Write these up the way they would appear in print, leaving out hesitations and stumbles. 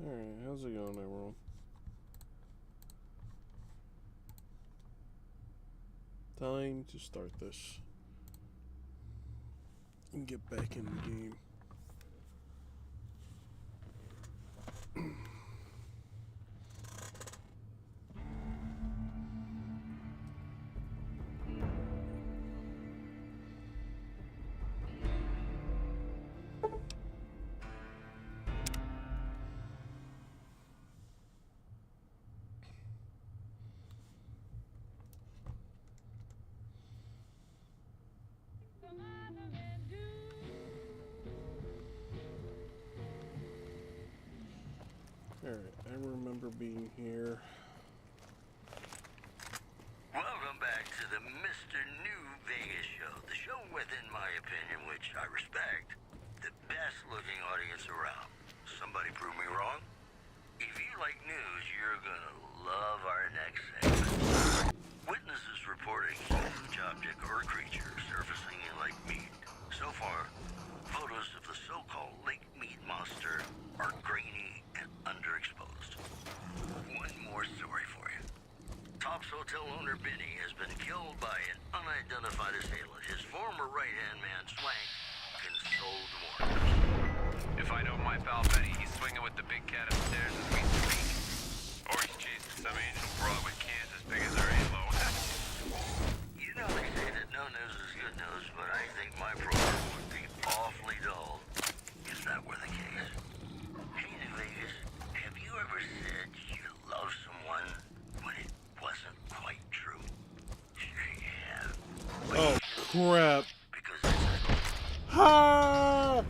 Alright, how's it going, everyone? Time to start this and get back in the game. Alright, I remember being here. Welcome back to the Mr. New Vegas show. The show with, in my opinion, which I respect, the best looking audience around. Somebody prove me wrong? If you like news, you're gonna love our next segment. Witnesses report a huge object or creature surfacing in Lake Mead. So far, photos of the so-called Lake Mead monster are grainy and underexposed. One more story for you. Tops Hotel owner Benny has been killed by an unidentified assailant. His former right-hand man, Swank, consoled mourners. If I know my pal Benny, he's swinging with the big cat upstairs as we speak. Or he's chasing some angel broad with cans as big as her halo. You know they say that no news is good news, but I think my program would be awfully dull if that were the case. Hey, New Vegas, have you ever said you love someone when it wasn't quite true? Sure you have. But Oh, crap. because it's Ha!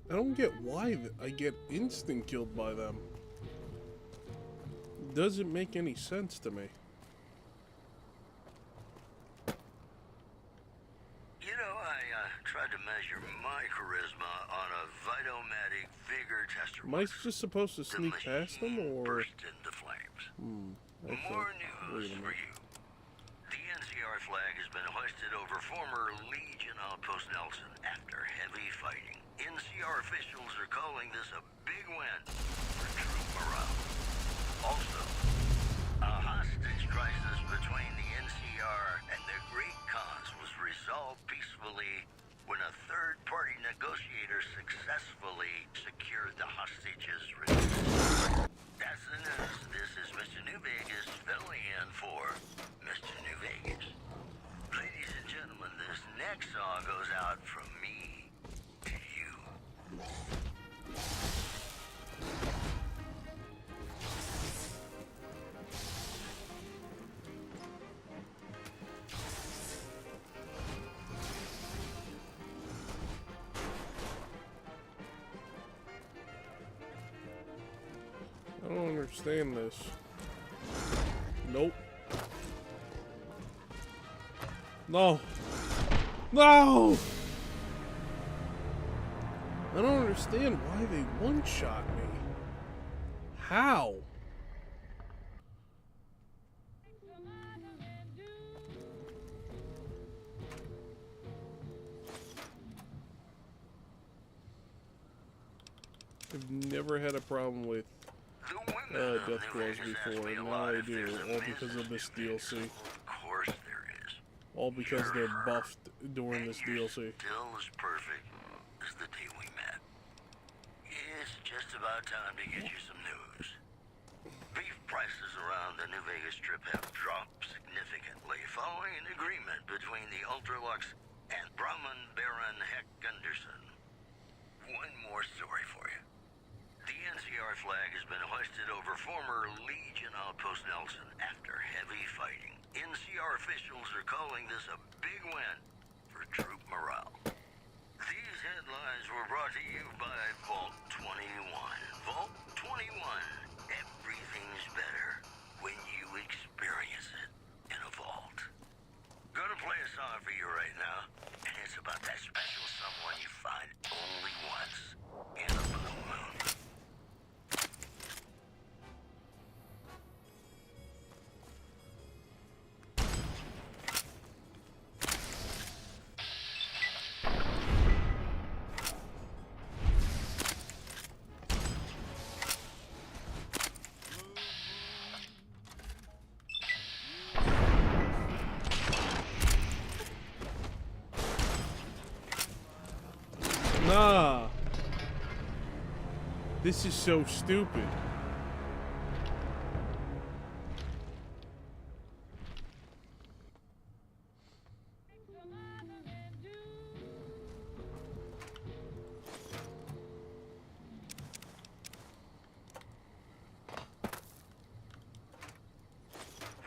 I don't get why I get instant killed by them. Doesn't make any sense to me. You know, I tried to measure my charisma on a Vitomatic vigor tester. Am I just supposed to The sneak past them, machine or? burst into flames. Okay. More Wait news a for minute. you. The NCR flag has been hoisted over former Legion outpost Nelson after heavy fighting. NCR officials are calling this a big win for troop morale. Also, a hostage crisis between the NCR and the Great Khans was resolved peacefully when a third-party negotiator successfully secured the hostages' release. That's the news. This is Mr. New Vegas filling in for Mr. New Vegas. Ladies and gentlemen, this next song goes out from me to you. I don't understand this. Nope. No. No! I don't understand why they one-shot me. How? I've never had a problem with death claws before, and now I do, all because of this DLC. Of course there is. All because they're buffed during this And you're DLC. still as perfect as the day we met. It's just about time to get you some news. Beef prices around the New Vegas Strip have dropped significantly following an agreement between the Ultralux and Brahman Baron Heck Gunderson. One more story for you. The NCR flag has been hoisted over former Legion outpost Nelson after heavy fighting. NCR officials are calling this a big win for troop morale. These headlines were brought to you by Vault 21. Vault 21. Everything's better when you experience it in a vault. Gonna play a song for you right now, and it's about that special someone you find only once in a blue moon. This is so stupid.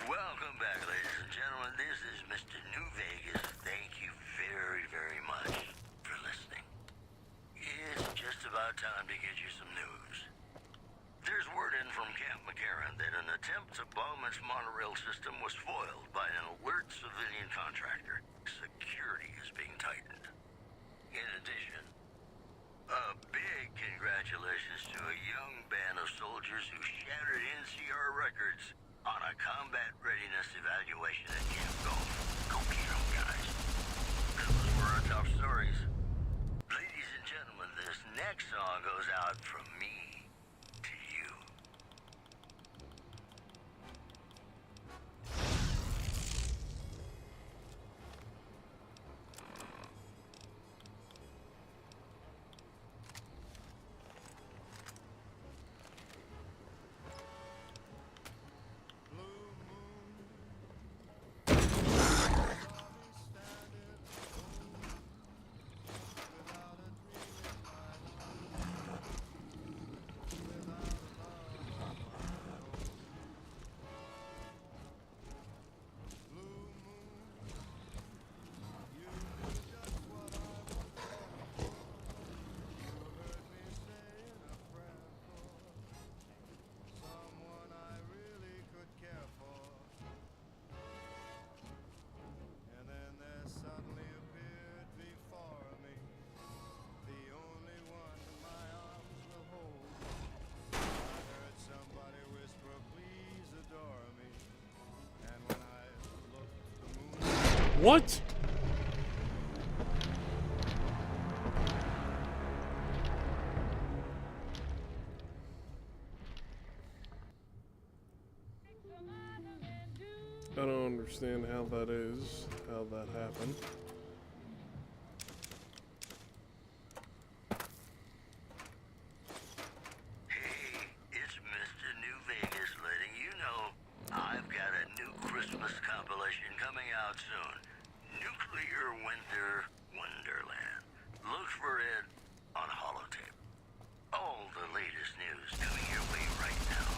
Welcome back, ladies and gentlemen. This is Mr. New Vegas. Thank you very, very much for listening. It's just about time to get you some news. There's word in from Camp McCarran that an attempt to bomb its monorail system was foiled by an alert civilian contractor. Security is being tightened. In addition, a big congratulations to a young band of soldiers who shattered NCR records on a combat readiness evaluation at Camp Golf. Go get 'em, guys. Those were our top stories. Ladies and gentlemen, this next song goes out from me to you. What? I don't understand how that is, how that happened. Hey, it's Mr. New Vegas letting you know I've got a new Christmas compilation coming out soon. Nuclear Winter Wonderland. Look for it on holotape. All the latest news coming your way right now.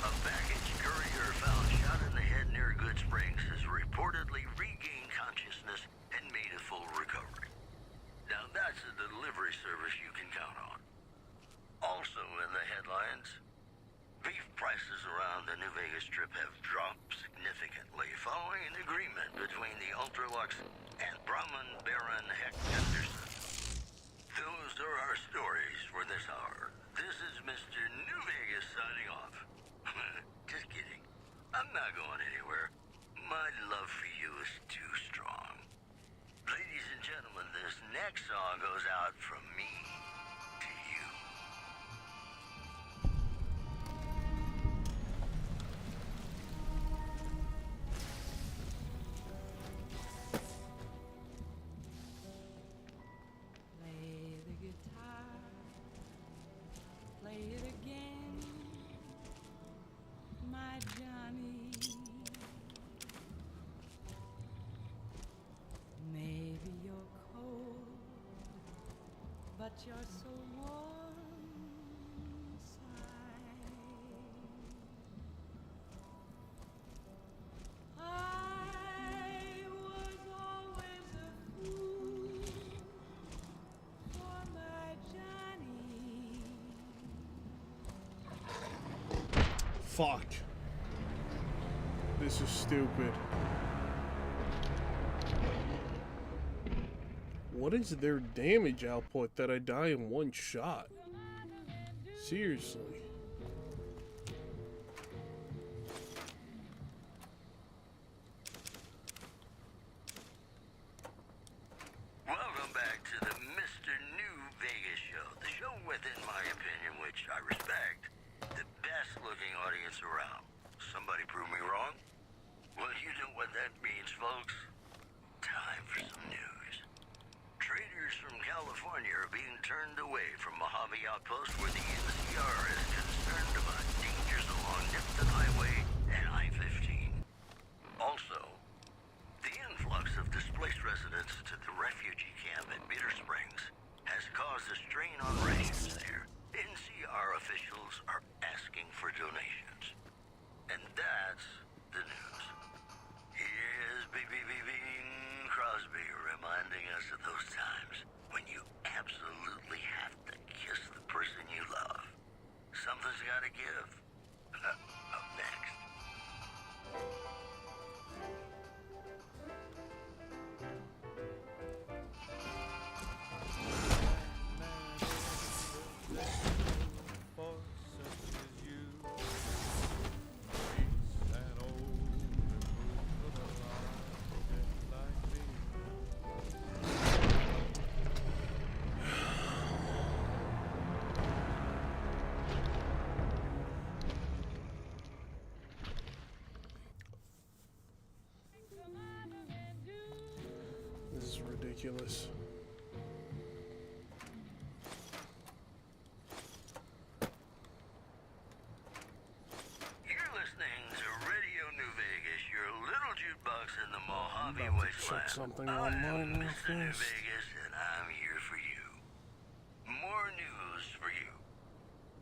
A baggage courier found shot in the head near Good Springs has reportedly regained consciousness and made a full recovery. Now that's a delivery service you can count on. Also in the headlines, beef prices around the New Vegas Strip have dropped significantly following an agreement between the Ultralux and Brahman Baron Heck Henderson. Those are our stories for this hour. This is Mr. New Vegas signing off. Just kidding. I'm not going anywhere. My love for you is too strong. Ladies and gentlemen, this next song goes out from me to you. Play the guitar, play it again, my Johnny. Maybe you're cold, but you're so warm inside. I was always a fool for my Johnny. Fuck. This is stupid. What is their damage output that I die in one shot? Seriously. Welcome back to the Mr. New Vegas show. The show within my opinion, which I respect, the best looking audience around. Somebody prove me wrong? Well, you know what that means, folks. Time for some news. Traders from California are being turned away from Mojave outpost where the NCR is concerned about dangers along Nipton Highway and I-15. Also, the influx of displaced residents to the refugee camp at Bitter Springs has caused a strain on rations there. NCR officials are asking for donations. And that's the news. Here's Bing Crosby reminding us of those times when you absolutely have to kiss the person you love. Something's gotta give. Up next. This is ridiculous. You're listening to Radio New Vegas, your little jukebox in the Mojave I'm about to Wasteland. check something I online am real Mr. New fast. Vegas, and I'm here for you. More news for you.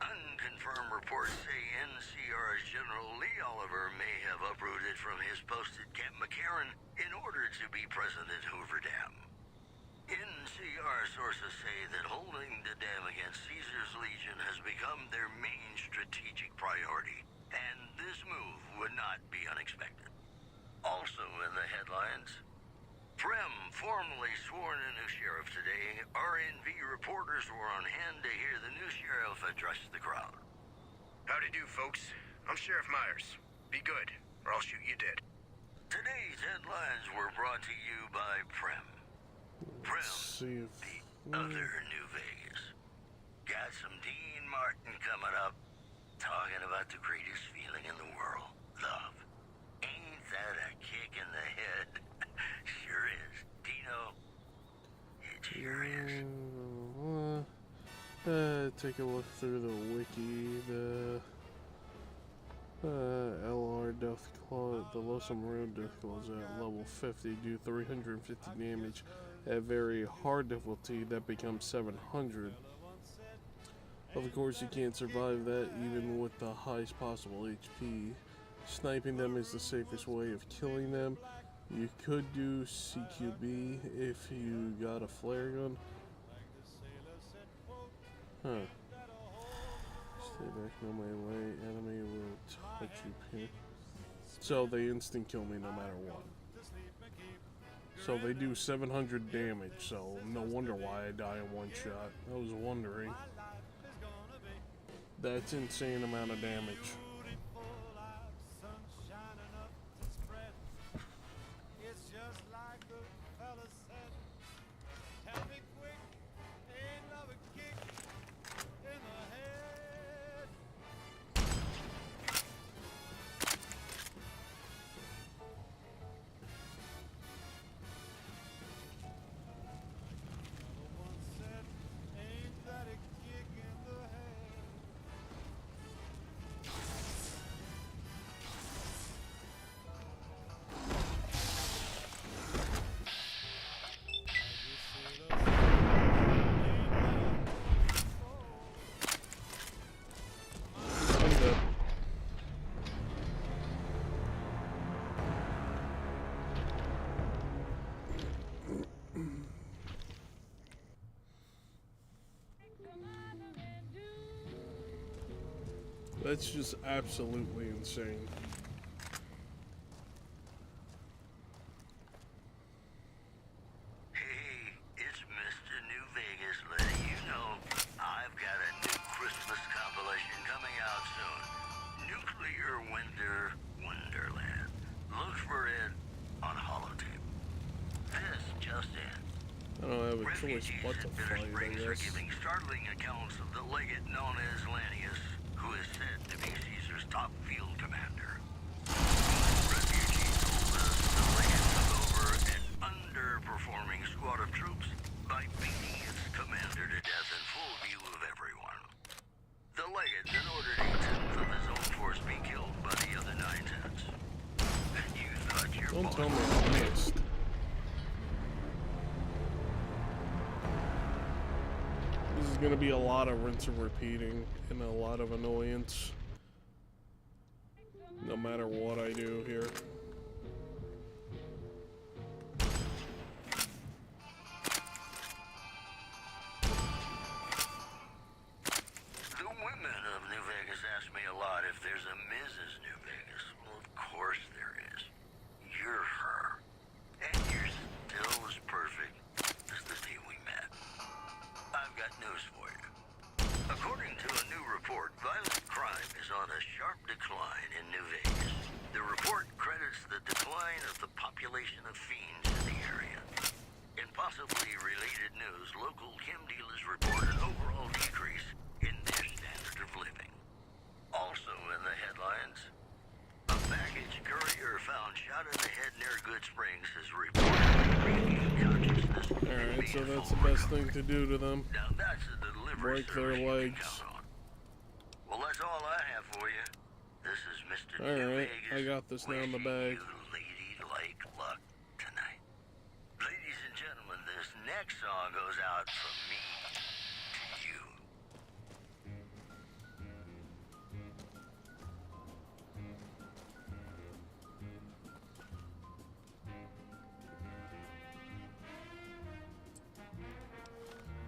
Unconfirmed reports say NCR's General Lee Oliver may have uprooted from his post at Camp McCarran in order to be present at Hoover Dam. NCR sources say that holding the dam against Caesar's Legion has become their main strategic priority, and this move would not be unexpected. Also in the headlines, Prem formally sworn a new sheriff today. RNV reporters were on hand to hear the new sheriff address the crowd. Howdy do, folks. I'm Sheriff Myers. Be good, or I'll shoot you dead. Today's headlines were brought to you by Prem. Prem, See if the other New Vegas. Got some Dean Martin coming up, talking about the greatest feeling in the world, love. Ain't that a kick in the head? Sure is. Dino, it sure is. Take a look through the wiki. The LR Death Claw, the lonesome Rune Death Claw is at level 50, do 350 damage. At very hard difficulty, that becomes 700. Of course, you can't survive that even with the highest possible HP. Sniping them is the safest way of killing them. You could do CQB if you got a flare gun. Huh. Stay back, no melee. Enemy will touch you here. So they instant kill me no matter what. So they do 700 damage, so no wonder why I die in one shot. I was wondering. That's insane amount of damage. That's just absolutely insane. Hey, it's Mr. New Vegas letting you know I've got a new Christmas compilation coming out soon. Nuclear Winter Wonderland. Look for it on holotape. This just in. I don't have a choice Refugees but to at Bitter fight, I Springs are guess. giving startling accounts of the legate known as Lanius, who is said to be Caesar's top field commander. Refugees told us the legate took over an underperforming squad of troops by beating its commander to death in full view of everyone. gonna be a lot of rinse and repeating and a lot of annoyance. No matter what I do here. The women of New Vegas ask me a lot if there's a Mrs. New Vegas. Well, of course there is. You're her. And you're still as perfect as the day we met. I've got news for you. According to a new report, violent crime is on a sharp decline in New Vegas. The report credits the decline of the population of fiends in the area. In possibly related news, local chem dealers report an overall decrease in their standard of living. Also in the headlines, a baggage courier found shot in the head near Good Springs is reportedly regaining consciousness. Alright, so that's the best thing to do to them. Now that's a delivery Break their service you can legs. count on. Well, that's all I have for you. This is Mr. New Alright, Vegas. I got this now in the wishing bag. you lady-like luck tonight. Ladies and gentlemen, this next song goes out from me to you.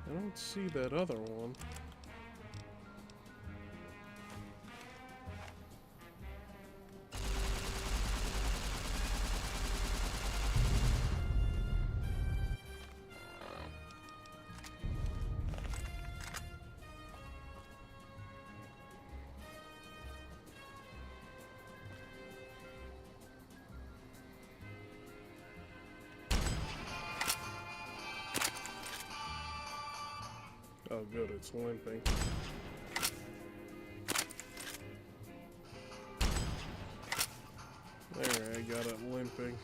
I don't see that other one. Oh good, it's limping. There, I got it limping.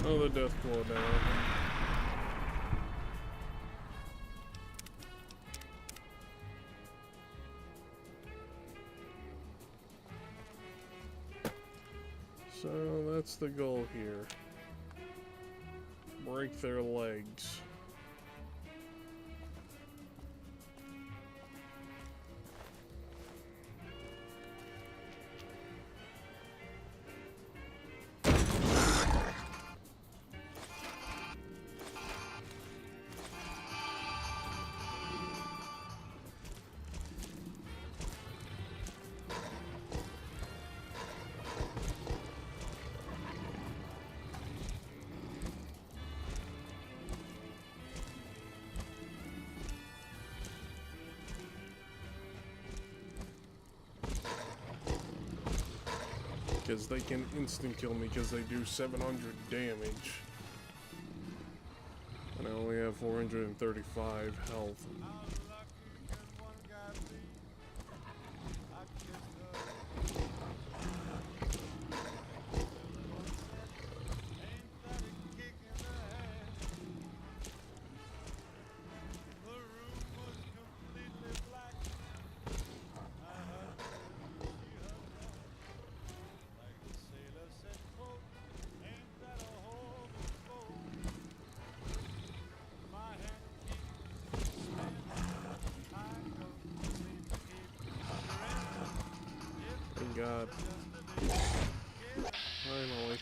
Oh, the death claw down. So that's the goal here. Break their legs. Because they can instant kill me because they do 700 damage. And I only have 435 health. Thank God. Finally.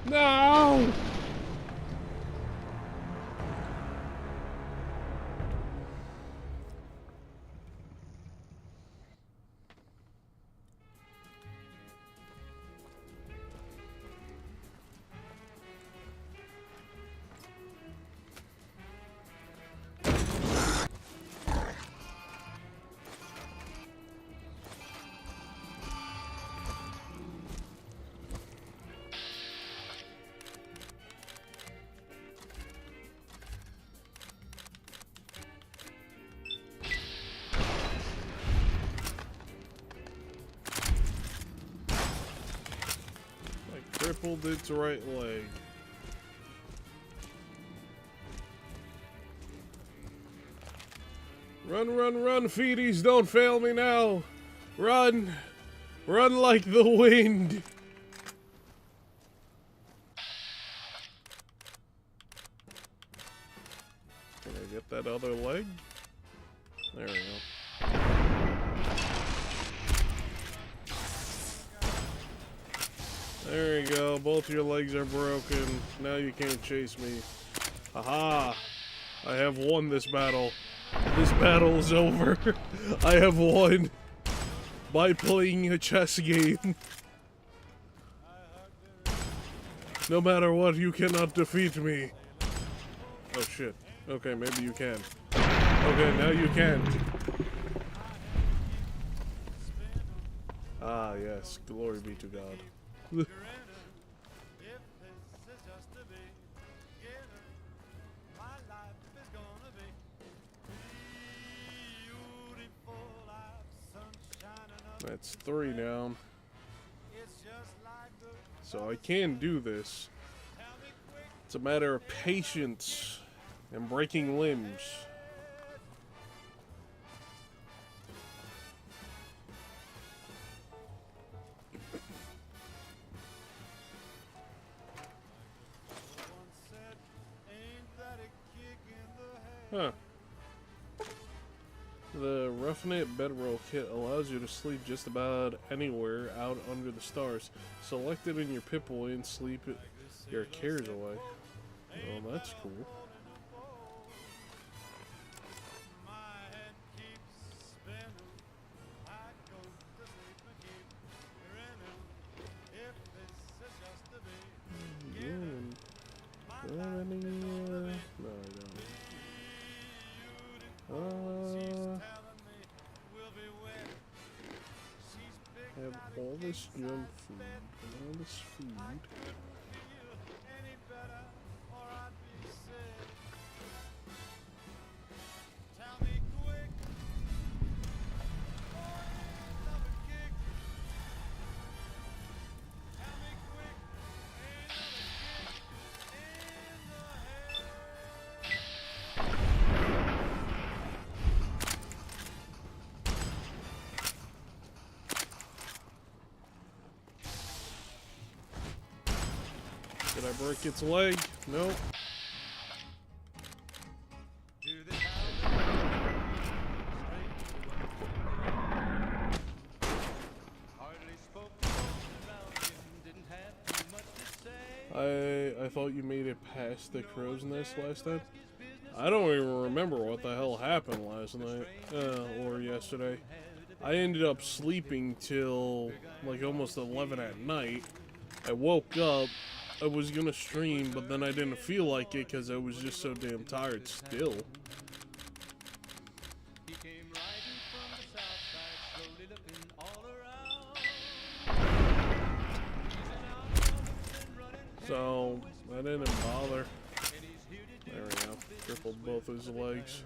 No! crippled its right leg. Run, run, run, feeties, don't fail me now. Run. Run like the wind. Can I get that other leg? There we go. There you go. Both your legs are broken. Now you can't chase me. Aha! I have won this battle. This battle is over. I have won by playing a chess game. No matter what, you cannot defeat me. Oh shit. Okay, maybe you can. Okay, now you can. Ah, yes. Glory be to God. That's 3 down. So I can do this. It's a matter of patience and breaking limbs. Huh. The Roughing It Bedroll kit allows you to sleep just about anywhere out under the stars. Select it in your Pip-Boy and sleep your cares away. Well, that's cool. No, I don't. Have all this junk food and all this food. Did I break its leg? Nope. I thought you made it past the crow's nest last time. I don't even remember what the hell happened last night, or yesterday. I ended up sleeping till like almost 11 at night. I woke up, I was gonna stream, but then I didn't feel like it because I was just so damn tired still. So, I didn't bother. There we go. Crippled both his legs.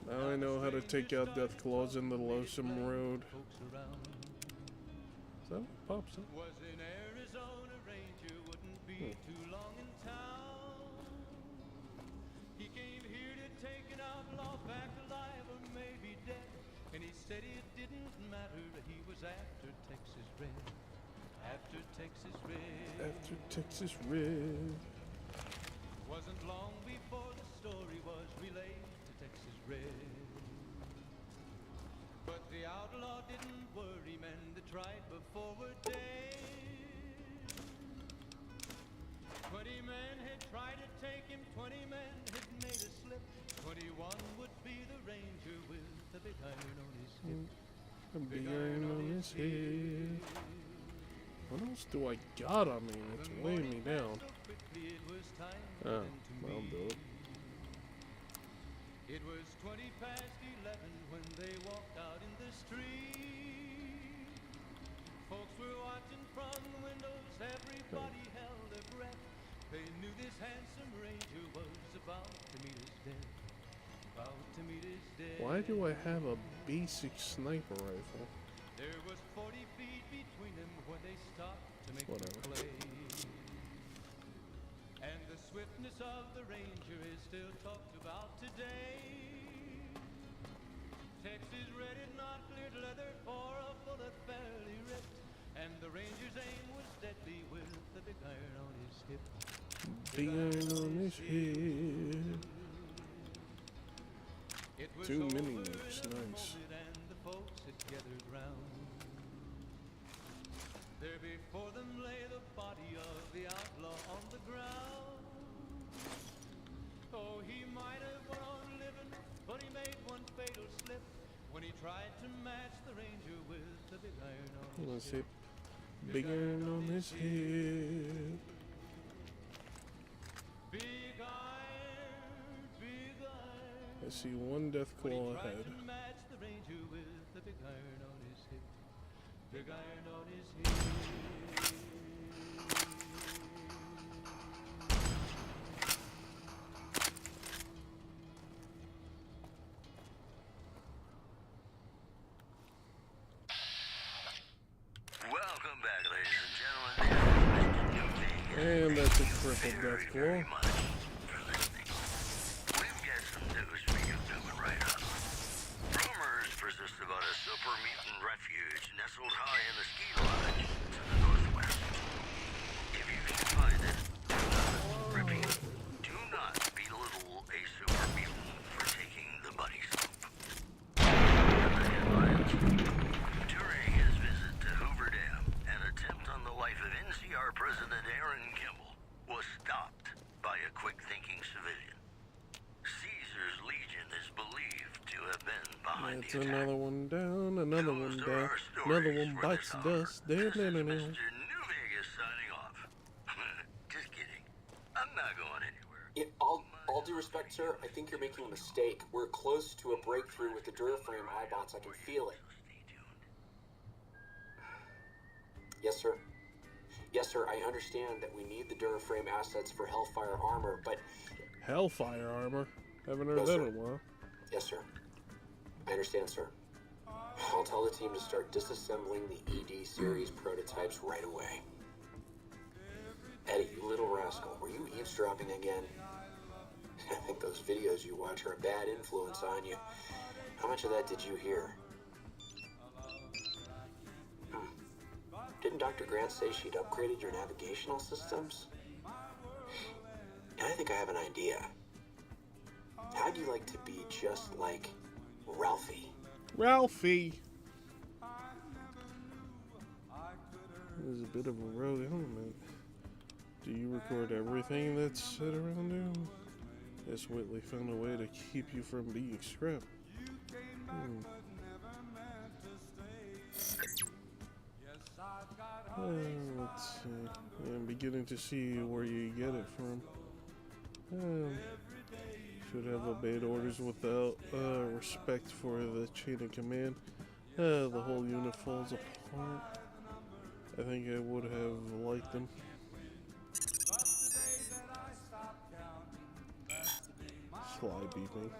Now I know how to take out death claws in the lonesome road. So, pops up. After Texas Red. Wasn't long before the story was relayed to Texas Red. But the outlaw didn't worry men that tried before were dead. 20 men had tried to take him, 20 men had made a slip. 21 would be the ranger with the big iron on his hip. A big iron on his head. What else do I got on me? It's weighing me down. Oh, I'll do it. It was 11 when they walked out in the street. Folks were watching from the windows, everybody held their breath. They knew this handsome ranger was about to meet his death. About to meet his death. Why do I have a basic sniper rifle? There was 40 feet between them when they stopped to make Whatever. the play. And the swiftness of the ranger is still talked about today. Texas red is not cleared leather or a bullet fairly ripped. And the ranger's aim was deadly with the big iron on his hip. Big iron on his head. It was Too over many in a nukes, nice. moment and the folks had gathered round. There before them lay the body of the outlaw on the ground. Oh, he might have went on living, but he made one fatal slip when he tried to match the ranger with the big iron on his Let's hip. see. Big iron on his head. Big iron, big iron. I see one death When he claw tried ahead. to match the ranger with the big iron on his hip. Big iron on his hip. Welcome back, ladies and gentlemen. This is Mr. New Vegas. And that's a triple death Very, very claw. much for listening. We've got some news for you coming right up. Rumors persist about a super mutant refuge nestled high in the ski lodge to the northwest. If you should find it, repeat, do not belittle a super mutant for taking the buddy slope. The headlines. During his visit to Hoover Dam, an attempt on the life of NCR President Aaron Kimball was stopped by a quick-thinking civilian. Caesar's Legion is believed to have been behind That's the attack. another one down, another one Those are down, our another stories one for bites this the hour. dust. There, This is there, there. Mr. New Vegas signing off. Just kidding. I'm not going anywhere. All due respect, sir, I think you're making a mistake. We're close to a breakthrough with the Duraframe iBots. I can feel it. Stay tuned. Yes, sir. Yes, sir, I understand that we need the Duraframe assets for Hellfire armor, but... Hellfire armor. Haven't heard No, that sir. in a while. Yes, sir. I understand, sir. I'll tell the team to start disassembling the ED series prototypes right away. Eddie, you little rascal, were you eavesdropping again? I think those videos you watch are a bad influence on you. How much of that did you hear? Didn't Dr. Grant say she'd upgraded your navigational systems? And I think I have an idea. How'd you like to be just like Ralphie? Ralphie! There's a bit of a rogue element. Do you record everything that's said around you? Guess Whitley found a way to keep you from being scrapped. Let's see. I'm beginning to see where you get it from. Should have obeyed orders without respect for the chain of command. The whole unit falls apart. I think I would have liked them. Fly beeping.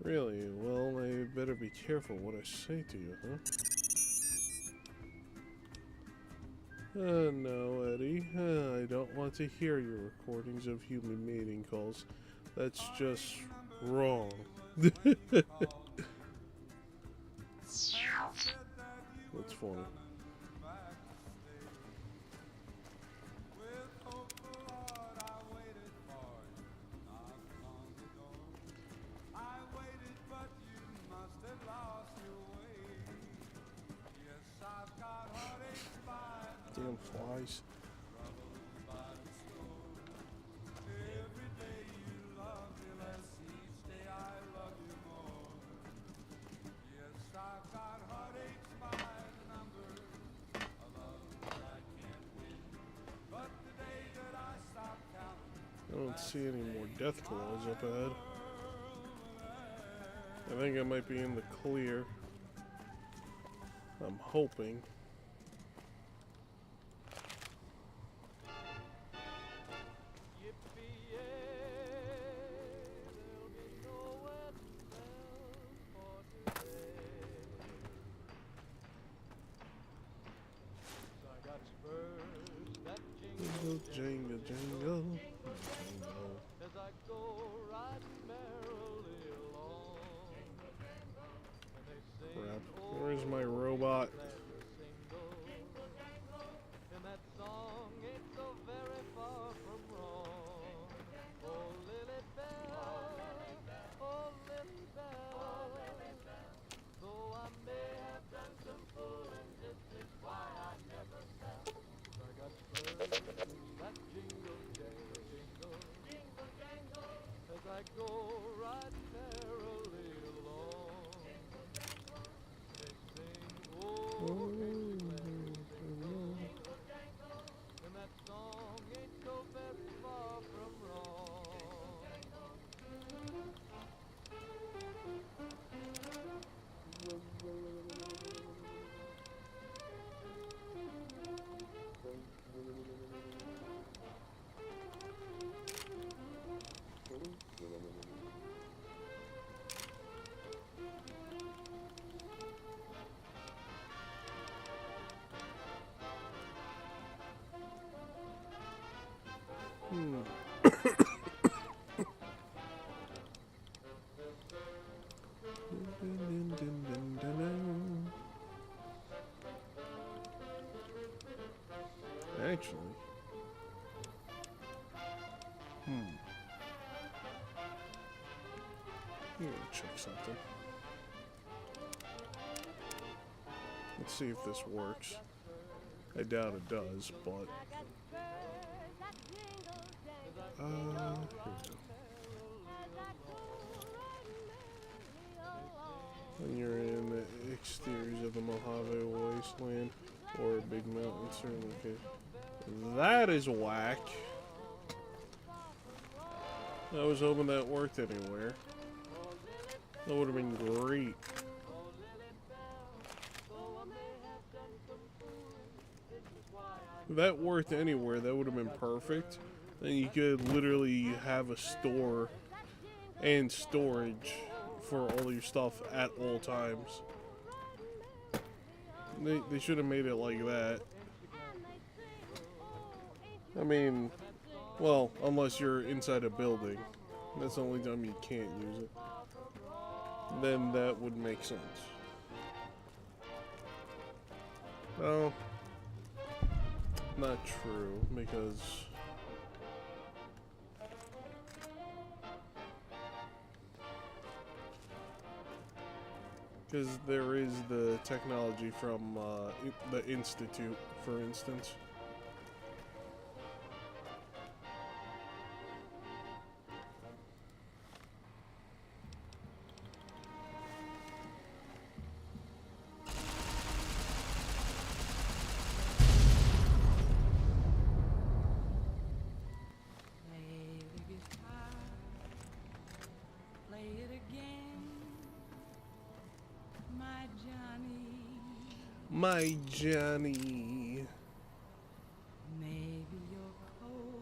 Really? Well, I better be careful what I say to you, huh? No, Eddie. I don't want to hear your recordings of human mating calls. That's just wrong. That's funny. Damn flies. don't see any more death claws up ahead. I think I might be in the clear. I'm hoping. Jingle, jingle, jingle. As I go riding merrily along, and they sing, Crap. Where's my robot? and that song ain't so very far from wrong. Oh, Lily Bell, oh, Lily Bell, though I may have done some fooling, this is why I never fell. I got spurs that jingle, jangle, jingle, jingle, jangle, as I go riding merrily along. They sing, oh, jingle, jingle, jangle, and that song ain't so very far from wrong. Actually, I'm gonna check something. Let's see if this works. I doubt it does, but here we go. When you're in the exteriors of the Mojave Wasteland or a big mountain, certainly could. That is whack. I was hoping that worked anywhere. That would have been great. If that worked anywhere, that would have been perfect. Then you could literally have a store and storage for all your stuff at all times. They should have made it like that. I mean, well, unless you're inside a building. That's the only time you can't use it. Then that would make sense. Well, not true, because there is the technology from the Institute, for instance. My Johnny. Maybe you're cold,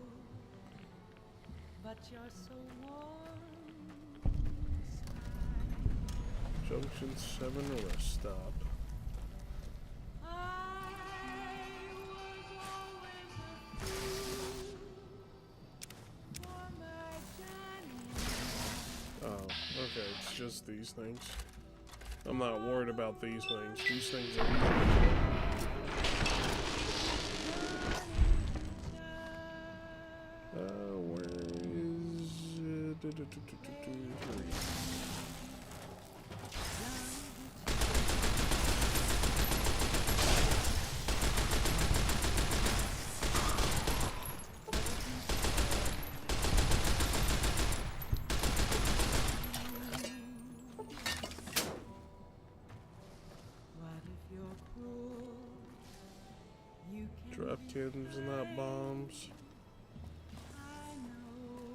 but you're so warm inside. Junction 7 rest stop. I was always a fool for my Johnny. Oh, okay, it's just these things. I'm not worried about these things. These things are easy. Where is drop cannons and not bombs. I know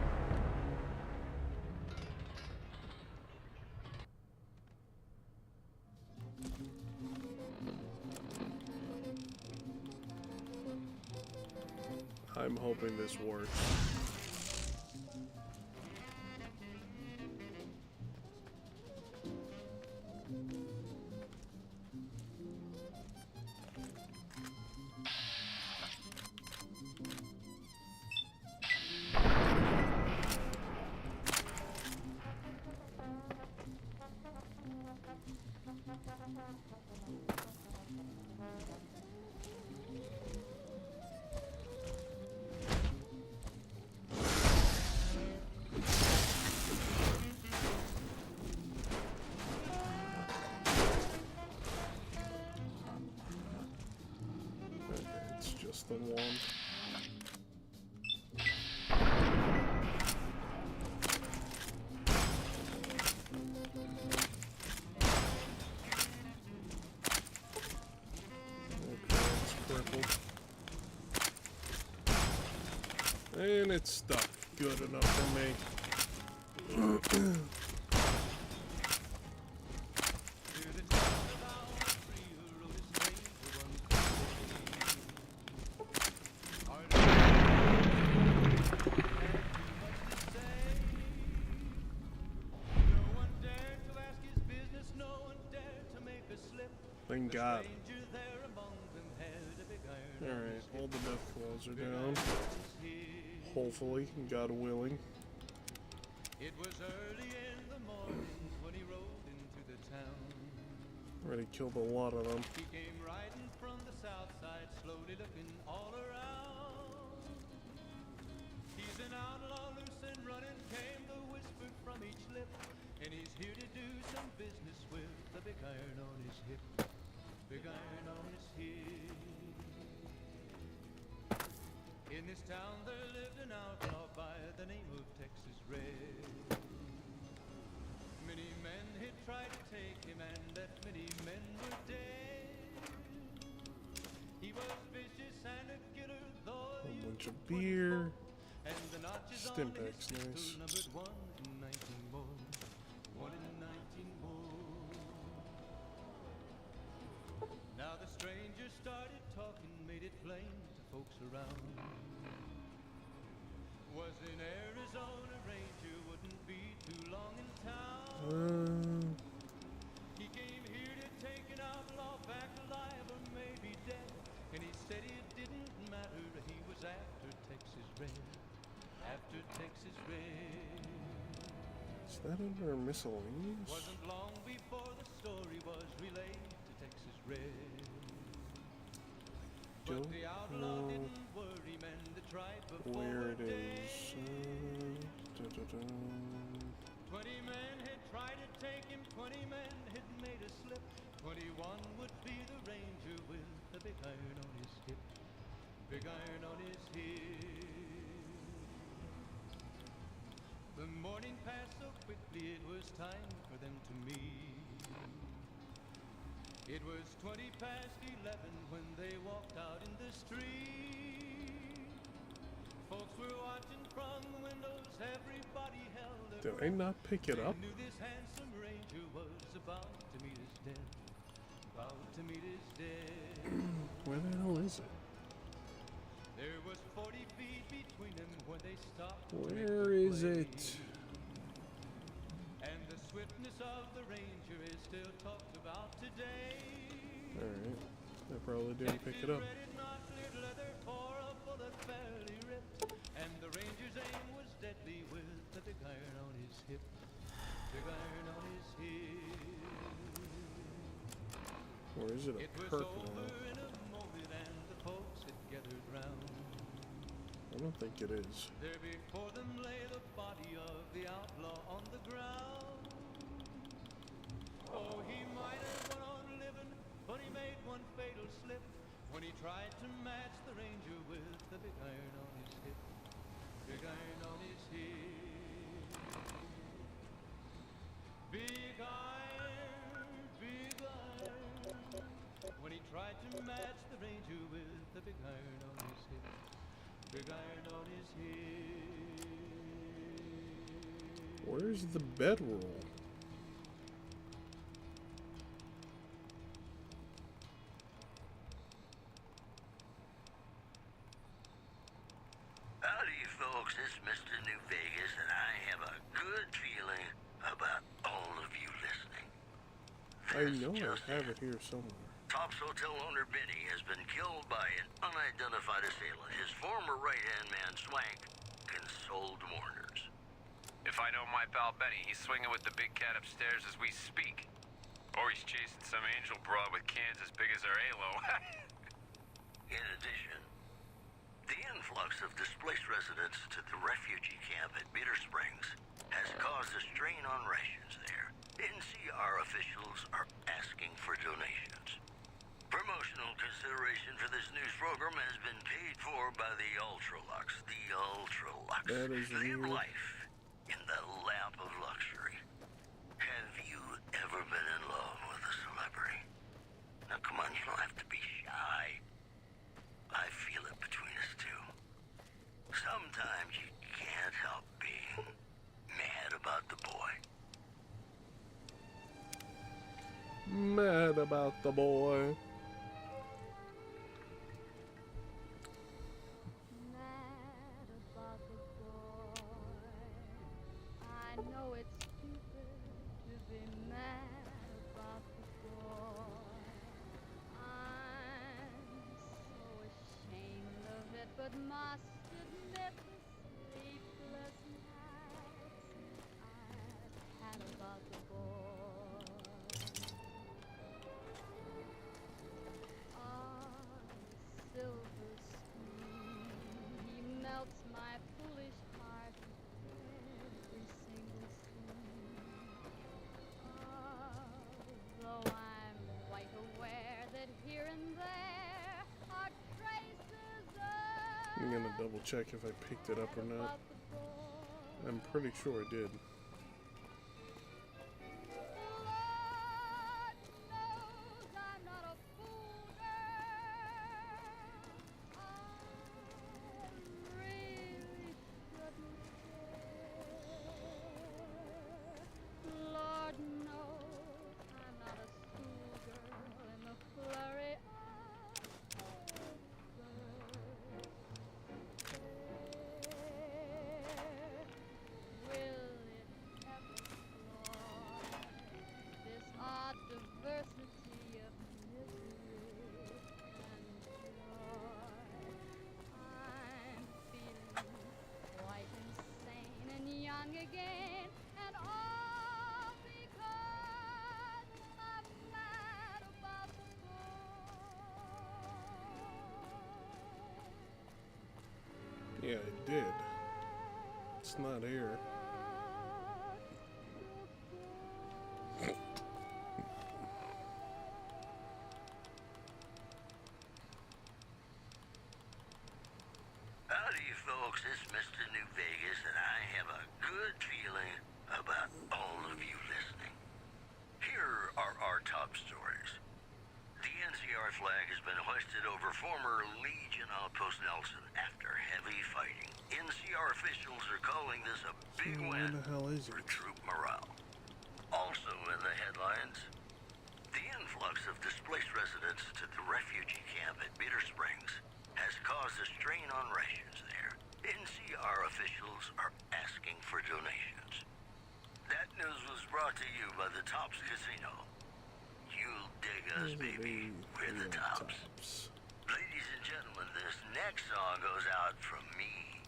I'm hoping this works. It's just the one. And it's stuck. Good enough for me. Thank God. Alright, all the death claws are down. Hopefully, God willing. It was early in the morning when he rode into the town. Already killed a lot of them. He came riding from the south side, slowly looking all around. He's an outlaw, loose and running, came the whisper from each lip. And he's here to do some business with the big iron on his hip. Big iron on his hip. In this town there lived an outlaw by the name of Texas Red. Many men had tried to take him, and that many men were dead. He was vicious and a killer, though A bunch of beer. and the notches on Stimpak's his nice. pistol numbered 1 in 19 more. 1 in 19 more. Now the stranger started talking, made it plain to folks around. Was in Arizona, Ranger wouldn't be too long in town. He came here to take an outlaw back alive or maybe dead. And he said it didn't matter, he was after Texas Red. After Texas Red. Is that under miscellaneous? Wasn't long before the story was relayed to Texas Red. But the outlaw know didn't worry men that tried before where it a is. day. 20 men had tried to take him, 20 men had made a slip. 21 would be the ranger with the big iron on his hip. Big iron on his hip. The morning passed so quickly it was time for them to meet. It was 20 past 11 when they walked out in the street. Folks were watching from the windows, everybody held their Did I not pick it up? They knew this handsome ranger was about to meet his death. About to meet his death. Where the hell is it? There was 40 feet between them when they stopped. to make Where the is play. it? And the swiftness of the ranger is still talked about today. Alright. I probably didn't pick it up. Red and not cleared leather for a bullet fairly ripped. And the ranger's aim was deadly with the big iron on his hip. Big iron on his hip. Or is it a It was perk over now? in a moment and the folks had gathered round. I don't think it is. There before them lay the body of the outlaw on the ground. Oh, he might have went on living, but he made one fatal slip when he tried to match the ranger with the big iron on his hip. Big iron on his hip. Big iron, big iron. When he tried to match the ranger with the big iron on his hip. Big iron on his hip. Where's the bedroll? I know I have it here somewhere. Top's hotel owner Benny has been killed by an unidentified assailant. His former right-hand man, Swank, consoled mourners. If I know my pal Benny, he's swinging with the big cat upstairs as we speak. Or he's chasing some angel broad with cans as big as her halo. In addition, the influx of displaced residents to the refugee camp at Bitter Springs has caused a strain on rations there. NCR officials are asking for donations. Promotional consideration for this news program has been paid for by the Ultralux. The Ultralux. That is Live weird. life in the lap of luxury. Have you ever been in love with a celebrity? Now come on, you don't have to be shy. I feel it between us two. Sometimes you can't help being mad about the boy. Mad about the boy. Mad about the boy. I know it's stupid to be mad about the boy. I'm so ashamed of it, but must admit the sleepless nights I've had about the boy. Silver screen, he melts my foolish heart every single scene. Though I'm quite aware that here and there are traces of I'm gonna double check if I picked it up or not. about the boy. I'm pretty sure I did. Lord knows I'm not a fool, girl. I really shouldn't care. Lord knows I'm not a schoolgirl in the flurry Will it ever cloy this odd diversity of misery and joy? I'm feeling quite insane and young again, and all because I'm mad about the boy. Yeah, I did. It's not here. Howdy, folks. It's Mr. New Vegas, and I have a good feeling about all of you listening. Here are our top stories. The NCR flag has been hoisted over former Legion outpost Nelson after heavy fighting. NCR officials are calling this a big Where win the hell is for it? troop morale. Also in the headlines, the influx of displaced residents to the refugee camp at Bitter Springs has caused a strain on rations there. NCR officials are asking for donations. That news was brought to you by the Tops Casino. You'll dig us, baby. We're the Tops. Ladies and gentlemen, this next song goes out from me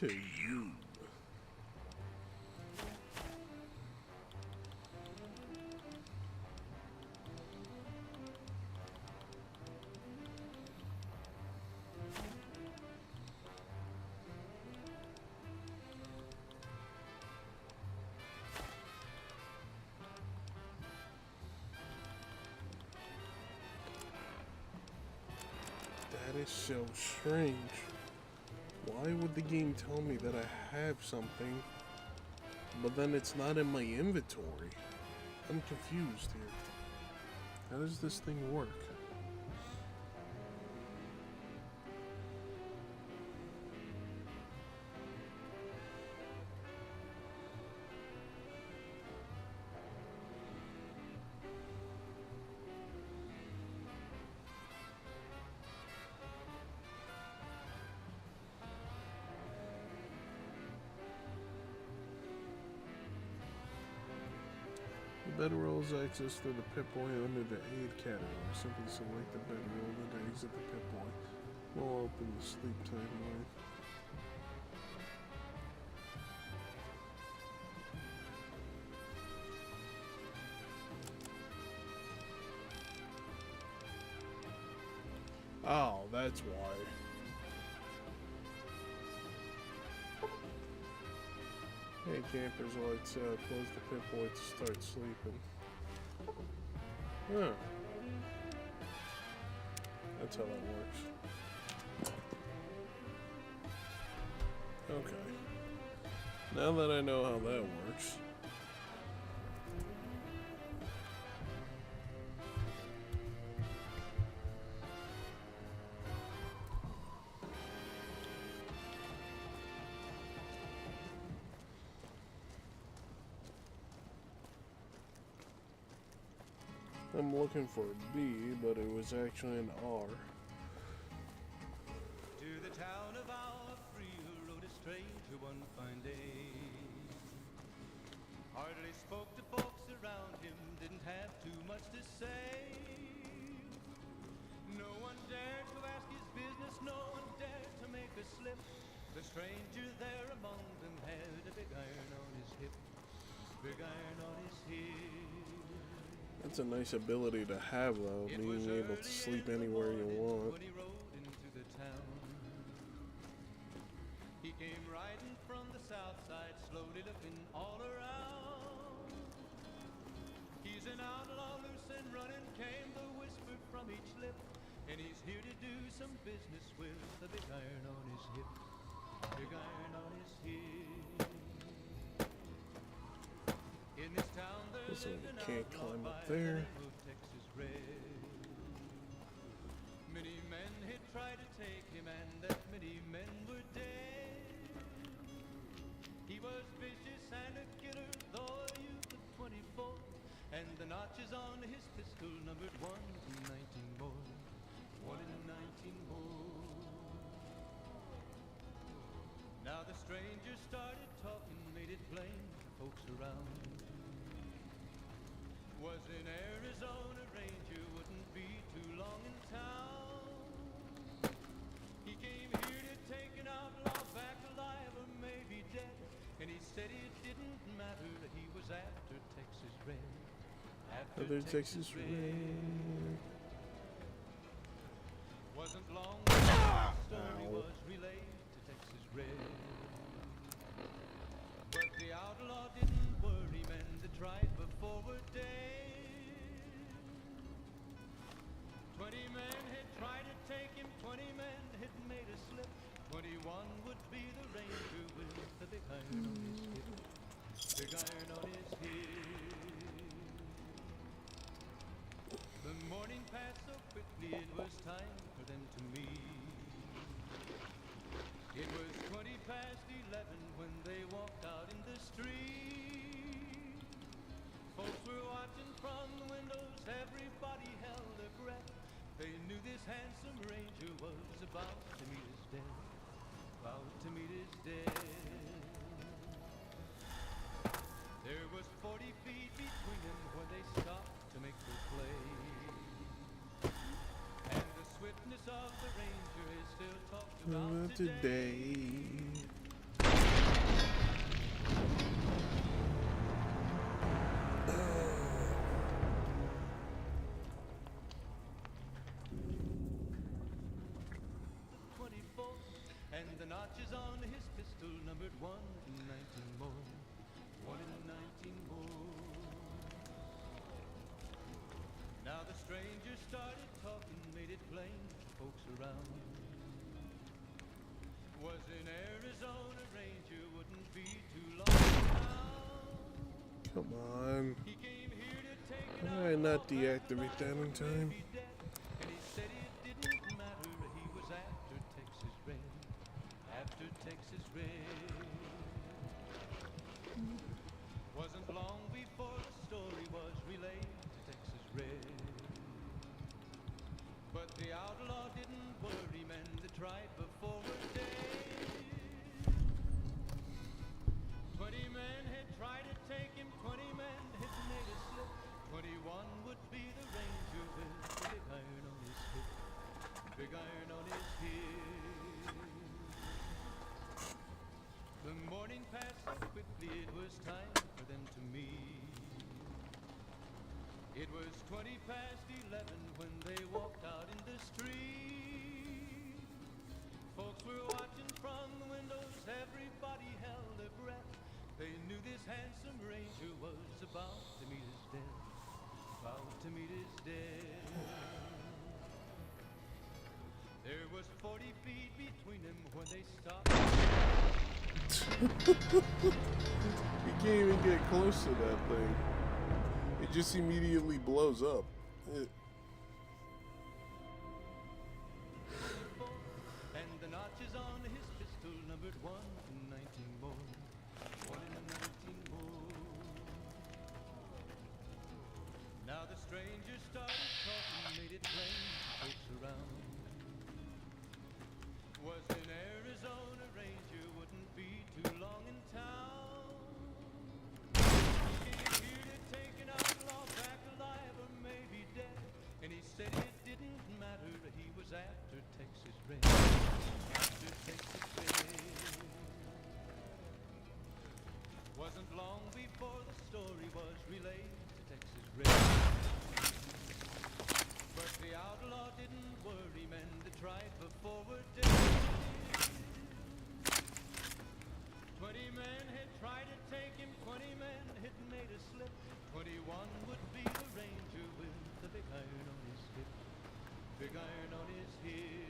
To you. That is so strange. Why would the game tell me that I have something, but then it's not in my inventory? I'm confused here. How does this thing work? Bedrolls access through the pip-boy under the aid category. Simply select the bedroll and exit the pip-boy. We'll open the sleep timeline. Oh, that's why. Hey campers, let's close the pip-boy to start sleeping. Huh. That's how that works. Okay. Now that I know how that works. I'm looking for a B, but it was actually an R. To the town of our free rode a stranger one fine day. Hardly spoke to folks around him, didn't have too much to say. No one dared to ask his business, no one dared to make a slip. The stranger there among them had a big iron on his hip, big iron on his hip. That's a nice ability to have, though, being able to sleep anywhere you want. When he rode into the town, he came riding from the south side, slowly looking all around. He's an outlaw, loose and running, came the whisper from each lip, and he's here to do some business with the big iron on his hip, big iron on his hip. In this town there So lived you an can't outlaw climb by up the there. name of Texas Red. Many men had tried to take him, and that many men were dead. He was vicious and a killer, though a youth of 24, and the notches on his pistol numbered 1 in 19 more, 1 in 19 more. Now the stranger started talking, made it plain to folks around. Was an Arizona Ranger, wouldn't be too long in town. He came here to take an outlaw back alive or maybe dead, and he said it didn't matter, he was after Texas Red. Other Texas Red. Wasn't long before the story was relayed to Texas Red. But the outlaw didn't worry, men that tried before were dead. 20 men had tried to take him, 20 men had made a slip. 21 would be the ranger with the big iron on his hip, big iron on his hip. The morning passed so quickly, it was time for them to meet. It was 20 past 11 when they walked out in the street. Folks were watching from the windows, everybody held their breath. They knew this handsome ranger was about to meet his death, about to meet his death. There was 40 feet between them when they stopped to make their play. And the swiftness of the ranger is still talked about today. 24, and the notches on his pistol numbered 1 in 19 more, 1 in 19 more. Now the stranger started talking, made it plain to folks around. Was an Arizona Ranger, wouldn't be too long now. Come on. He came here to take it Why not deactivate that in time? and he said it didn't matter, he was after Texas Red, after Texas Red. Wasn't long before the story was relayed to Texas Red. But the outlaw didn't worry, men that tried before were dead. 20 men had tried to take him, 20 men had made a slip. 21 would be the ranger with the big iron on his hip. Big iron on his hip. The morning passed so quickly it was time for them to meet. It was 20 past 11 when they walked out in the street. Folks were watching from the windows, everybody held their breath. They knew this handsome ranger was about to meet his death. About to meet his death. There was 40 feet between them when they stopped. You can't even get close to that thing. It just immediately blows up. And the notches on his pistol numbered 1 in 19 more. 1 in 19 more. Now the stranger started talking, made it plain to folks around. Was in Arizona, ranger wouldn't be too long in town. He came here to take an outlaw back alive or maybe dead. And he said it didn't matter, he was after Texas Red. After Texas Red. Wasn't long before the story was relayed to Texas Red. But the outlaw didn't worry, men that tried before were dead. 20 men had tried to take him, 20 men had made a slip. 21 would be the ranger with the big iron on his hip. Big iron on his hip.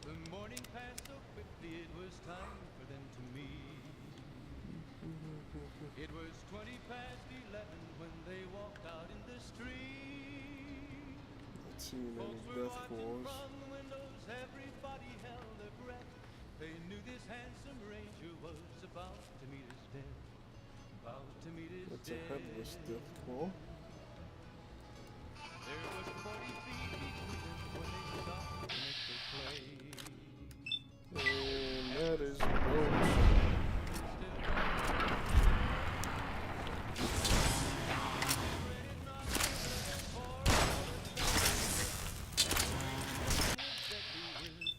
The morning passed so quickly it was time for them to meet. It was 20 past 11 when they walked out in the street. Let's see any Folks were death watching claws. from the windows, everybody held their breath. They knew this handsome ranger was about to meet his death. About to meet his That's a death. headless death claw. There was 40 feet between them when they stopped to make their play. And that is bones.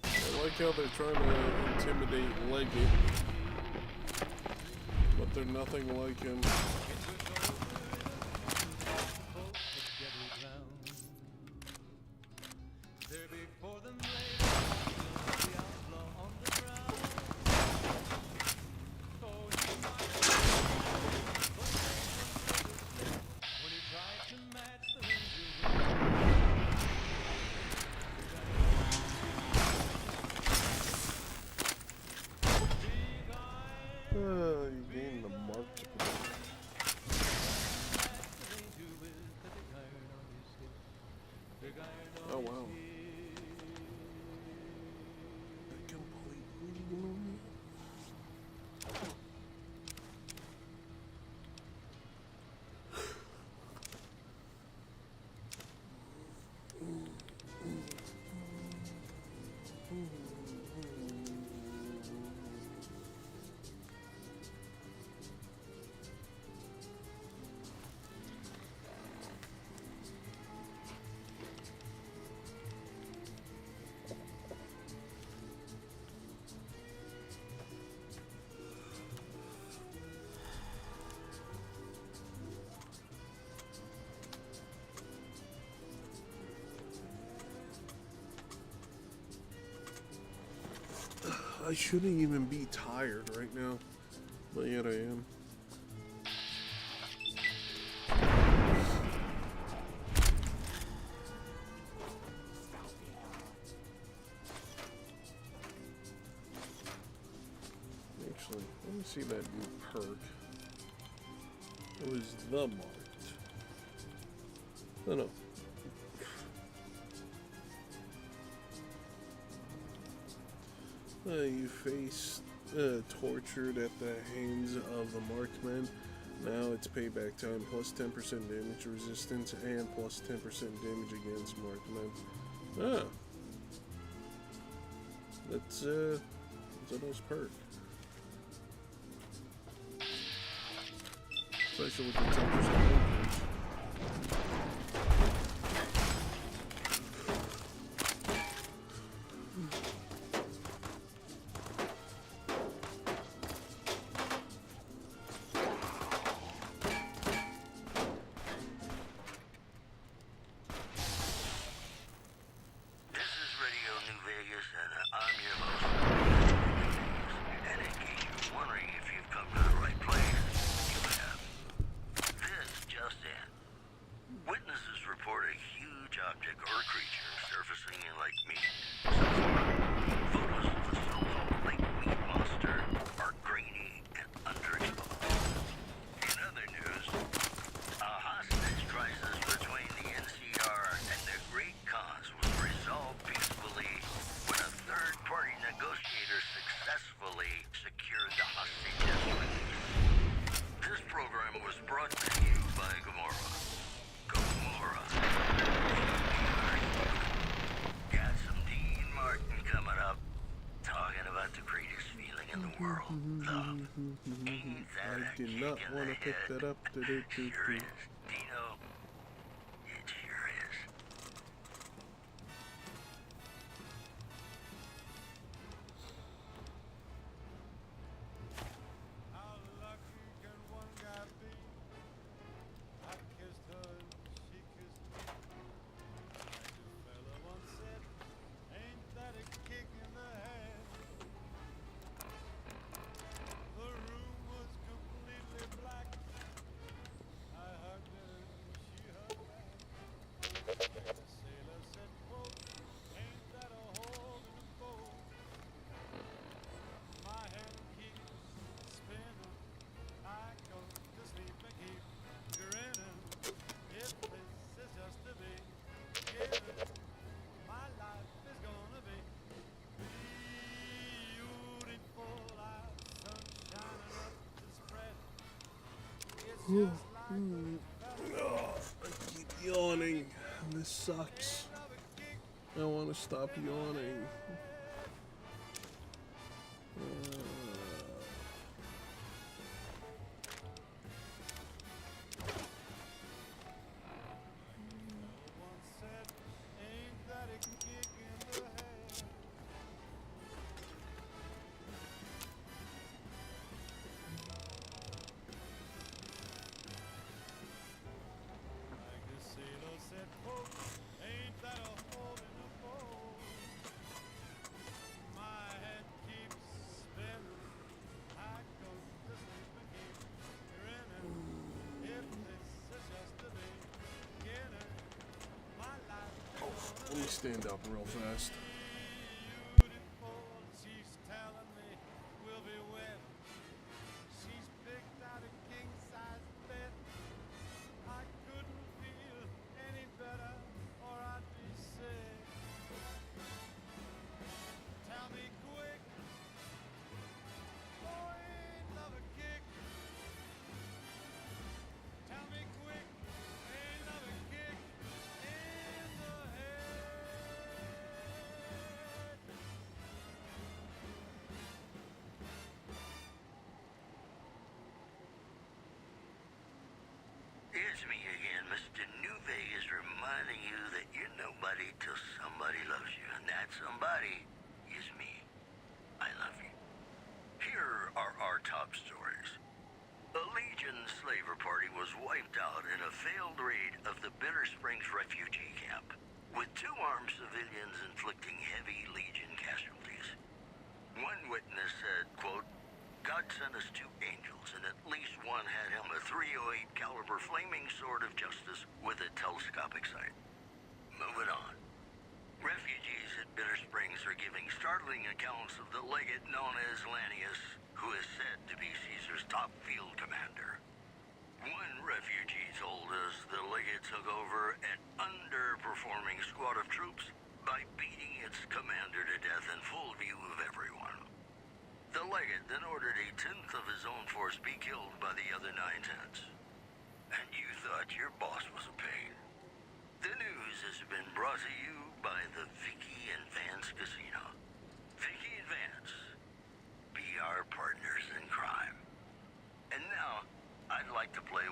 I like how they're trying to intimidate Leggett, but they're nothing like him. There before them lay the outlaw on the ground. So he might when he tried to match the ranger. You gained the mark. Oh wow. They completely ignored me. I shouldn't even be tired right now, but yet I am. Actually, let me see that new perk. It was the marked. Oh no. You face tortured at the hands of the marked men. Now it's payback time, plus 10% damage resistance and plus 10% damage against marked men. Ah. That's a nice perk. Especially with the 10% increase. This is Radio New Vegas, and I'm your host. And in case you're wondering if you've come to the right place, you have. This just in. Witnesses report a huge object or creature surfacing in Lake Mead. So far, photos of the so-called Lake Mead monster are grainy and underexposed. In other news, a hostage crisis between the NCR and the Great Khans was resolved peacefully when a third-party negotiator successfully secured the hostage's release. This program was brought to you by Gamora. Gamora. Got some Dean Martin coming up, talking about the greatest feeling in the world, love. Ain't that I a did kick not in want the to pick head? that up. Sure is. Dino, it sure is. How lucky can one guy be? I kissed her and she kissed me. Like a fella once said, ain't that a kick in the head? The room was completely black. I hugged her and she hugged back. Like a sailor said, quote, ain't that a hole in a boat? My head keeps spinning. I go to sleep and keep grinning. If this is just to be given, my life is gonna be beautiful. Like sun shining up to spread. It's just like I keep yawning. This sucks. I want to stop yawning. once said, ain't that a kick in the head? Like a sailor said, quote, ain't that a hole in the boat? My head keeps spinning. I go to sleep and keep grinning. If this is just the beginning, my life is Let me stand up real fast. beautiful. She's telling me we'll be wed. She's picked out a king-size bed. I couldn't feel any better, or I'd be sick. Tell me quick, boy, ain't love a kick? Tell me quick, ain't love a kick in the head? It's me again, Mr. New Vegas, reminding you that you're nobody till somebody loves you, and that somebody is me. I love you. Here are our top stories. A Legion slaver party was wiped out in a failed raid of the Bitter Springs refugee camp, with 2 armed civilians inflicting heavy Legion casualties. One witness said, quote, God sent us 2 angels, and at least one had him a .308 caliber flaming sword of justice with a telescopic sight. Moving on. Refugees at Bitter Springs are giving startling accounts of the legate known as Lanius, who is said to be Caesar's top field commander. One refugee told us the legate took over an underperforming squad of troops by beating its commander to death in full view of everyone. The legate then ordered a 10th of his own force be killed by the other 9/10. And you thought your boss was a pain. The news has been brought to you by the Vicky and Vance Casino. Vicky and Vance, be our partners in crime. And now, I'd like to play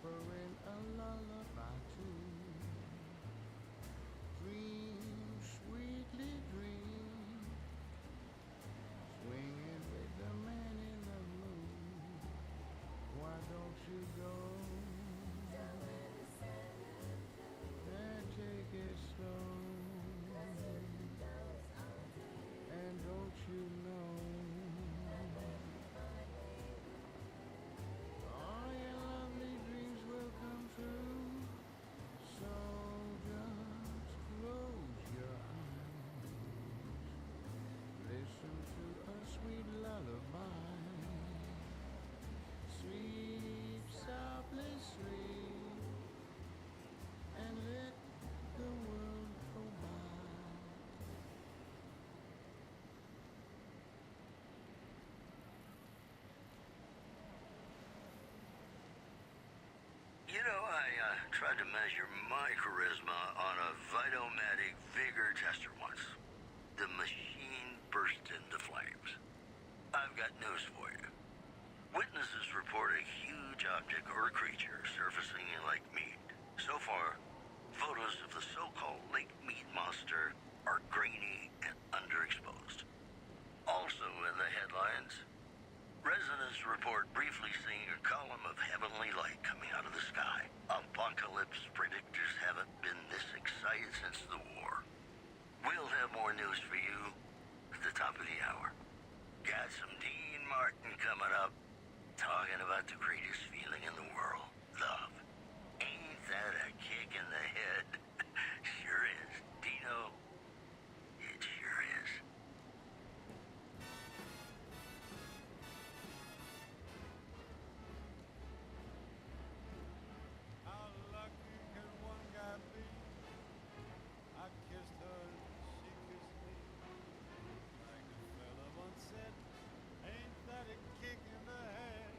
whispering a lullaby too. Dream, sweetly dream, swinging with the man in the moon. Why don't you go and take it slow? And don't you know all your lovely dreams will come true? So just close your eyes, listen to a sweet lullaby. Sleep softly, sleep, and let the world go by. You know, I tried to measure my charisma on a Vitomatic vigor tester once. The machine burst into flames. I've got news for you. Witnesses report a huge object or creature surfacing like meat. So far, photos of the so-called lake meat monster are grainy and underexposed. Also in the headlines, residents report briefly seeing a column of heavenly light coming out of the sky. Apocalypse predictors haven't been this excited since the war. We'll have more news for you at the top of the hour. Got some Dean Martin coming up, talking about the greatest feeling in the world, love. Ain't that a kick in the head? Sure is. Dino, it sure is. How lucky can one guy be? I kissed her and she kissed me. Like the fella once said, ain't that a kick in the head?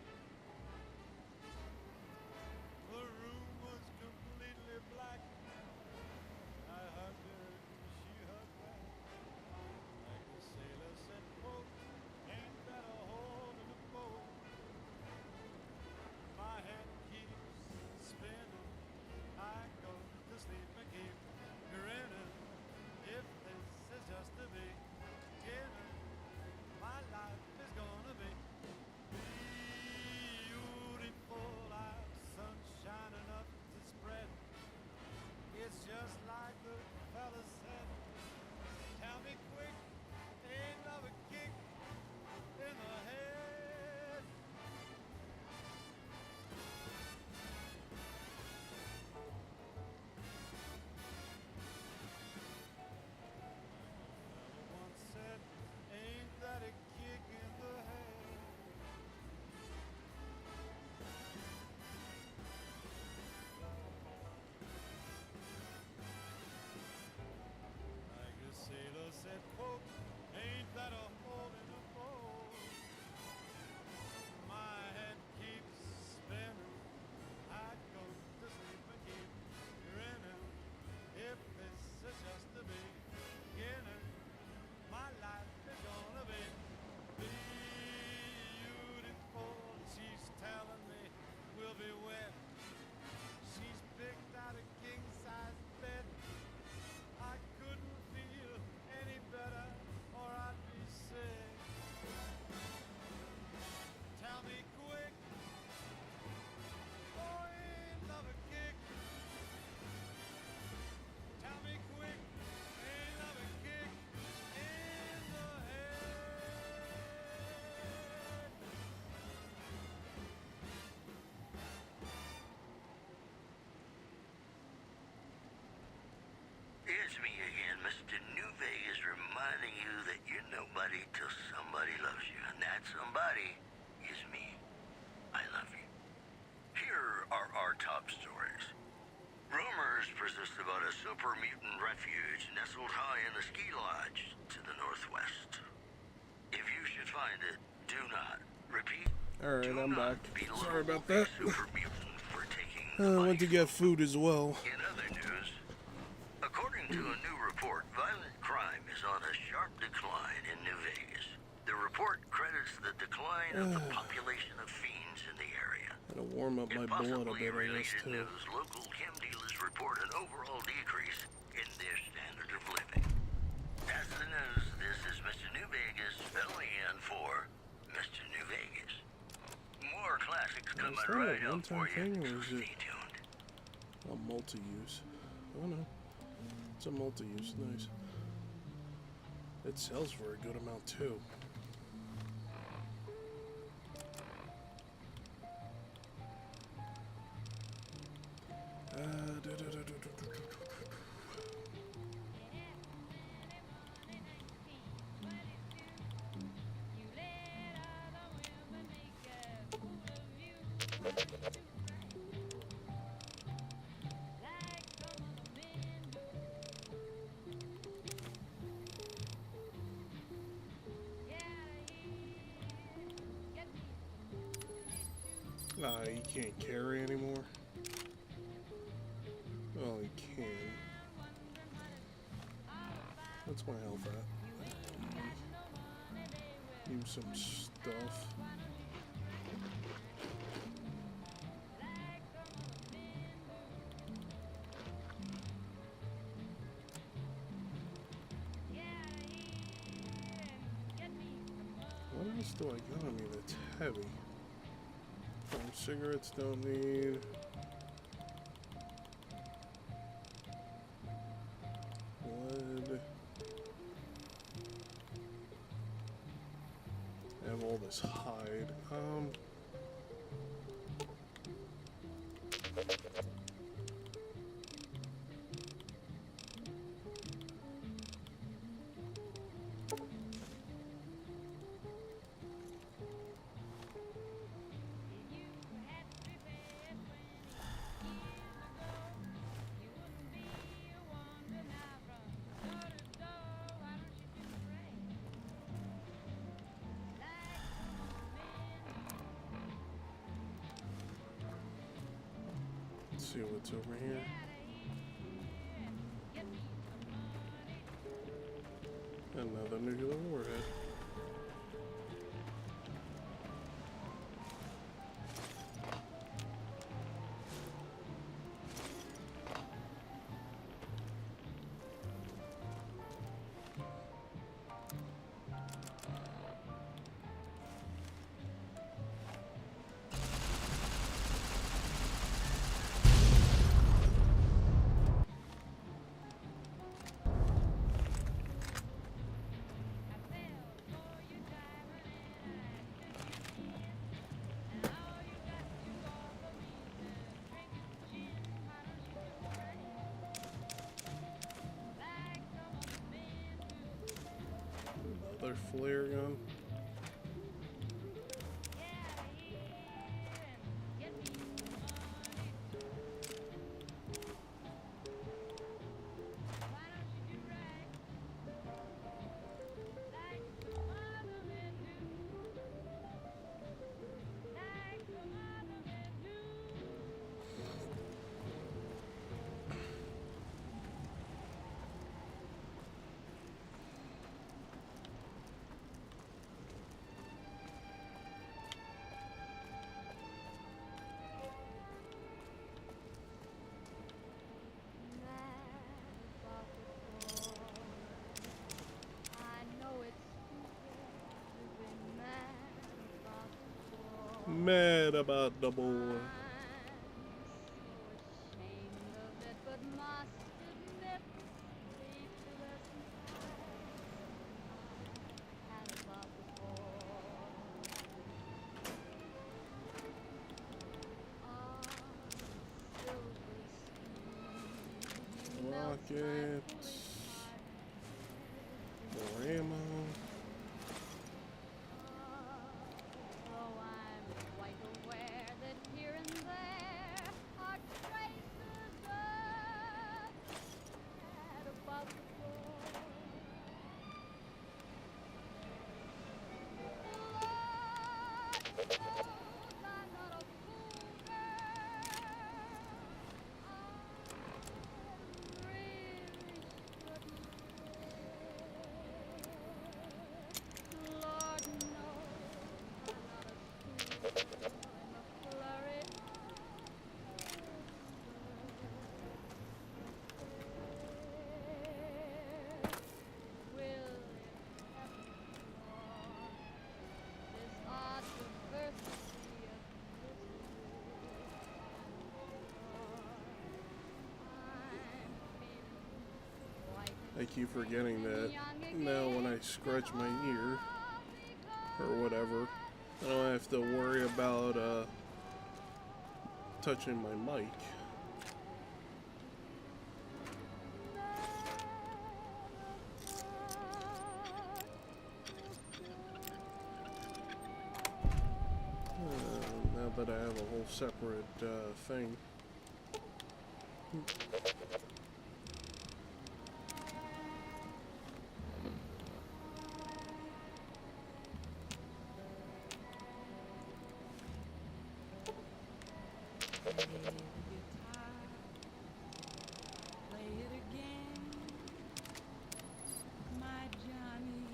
The room was completely black. I hugged her and she hugged back. Like the sailor said, quote, ain't that a hole in the boat? My head keeps spinning. I go to sleep and keep grinning. If this is just the beginning, my life is gonna be beautiful. I've sunshine enough to spread. It's just like the fella said. Tell me quick, ain't love a kick in the head? Once said, ain't that a kick in the head? Like the sailor said, quote, ain't that a hole in the boat? My head keeps spinning. I go to sleep and keep grinning. If this is just the beginning, my life is gonna be beautiful. She's telling me we'll be wet. She's picked out a king-size bed. I couldn't feel any better or I'd be sick. Tell me quick, oh, ain't love a kick? Tell me quick, ain't love a kick in the head? It's me again, Mr. New Vegas, reminding you that you're nobody till somebody loves you, and that somebody is me. I love you. Here are our top stories. Rumors persist about a super mutant refuge nestled high in the ski lodge to the northwest. If you should find it, do not, repeat, Alright, do I'm not back. belittle Sorry about a that. super mutant for taking I the went to money. get food as well. In other news, according to a new report, violent crime is on a sharp decline in New Vegas. The report credits the decline of the population of fiends in the area. Gonna warm up my In blood a possibly bit on this related too. news, local chem dealers report an overall decrease in their standard of living. That's the news. This is Mr. New Vegas filling in for Mr. New Vegas. More classics coming Is that right a up for one-time you, thing, or so is it stay tuned. a multi-use? Oh no, it's a multi-use. Nice. It sells for a good amount too. You can't carry anymore. Oh, you can. What's my health at? Use some stuff. What else do I got on me that's heavy? Cigarettes don't need. Wood. I have all this hide. Let's see what's over here. Another nuclear warhead. Another flare gun. Mad about the boy. Rockets. More ammo. I keep forgetting that now when I scratch my ear or whatever, I don't have to worry about touching my mic. Now that I have a whole separate thing. Play it again, my Johnny.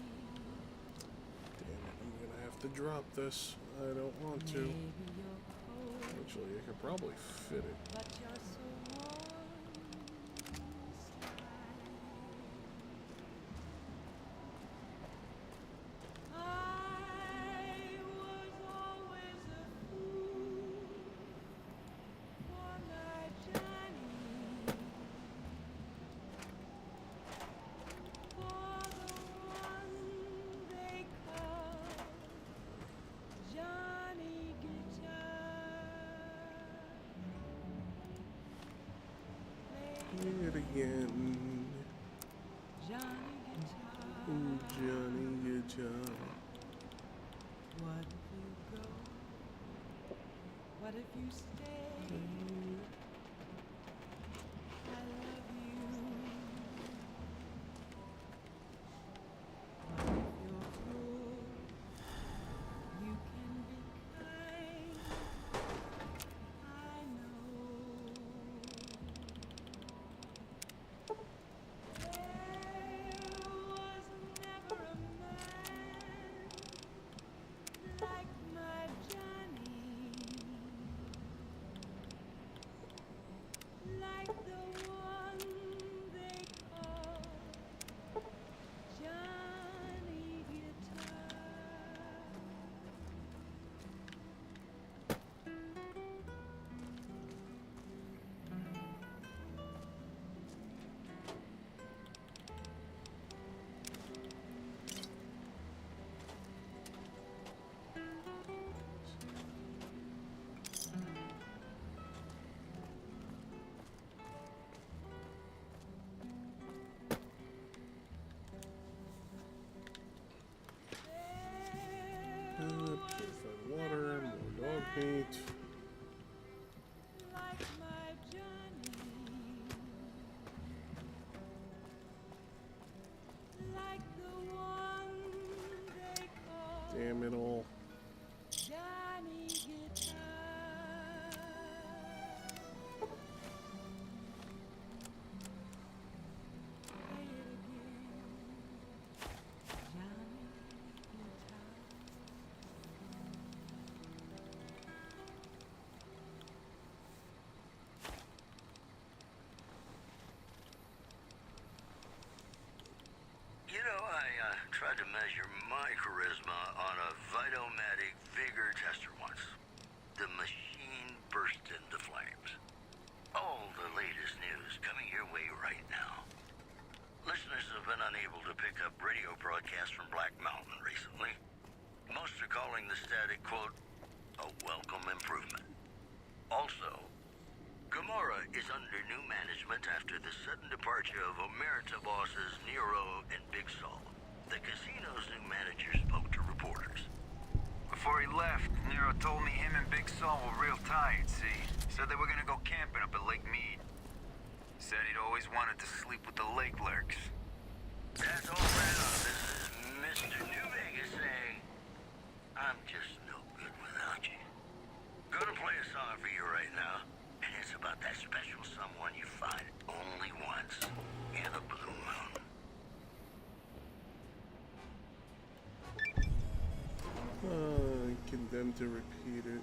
Damn it, I'm gonna have to drop this. I don't want to. Maybe you're cold, Actually, I could probably fit it. but you're so warm inside. I was always a fool for my Johnny, for the one they call Johnny Guitar. Play it again. Johnny Guitar. Johnny Guitar. What if you go? What if you stay? I love you. What if you're cruel? You can be kind. I know. There was never a man like my Johnny, like the one they call Johnny Guitar. Purified water, more dog meat. Like my Johnny, like the one they call Damn it all. Johnny Guitar. Play it again, Johnny Guitar. You know, I tried to measure my charisma on a Vitomatic vigor tester once. The machine burst into flames. All the latest news coming your way right now. Listeners have been unable to pick up radio broadcasts from Black Mountain recently. Most are calling the static, quote, a welcome improvement. Also, Gomorrah is under new management after the sudden departure of Omerta bosses Nero and Big Sol. The casino's new manager spoke to reporters. Before he left, Nero told me him and Big Sol were real tired, see? Said they were gonna go camping up at Lake Mead. Said he'd always wanted to sleep with the lake lurks. That's all right on. This is Mr. New Vegas saying, I'm just no good without you. Gonna play a song for you right now, and it's about that special someone you find only once in a blue moon. Condemned to repeat it.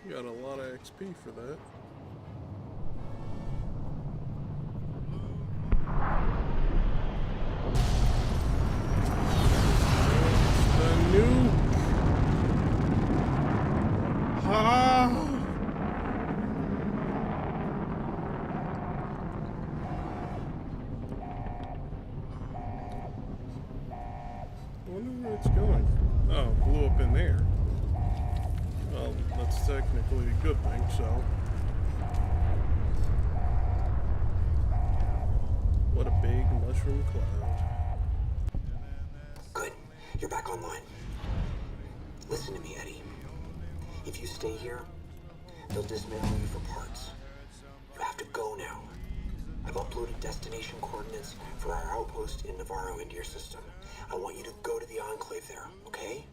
You got a lot of XP for that. The new up in there. Well, that's technically a good thing, so. What a big mushroom cloud. Good. You're back online. Listen to me, Eddie. If you stay here, they'll dismantle you for parts. You have to go now. I've uploaded destination coordinates for our outpost in Navarro into your system. I want you to go to the Enclave there, okay?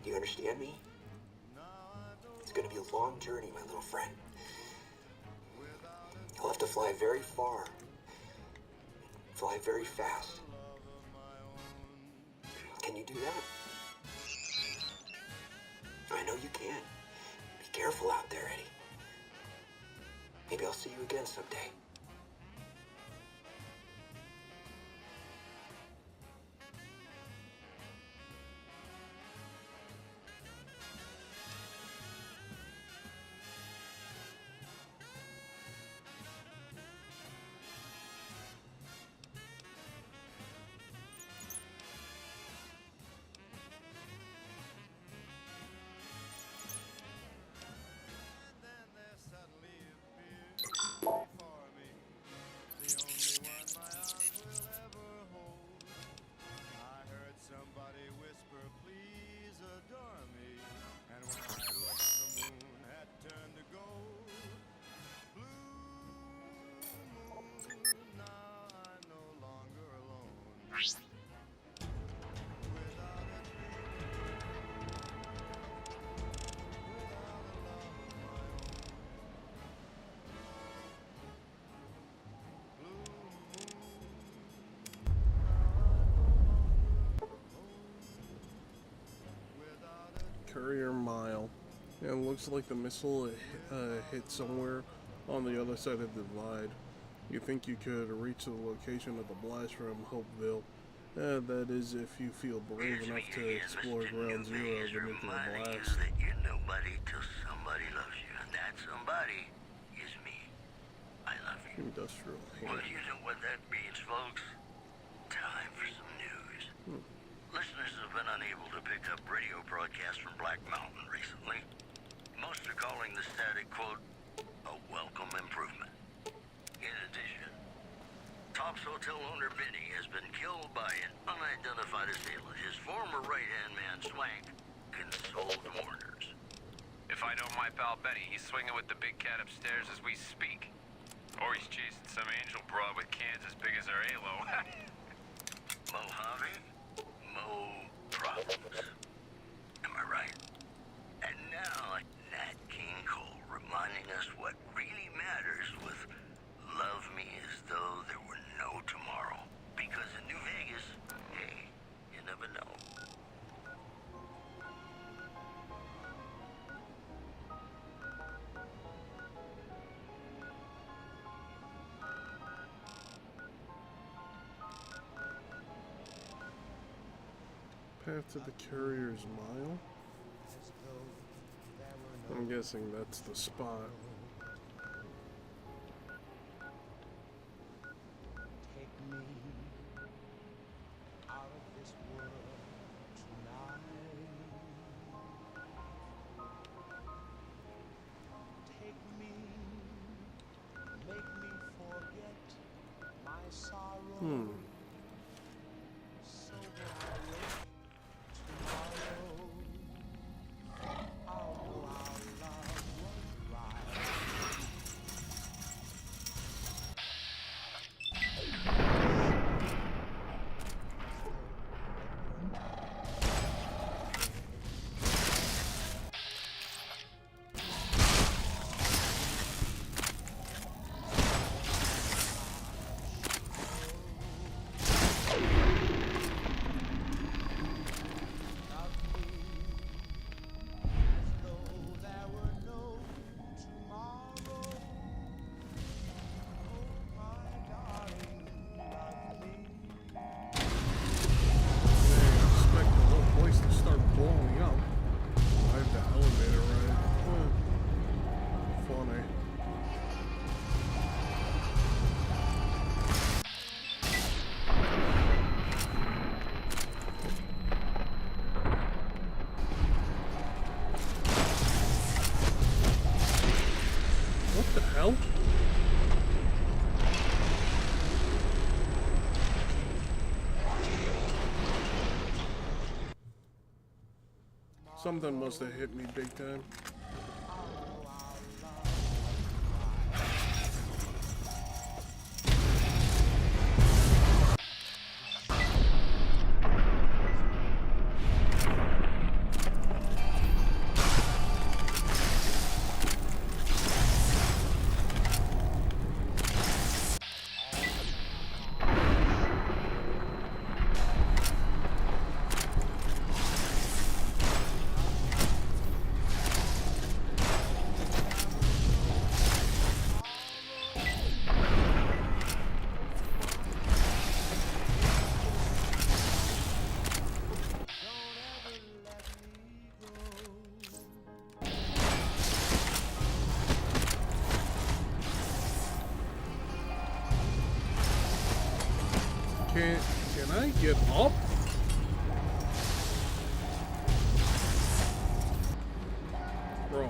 Do you understand me? It's gonna be a long journey, my little friend. You'll have to fly very far. Fly very fast. Can you do that? I know you can. Be careful out there, Eddie. Maybe I'll see you again someday. Courier mile. And it looks like the missile hit somewhere on the other side of the divide. You think you could reach the location of the blast from Hopeville? That is, if you feel brave enough to explore Ground Zero of the nuclear blast. That you're nobody till somebody loves you, and that somebody is me. I love you. Industrial Well, hand. you know what that means, folks. Time for some news. Listeners have been unable to pick up radio broadcasts from Black Mountain recently. Most are calling the static quote a welcome improvement. In addition, Top's hotel owner Benny has been killed by an unidentified assailant. His former right-hand man Swank consoled mourners. If I know my pal Benny, he's swinging with the big cat upstairs as we speak. Or he's chasing some angel broad with cans as big as her halo. Mojave, Mo problems. Am I right? And now, Nat King Cole reminding us what really matters with love me as though there were no tomorrow. Because in New Vegas, hey, you never know. Path to the Courier's Mile? I'm guessing that's the spot. Take me out of this world tonight. Take me, make me forget my sorrow. So when I wake tomorrow, I'll know our love was right. Something must have hit me big time. Can I get up? Bro,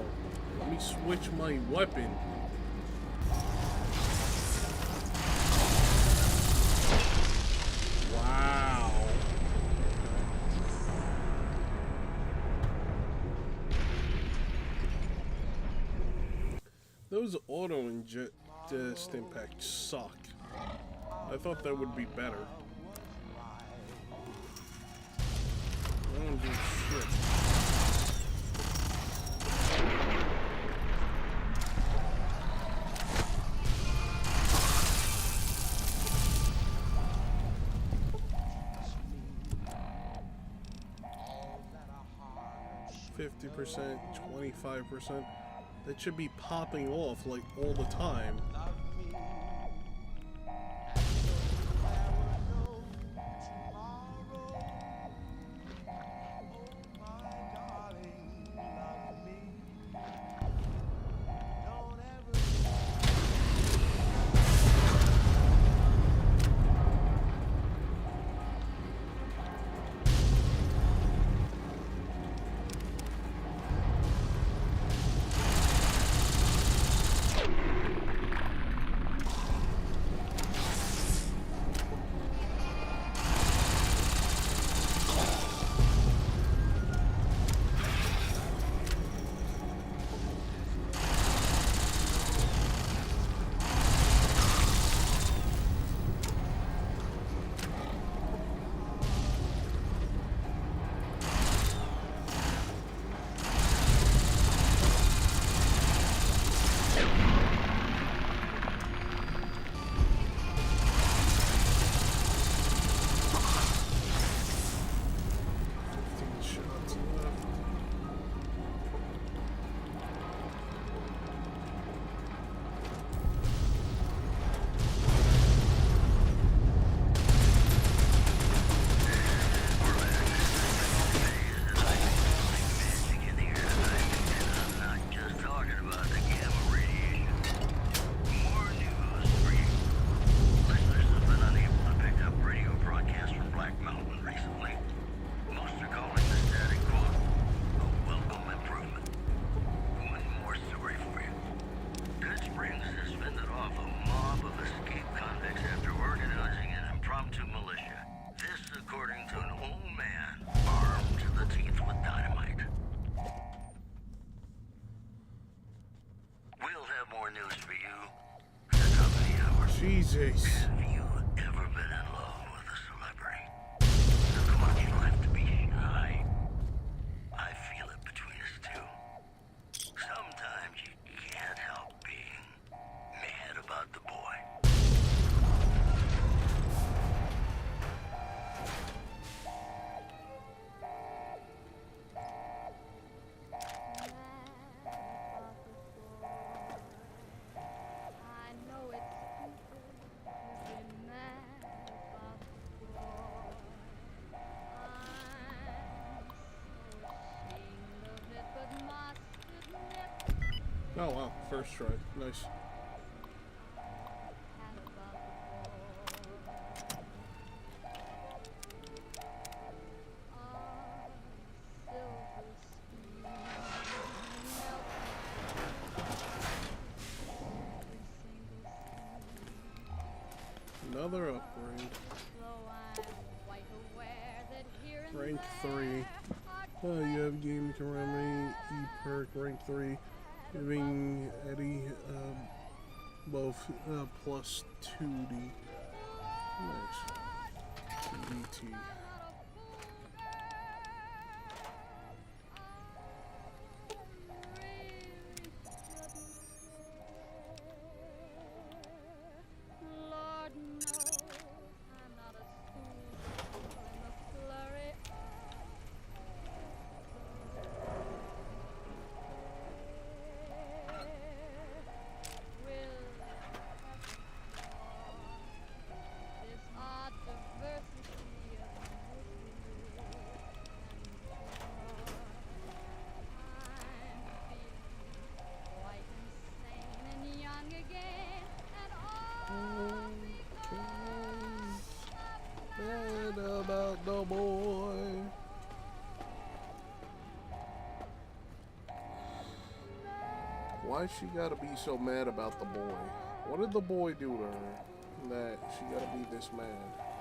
let me switch my weapon. Wow. Those auto ingest impacts suck. I thought that would be better. I don't do shit. %, 25%. That should be popping off like all the time. Jesus. Have you ever been in love with a celebrity? How much you have to be shy? I feel it between us two. Sometimes you can't help being mad about the boy. Oh wow, first try. Nice. Another upgrade. Rank 3. Oh, you have game you can remedy, E-perk, rank 3, giving Eddie both plus 2D. Nice. 2DT. Lord knows I'm not a schoolgirl in the flurry. Will this odd diversity of misery and joy. I'm feeling quite insane and young again, and all because Mad about the boy. Why she gotta be so mad about the boy? What did the boy do to her that she gotta be this mad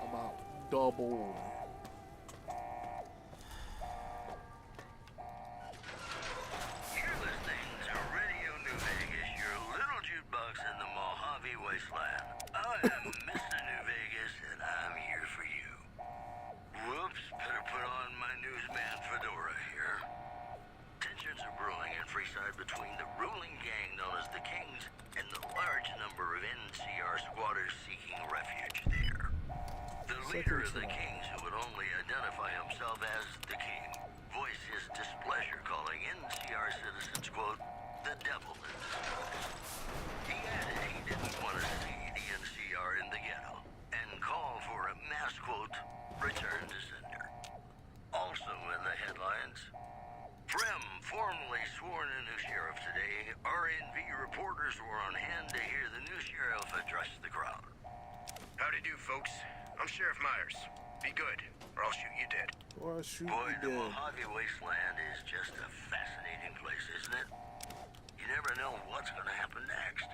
about the boy? You're listening to Radio New Vegas, your little jukebox in the Mojave Wasteland. I am Mr. New Vegas, and I'm here for you. Whoops, better put on my newsman fedora here. Tensions are brewing in Freeside between the ruling gang known as the Kings and the large number of NCR squatters seeking refuge there. The leader of the Kings, who would only identify himself as the King, voiced his displeasure, calling NCR citizens, quote, the devil in disguise. He added he didn't want to see the NCR in the ghetto, and called for a mass, quote, return to sender. Also in the headlines, Frem formally sworn a new sheriff today. RNV reporters were on hand to hear the new sheriff address the crowd. Howdy do, folks. I'm Sheriff Myers. Be good, or I'll shoot you dead. Or I shoot Boy, you the dead. Mojave Wasteland is just a fascinating place, isn't it? You never know what's going to happen next.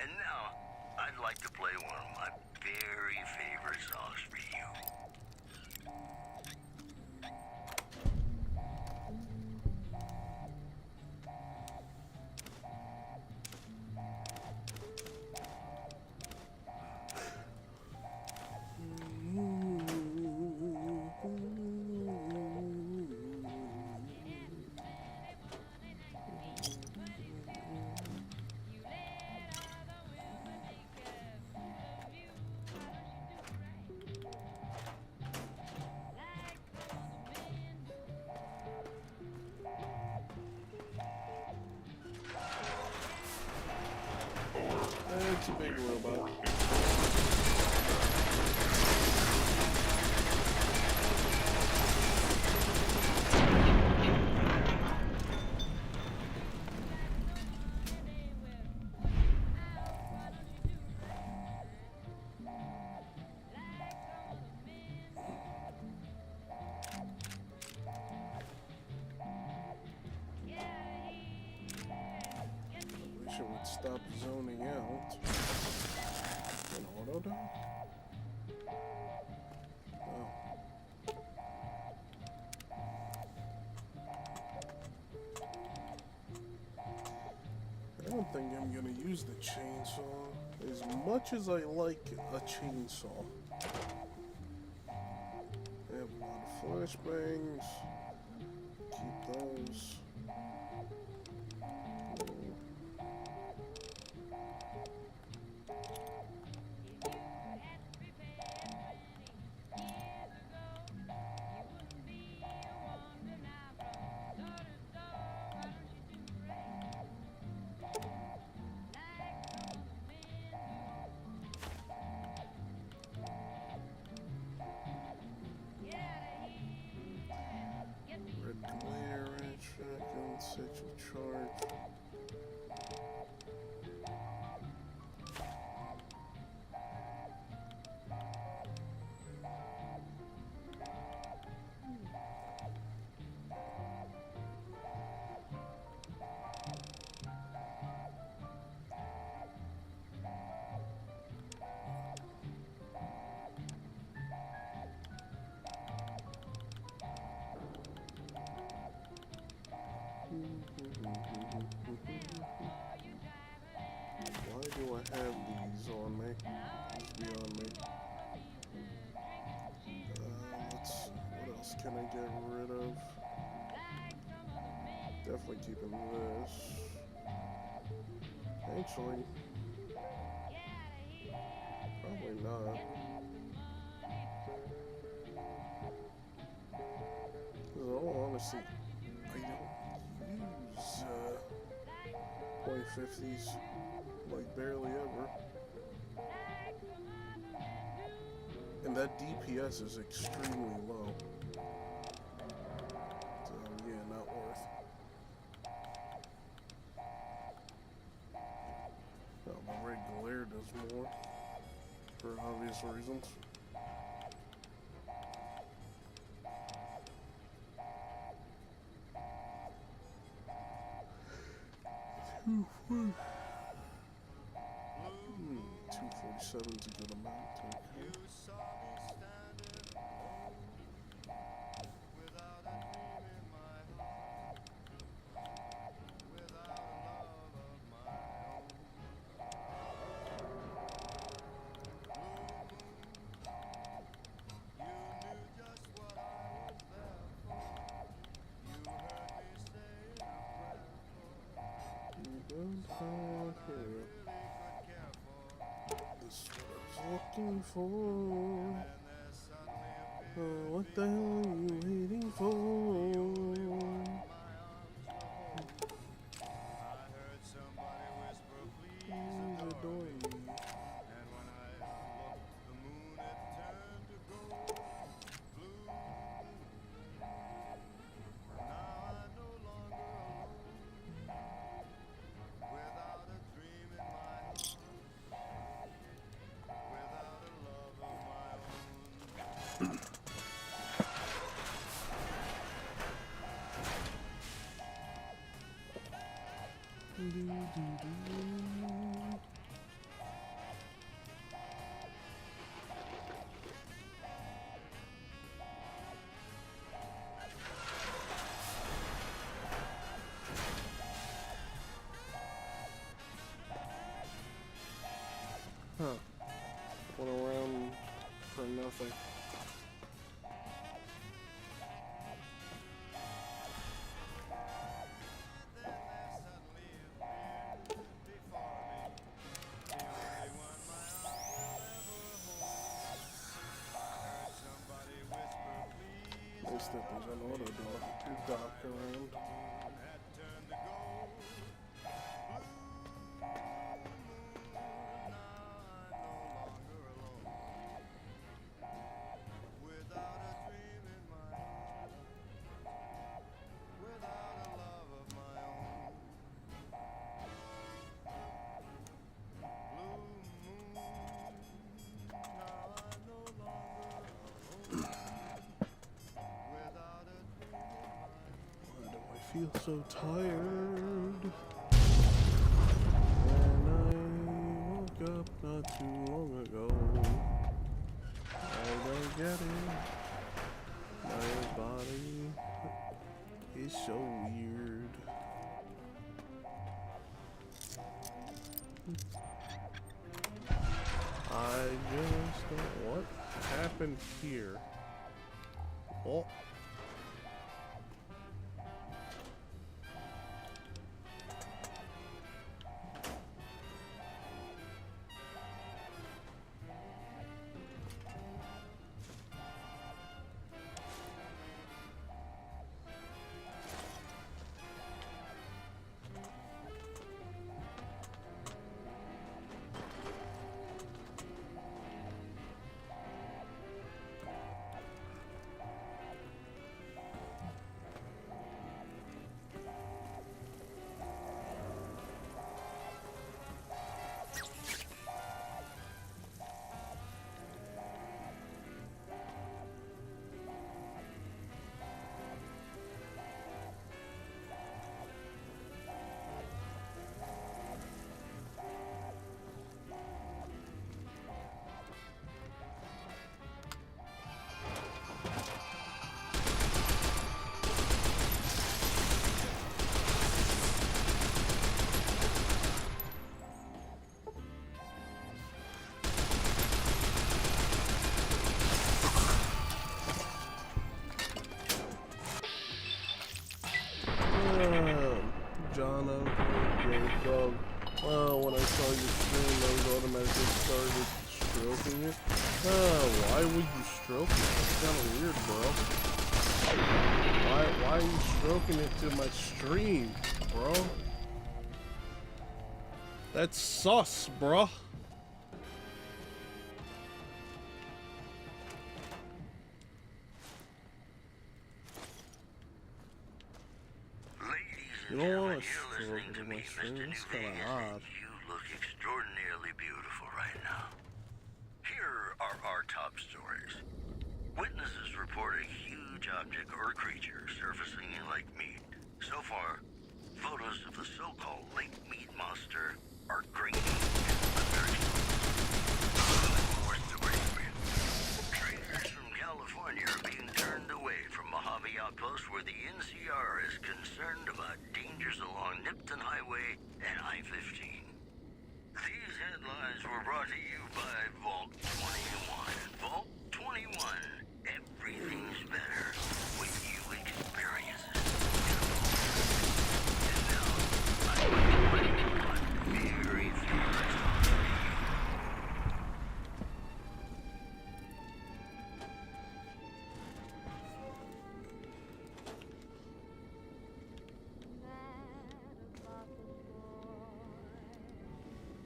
And now, I'd like to play one of my very favorite songs for you. It's a big robot. Wish it would stop zoning out. An auto done? Oh. I don't think I'm gonna use the chainsaw as much as I like a chainsaw. I have a lot of flashbangs. Keep those. Red glare action. Why do I have these on me? These be on me. What else can I get rid of? Definitely keeping this. Actually, probably not. In all honesty, I don't use 2050s like barely ever. And that DPS is extremely low. So yeah, not worth. Well, the red glare does more, for obvious reasons. Ooh, whew. 247's a good amount, okay. This is what I was looking for. What the hell are you waiting for? Please adore me. Huh. Went around for nothing. Nice that there's an auto dock around. I feel so tired. And I woke up not too long ago. I don't get it. My body is so weird. I just don't. What happened here? Oh. John O. Yo, dog. When I saw your stream, I was automatically started stroking it. Why would you stroke it? That's kind of weird, bro. Why are you stroking it to my stream, bro? That's sus, bro. You don't want to stroke it to my stream. It's kind of odd. You look extraordinarily beautiful right now. Here are our top stories. Witnesses report a huge object or creature surfacing in Lake Mead. So far, photos of the so-called Lake Mead monster are grainy and unusual. More stories, man. Traders from California are being turned away from Mojave Outpost where the NCR is concerned about dangers along Nipton Highway and I-15. These headlines were brought to you by Vault 21. Vault 21. Everything's better when you experience it. And now, I'm going to play one very favorite song for you.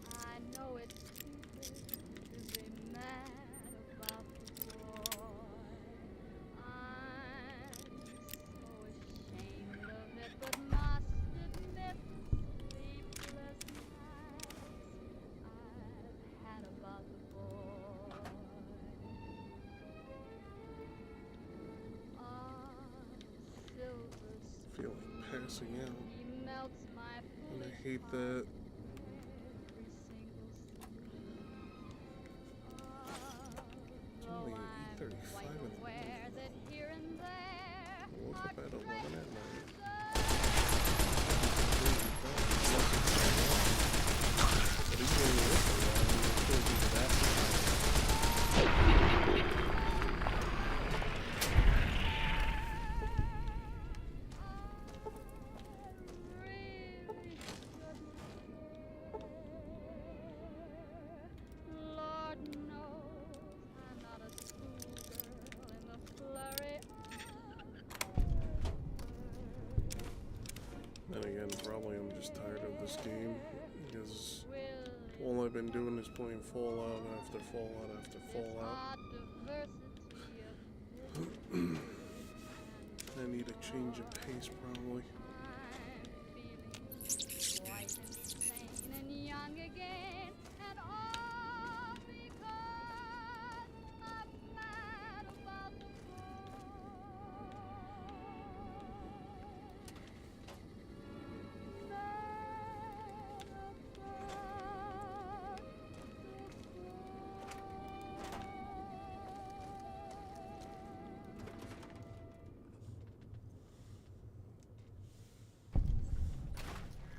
I know it's stupid to be mad about the boy. I'm so ashamed of it, but must admit the sleepless nights I've had about the boy. Silver Feel like passing out. he melts my And I foolish hate heart. that. Only 8:35 in the morning. That here and there I woke up at 11 at night. But he's doing it for a while, and he's still doing that. Lord knows I'm not a schoolgirl in the flurry Then again, probably I'm just tired of this game because all I've been doing is playing Fallout after Fallout after Fallout. I need a change of pace, probably. I'm feeling quite insane and young again, and all because I'm mad about the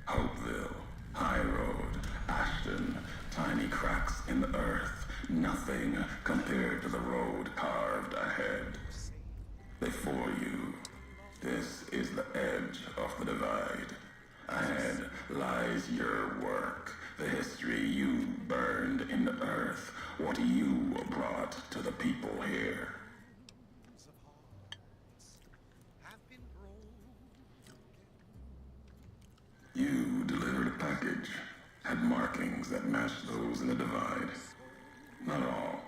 Hopeville, High Road, Ashton, tiny cracks in the earth, nothing compared to the road carved ahead. Before you, this is the edge of the divide. Ahead lies your work, the history you burned in the earth, what you brought to the people here. You delivered a package, had markings that matched those in the divide. Not all,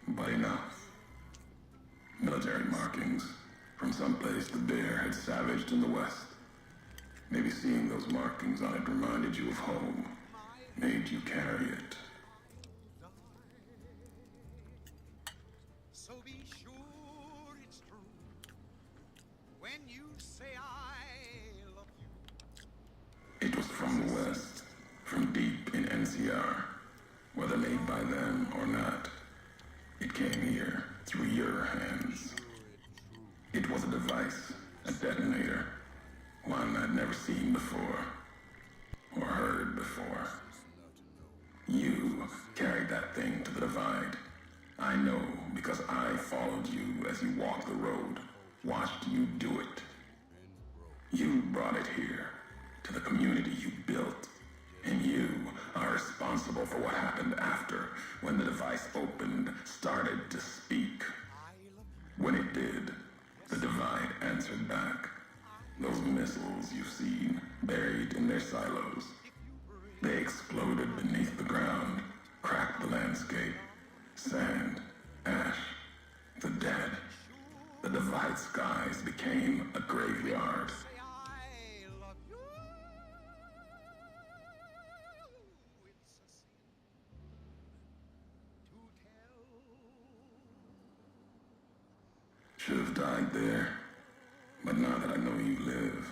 but enough. Military markings from someplace the bear had savaged in the west. Maybe seeing those markings on it reminded you of home, made you carry it. So be sure it's true when you say I love you. It was from the west, from deep in NCR, whether made by them or not. It came here through your hands. It was a device, a detonator, one I'd never seen before, or heard before. You carried that thing to the divide. I know because I followed you as you walked the road, watched you do it. You brought it here, to the community you built. And you are responsible for what happened after, when the device opened, started to speak. When it did, the Divide answered back. Those missiles you've seen, buried in their silos, they exploded beneath the ground, cracked the landscape. Sand, ash, the dead. The Divide skies became a graveyard. Should have died there, but now that I know you live,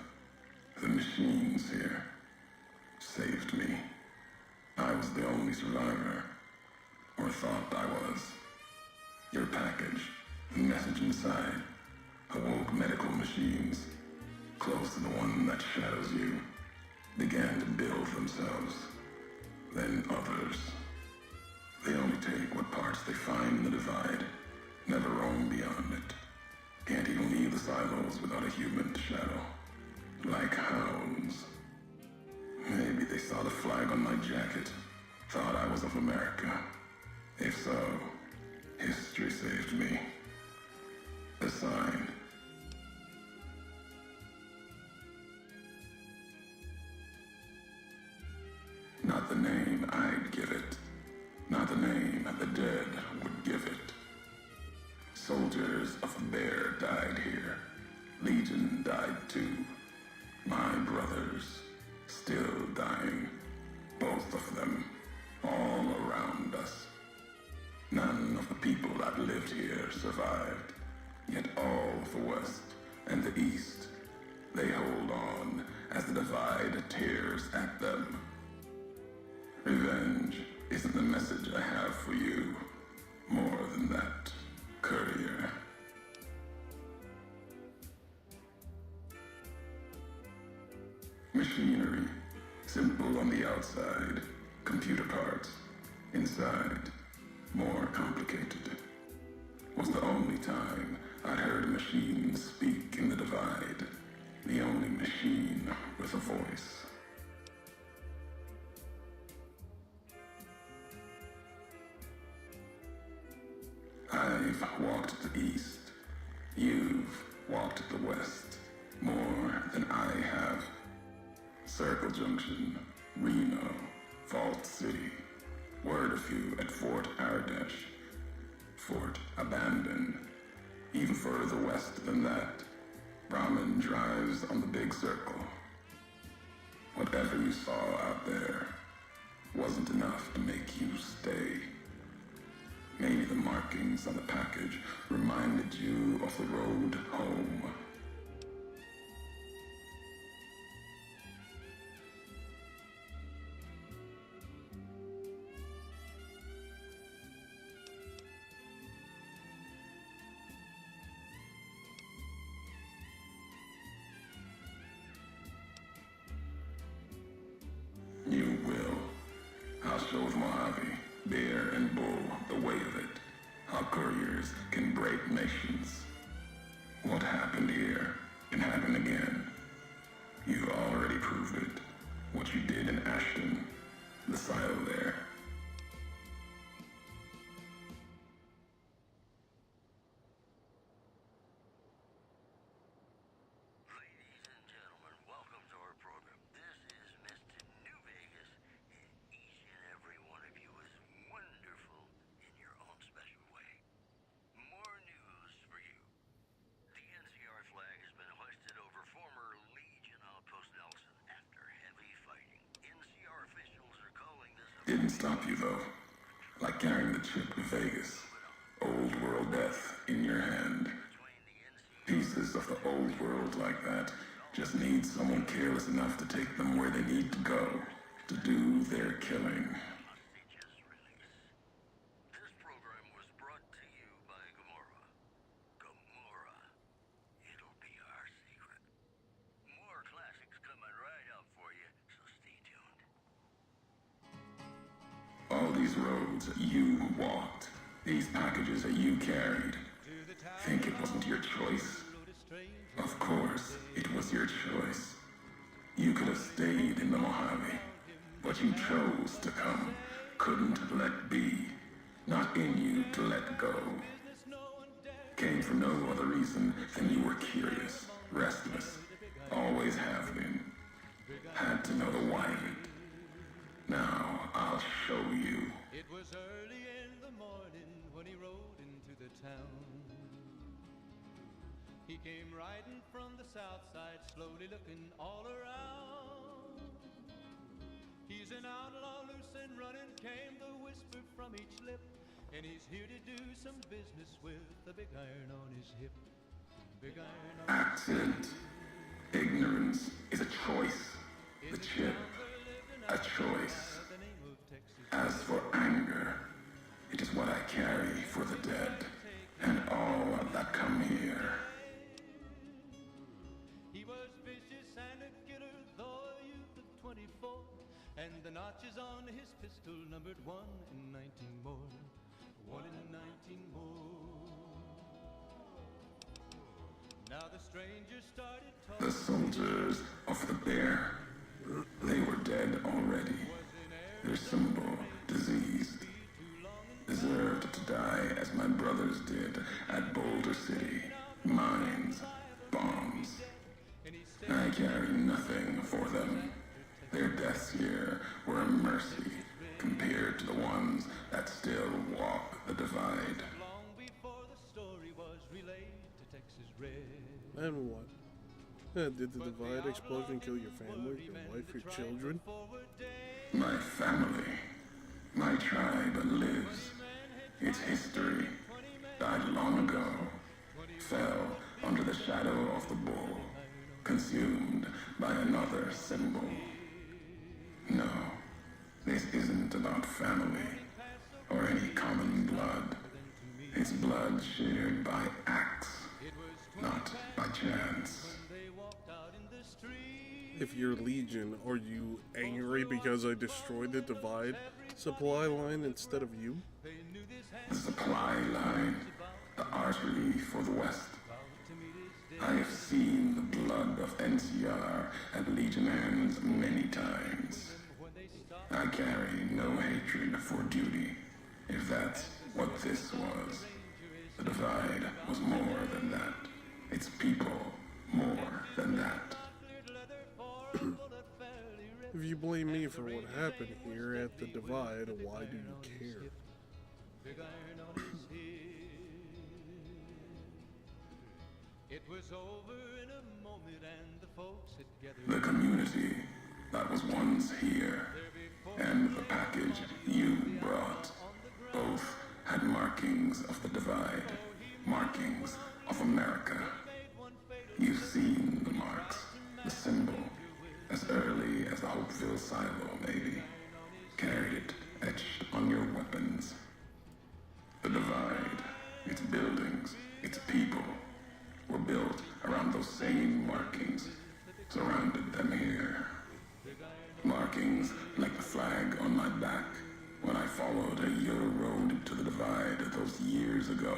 the machines here saved me. I was the only survivor, or thought I was. Your package, the message inside, awoke medical machines, close to the one that shadows you, began to build themselves, then others. They only take what parts they find in the Divide, never roam beyond it. Can't even leave the silos without a human to shadow. Like hounds. Maybe they saw the flag on my jacket, thought I was of America. If so, history saved me. A sign. Not the name I'd give it. Not the name the dead would give it. Soldiers of a bear died here. Legion died too. My brothers, still dying. Both of them, all around us. None of the people that lived here survived. Yet all of the West and the East, they hold on as the Divide tears at them. Revenge isn't the message I have for you. More than that, courier. Machinery, simple on the outside, computer parts. Inside, more complicated. Was the only time I'd heard a machine speak in the Divide. The only machine with a voice. I've walked the east. You've walked the west. More than I have. Circle Junction, Reno, Vault City. Word of you at Fort Ardash. Fort abandoned. Even further west than that, Brahmin drives on the big circle. Whatever you saw out there wasn't enough to make you stay. Maybe the markings on the package reminded you of the road home. You will. I'll show with Mojave, Bear and Bull, the way of it. How couriers can break nations. What happened here can happen again. You already proved it. What you did in Ashton, the silo there. Ladies and gentlemen, welcome to our program. This is Mr. New Vegas, and each and every one of you is wonderful in your own special way. More news for you. The NCR flag has been hoisted over former Legion outpost Nelson after heavy fighting. NCR officials are calling this a Didn't stop you though. Like carrying the chip to Vegas. Old world death in your hand. Pieces of the old world like that just need someone careless enough to take them where they need to go to do their killing. hostages release. This program was brought to you by Gamora. Gamora. It'll be our secret. More classics coming right up for you, so stay tuned. All these roads that you walked, these packages that you carried, think it wasn't your choice? Of course, it was your choice. You could have stayed in the Mojave, but you chose to come. Couldn't let be. Not in you to let go. Came for no other reason than you were curious, restless, always have been. Had to know the why of it. Now I'll show you. It was early in the morning when he rode into the town. He came riding from the south side, slowly looking all around. He's an outlaw, loose and running, came the whisper from each lip. And he's here to do some business with the big iron on his hip. Big iron on Accident. Ignorance is a choice. The chip. A choice. As for anger, it is what I carry for the dead and all that come here. He was vicious and a killer, though a youth of 24. And the notches on his pistol numbered 1 in 19 more. 1 in 19 more. Now the stranger started talking. The soldiers of the bear. They were dead already. Their symbol, diseased, deserved to die as my brothers did at Boulder City. Mines, bombs. I carry nothing for them. Their deaths here were a mercy compared to the ones that still walk the divide. Long before the story was relayed to Texas Red. And what? Did the divide explosion kill your family, your wife, your children? My family, my tribe lives. Its history died long ago, fell under the shadow of the bull, consumed by another symbol. No, this isn't about family or any common blood. It's blood shared by acts, not by chance. If you're Legion, are you angry because I destroyed the divide supply line instead of you? The supply line, the artery for the West. I have seen the blood of NCR at Legion hands many times. I carry no hatred for duty, if that's what this was. The divide was more than that. Its people more than that. If you blame me for what happened here at the divide, why do you care? Big iron on his head. It was over in a moment and the folks had gathered. The community that was once here, and the package you brought, both had markings of the divide, markings of America. You've seen the marks, the symbol, as early as the Hopeville silo, maybe. Carried it etched on your weapons. The divide, its buildings, its people, were built around those same markings, surrounded them here. Markings like the flag on my back when I followed a Euro road to the divide those years ago.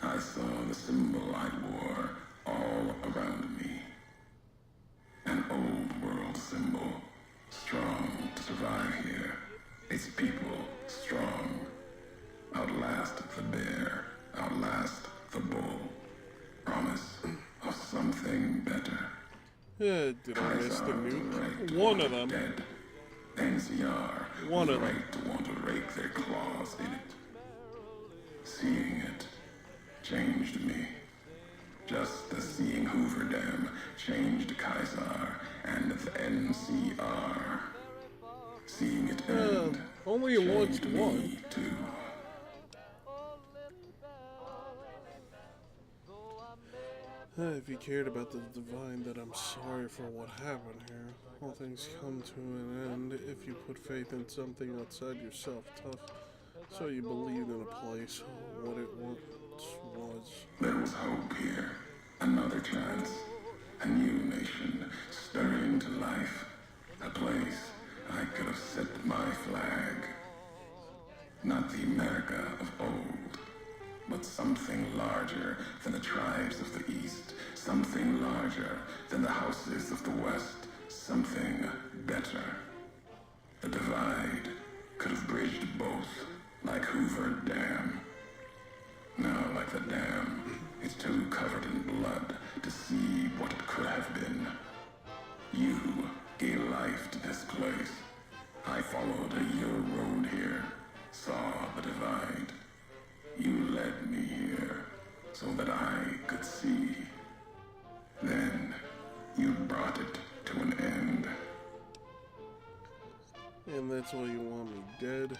I saw the symbol I wore all around me. An old world symbol, strong to survive here. Its people strong. Outlast the bear, outlast the bull. Promise of something better. Yeah, did I miss the nuke? Right One of them. Dead. NCR One of them. right to want to rake their claws in it. Seeing it changed me. Just as seeing Hoover Dam changed Kaiser and the NCR. Seeing it end only changed launched me one. too. If you cared about the divine, that I'm sorry for what happened here. All things come to an end if you put faith in something outside yourself. Tough. So you believed in a place, what it once was. There was hope here. Another chance. A new nation stirring to life. A place I could have set my flag. Not the America of old, but something larger than the tribes of the East. Something larger than the houses of the West. Something place. I followed your road here, saw the divide. You led me here so that I could see. Then you brought it to an end. And that's why you want me dead?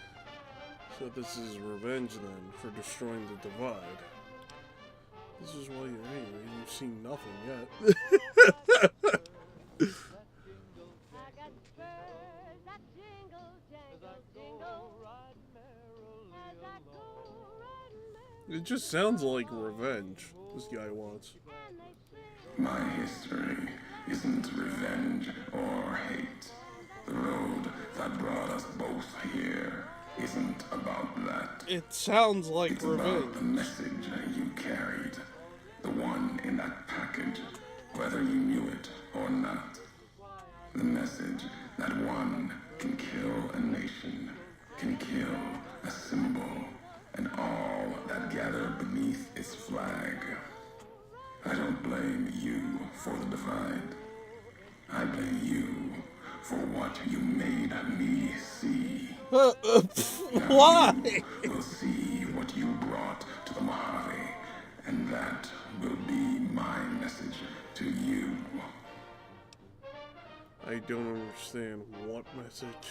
So this is revenge then for destroying the divide. This is why you're angry. You've seen nothing yet. I got spurs that jingle, jangle, jingle. As I go riding merrily, It just sounds like revenge this guy wants. and they sing. My history isn't revenge or hate. The road that brought us both here isn't about that. It sounds like It's about the revenge. message you carried. The one in that package, whether you knew it or not. The message that one can kill a nation, can kill a symbol, and all that gather beneath its flag. I don't blame you for the divide. I blame you for what you made me see. Why? We'll see what you brought to the Mojave, and that will be my message to you. I don't understand what message.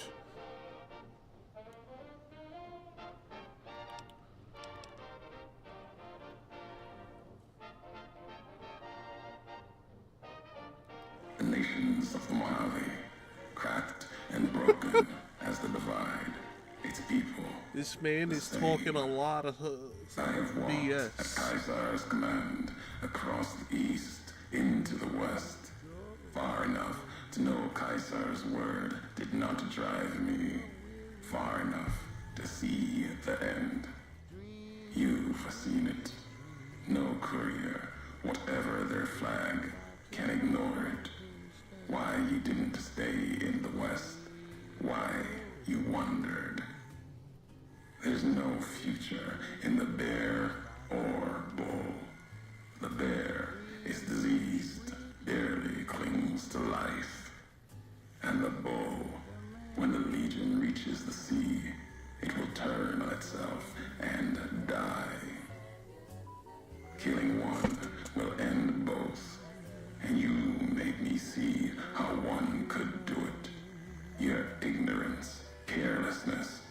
The nations of the Mojave, cracked and broken as the divide, its people. This man is talking a lot of I have walked at BS. Caesar's command across the east into the west, far enough to know Caesar's word did not drive me, far enough to see the end. You've seen it. No courier, whatever their flag, can ignore it. Why you didn't stay in the west, why you wandered. There's no future in the bear or bull. The bear is diseased, barely clings to life. And the bull, when the legion reaches the sea, it will turn on itself and die. Killing one will end both. And you made me see how one could do it. Your ignorance, carelessness,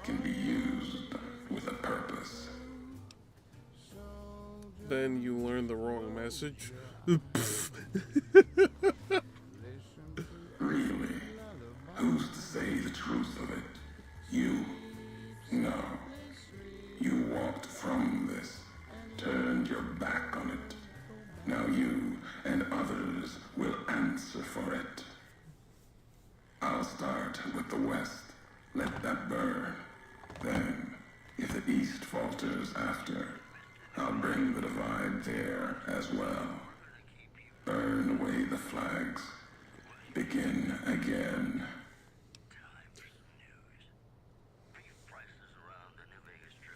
can be used with a purpose. Then you learn the wrong message. Really? Who's to say the truth of it? You? No. You walked from this, turned your back on it. Now you and others will answer for it. I'll start with the west. Let that burn. Then, if the east falters after, I'll bring the divide there as well. Burn away the flags. Begin again.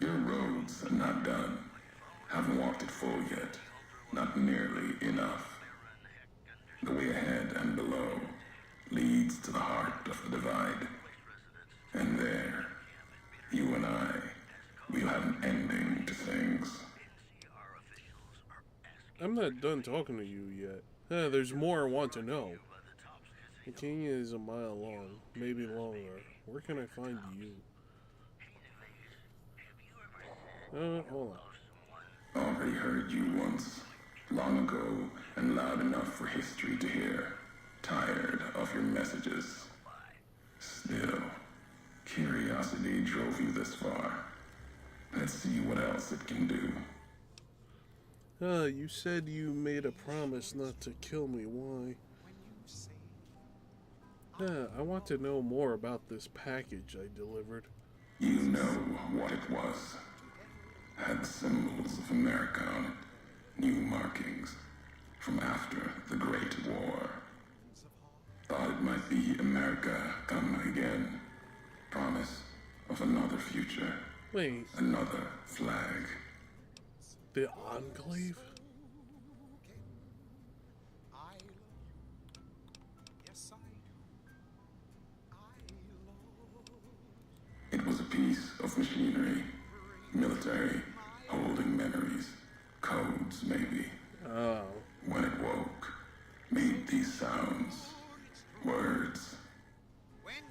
Your road's not done. Haven't walked it full yet. Not nearly enough. The way ahead and below leads to the heart of the divide. And there, you and I, we'll have an ending to things. I'm not done talking to you yet. There's more I want to know. The canyon is a mile long, maybe longer. Where can I find you? Hold on. Already heard you once, long ago, and loud enough for history to hear. Tired of your messages. Still, curiosity drove you this far. Let's see what else it can do. You said you made a promise not to kill me. Why? I want to know more about this package I delivered. You know what it was. Had symbols of America on it. New markings from after the Great War. Thought it might be America come again. Promise of another future. Wait, Another flag. the Enclave? piece of machinery. Military, holding memories, codes maybe. Oh. When it woke, made these sounds, words.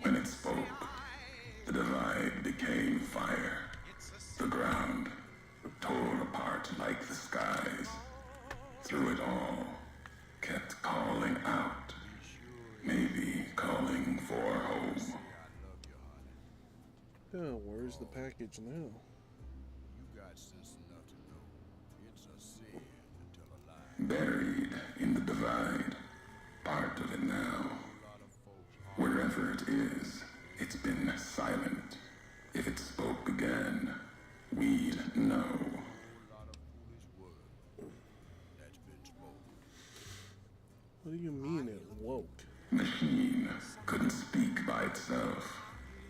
When it spoke, the divide became fire. The ground tore apart like the skies. Through it all, kept calling out, maybe calling for home. Oh, where's the package now? Buried in the divide, part of it now. Wherever it is, it's been silent. If it spoke again, we'd know. What do you mean it woke? Machine couldn't speak by itself.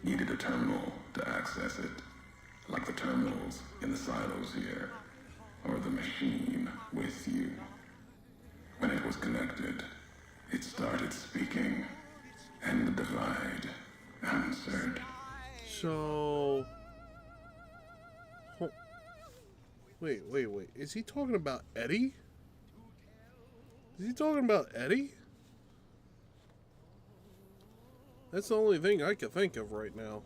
Needed a terminal to access it. Like the terminals in the silos here. Or the machine with you. When it was connected, it started speaking. And the divide answered. So... Wait. Is he talking about Eddie? Is he talking about Eddie? That's the only thing I can think of right now.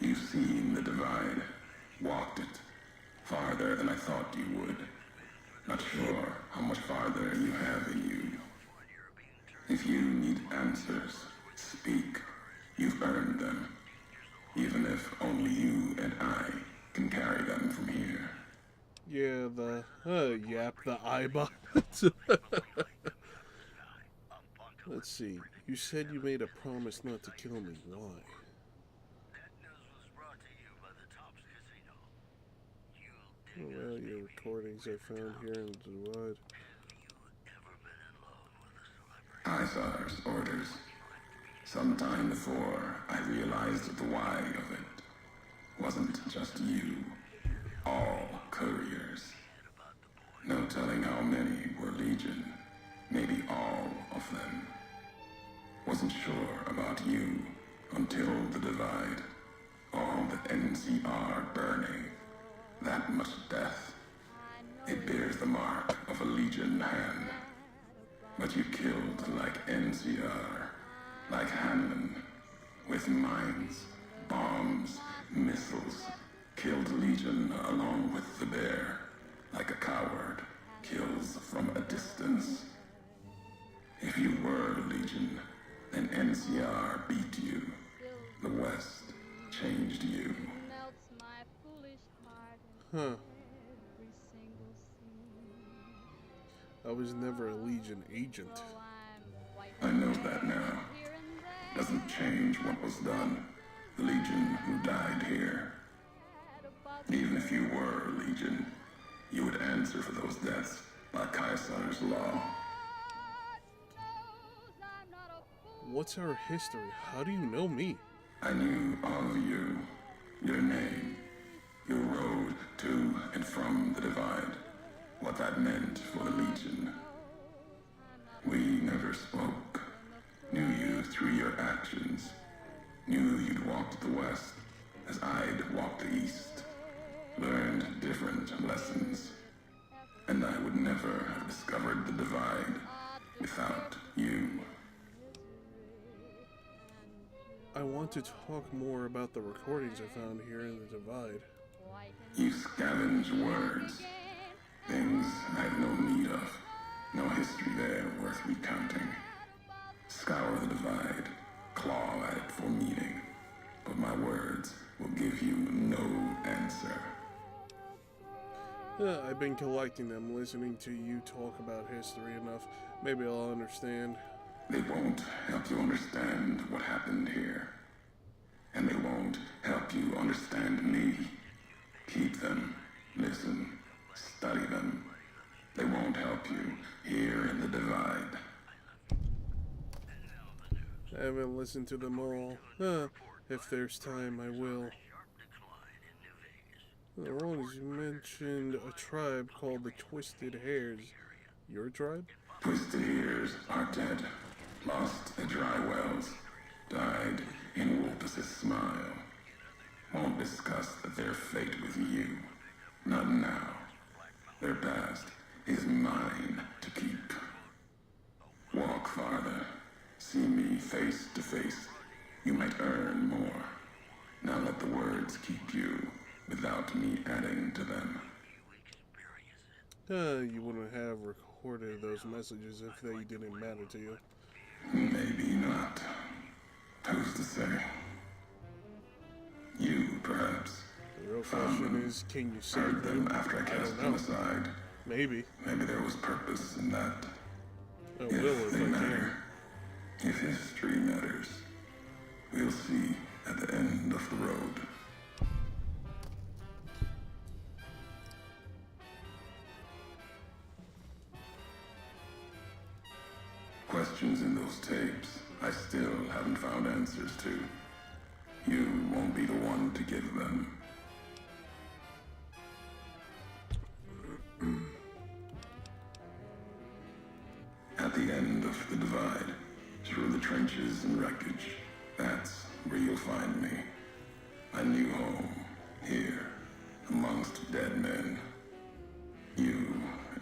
You've seen the divide. Walked it. Farther than I thought you would. Not sure how much farther you have in you. If you need answers, speak. You've earned them. Even if only you and I can carry them from here. Yeah, the eyebot. Let's see. You said you made a promise not to kill me. Why? Well, your recordings I found here in the Divide. Isar's orders. Sometime before I realized the why of it. Wasn't just you. All couriers. No telling how many were Legion. Maybe all of them. Wasn't sure about you until the divide. All the NCR burning. That much death. It bears the mark of a Legion hand. But you killed like NCR. Like Hanlon. With mines, bombs, missiles. Killed Legion along with the bear. Like a coward. Kills from a distance. If you were Legion, then NCR beat you. The West changed you. Huh. I was never a Legion agent. I know that now. Doesn't change what was done. The Legion who died here. Even if you were Legion, you would answer for those deaths by Caesar's law. What's our history? How do you know me? I knew all of you. Your name. Your road to and from the divide. What that meant for the Legion. We never spoke. Knew you through your actions. Knew you'd walked the West as I'd walked the East. Learned different lessons. And I would never have discovered the divide without you. I want to talk more about the recordings I found here in the Divide. You scavenge words. Things I have no need of. No history there worth recounting. Scour the divide. Claw at it for meaning. But my words will give you no answer. I've been collecting them, listening to you talk about history enough. Maybe I'll understand. They won't help you understand what happened here. And they won't help you understand me. Keep them. Listen. Study them. They won't help you here in the divide. I haven't listened to them all. If there's time, I will. As long as you mentioned a tribe called the Twisted Hairs. Your tribe? Twisted ears are dead, lost at dry wells, died in Wolpus's smile. Won't discuss their fate with you. Not now. Their past is mine to keep. Walk farther. See me face to face. You might earn more. Now let the words keep you without me adding to them. You wouldn't have recorded those messages if they didn't matter to you. Maybe not. Who's to say? You, perhaps. The real question is, can you save Heard them them? after I cast them aside. Maybe. Maybe there was purpose in that. I If will if they I matter, if history matters, we'll see at the end of the road. Questions in those tapes I still haven't found answers to. You won't be the one to give them. At the end of the divide, through the trenches and wreckage, that's where you'll find me. A new home, here, amongst dead men. You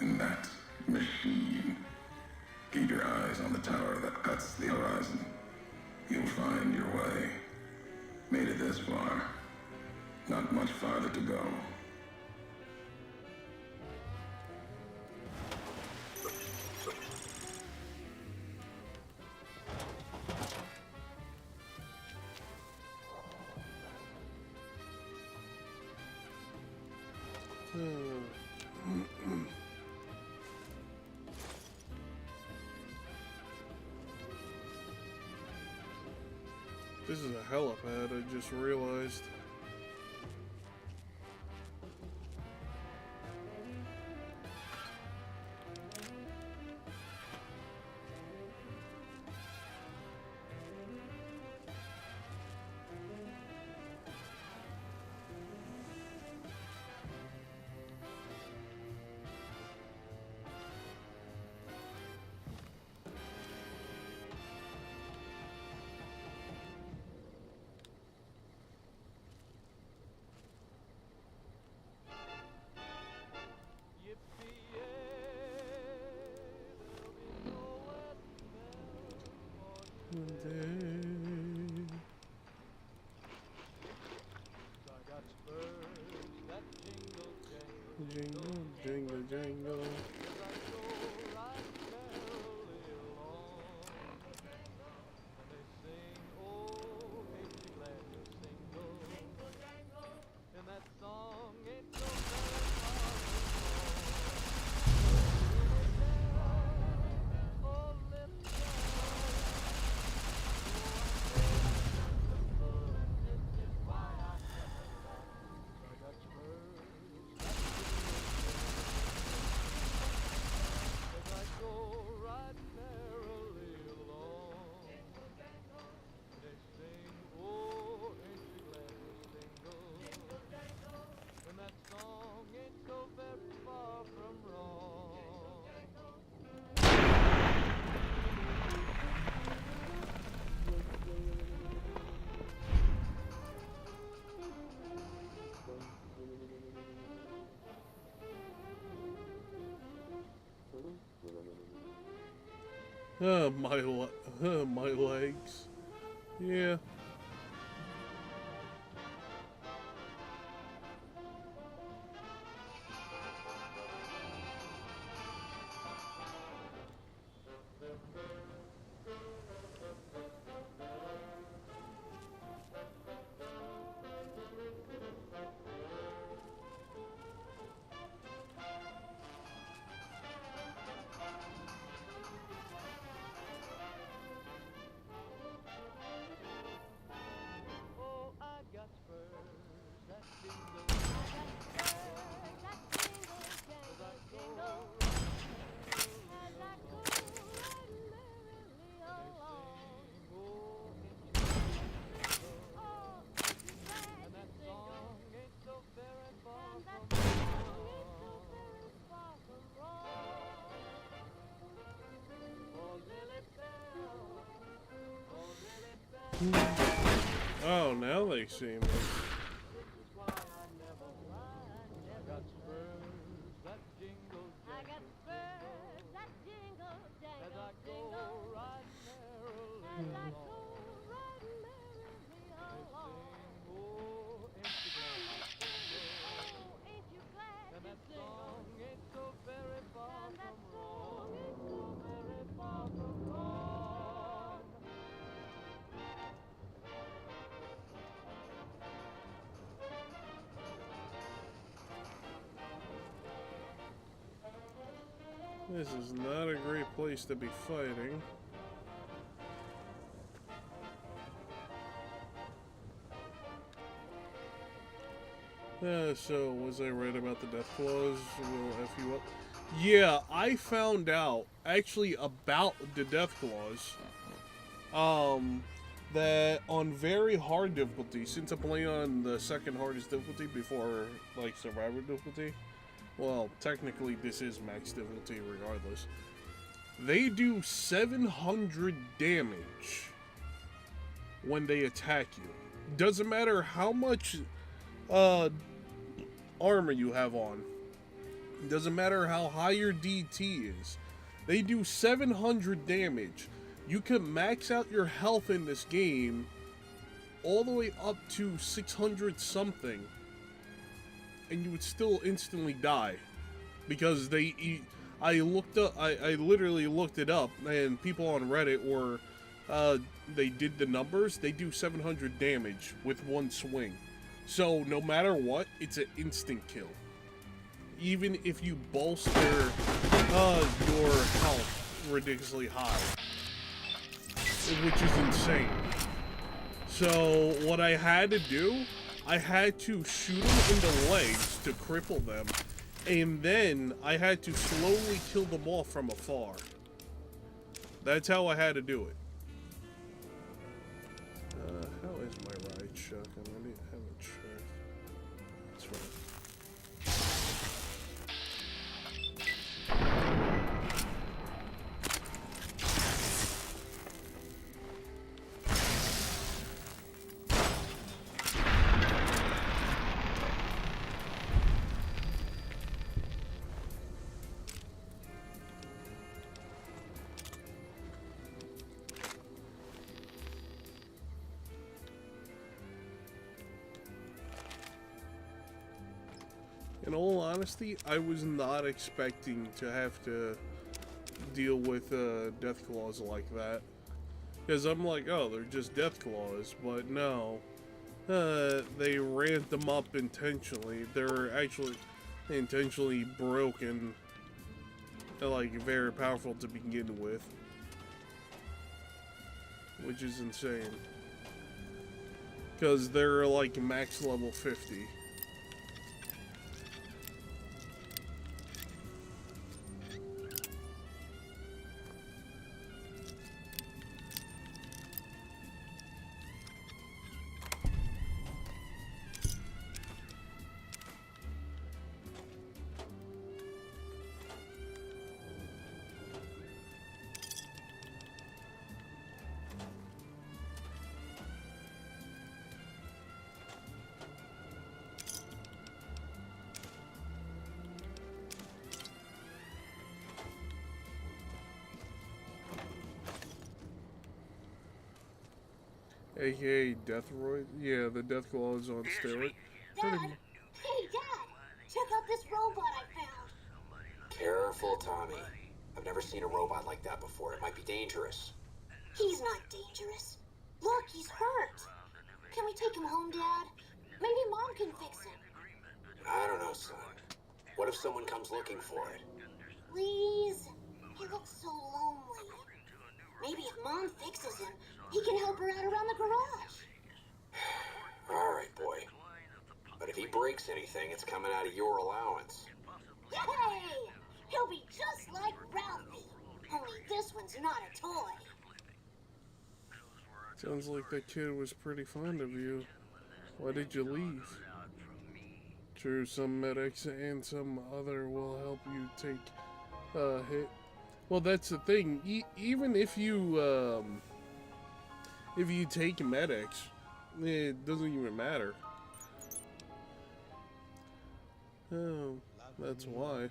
and that machine. Keep your eyes on the tower that cuts the horizon. You'll find your way. Made it this far. Not much farther to go. This is a helipad, I just realized. Jingle, jingle, jingle. My legs. Yeah. Oh, now they see me. I got spurs that jingle, jangle, jingle. As I go riding merrily along. And they sing, oh, ain't you glad And to that jingle? song ain't so very far And that from song wrong. ain't so very far from wrong. This is not a great place to be fighting. So, was I right about the death clause? Will F you up? Yeah, I found out, actually, about the death clause. That on very hard difficulty, since I'm playing on the second hardest difficulty before, like, survivor difficulty, well, technically this is max difficulty regardless, they do 700 damage when they attack you. Doesn't matter how much armor you have on. Doesn't matter how high your DT is. They do 700 damage. You can max out your health in this game all the way up to 600 something, and you would still instantly die because I literally looked it up, and people on Reddit were they did the numbers. They do 700 damage with one swing. So no matter what, it's an instant kill. Even if you bolster your health ridiculously high, which is insane. So what I had to do, I had to shoot them in the legs to cripple them, and then I had to slowly kill them off from afar. That's how I had to do it. How is my ride shotgun? I haven't checked. That's right. In all honesty, I was not expecting to have to deal with death claws like that. Because I'm like, oh, they're just death claws, but no. They ramped them up intentionally. They're actually intentionally broken. Like, very powerful to begin with. Which is insane. Because they're like max level 50. AKA Deathroid? Yeah, the Death Claw is on steroid. Dad! Hey, Dad! Check out this robot I found! Careful, Tommy. I've never seen a robot like that before. It might be dangerous. He's not dangerous. Look, he's hurt. Can we take him home, Dad? Maybe Mom can fix him. I don't know, son. What if someone comes looking for it? Please? He looks so lonely. Maybe if Mom fixes him, he can help her out around the garage. All right, boy. But if he breaks anything, it's coming out of your allowance. Yay! He'll be just like Ralphie. Only this one's not a toy. Sounds like that kid was pretty fond of you. Why did you leave? True, some medics and some other will help you take a hit. Well, that's the thing. Even if you If you take medics, it doesn't even matter. Oh, that's why.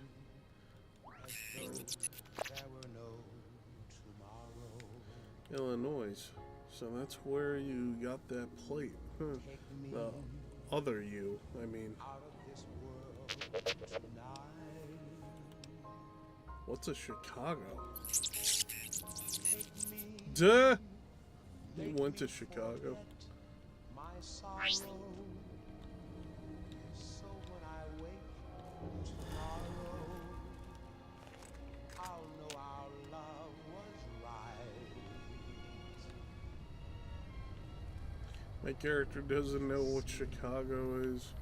Illinois. So that's where you got that plate. Huh. The other you, I mean. What's a Chicago? Duh! You went to Chicago. My character doesn't know what Chicago is.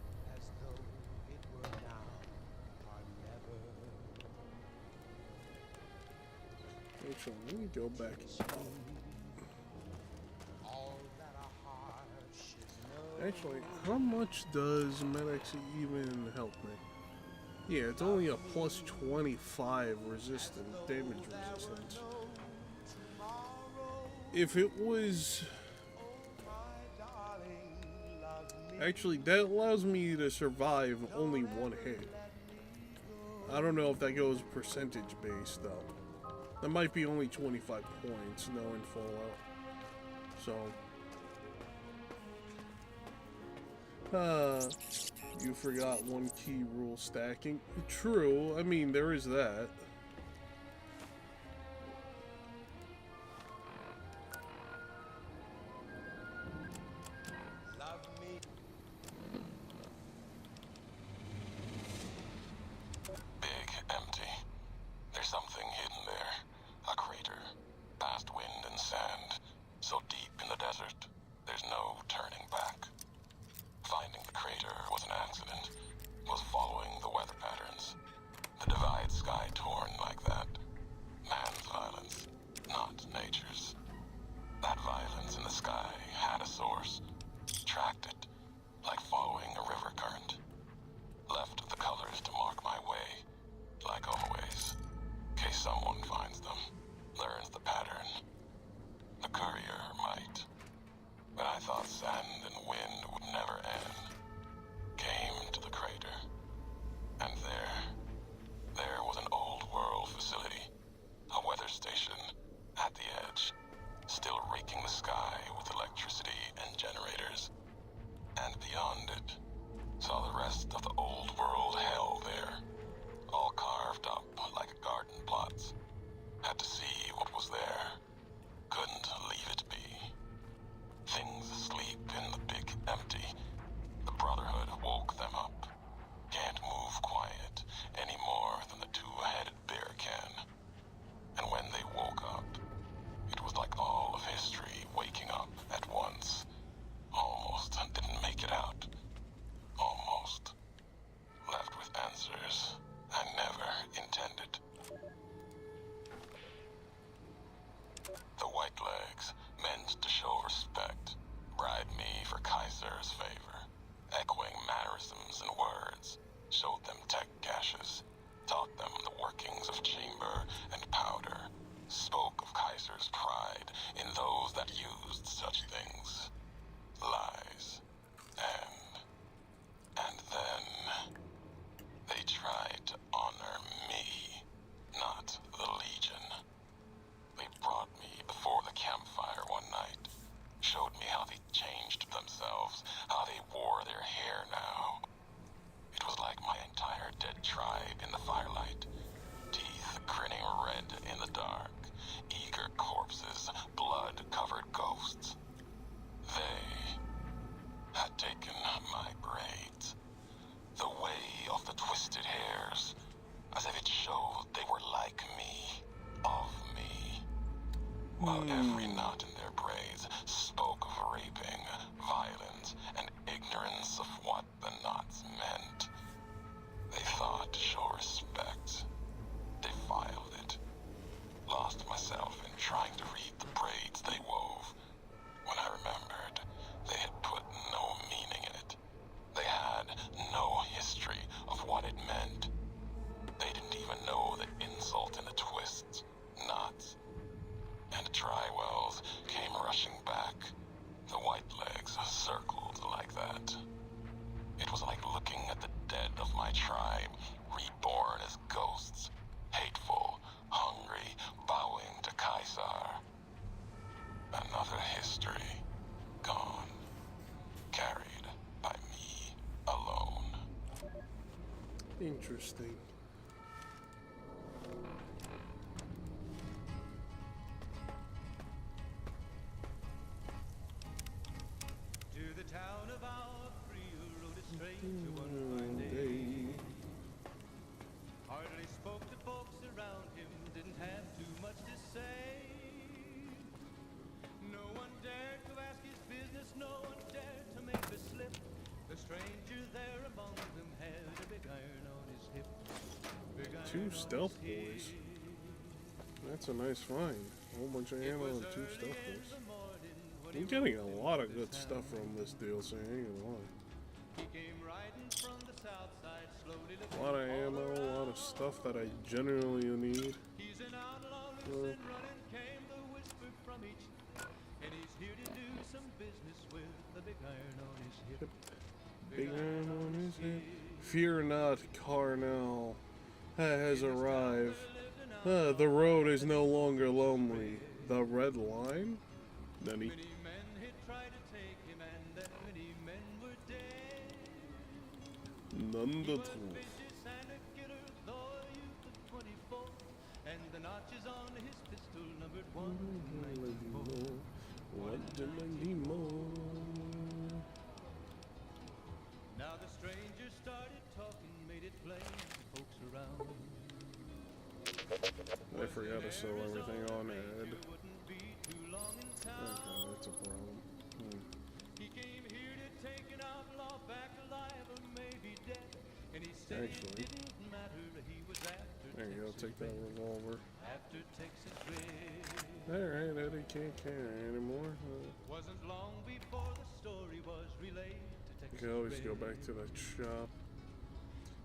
Actually, let me go back. Actually, how much does medics even help me? Yeah, it's only a plus 25 damage resistance. If it was... Actually, that allows me to survive only one hit. I don't know if that goes percentage based though. That might be only 25 points, knowing Fallout. So... you forgot one key rule, stacking. True, I mean, there is that. Big, empty. There's something hidden there. A crater. Past wind and sand. So deep in the desert, there's no turning back. Finding the crater was an accident. Was following the weather patterns. The divide sky torn like that. Man's violence, not nature's. That violence in the sky had a source. Tracked it, like following a river current. Left the colors to mark my way, like always. In case someone finds them, learns the pattern. The courier might. But I thought sand and wind would never end. Came to the crater. And there was an old world facility. A weather station at the edge. Still raking the sky with electricity and generators. And beyond it, saw the rest of the old world hell there. All carved up like garden plots. Had to see what was there. Couldn't leave it be. Things asleep in the big empty. The Brotherhood woke them up. Can't move quiet any more than the two-headed bear can. And when they woke up, it was like all of history waking up at once. Almost didn't make it out. Almost. Left with answers I never intended. The Whitelegs meant to show respect, bribe me for Kaiser's favor, echoing mannerisms and words, showed them tech caches, taught them the workings of chamber and powder, spoke of Kaiser's pride in those that used such things. Lies. And then they tried to honor me, not the Legion. They brought me before the campfire one night, showed me how they changed themselves, how they wore their hair now. It was like my entire dead tribe in the firelight, teeth grinning red in the dark, eager corpses, blood-covered ghosts. They had taken my braids, the way of the twisted hairs, as if it showed they were like me, of me. While every knot in their braids spoke of raping, violence, and ignorance of what the knots meant. They thought to show respect. Defiled it. Lost myself in trying to read the braids they wove. When I remembered, they had put no meaning in it. Interesting. To the town of our Frio rode a stranger one fine day. Hardly spoke to folks around him, didn't have too much to say. No one dared to ask his business, no one dared to make a slip. The stranger there among them had a big iron on his hip. Big iron Two on stealth his hip. boys. That's a nice find. A whole bunch of It ammo was and two early stealth in boys. the morning when I'm he getting a rode lot of into good stuff town. from this DLC, I ain't gonna lie. He came riding from the south side, slowly A looking lot of all ammo, a lot around. of stuff that I genuinely need. He's an outlaw, loose and running, came the whisper from each lip. And he's here to do some business with the big iron on his hip. Big iron on his head. Fear not, Carnell has arrived. The road is no longer lonely. The red line? Then he... Many men had tried to take him, and that many men were dead. None He the was truth. vicious and a killer, though a youth of 24. And the notches on his pistol numbered 194. What do I need more? Now the stranger started talking, made it plain to folks around. I forgot to sew everything on Ed. Wouldn't be too long in town. Okay, that's a problem. He came here to take an outlaw back alive or maybe dead. And he said Actually, it didn't matter, he was after there you go, Texas take that Red. revolver. After Texas Red. Alright, Eddie can't carry anymore. Wasn't long before the story was relayed to You Texas can always Red. go back to that shop.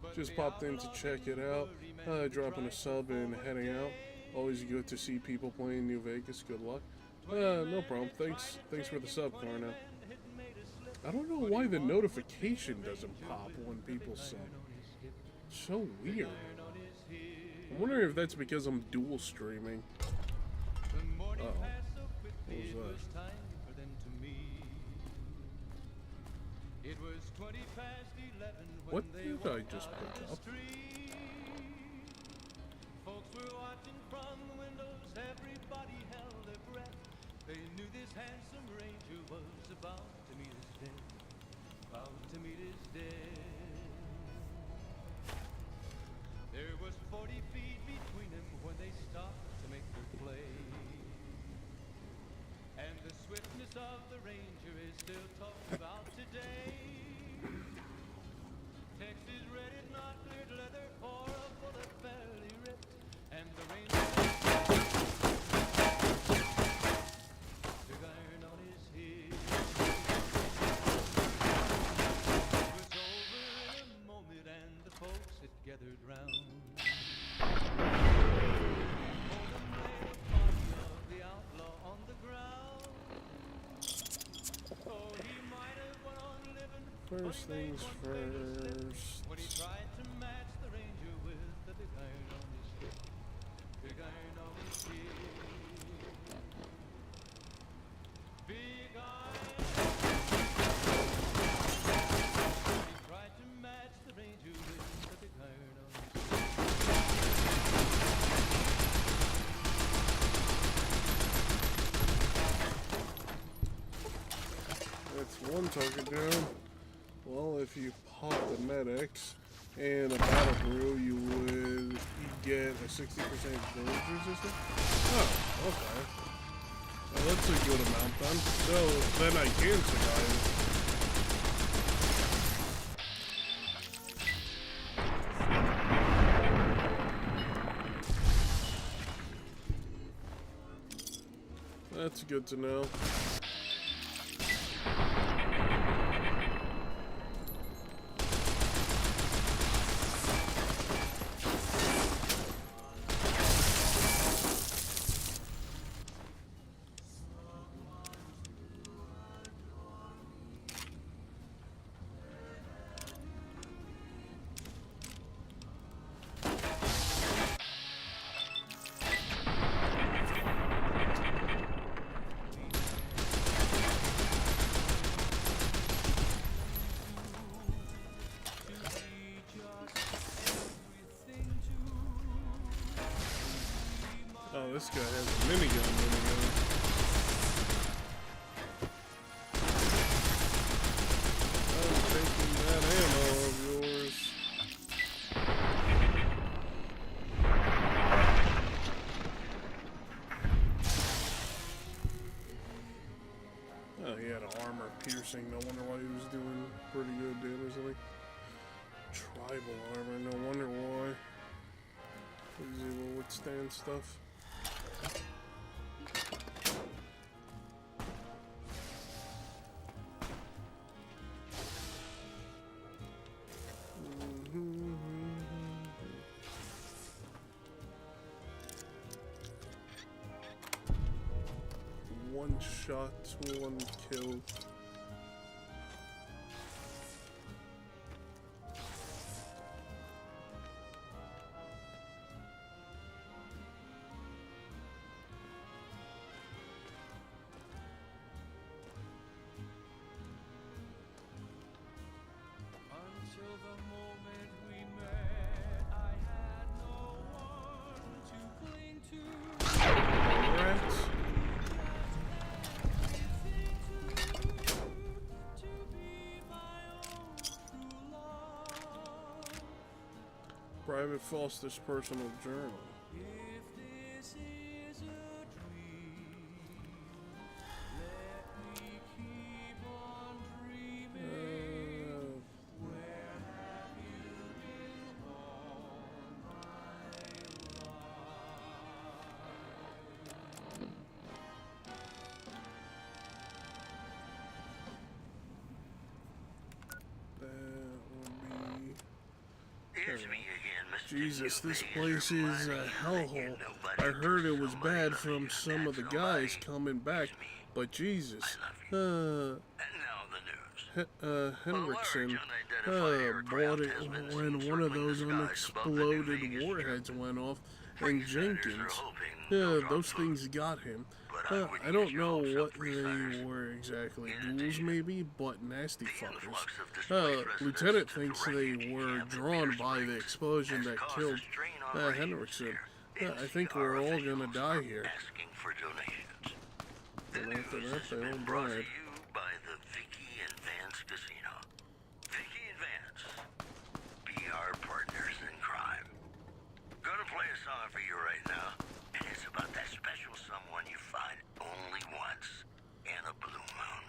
But Just the popped in to outlaw check it didn't out. worry, man, he Dropping a tried to sub and forward heading out. day. Always good to see people playing New Vegas. Good luck. No problem. Thanks for the sub, Carno. I don't know why the notification doesn't pop when people sub. So weird. I'm wondering if that's because I'm dual streaming. The morning Uh-oh. passed so quickly, What was it that? was time for them to meet. It was 20 past 11 when What they did I walked just out pick in the up? street. Folks were watching from the windows, everybody held their breath. They knew this handsome ranger was about to meet his death. About to meet his death. There was 40 feet between them when they stopped to make their play. And the swiftness of the ranger is still talked about today. Texas red is not cleared leather or a bullet barely ripped. And the ranger big iron on his head. It was over in a moment and the folks had gathered round. First things first. When he tried to match the ranger with the big iron on his hip. Big iron on his hip. Big iron. When he tried to match the ranger with the big iron on his hip. That's one target down. Well, if you pop the medics and a battle brew, you would get a 60% damage resistance. Oh, okay. Well, that's a good amount then. So then I can survive. That's good to know. Oh, this guy has a minigun. I'm taking that ammo of yours. Oh, he had an armor piercing. No wonder why he was doing pretty good damage. Like tribal armor. No wonder why. He's able to withstand stuff. One shot, one kill. Until the moment we met, I had no one to cling to. Rats. Private Foster's personal journal. If this is a dream, let me keep on dreaming. Where have you been all my life? That will be... Here's me again, Mr. Jesus, this New Vegas, place is a reminding you that hellhole. you're nobody I heard it till was somebody bad loves from you, some and of the that guys somebody coming back, is me. but Jesus, I love you. And now the news. Henriksen, Unidentified bought aircraft it has been when seen one of circling those the skies above the New unexploded Vegas warheads Strip. went off, and Freesiders are Jenkins, hoping no drop those food, things got him. but I wouldn't I get don't your know hopes what up, Freesiders. they were exactly, In ghouls addition, maybe, but nasty the fuckers. influx of displaced residents Lieutenant to the thinks refugee they were camp at drawn Peter by the Springs explosion has that caused killed a strain on relations Henriksen. there. I think we're all gonna NCR die officials here. are asking for donations. The And news after that, has they been all brought to died. you by the Vicky and Vance Casino. Vicky and Vance, be our partners in crime. Gonna play a song for you right now, and it's about that special someone you find only once in a blue moon.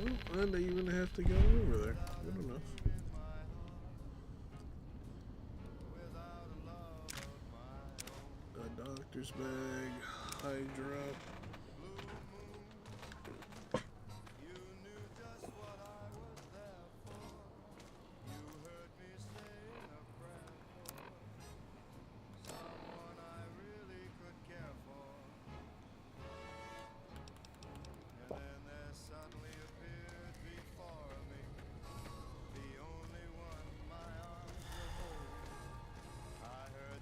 Well, I didn't even have to go over there. Good enough. A doctor's bag, Hydra.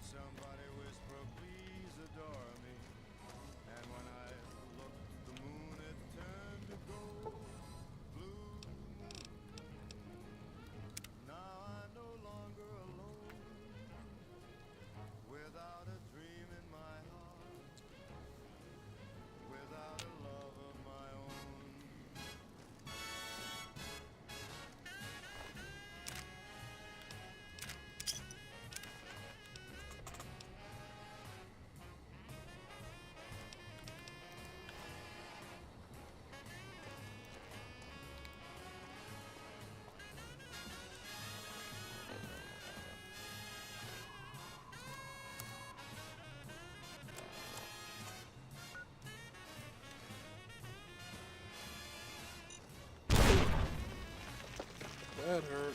Somebody whisper, please adore me. And when I looked, the moon had turned to gold. Blue moon. Now I'm no longer alone. Without a dream in my heart. Without a love of my own. That hurt.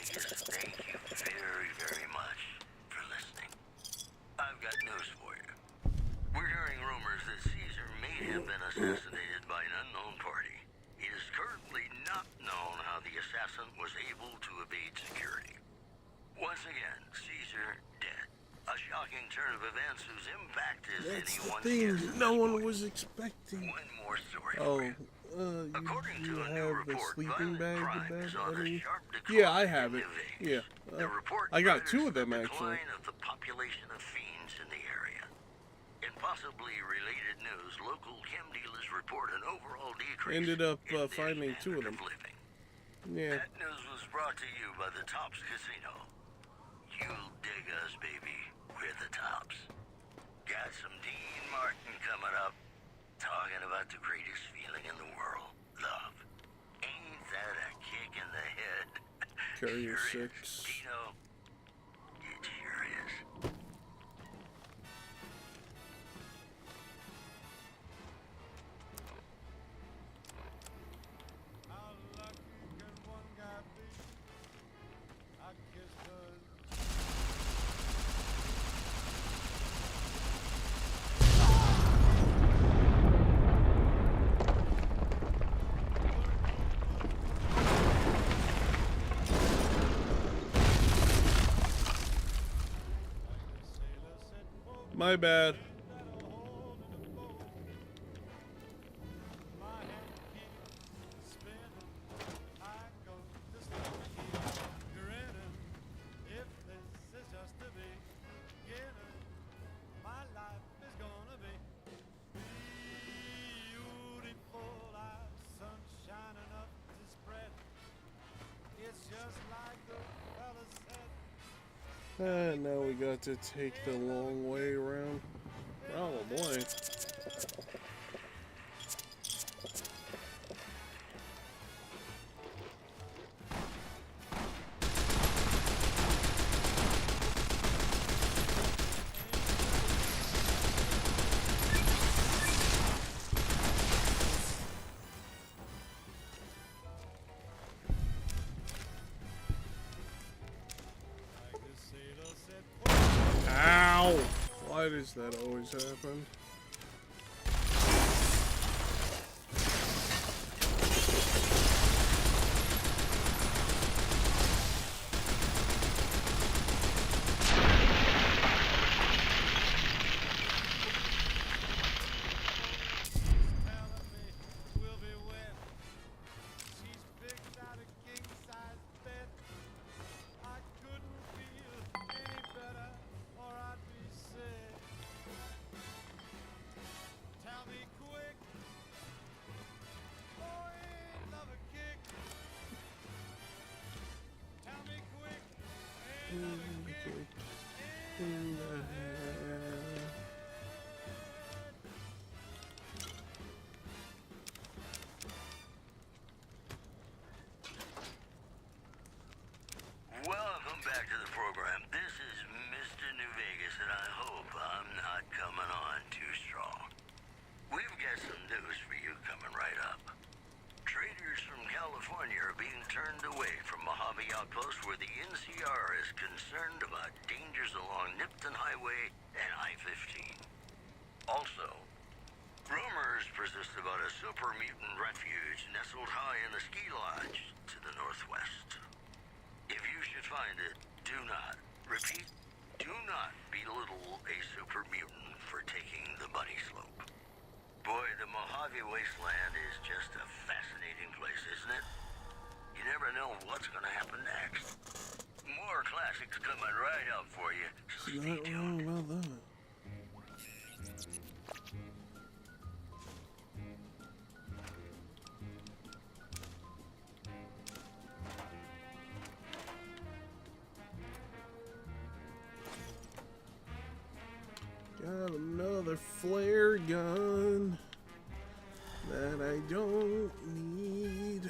Yes, thank you very, very much for listening. I've got news for you. We're hearing rumors that Caesar may have been assassinated by an unknown party. It is currently not known how the assassin was able to evade security. Once again, Caesar dead. A shocking turn of events whose impact is That's the anyone's thing guess at no this one point. was expecting. One more story Oh, for you. According you to a new have the report, sleeping violent bag to crime bed, is on a Eddie? sharp decline Yeah, I have in it. New Vegas. Yeah, The report I got credits 2 of the them actually. decline of the population of fiends in the area. In possibly related news, local chem dealers report an overall decrease Ended up in their finding 2 of standard them. living. Yeah. That news was brought to you by the Tops Casino. You'll dig us, baby. We're the Tops. Got some Dean Martin coming up, talking about the greatest feeling in the world, love. Ain't that a kick in the head? Carrier Sure is, 6. Dino. It sure is. How lucky can one guy be? I kissed her. My bad. Now we got to take the long way around. Probably. Ow! Why does that always happen? Welcome back to the program. This is Mr. New Vegas, and I hope I'm not coming on too strong. We've got some news for you coming right up. Traders from California are being turned away from Mojave Outpost where the NCR is concerned about dangers along Nipton Highway and I-15. Also, rumors persist about a super mutant refuge nestled high in the ski lodge to the northwest. If you should find it, do not, repeat, do not belittle a super mutant for taking the bunny slope. Boy, the Mojave Wasteland is just a fascinating place, isn't it? You never know what's gonna happen next. More classics coming right up for you, so She's stay not tuned. wrong about that. Got another flare gun that I don't need.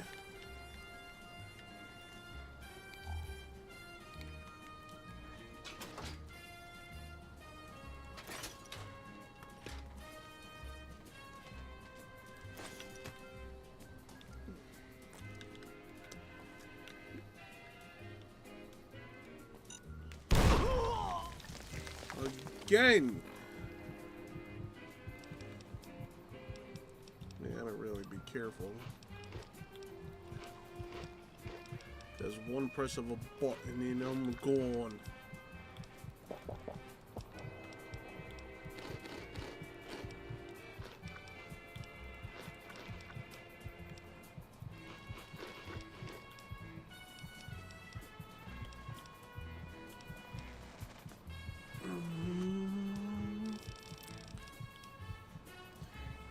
again. You gotta really be careful. There's one press of a button and I'm gone.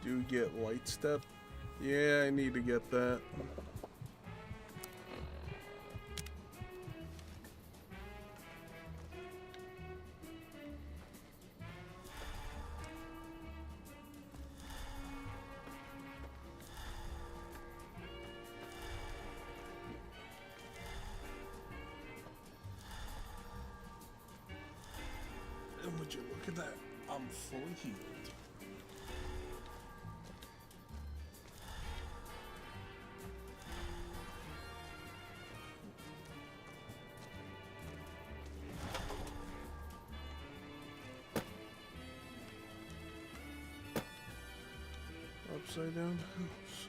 Do you get light step? Yeah, I need to get that. And would you look at that? I'm fully healed. Upside down house.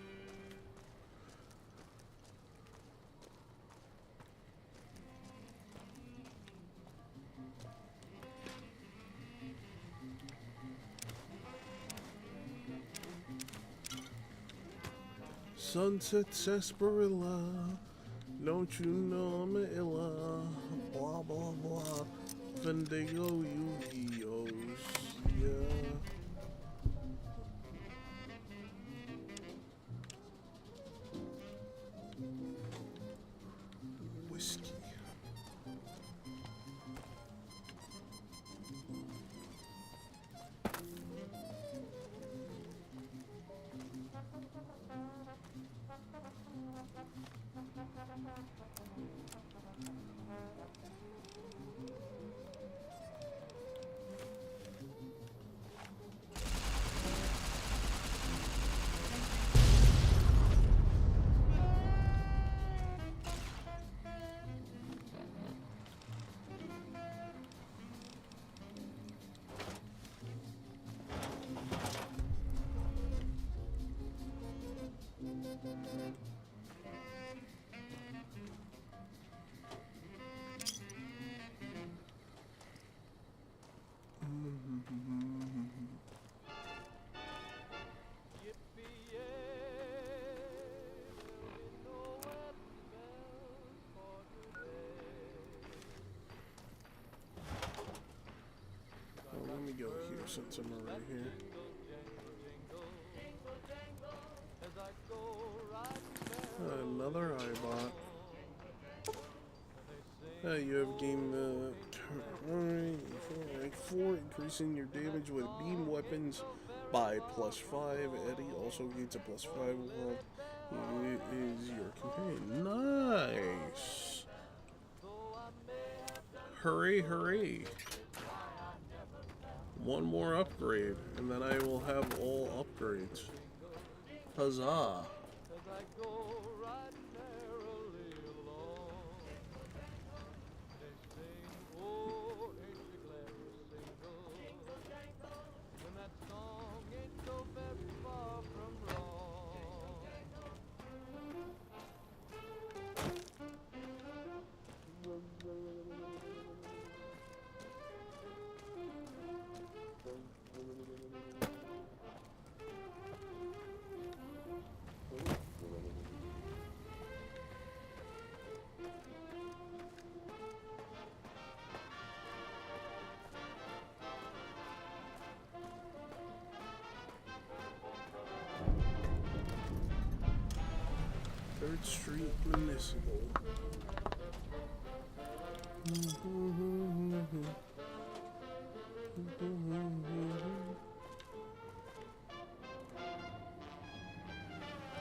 Sunset sarsaparilla, don't you know I'm a illa? Blah blah blah. Vendigo Yu-Gi-Ohs, yeah. Whiskey. Let me go here since I'm already here. Another iBot. You have gained rank 4, increasing your damage with beam weapons by +5. Eddie also gains a +5 while he is your companion. Nice! Hooray, hooray! One more upgrade, and then I will have all upgrades. Huzzah! Third Street Municipal.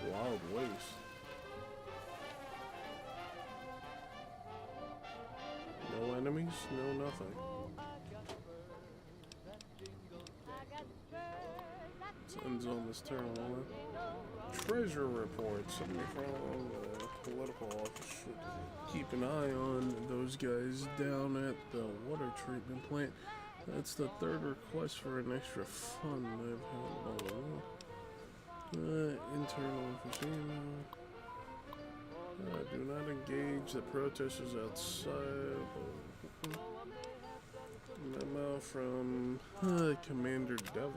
Wild Waste. No enemies, no nothing. Ends on this terminal. Treasure reports. Somebody from the political office should keep an eye on those guys down at the water treatment plant. That's the third request for an extra fund I've had. Internal emphysema. Do not engage the protesters outside. Memo from Commander Devlin.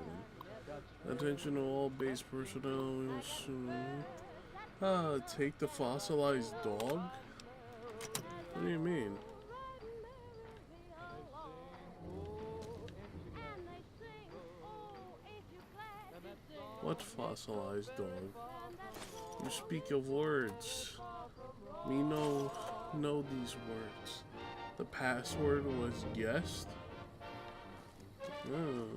Attention to all base personnel. We will soon. Take the fossilized dog? What do you mean? What fossilized dog? You speak of words. We know these words. The password was guessed? Oh.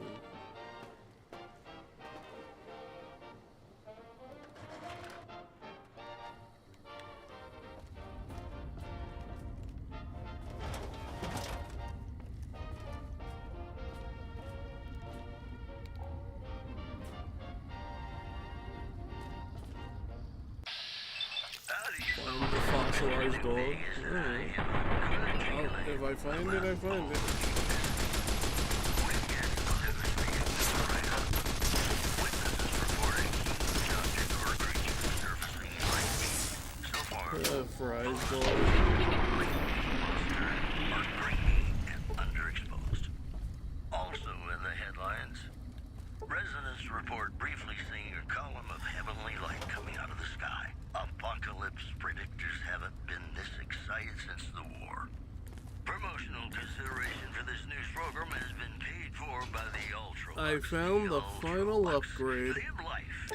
Find the fossilized dog. Alright. If I find it, I find it. Fries dog. Underexposed. Also in the headlines, residents report briefly seeing a column of heavenly light coming out of the sky. Apocalypse predictors haven't been this excited since the war. Promotional consideration for this news program has been paid for by the Ultra. I found the final upgrade. Live life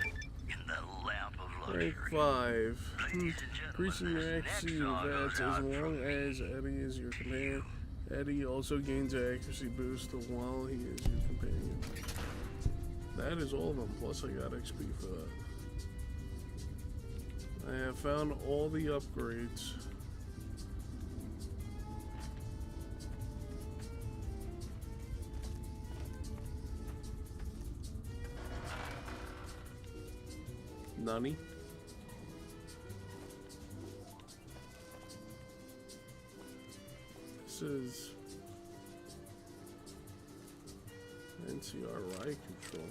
in the lap of Rank luxury. 5. Increasing your accuracy advance as long as Eddie is your companion. Eddie also gains an accuracy boost while he is your companion. That is all of them, plus I got XP for that. I have found all the upgrades. Nani? This is NCR ride control.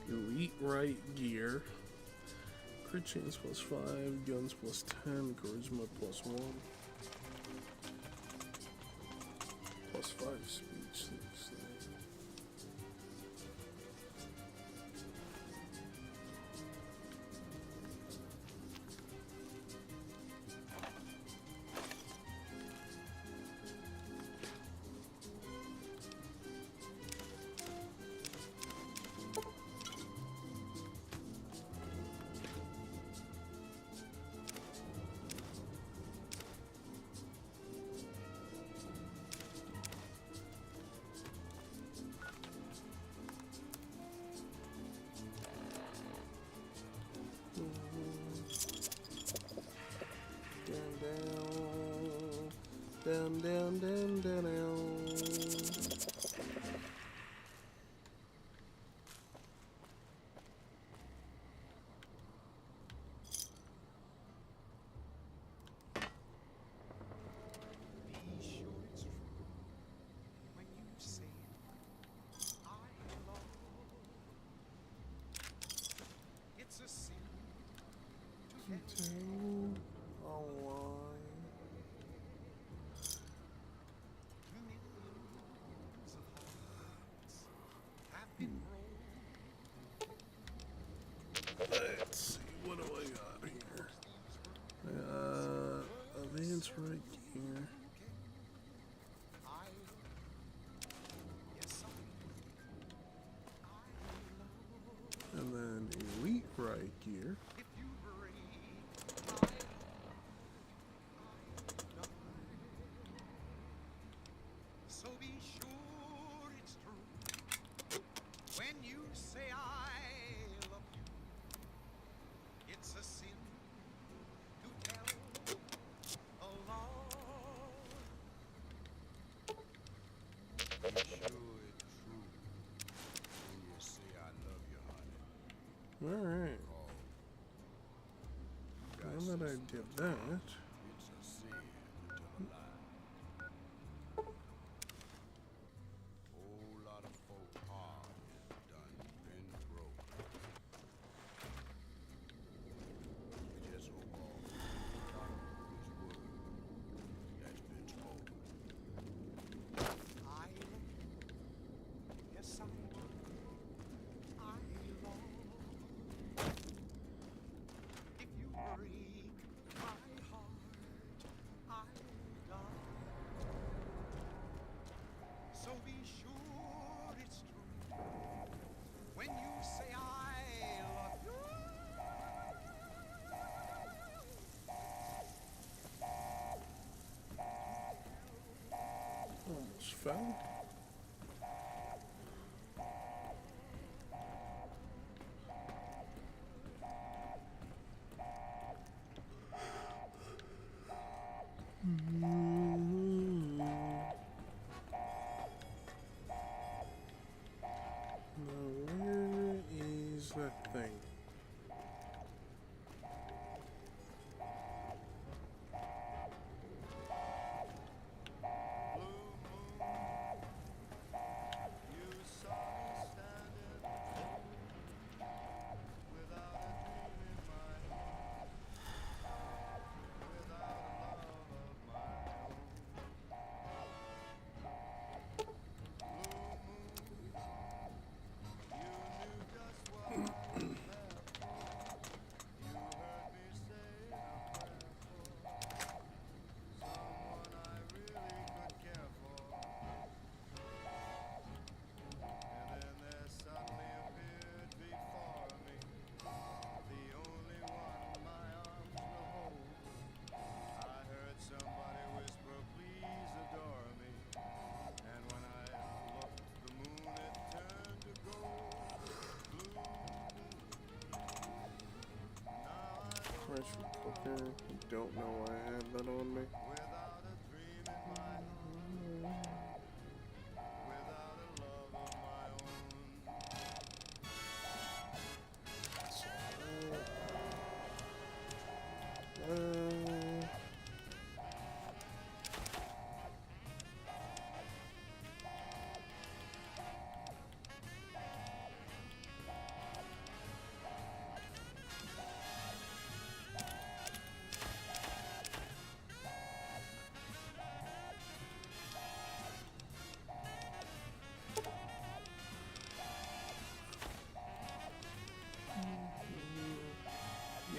Elite right gear. Crit chance plus 5, guns plus 10, charisma plus 1. Plus 5 speech. Down, down, down, down, down. I did that. So be sure it's true when you say I love you. Almost fell. Now, where is that thing? Pressure cooker. Don't know why I have that on me.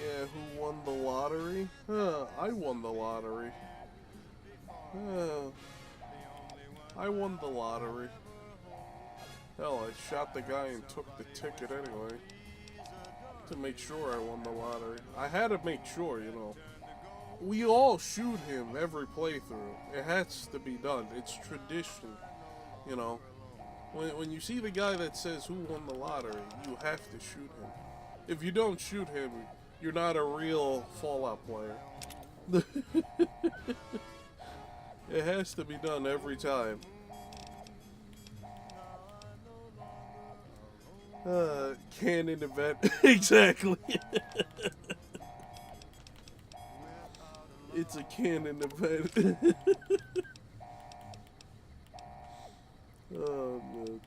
Yeah, who won the lottery? I won the lottery. I won the lottery. Hell, I shot the guy and took the ticket anyway. To make sure I won the lottery. I had to make sure, you know. We all shoot him every playthrough. It has to be done. It's tradition, you know. When you see the guy that says who won the lottery, you have to shoot him. If you don't shoot him, you're not a real Fallout player. It has to be done every time. Canon event. Exactly. It's a canon event. Oh, man.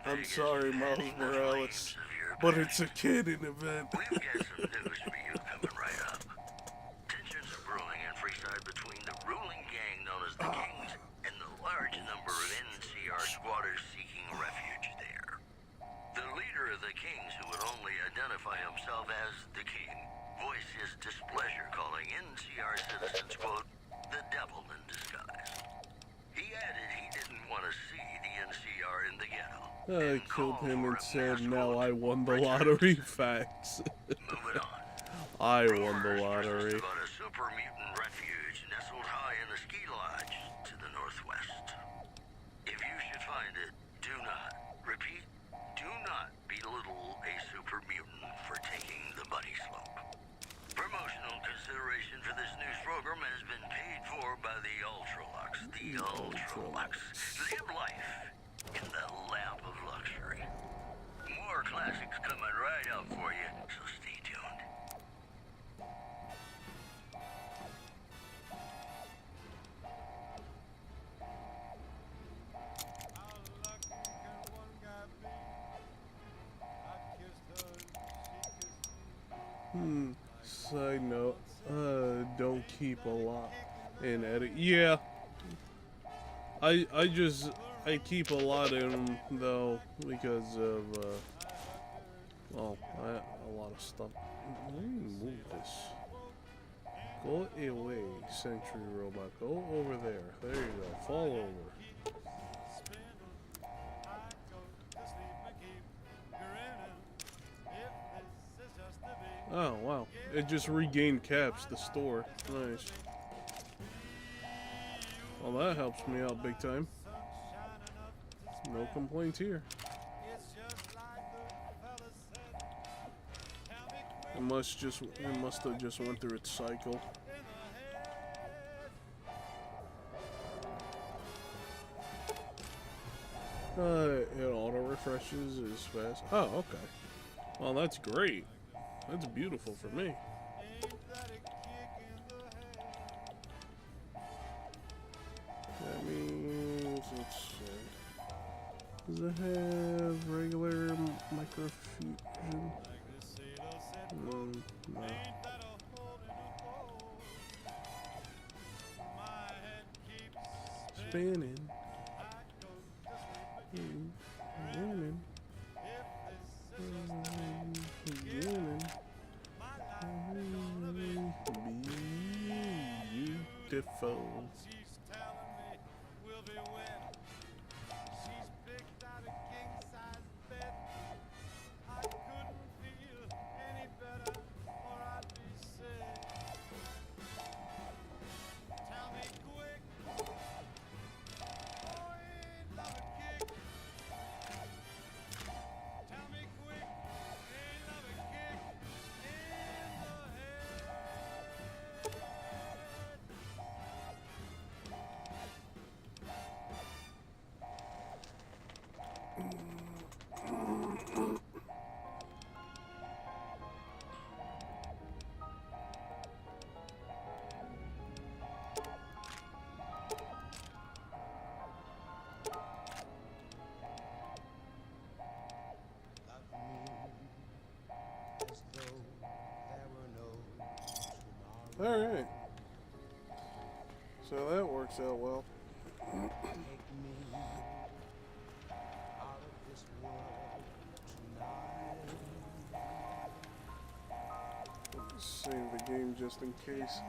I'm sorry, Miles Morales, but it's a canon event. We've got some news for you coming right up. Tensions are brewing in Freeside between the ruling gang known as the Kings and the large number of NCR squatters seeking refuge there. The leader of the Kings, who would only identify himself as the King, voiced his displeasure, calling NCR citizens, quote, the devil in disguise. He added he didn't want to see the NCR in the ghetto. I killed him and said, now I won the lottery. Facts. Moving on. I won the lottery. About a super mutant refuge nestled high in a ski lodge to the northwest. If you should find it, do not, repeat, do not belittle a super mutant for taking the bunny slope. Promotional consideration for this news program has been paid for by the Ultralux. The Ultralux. Live life in the lap of luxury. More classics coming right up for you, so Side note, don't keep a lot in edit. Yeah, I keep a lot in them though because of well, a lot of stuff. Let me move this. Go away, Sentry Robot. Go over there. There you go. Fall over. Oh, wow. It just regained caps, the store. Nice. Well, that helps me out big time. No complaints here. It must have just went through its cycle. It auto refreshes as fast. Oh, okay. Well, that's great. That's beautiful for me. That means, let's see. Does it have regular microfusion? No. Spinning. Spinning. Beautiful. Alright. So that works out well. Save the game just in case.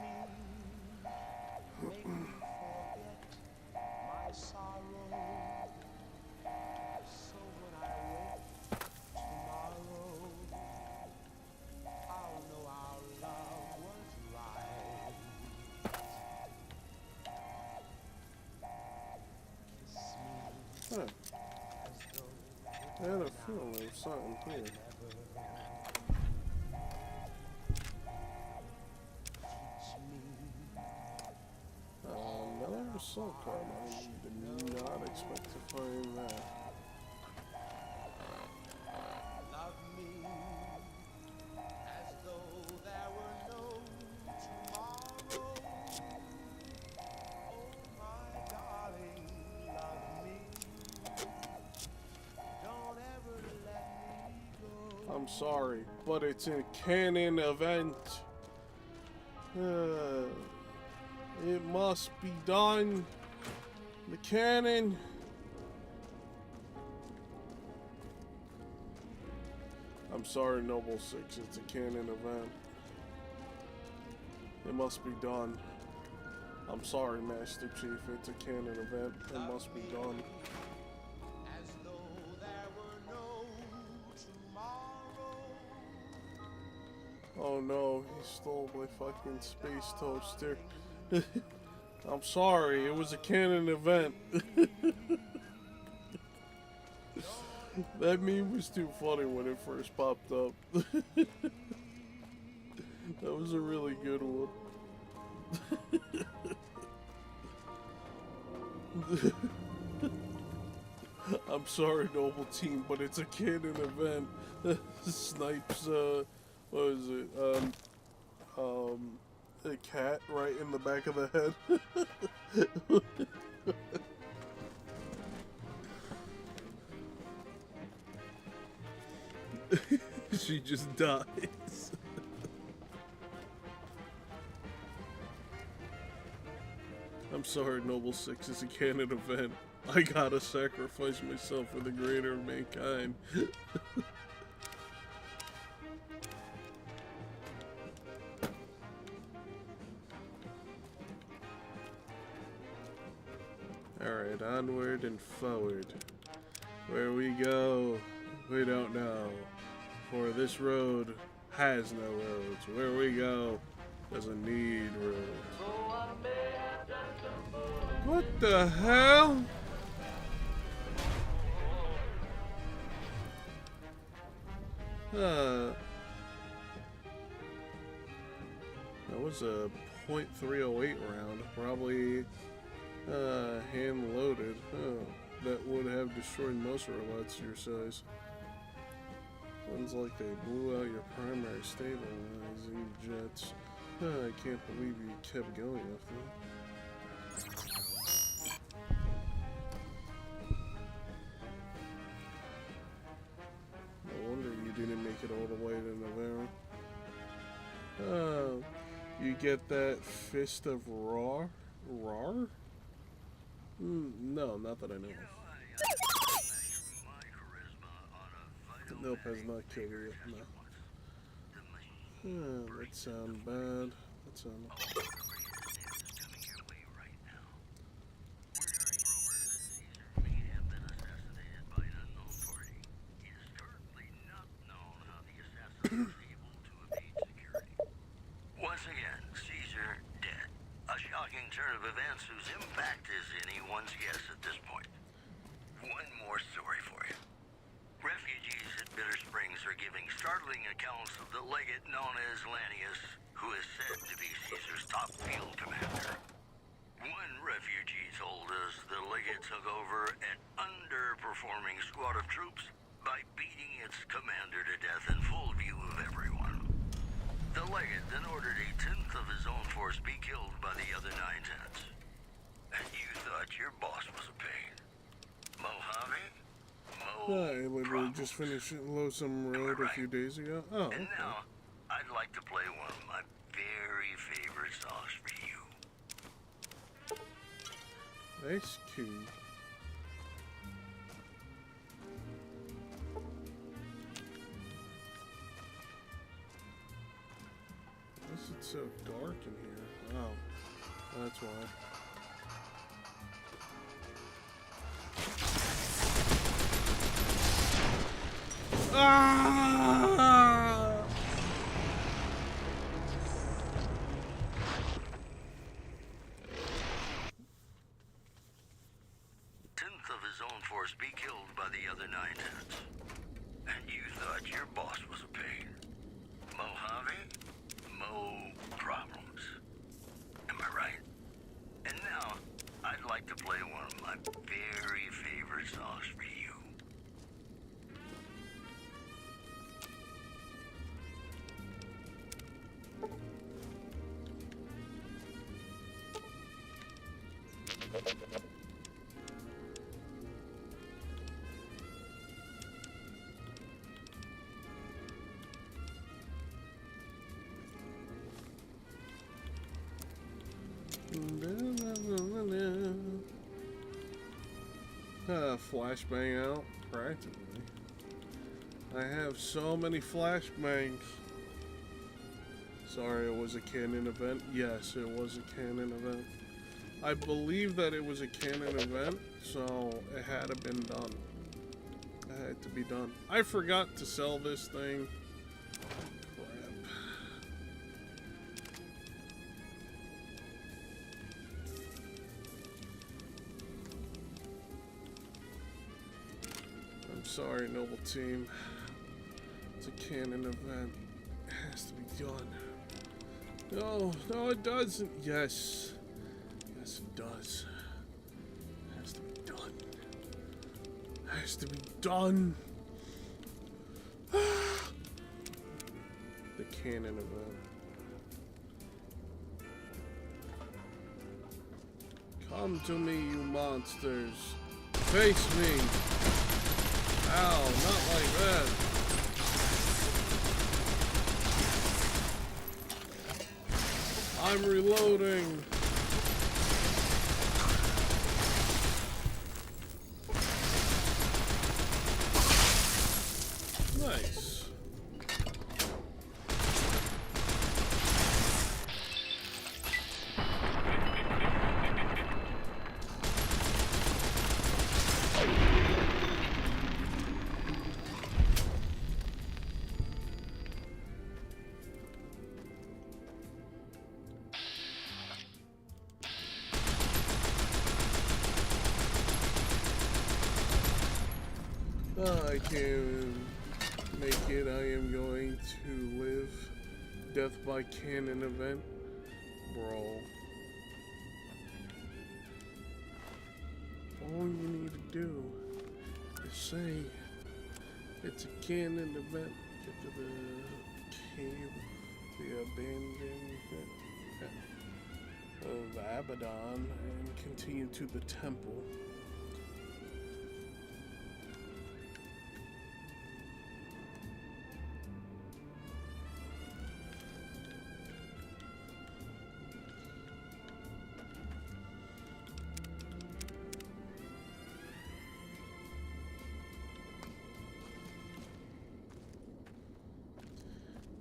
Huh. I had a feeling there was something here. Another assault card. I did not expect to find that. I'm sorry, but it's a canon event. It must be done. The canon. I'm sorry, Noble 6. It's a canon event. It must be done. I'm sorry, Master Chief. It's a canon event. It must be done. Oh no, he stole my fucking space toaster. I'm sorry, it was a canon event. That meme was too funny when it first popped up. That was a really good one. I'm sorry, Noble Team, but it's a canon event. Snipes, what is it? A cat right in the back of the head. She just dies. I'm sorry, Noble 6 is a canon event. I gotta sacrifice myself for the greater of mankind. Alright, onward and forward. Where we go, we don't know. For this road has no roads. Where we go doesn't need roads. What the hell? That was a .308 round, probably hand loaded. Oh, that would have destroyed most robots your size. Sounds like they blew out your primary stabilizing jets. I can't believe you kept going after that. No wonder you didn't make it all the way to Navarro. You get that Fist of Rar? Rar? No, not that I know of. Nope, has not killed her yet, no. That sounds bad. That sounds... Once again, Caesar dead. A shocking turn of events whose impact is anyone's guess at this point. One more story for you. Refugees at Bitter Springs are giving startling accounts of the legate known as Lanius, who is said to be Caesar's top field commander. One refugee told us the legate took over an underperforming squad of troops by beating its commander to death in full view of everyone. The legate then ordered a tenth of his own force be killed by the other 9/10. And you thought your boss was a pain. Mojave? Hi, we just finished Lonesome Road a few days ago. Oh, okay. And now, I'd like to play one of my very favorite songs for you. Nice key. Why is it so dark in here? Oh, that's why. Ah! Tenth of his own force be killed by the other 9/10. And you thought your boss was a pain. Mojave? Mo problems. Am I right? And now, I'd like to play one of my very favorite songs for you. Flashbang out, practically. I have so many flashbangs. Sorry, it was a canon event. Yes, it was a canon event. I believe that it was a canon event, so it had to been done. It had to be done. I forgot to sell this thing. Crap. I'm sorry, Noble Team. It's a canon event. It has to be done. No, no, it doesn't. Yes. Yes, it does. It has to be done. It has to be done. The canon event. Come to me, you monsters. Face me. Ow, not like that. I'm reloading. I can't make it. I am going to live. Death by cannon event. Bro. All you need to do is say it's a canon event. Get to the cave, the abandoned of Abaddon, and continue to the temple.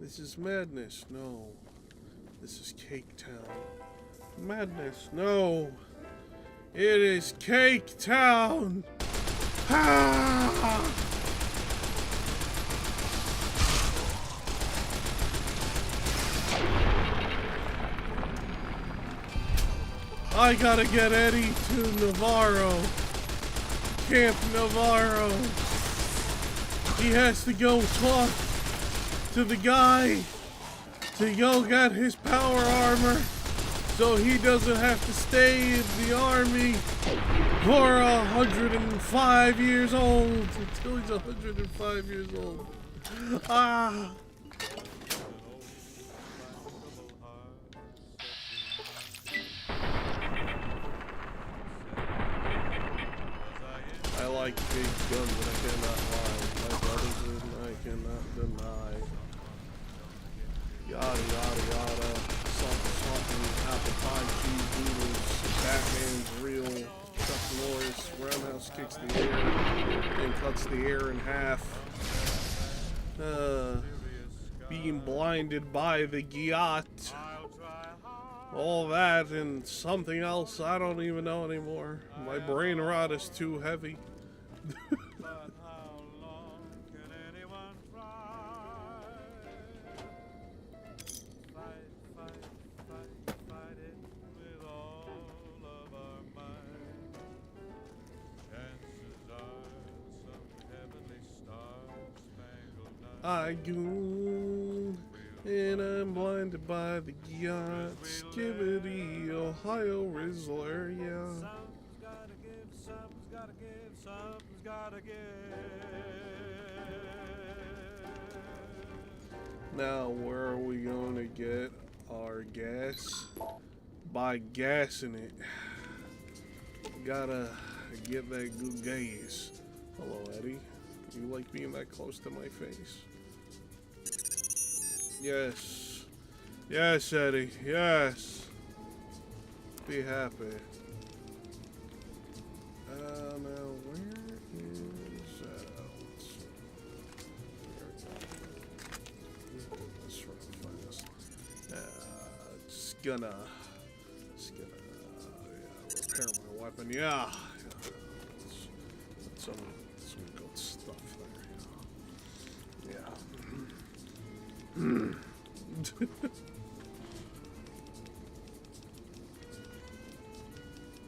This is madness. No. This is Cake Town. Madness. No. It is Cake Town. Ah! I gotta get Eddie to Navarro. Camp Navarro. He has to go talk to the guy to go get his power armor so he doesn't have to stay in the army for 105 years old until he's 105 years old. Ah! I like big guns, but I cannot lie. My brothers and I cannot deny. Yada yada yada. Something, apple pie, cheese doodles. Batman's real. Chuck Norris. Roundhouse kicks the air and cuts the air in half. Being blinded by the Giat. All that and something else I don't even know anymore. My brain rot is too heavy. I goon, and I'm blinded by the yacht. Skibbity, Ohio Rizzler, yeah. Something's gotta give, something's gotta give, something's gotta give. Now, where are we going to get our gas? By gassing it. Gotta get that good gas. Hello, Eddie. You like being that close to my face? Yes. Yes, Eddie. Yes. Be happy. Now, where is... let's see. Let's try to find this. Just gonna repair my weapon. Yeah. Some good stuff there. Yeah.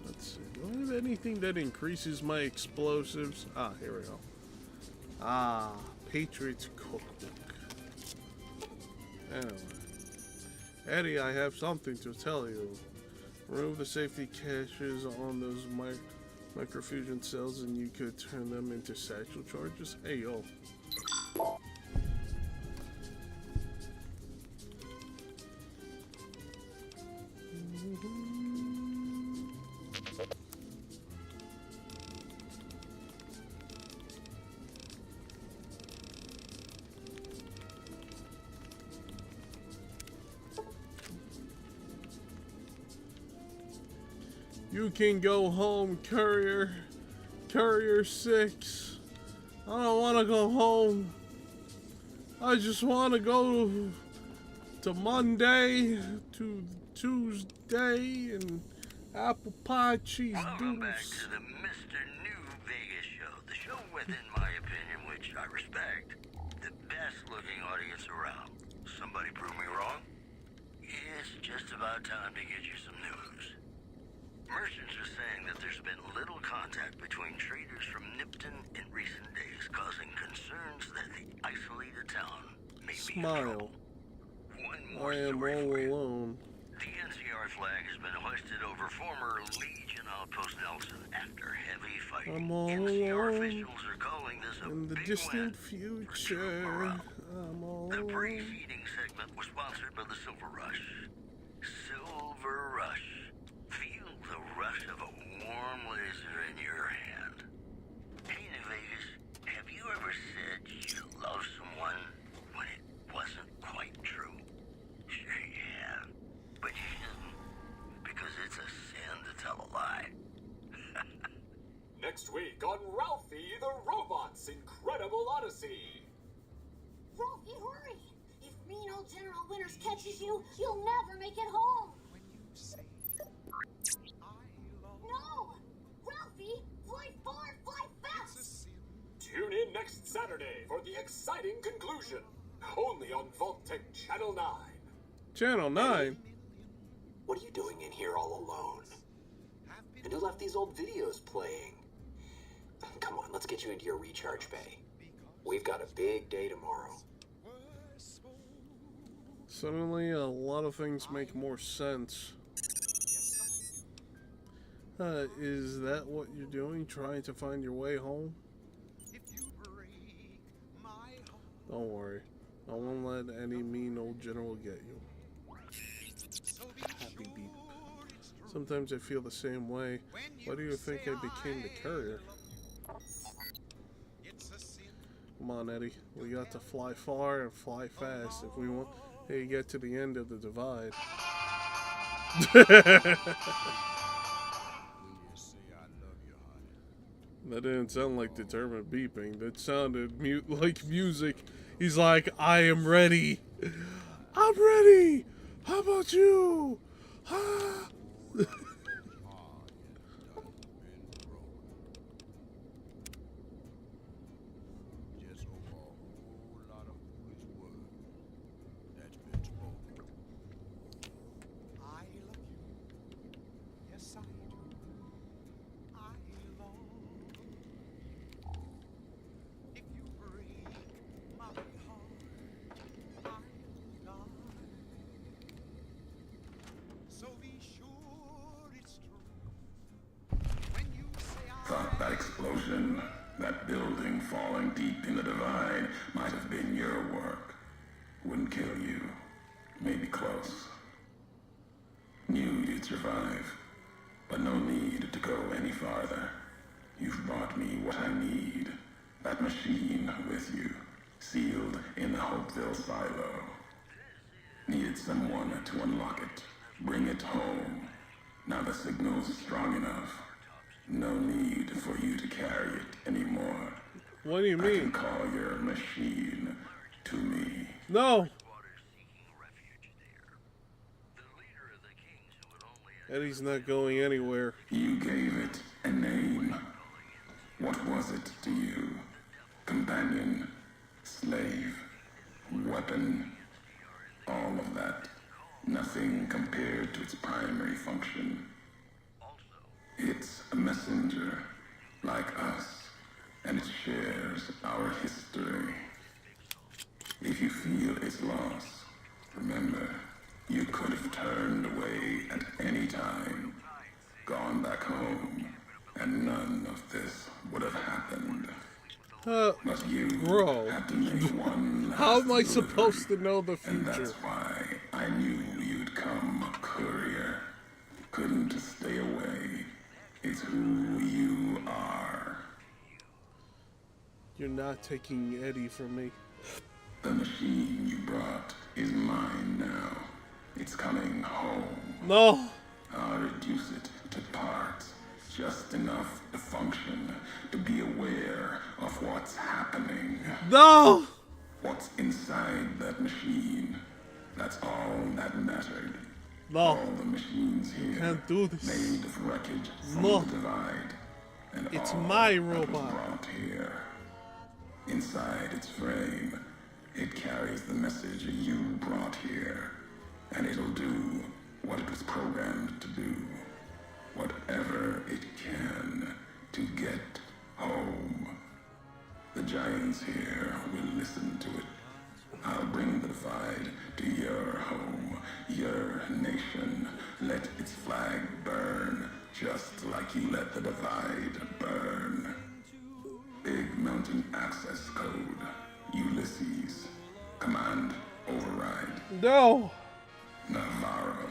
Let's see. Do I have anything that increases my explosives? Ah, here we go. Ah, Patriot's Cookbook. Anyway. Eddie, I have something to tell you. Remove the safety caches on those microfusion cells and you could turn them into satchel charges. Hey, yo. You can go home, Courier. Courier 6. I don't want to go home. I just want to go to Monday, to Tuesday, and apple pie cheese Welcome back doodles. to the Mr. New Vegas show. The show with, in my opinion, which I respect, the best looking audience around. Somebody prove me wrong? It's just about time to get you some news. Merchants are saying that there's been little contact between traders from Nipton in recent days, causing concerns that the isolated town may be in trouble. One more I am story all for you. alone. The NCR flag has been hoisted over former Legion outpost Nelson after heavy fighting. I'm all NCR alone officials are calling this a in the big distant win for future. morale. I'm all The alone. pre-feeding segment was sponsored by the Silver Rush. Silver Rush. Feel the rush of a warm laser in your hand. Hey, New Vegas, have you ever said you love someone when it wasn't quite true? Sure you have. But you shouldn't, because it's a sin to tell a lie. Next week on Ralphie the Robot's Incredible Odyssey. Ralphie, hurry! If mean old General Winters catches you, you'll never make it home! No! Ralphie, fly far, fly fast! Tune in next Saturday for the exciting conclusion. Only on Vault-Tec Channel 9. Channel 9? What are you doing in here all alone? And who left these old videos playing? Come on, let's get you into your recharge bay. We've got a big day tomorrow. Suddenly, a lot of things make more sense. Is that what you're doing? Trying to find your way home? Don't worry. I won't let any mean old general get you. Happy beep. Sometimes I feel the same way. Why do you think I became the courier? Come on, Eddie. We got to fly far and fly fast if we want to get to the end of the divide. That didn't sound like determined beeping. That sounded like music. He's like, I am ready. I'm ready. How about you? Ah. Thought that explosion, that building falling deep in the divide, might have been your work. Wouldn't kill you. Maybe close. Knew you'd survive, but no need to go any farther. You've brought me what I need. That machine with you, sealed in the Hopeville silo. Needed someone to unlock it, bring it home. Now the signal's strong enough. No need for you to carry it anymore. What do you mean? I can call your machine to me. No! Eddie's not going anywhere. You gave it a name. What was it to you? Companion, slave, weapon, all of that. Nothing compared to its primary function. It's a messenger, like us, and it shares our history. If you feel its loss, remember, you could have turned away at any time, gone back home, and none of this would have happened. But you had to make one last How am I delivery, supposed to know the and future? that's why I knew you'd come, courier. Couldn't stay away. It's who you are. You're not taking Eddie from me. The machine you brought is mine now. It's coming home. No! I'll reduce it to parts, just enough to function, to be aware of what's happening. No! What's inside that machine. That's all that mattered. No. All the machines here Can't do this. made of wreckage from No. the divide. And It's all my that was robot. brought here. Inside its frame, it carries the message you brought here. And it'll do what it was programmed to do. Whatever like you let the divide burn. Big mountain access code. Ulysses. Command override. No! Navarro.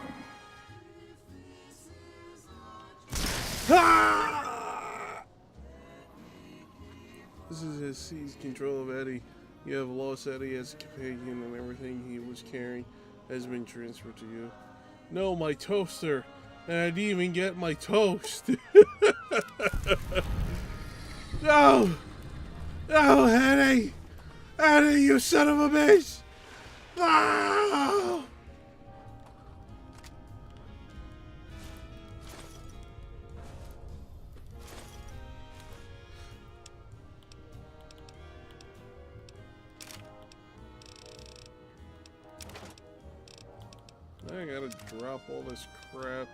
Ah! This is his seized control of Eddie. You have lost Eddie as a companion, and everything he was carrying has been transferred to you. No, my toaster! And I didn't even get my toast! No! No, Eddie! Eddie, you son of a bitch! No! I gotta drop all this crap.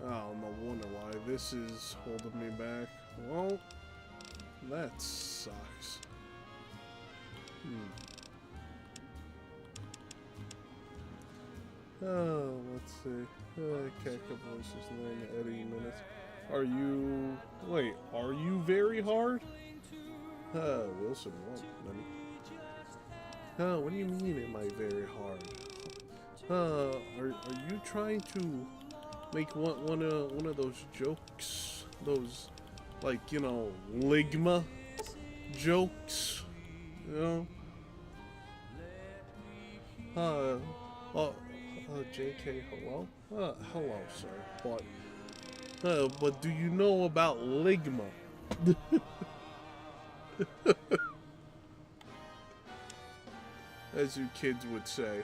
Oh, no wonder why this is holding me back. Well, that sucks. Oh, let's see. Cactus voices, 9 Eddie minutes. Are you... Wait, are you very hard? Wilson, what? What do you mean am I very hard? Are you trying to make one of those jokes? Those, like, you know, Ligma jokes? You know? JK, hello? Hello, sir. But do you know about Ligma? As you kids would say.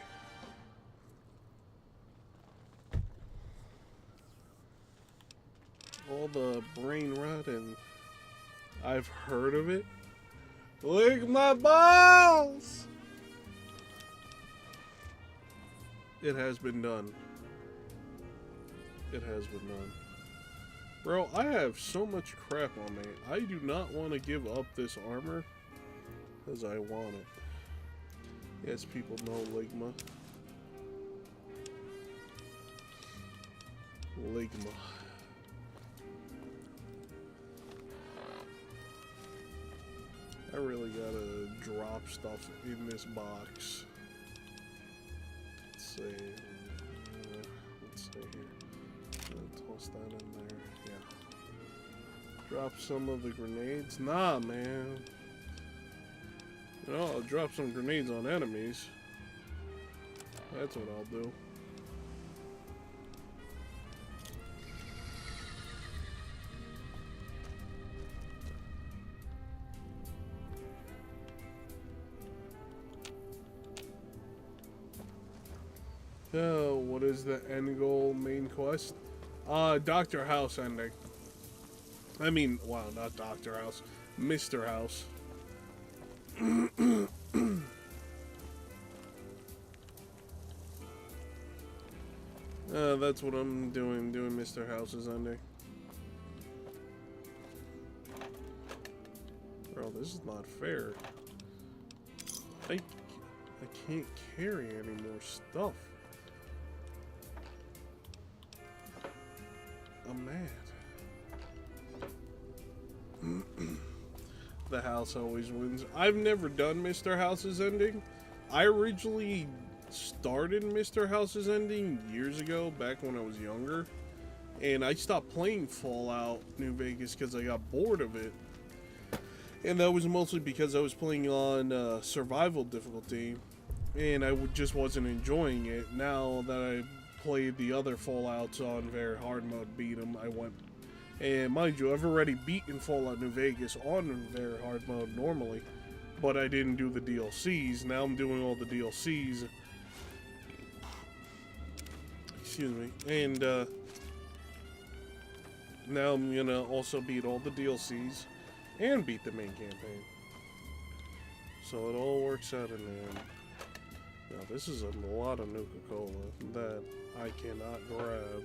All the brain rot, and I've heard of it. Lick my balls! It has been done. It has been done. Bro, I have so much crap on me. I do not want to give up this armor as I want it. Yes, people know Ligma. Ligma. I really gotta drop stuff in this box. Let's see. Let's see here. Toss that in there. Yeah. Drop some of the grenades. Nah, man. You know, I'll drop some grenades on enemies. That's what I'll do. Oh, what is the end goal main quest? Dr. House ending. I mean, wow, not Dr. House. Mr. House. That's what I'm doing Mr. House's ending. Bro, this is not fair. I can't carry any more stuff. I'm mad. The house always wins. I've never done Mr. House's ending. I originally started Mr. House's ending years ago, back when I was younger. And I stopped playing Fallout New Vegas because I got bored of it. And that was mostly because I was playing on survival difficulty. And I just wasn't enjoying it. Now that I played the other Fallouts on very hard mode, beat them, I went... And mind you, I've already beaten Fallout New Vegas on very hard mode normally, but I didn't do the DLCs. Now I'm doing all the DLCs. Excuse me. And now I'm gonna also beat all the DLCs and beat the main campaign. So it all works out in the end. Now this is a lot of Nuka-Cola that I cannot grab.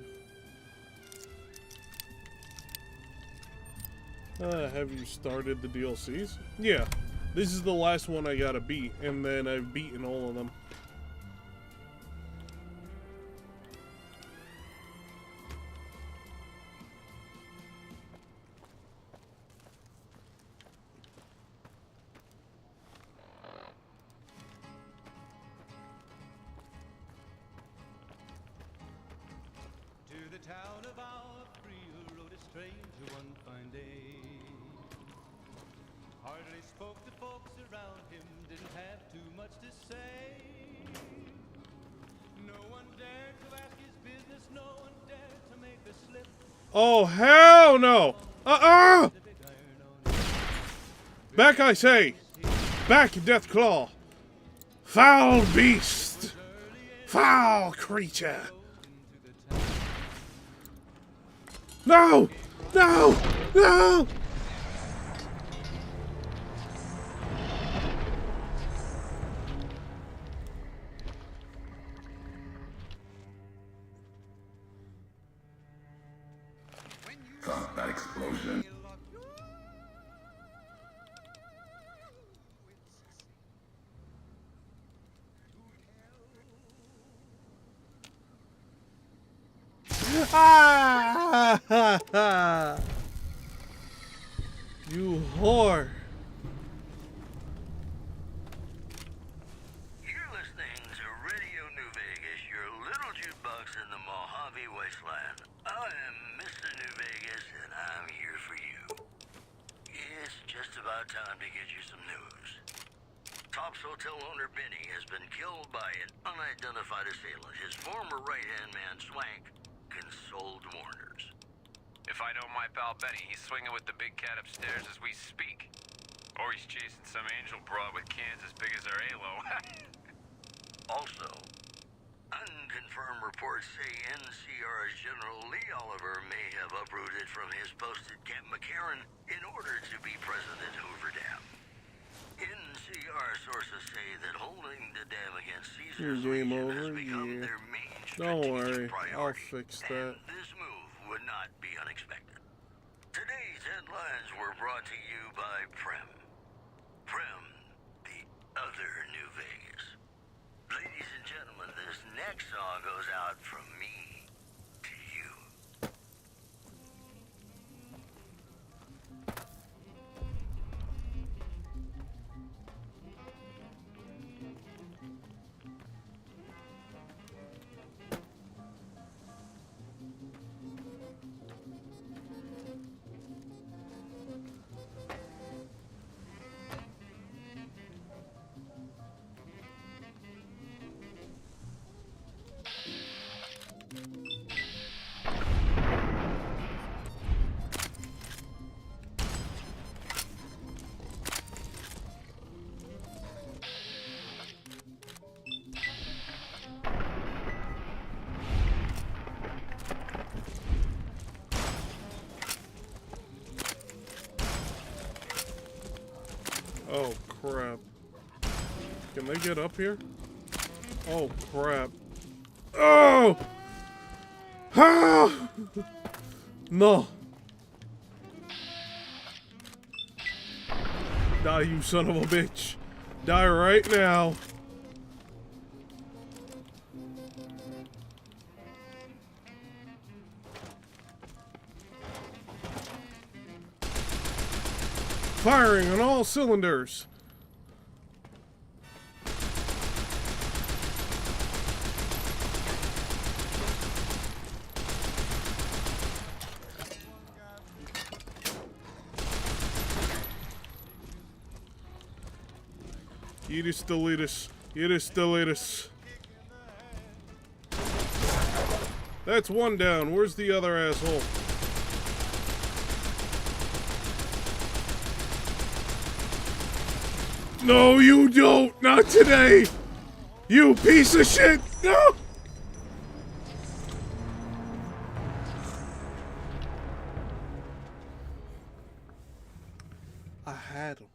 Have you started the DLCs? Yeah. This is the last one I gotta beat, and then I've beaten all of them. town of our free rode a stranger one fine day. Hardly spoke to folks around him, didn't have too much to say. No one dared to ask his business, no one dared to make a slip. Oh, hell no! Back, I say! Back, Deathclaw! Foul beast! Foul creature! No! No! No! Thought that explosion. Ah! You whore! You're listening to Radio New Vegas, your little jukebox in the Mojave Wasteland. I am Mr. New Vegas, and I'm here for you. It's just about time to get you some news. Tops Hotel owner Benny has been killed by an unidentified assailant. His former right-hand man, Swank, consoled mourners. If I know my pal Benny, he's swinging with the big cat upstairs as we speak. Or he's chasing some angel broad with cans as big as our halo. Also, unconfirmed reports say NCR's General Lee Oliver may have uprooted from his post at Camp McCarran in order to be present at Hoover Dam. NCR sources say that holding the dam against Caesar's Game Legion has over, become yeah. their main Don't worry, strategic I'll priority, fix that. and this move would not be unexpected. Today's headlines were brought to you by Prem. Prem, the other New Vegas. Ladies and gentlemen, this next song goes out from me to you. Oh, crap. Can they get up here? Oh, crap. Oh! Ah! No. Die, you son of a bitch. Die right now. Firing on all cylinders. Eat the latest. It is the latest. That's one down. Where's the other asshole? No, you don't. Not today. You piece of shit. No. I had him.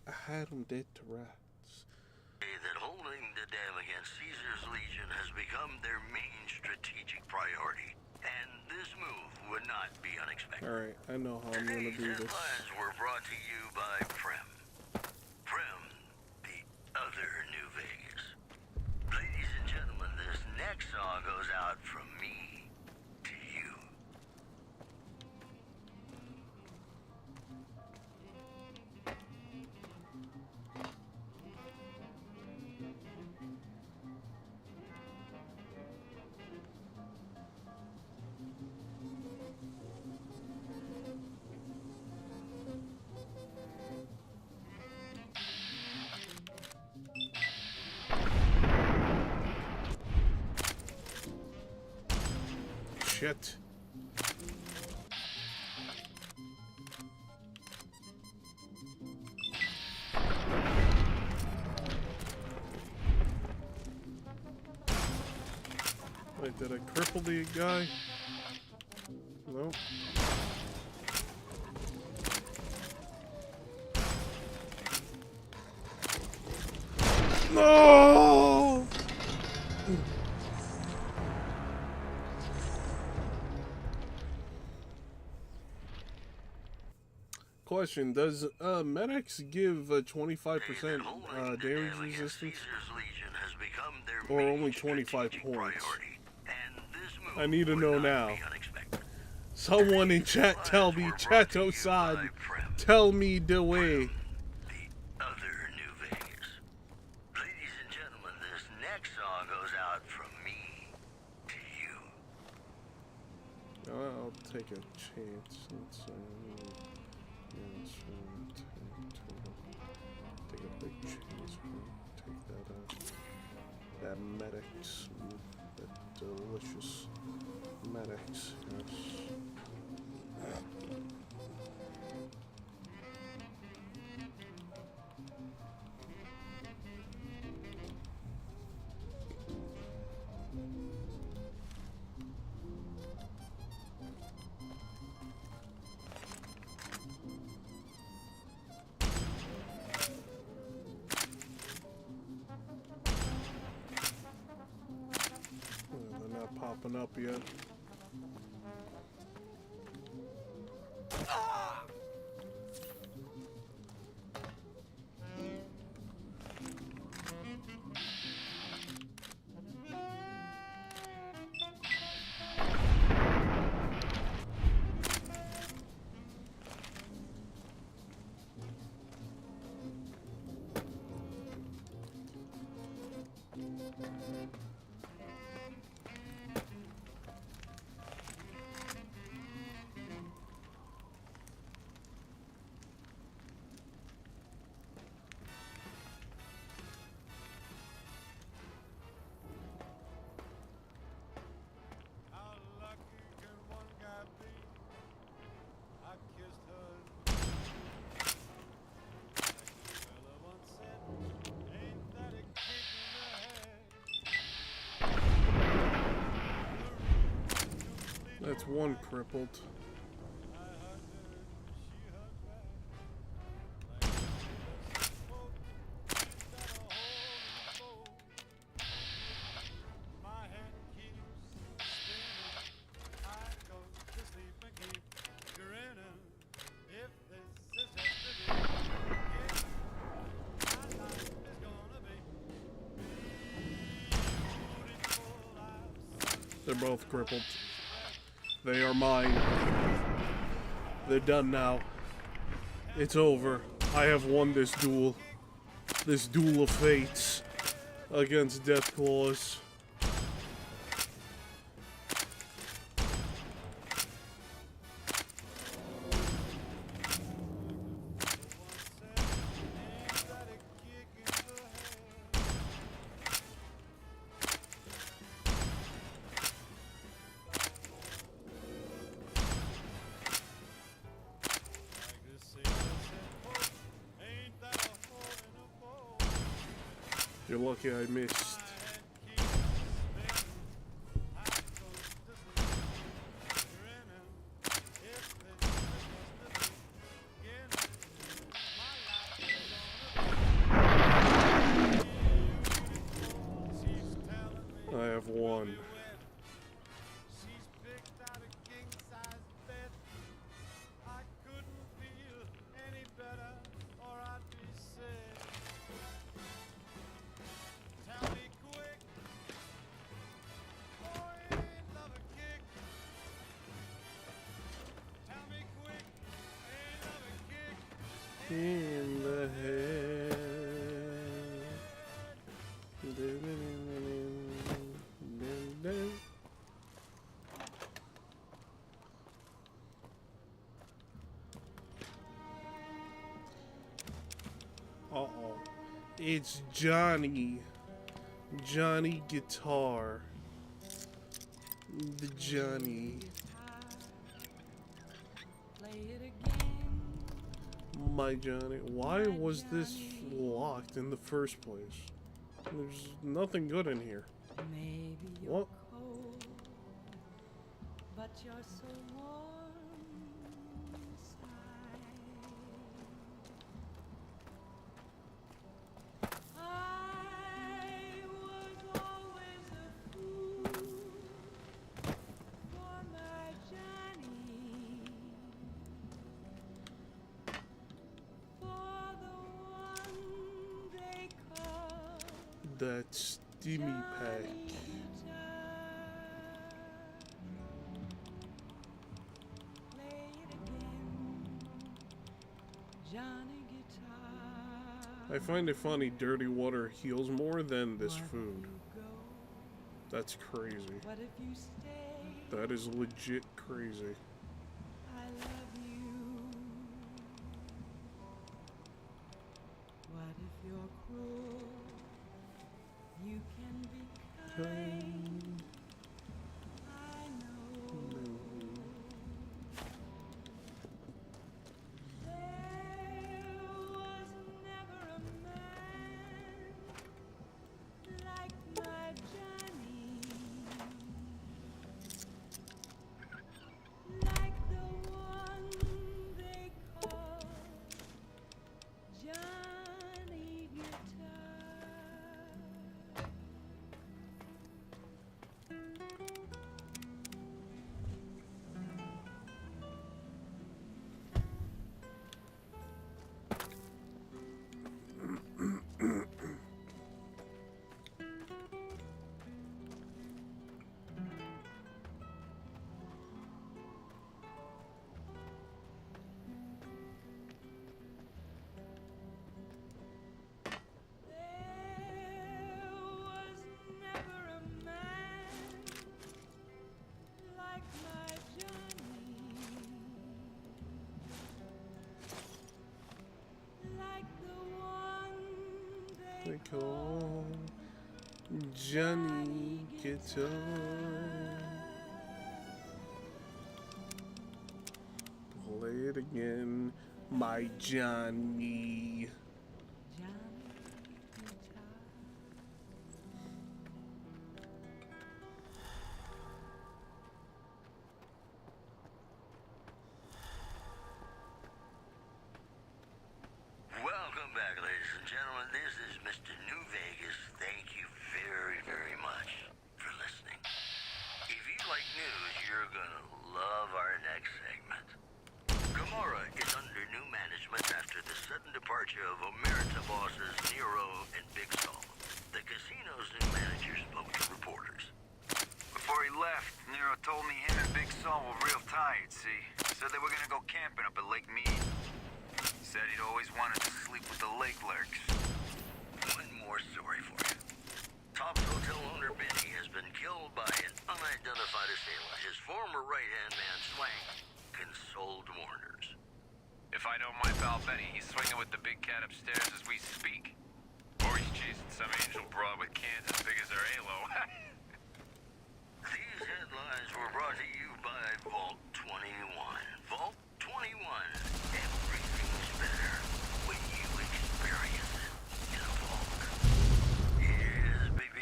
I had him dead to rats. That holding the dam against Caesar's Legion has become their main strategic priority, and this move would not be unexpected. Alright, I know how I'm gonna Today's do this. headlines were brought to you by Prem. Prem, the other New Vegas. Ladies and gentlemen, this next song goes out from me to you. shit. Wait, did I cripple the guy? Nope. No! Question, does medics give 25% damage resistance? Or only 25 points? I need to know now. Someone in chat tell me, Chato-san, tell me the way. Other New Vegas. Ladies and gentlemen, this next song goes out from me to you. I'll take a chance. Let's take a big chance. Take that medics, that delicious medics. Yes. They're not popping up yet. That's one crippled. They're both crippled. They are mine. They're done now. It's over. I have won this duel. This duel of fates against Death Claws. You're lucky I missed. I have won. In the head. Uh-oh. It's Johnny. Johnny Guitar. The Johnny. My Johnny. Why was this locked in the first place? There's nothing good in here. What? But you're so warm inside. I was always a fool for my Johnny, for the one they call That steamy pack. I find it funny dirty water heals more than this food. That's crazy. That is legit crazy. I love you. What if you're cruel? You can be kind. I know. There was never a man like my Johnny, like the one they call Johnny Guitar. There was never a man like my Johnny, like the one They call Johnny Guitar. Play it again, my Johnny. Welcome back, ladies and gentlemen. This is Mr. New Vegas. Thank you very, very much for listening. If you like news, you're gonna love our next segment. Gomorrah is under new management after the sudden departure of Omerta bosses Nero and Big Sol. The casino's new manager spoke to reporters. Before he left, Nero told me him and Big Sol were real tired, see? Said they were gonna go camping up at Lake Mead. Said he'd always wanted to sleep with the lake lurks. One more story for you. Top hotel owner Benny has been killed by an unidentified assailant. His former right-hand man, Swank, consoled mourners. If I know my pal Benny, he's swinging with the big cat upstairs as we speak. Or he's chasing some angel broad with cans as big as her halo. These headlines were brought to you by Vault 21. Vault 21. Everything's better when you experience it in a vault. Here's Bing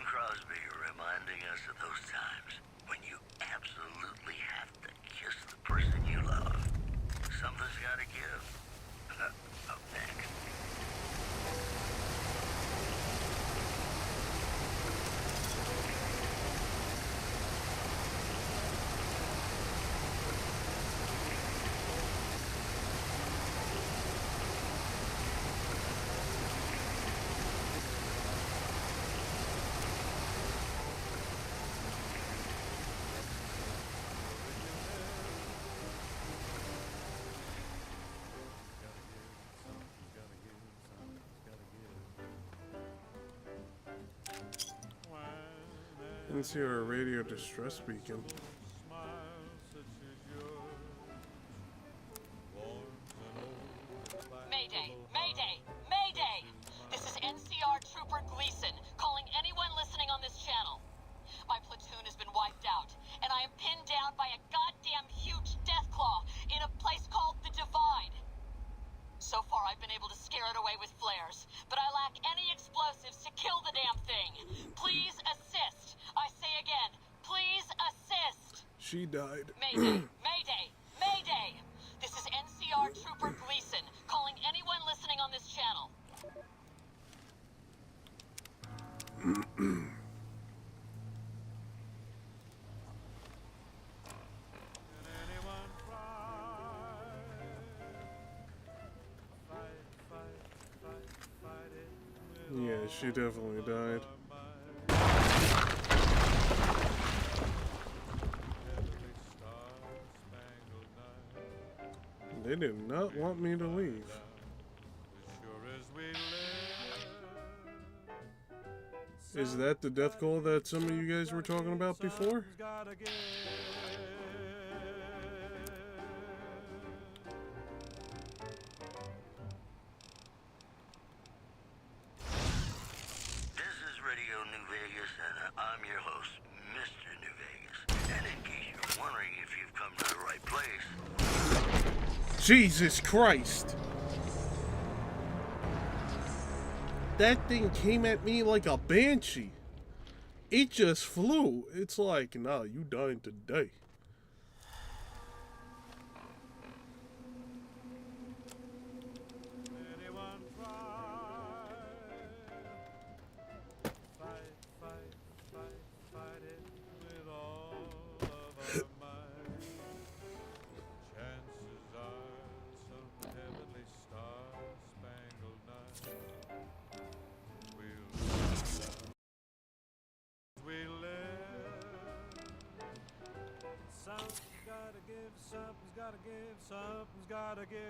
Crosby reminding us of those times when you absolutely have to kiss the person you love. Something's gotta give. Up next. I didn't see our radio distress beacon. Mayday! Mayday! Mayday! This is NCR Trooper Gleason, calling anyone listening on this channel. My platoon has been wiped she died. Mayday! Mayday! Mayday! This is NCR Trooper Gleason, calling anyone listening on this channel. Yeah, she definitely died. They did not want me to leave. Is that the death call that some of you guys were talking about before? I'm your host, Mr. New Vegas. And in case you're wondering if you've come to the right place... Jesus Christ! That thing came at me like a banshee. It just flew. It's like, nah, you dying today. Something's gotta give.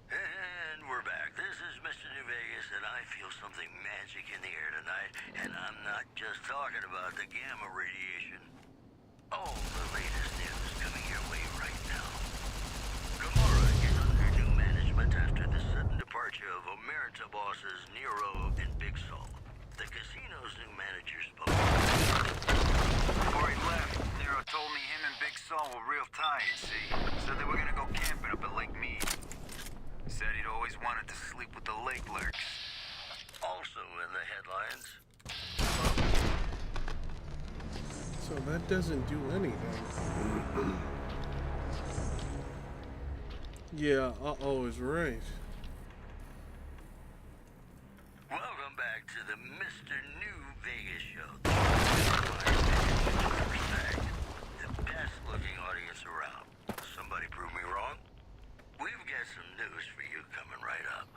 And we're back. This is Mr. New Vegas, and I feel something magic in the air tonight. And I'm not just talking about the gamma radiation. All the latest news coming your way right now. Gamora is under new management after the sudden departure of Omerta bosses Nero and Big Sol. The casino's new manager spoke. Before he left, Nero told me him and Big Sol were real tight, see? Said they were gonna go camping up at Lake Mead. Said he'd always wanted to sleep with the lake lurks. Also in the headlines. So that doesn't do anything. Yeah, uh-oh is right. Welcome back to the Mr. New Vegas show. The best looking audience around. Somebody prove me wrong? We've got some news for you coming right up.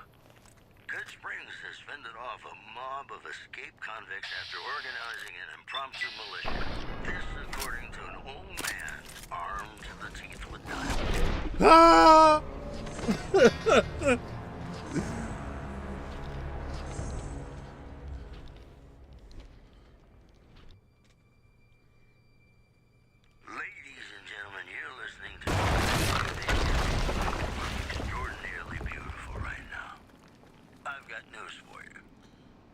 Good Springs has fended off a mob of escaped convicts after organizing an impromptu militia. This according to an old man armed to the teeth with knives. Ah! Ladies and gentlemen, you're listening to extraordinarily beautiful right now. I've got news for you.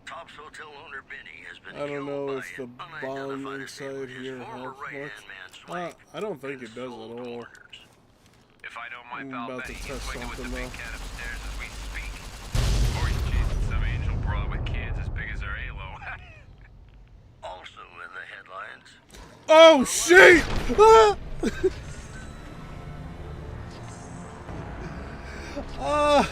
Top's hotel owner Benny has been I don't know killed if by the an bomb unidentified inside assailant. His here former helps right-hand man Swank much. I don't think it does at all. If I know my I'm pal about to Benny, he's test swinging with the something big though. cat upstairs as we speak. Or he's chasing some angel broad with kids as big as her halo. Also in the headlines. Oh shit! Ah! Ah!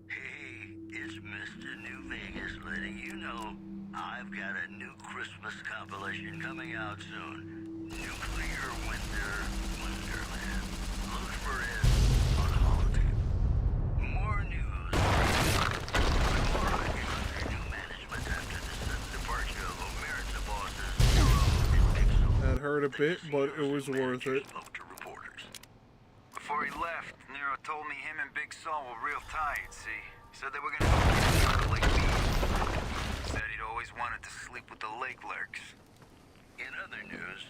Hey, it's Mr. New Vegas letting you know I've got a new Christmas compilation coming out soon. Nuclear Winter Wonderland. Look for it on holotape. More news. Gamora is under new management after the sudden departure of Omerta bosses Nero and Big Sol. That hurt a bit, but it was worth it. Spoke to reporters. Before he left, Nero told me him and Big Sol were real tight, see? Said they were gonna go camping up at Lake Mead. Said he'd always wanted to sleep with the lake lurks. In other news,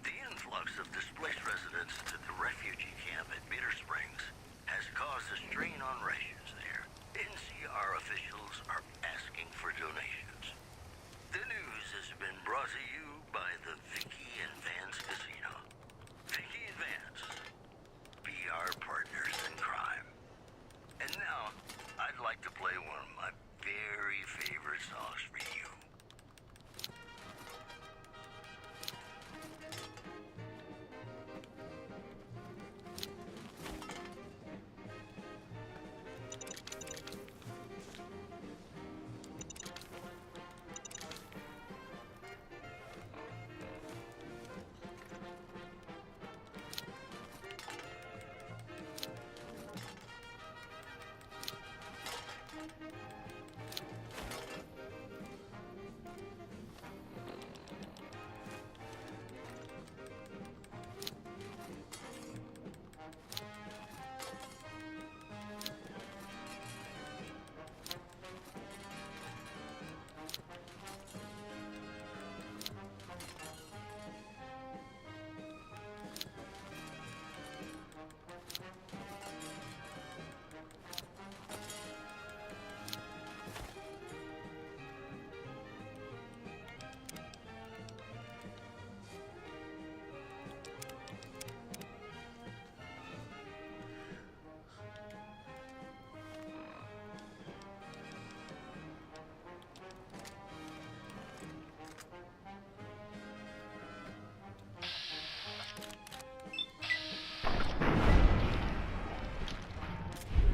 the influx of displaced residents to the refugee camp at Bitter Springs has caused a strain on rations there. NCR officials are asking for donations. The news has been brought to you by the Vicky and Vance Casino.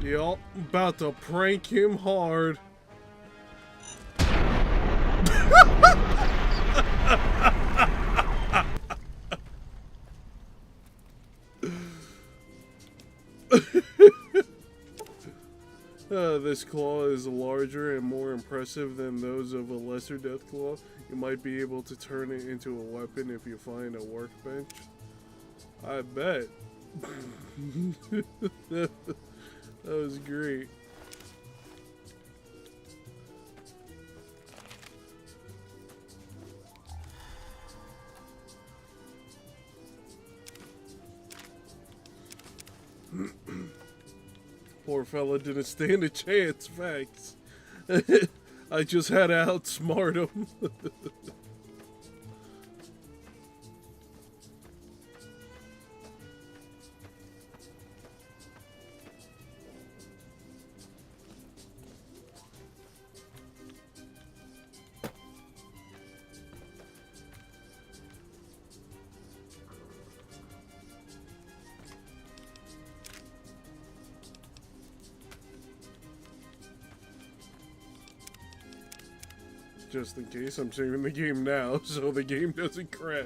Yup, about to prank him hard. This claw is larger and more impressive than those of a lesser death claw. You might be able to turn it into a weapon if you find a workbench. I bet. That was great. Poor fella didn't stand a chance, facts. I just had to outsmart him. Just in case, I'm saving the game now so the game doesn't crash.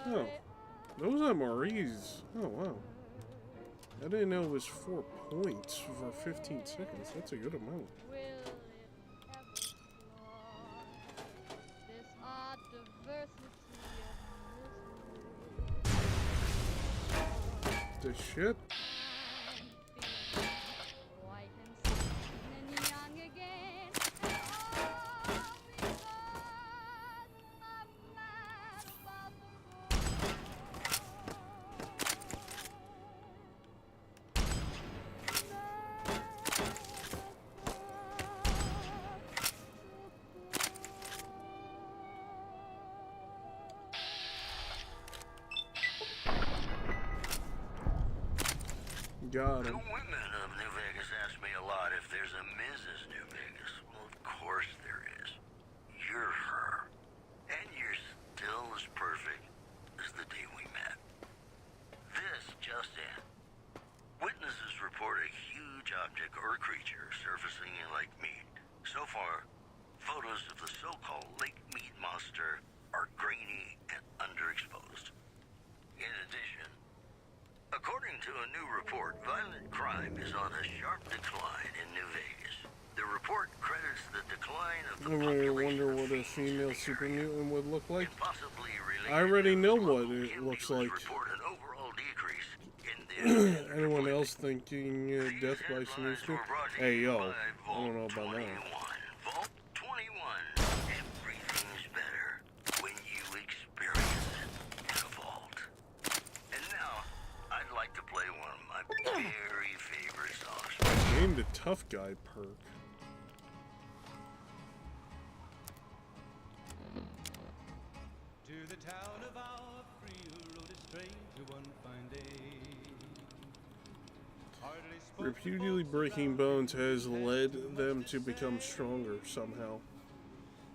Oh, those are Marie's. Oh, wow. I didn't know it was 4 points for 15 seconds. That's a good amount. The shit? Got him. The women of New Vegas ask me a lot if there's a Mrs. New Vegas. Well, of course there is. You're her. And you're still as perfect as the day we met. This just in. Witnesses report a huge object or creature surfacing in Lake Mead. So far, photos of the so-called Lake Mead monster are grainy and underexposed. In addition, according to a new report, violent crime is on a sharp decline in New Vegas. The report credits the decline of the I wonder what a female super mutant would look like. I already know what it looks like. Anyone else thinking death by snoozer? Hey, yo, I don't know about that. Vault 21. Everything's better when you expect tough guy perk. To the town of our free who rode a stranger one fine day. Hardly spoke to Repeatedly folks breaking around bones him, has he had led too much them to to become say. stronger somehow.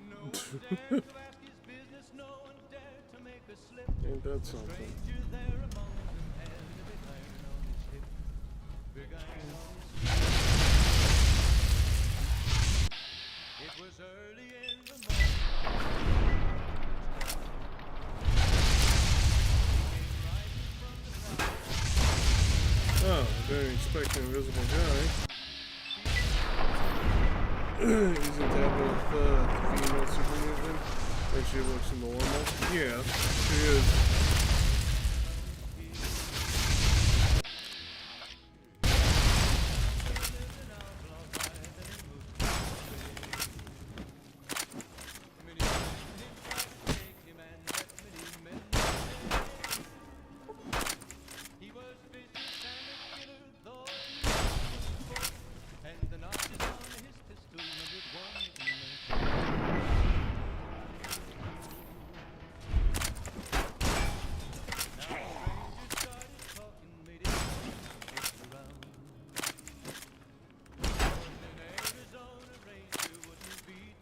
No one dared to ask his business, no one dared to make a slip. Ain't that The something? stranger there among them had a big iron on his hip. Big iron on his hip. It was early in the morning. Oh, didn't expect an invisible guy. Isn't that with the female super movement? And she looks normal? Yeah, she is.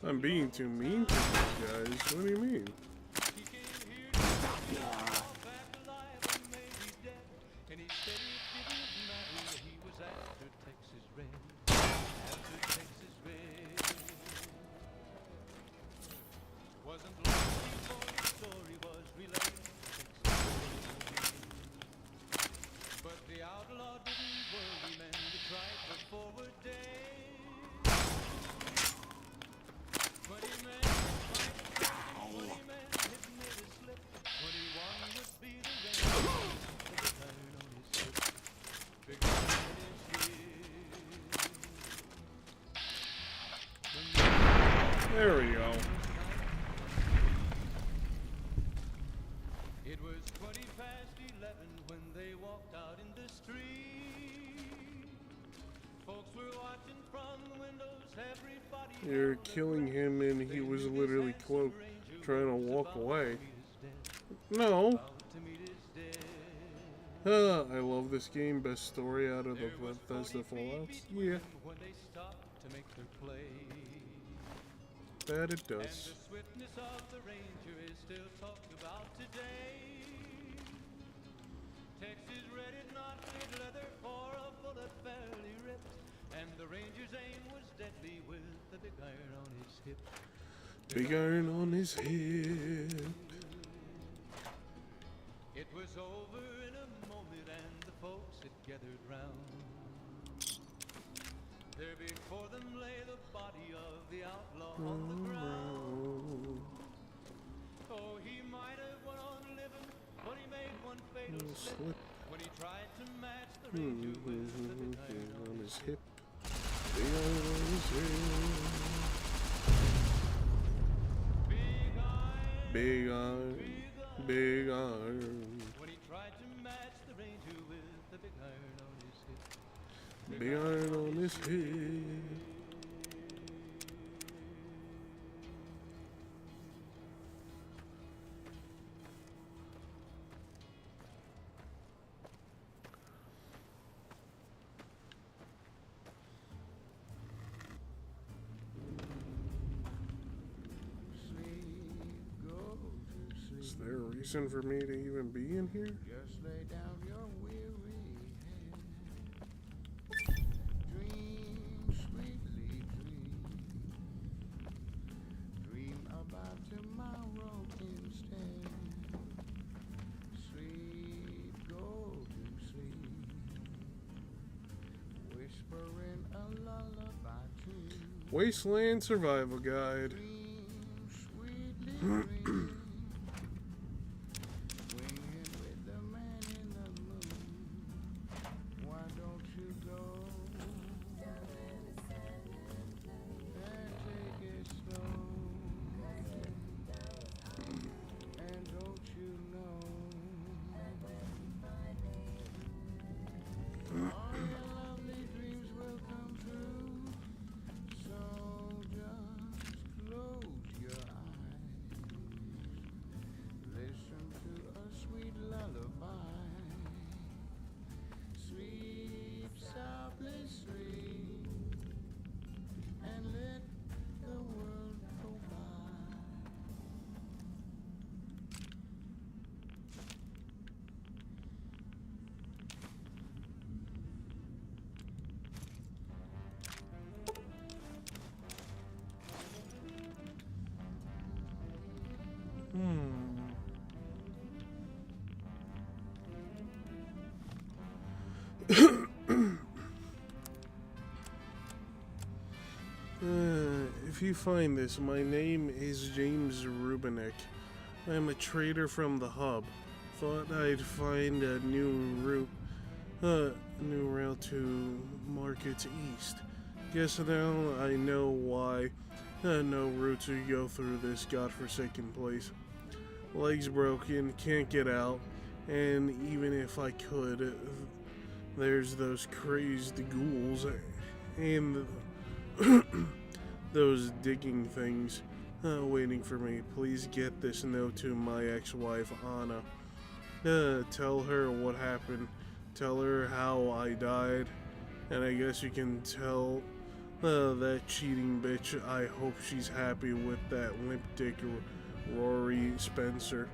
I'm being too mean to these guys. What do you mean? There we go. It was 20 past 11 when they walked out in the street. Folks were watching from the windows, everybody. You're killing him and he was literally cloaked, trying to walk away. No. I love this game. Best story out of the Bethesda Fallouts. Yeah. When they stopped to make their play. That it And does. the swiftness of the Ranger is still talked about today. Texas red it not made leather for a bullet fairly ripped. And the Ranger's aim was deadly with the big iron on his hip. Big iron on his head. It was over in a moment and the folks had gathered round. There before them lay the body of the outlaw on the ground. Oh, he might have went on living, but he made one fatal slip when he tried to match the Ranger with the big iron on his hip. Big iron on his head. Big iron, big iron. When he tried to match the Ranger with the big iron on his hip. Big iron on his head. Is there a reason for me to even be in here? Just lay down your weary head. Dream, sweetly dream. Dream about tomorrow instead. Sleep, go to sleep. Whispering a lullaby to you. Wasteland Survival Guide. Dream, sweetly dream. All your lovely dreams will come true. If you find this, my name is James Rubinek. I am a trader from the hub. Thought I'd find a new route to Markets East. Guess now I know why no route to go through this godforsaken place. Legs broken, can't get out, and even if I could, there's those crazed ghouls and those digging things waiting for me. Please get this note to my ex-wife, Anna. Tell her what happened. Tell her how I died. And I guess you can tell that cheating bitch I hope she's happy with that limp dick Rory Spencer.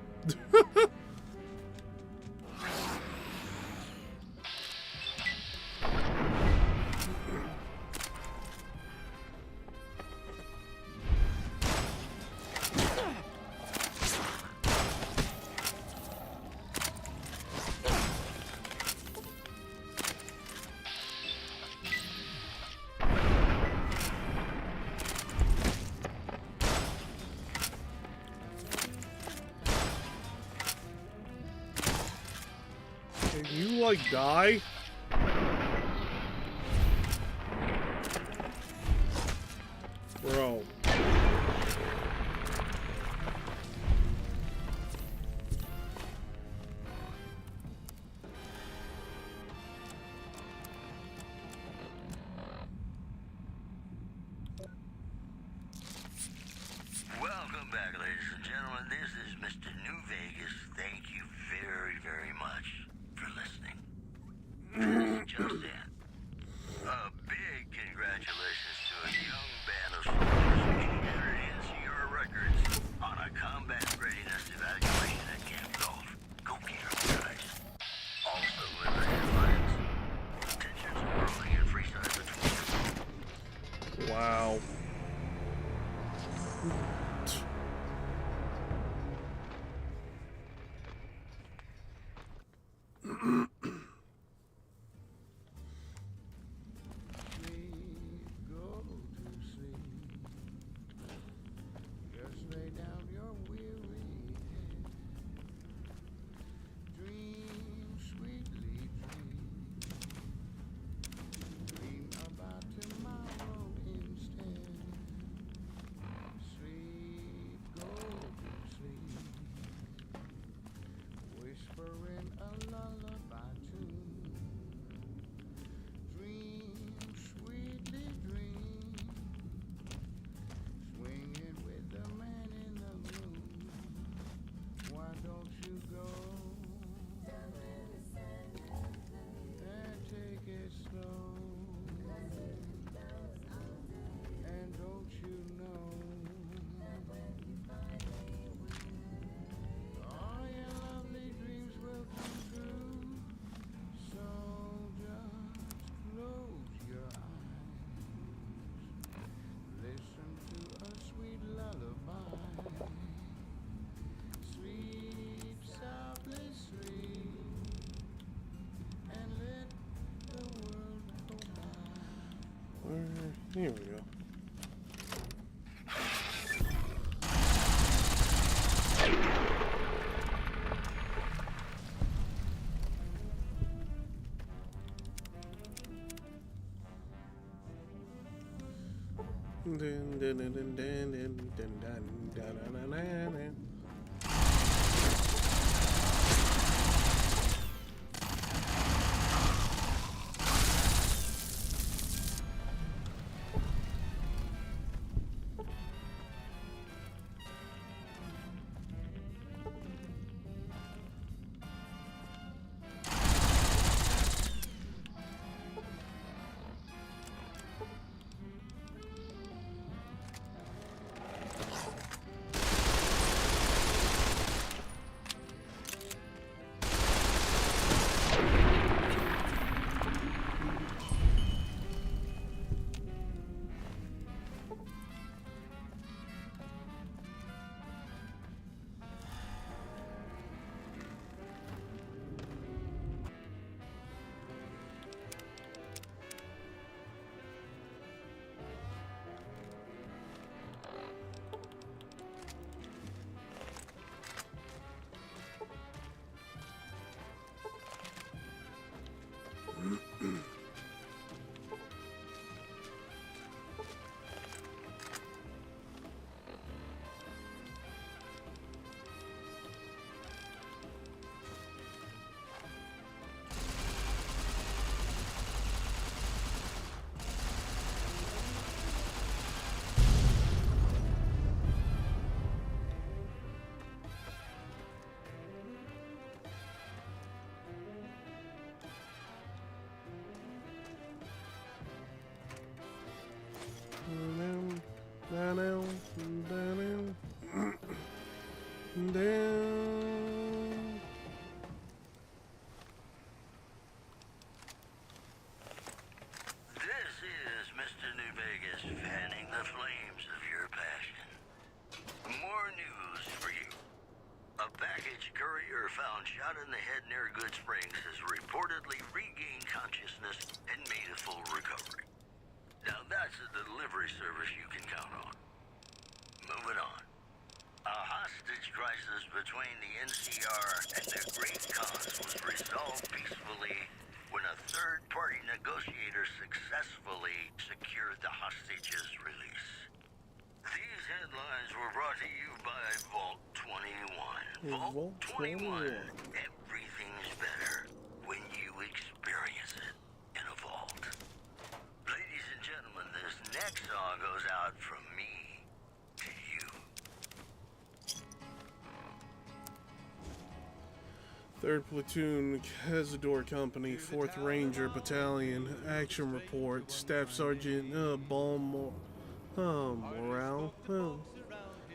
Can you, like, die? Bro. Welcome back, ladies and gentlemen. This is Mr. New Vegas. Thank you very, very much for listening. Just in. A big congratulations to a young band of soldiers who entered NCR records on a combat readiness evaluation at Camp Golf. Go get 'em, guys. Also in the headlines, tensions are growing in Freeside between them. Wow. Here we go. Down, down, down. This is Mr. New Vegas fanning the flames of your passion. More news for you. A baggage courier found shot in the head near Good Springs has reportedly regained consciousness and made a full recovery. Now that's a delivery service you can count on. Moving on. A hostage crisis between the NCR and the Great Cause was resolved peacefully when a third-party negotiator successfully secured the hostage's release. These headlines were brought to you by Vault 21. Vault 21. Everything's better when you experience it in a vault. Ladies and gentlemen, this next song goes out from me to you. 3rd Platoon, Cazador Company, 4th Ranger Battalion, Action Report, Staff Sergeant Morale,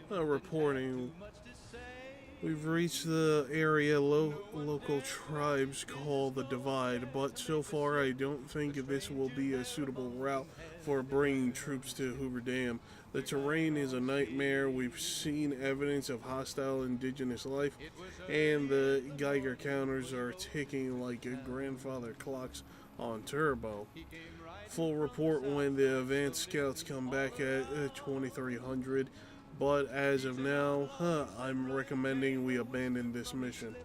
reporting. We've reached the area local tribes call the Divide, but so far I don't think this will be a suitable route for bringing troops to Hoover Dam. The terrain is a nightmare. We've seen evidence of hostile indigenous life, and the Geiger counters are ticking like grandfather clocks on turbo. Full report when the advanced scouts come back at 2300. But as of now, I'm recommending we abandon this mission.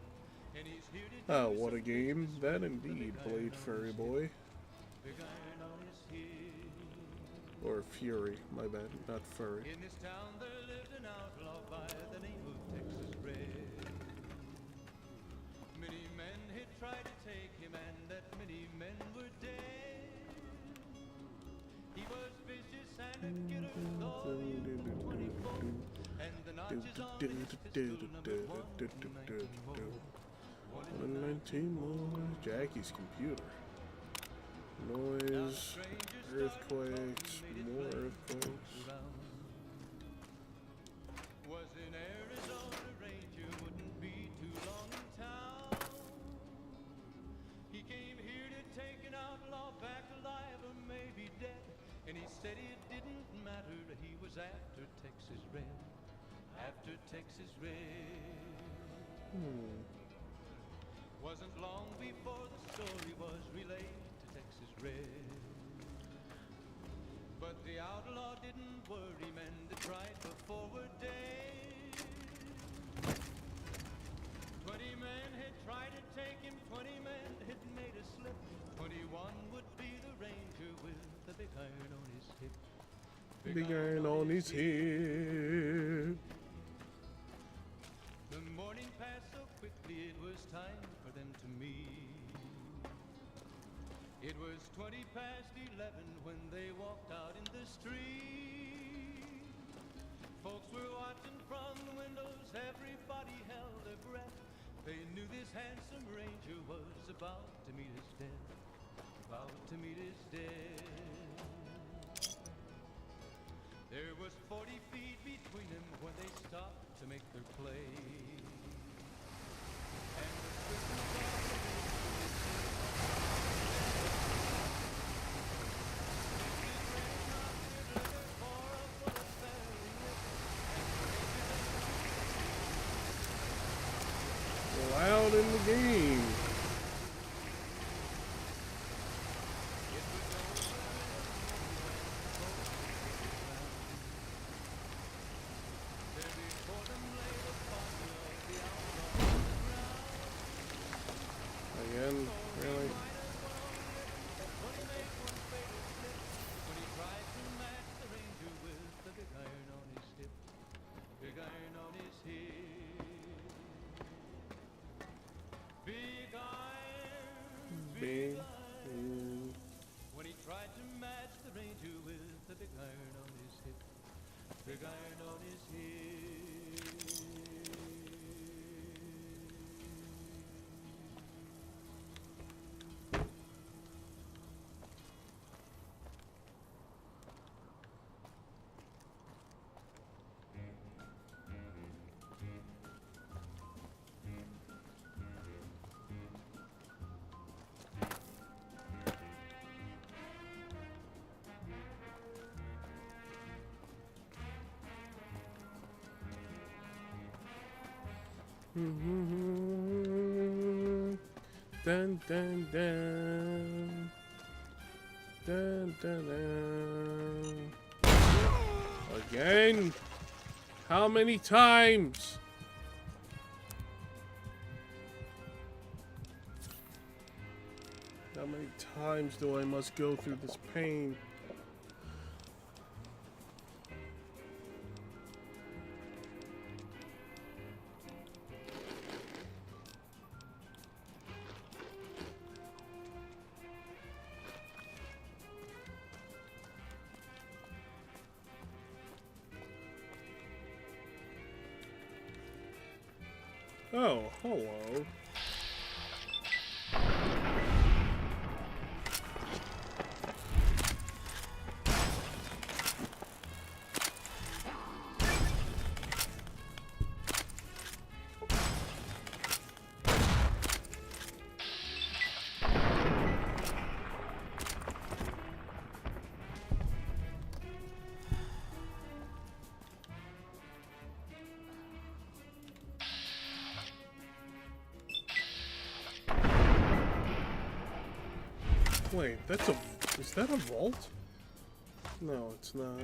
Ah, what a game that indeed, Blade Furry Boy. Or Fury, my bad, not Furry. In this town there lived an outlaw by the name of Texas Red. Many men had tried to take him, and that many men were dead. He was vicious and a killer, though he was 24, and the notches on his pistol numbered 119 more. Jackie's computer. Noise, earthquakes, more earthquakes. Was in Arizona Ranger, wouldn't be too long in town. He came here to take an outlaw back alive or maybe dead, and he said it didn't matter, he was after Texas Red. After Texas Red. Wasn't long before the story was relayed to Texas Red. But the outlaw didn't worry, men that tried before were dead. 20 men had tried to take him, 20 men had made a slip. 21 would be the ranger with the big iron on his hip. Big iron on his hip. The morning passed so quickly, it was time for them to meet. It was 20 past 11 when they walked out in the street. Folks were watching from the windows, everybody held their breath. They knew this handsome ranger was about to meet his death. About to meet his death. There was 40 feet between them when they stopped to make their play. And the quickness of the Loud in the game. Again, really? Big Dun dun dun. Dun dun dun. Again? How many times? How many times do I must go through this pain? Oh, hello. Wait, that's a... is that a vault? No, it's not.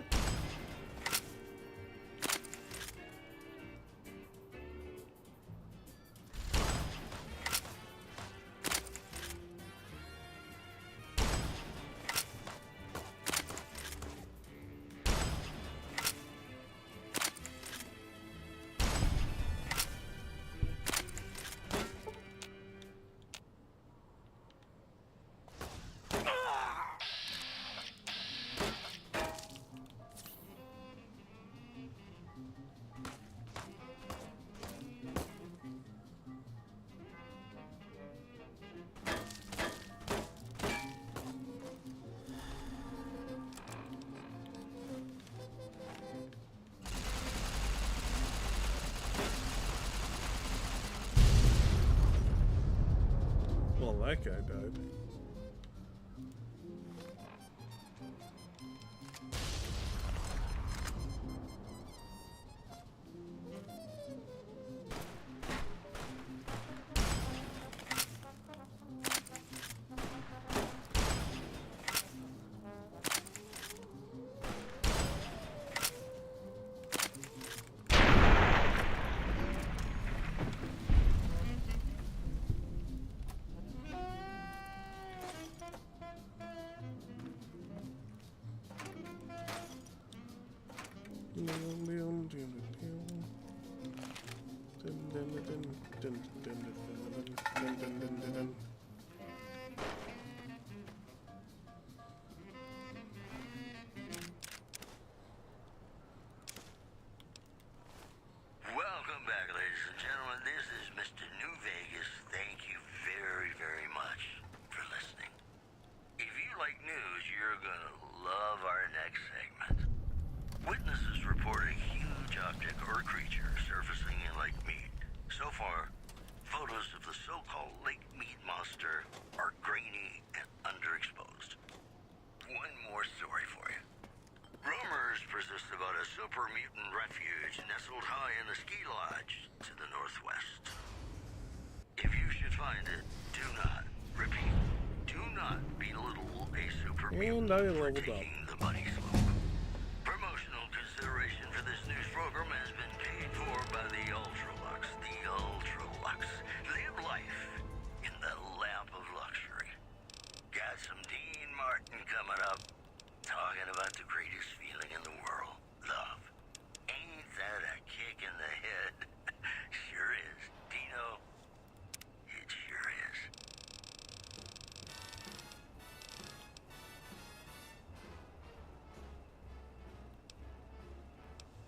Well, that guy died. Welcome back, ladies and gentlemen. This is Mr. New Vegas. Thank you very, very much for listening. If you like news, you're gonna love our next segment. Witnesses report a huge object or creature surfacing in Lake Mead. So far, photos of the so-called Lake Mead monster are grainy and underexposed. One more story for you. Rumors persist about a super mutant refuge nestled high in the ski lodge to the northwest. If you should find it, do not, repeat, do not belittle a super mutant for taking the bunny slope. Promotional consideration for this news program has been paid for by the Ultralux. The Ultralux. Live life in the lap of luxury. Got some Dean Martin coming up. Talking about the greatest feeling in the world. Love. Ain't that a kick in the head? Sure is. Dino, it sure is.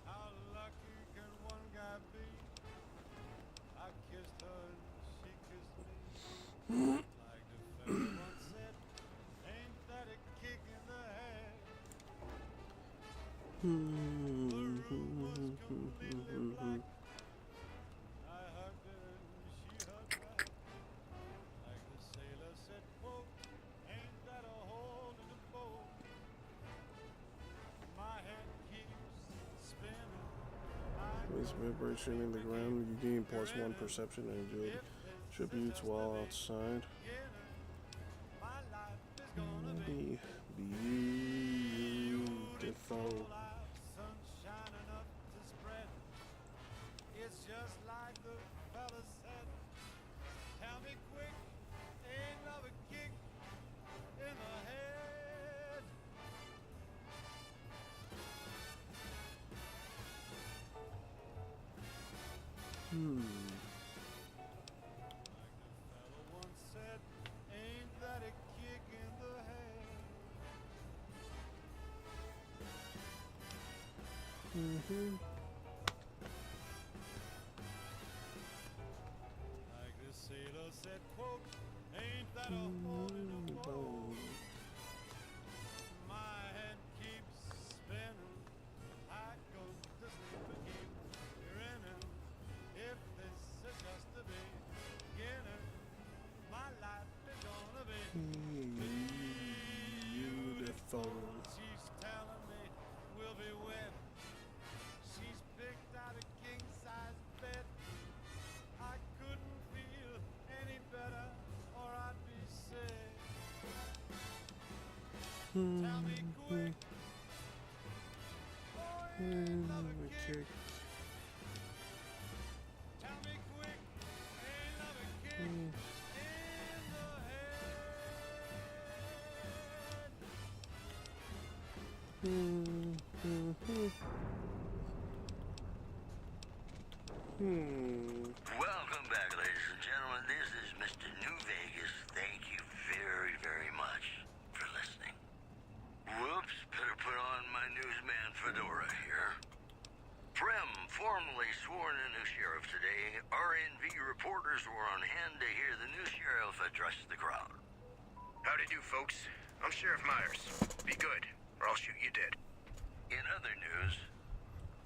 How lucky can one guy be? I kissed her and she kissed me. Like the fella once said, ain't that a kick in the head? The room was completely black. I hugged her and she hugged back. Like the sailor said, quote, ain't that a hole in the boat? My head keeps spinning. I This vibration in the ground. You gain +1 perception and agility. Tributes while outside. Be beautiful. It's just like the fella said. Tell me quick, ain't love a kick in the head? Like the fella once said, ain't that a kick in the head? Like the sailor said, quote, ain't that a hole in a boat? My head keeps spinning, I go to sleep and keep grinning. If this is just the beginning, my life is gonna be Beautiful. She's telling me we'll be wed. She's picked out a king-size bed. I couldn't feel any better, or I'd be sick. Tell me quick. Oh, ain't love a kick. Tell me quick. Ain't love a kick in the Welcome back, ladies and gentlemen. This is Mr. New Vegas. Thank you very, very much for listening. Whoops, better put on my newsman fedora here. Prem formally sworn a new sheriff today. RNV reporters were on hand to hear the new sheriff address the crowd. Howdy do, folks. I'm Sheriff Myers. Be good, or I'll shoot you dead. In other news,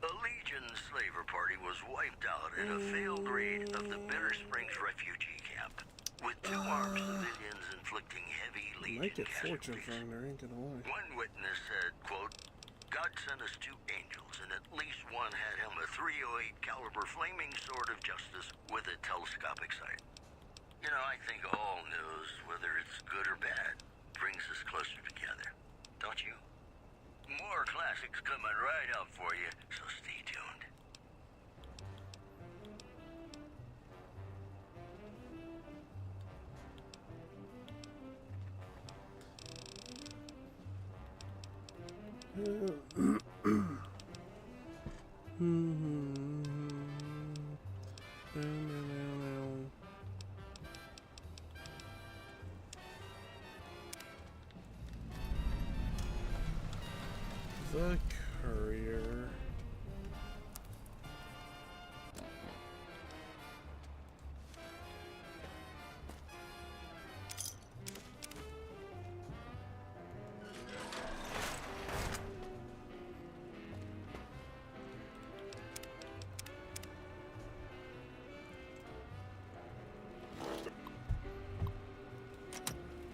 a Legion slaver party was wiped out in a failed raid of the Bitter Springs refugee camp, with 2 armed civilians inflicting heavy Might Legion get fortune casualties. finder, ain't gonna lie. One witness said, quote, God sent us 2 angels, and at least one had him a .308 caliber flaming sword of justice with a telescopic sight. You know, I think all news, whether it's good or bad, brings us closer together. Don't you? More classics coming right up for you, so stay tuned. The courier.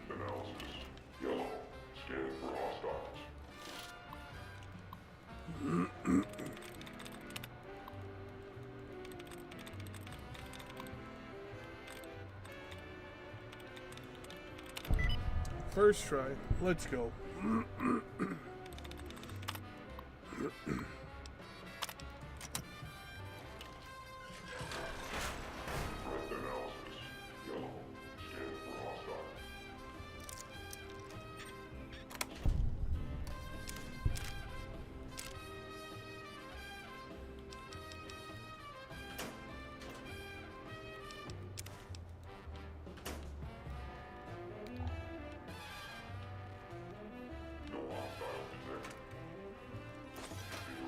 Analysis. Yellow. Scan for hostiles. First try. Let's go. Threat analysis. Yellow. Scan for hostile. No hostile detected. Be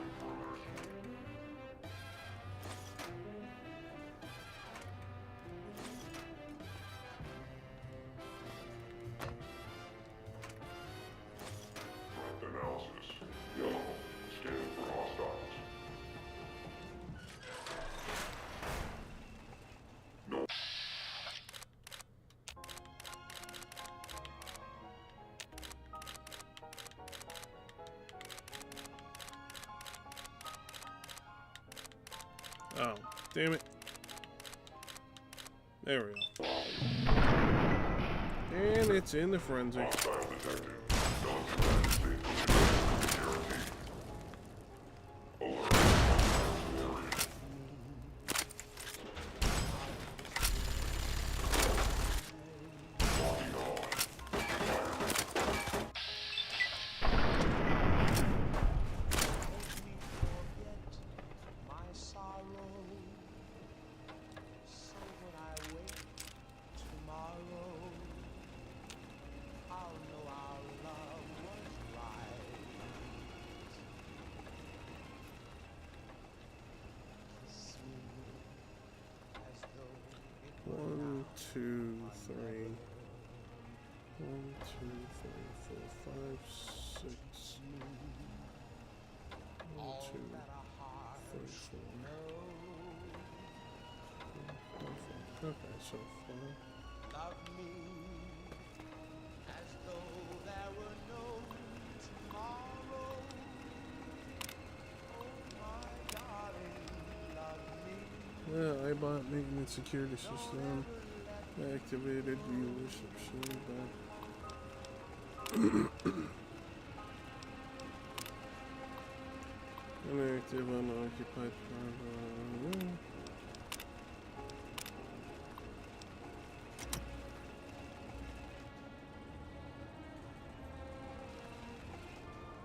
Oh, damn it. There we go. And it's in the frenzy. One, two, three. 1, 2, 3, 4, 5, 6. 1, 2, 3, 4. Okay, so 5. Love me as though there were no tomorrow. Oh my darling, love me. Well, I bought maintenance security system. Activated viewership soon back. Inactive unoccupied power.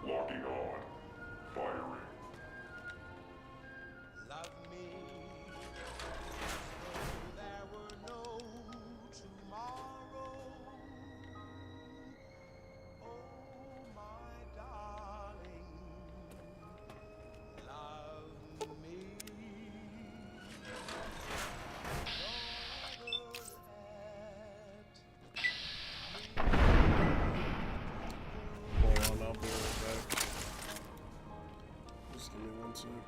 Locking on. Firing. Love me as though there were no tomorrow. Oh my darling, love me. Hold on, I'll be right back. Just give me 1 second.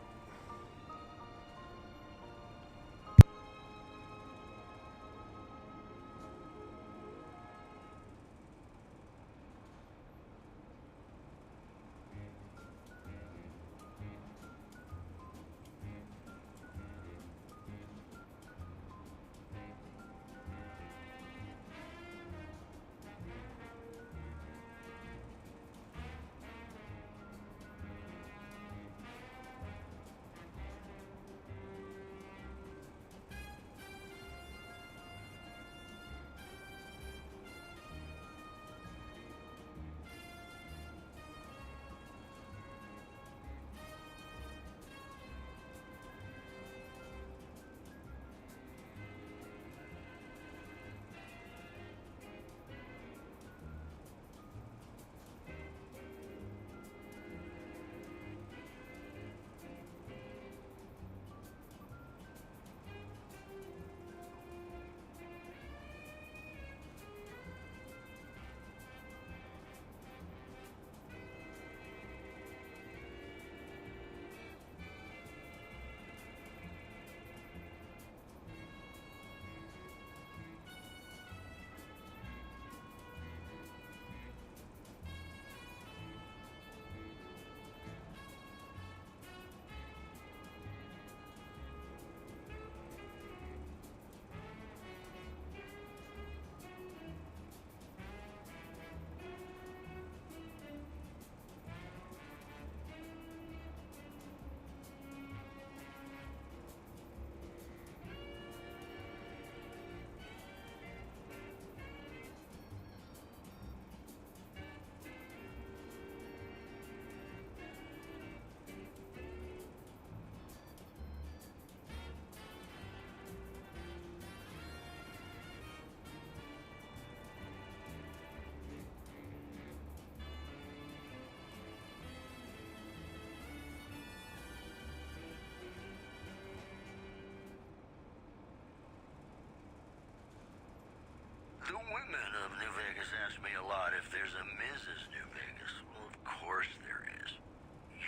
The women of New Vegas ask me a lot if there's a Mrs. New Vegas. Well, of course there is.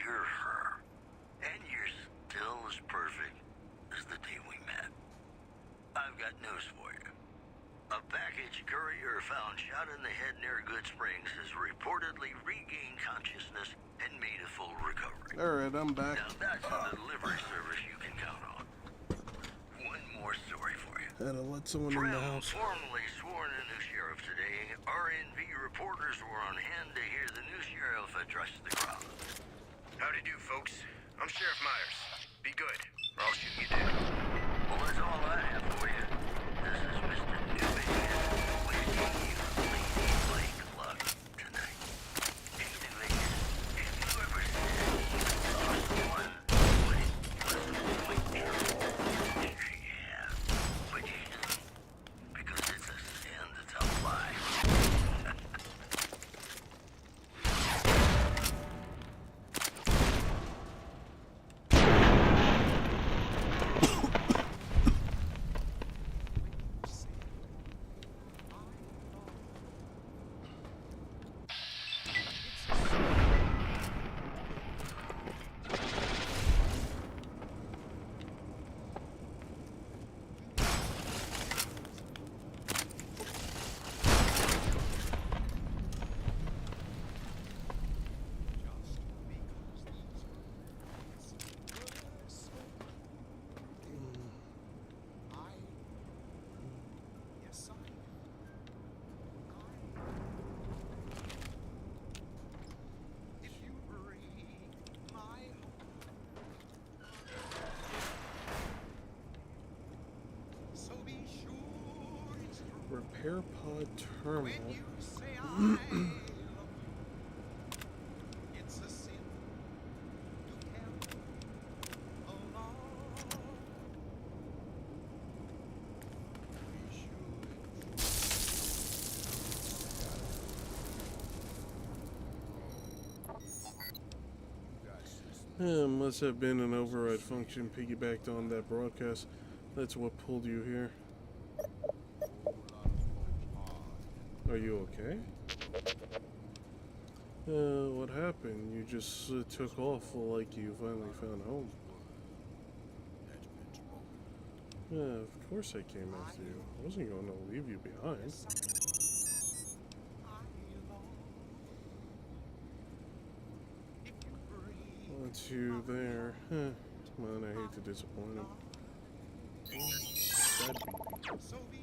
You're her. And you're still as perfect as the day we met. I've got news for you. A package courier found shot in the head near Good Springs has reportedly regained consciousness and made a full recovery. Alright, I'm back. Now that's a delivery service you can count on. more story for you. Had to let someone in the house. Formally sworn a new sheriff today. RNV reporters were on hand to hear the new sheriff address the crowd. Howdy do, folks. I'm Sheriff Myers. Be good, or I'll shoot you dead. Well, that's all I have for you. This is Mr. Newman wishing you Lady Blake luck tonight. Hey, New Vegas, have you ever said you lost one when it wasn't quite true? Sure you have, but you shouldn't, because it's a sin to tell a lie. Repair pod terminal. Must have been an override function piggybacked on that broadcast. That's what pulled you here. Are you okay? What happened? You just took off like you finally found home. Yeah, of course I came after you. I wasn't going to leave you behind. Once you there, man, I hate to disappoint him. That'd be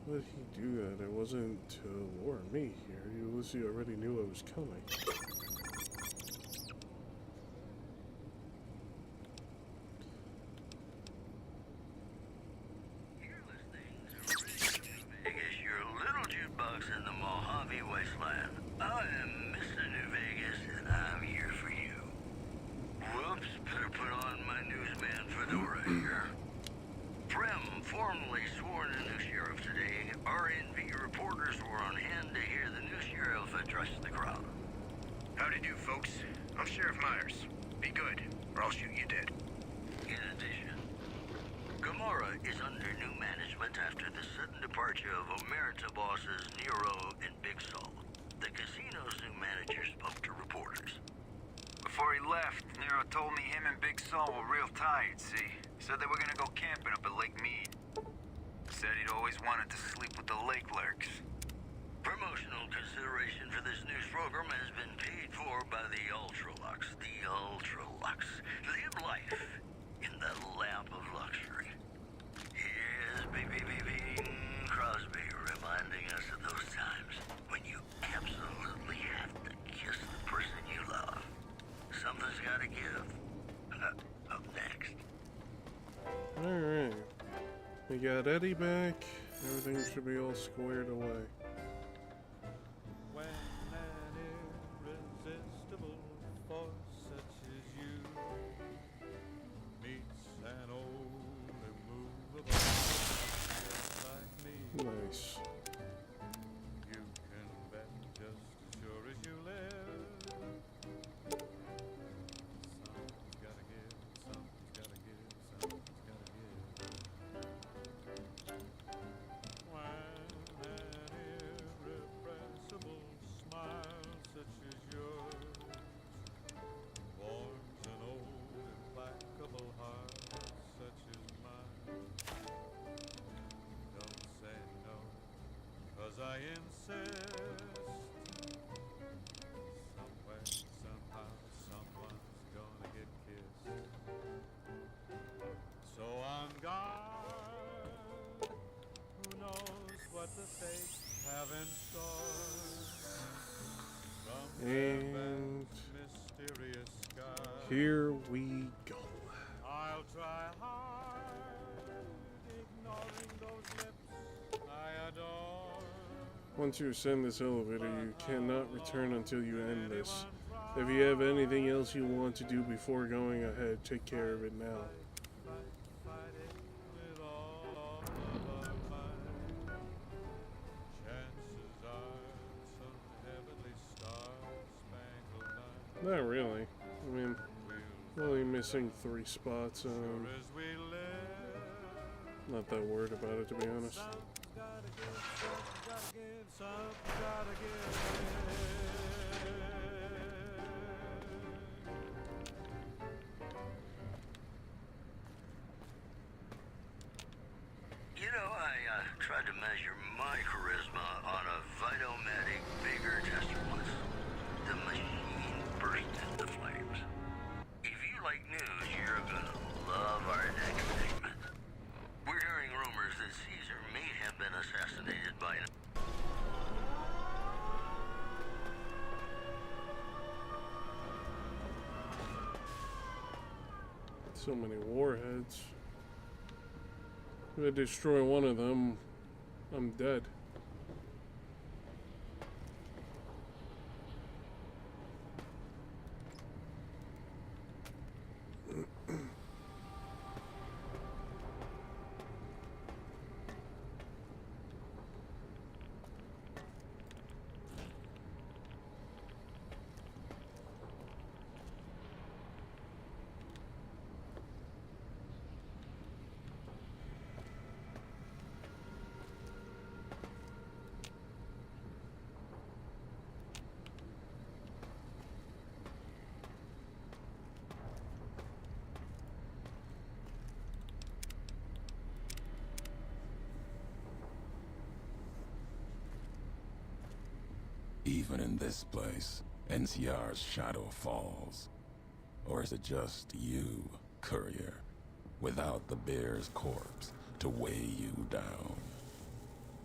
Why did he do that? It wasn't to lure me here. He already knew I was coming. You're listening to Radio New Vegas, your little jukebox in the Mojave Wasteland. I am Mr. New Vegas, and I'm here for you. Whoops, better put on my newsman fedora here. Prem formally sworn a new sheriff today. RNV reporters were on hand to hear the new sheriff address the crowd. Howdy do, folks. I'm Sheriff Myers. Be good, or I'll shoot you dead. In addition, Gomorrah is under new management after the sudden departure of Omerta bosses Nero and Big Sol. The casino's new manager spoke to reporters. Before he left, Nero told me him and Big Sol were real tired, see? Said they were gonna go camping up at Lake Mead. Said he'd always wanted to sleep with the lake lurks. Promotional consideration for this news program has been paid for by the Ultralux. The Ultralux. Live life in the lap of luxury. Here's Bing Crosby reminding us of those times when you absolutely have to kiss the person you love. Something's gotta give. Up next. Alright. We got Eddie back. Everything should be all squared away. When an irresistible force such as you meets an old immovable just like me, Nice. you can bet just as sure as you live. Something's gotta give, something's gotta give, something's gotta give. When an what the fates have in store. From And mysterious sky, here we go. I'll try hard, ignoring those lips I adore. Once you ascend this elevator, you cannot return until you end this. If you have anything else you want to do before going ahead, take care of it now. Fight it with all of our might. Chances are some heavenly star-spangled night. Not really. I mean, only missing 3 spots. Sure as we live, Not that worried about it, to be honest. something's gotta give, something's gotta give. You know, I tried to measure my charisma on a Vitomatic Bigger test once. The machine burst into flames. If you like news, you're gonna love our next segment. We're hearing rumors that Caesar may have been assassinated by an... So many warheads. If I destroy one of them, I'm dead. Even in this place, NCR's shadow falls. Or is it just you, courier, without the bear's corpse to weigh you down?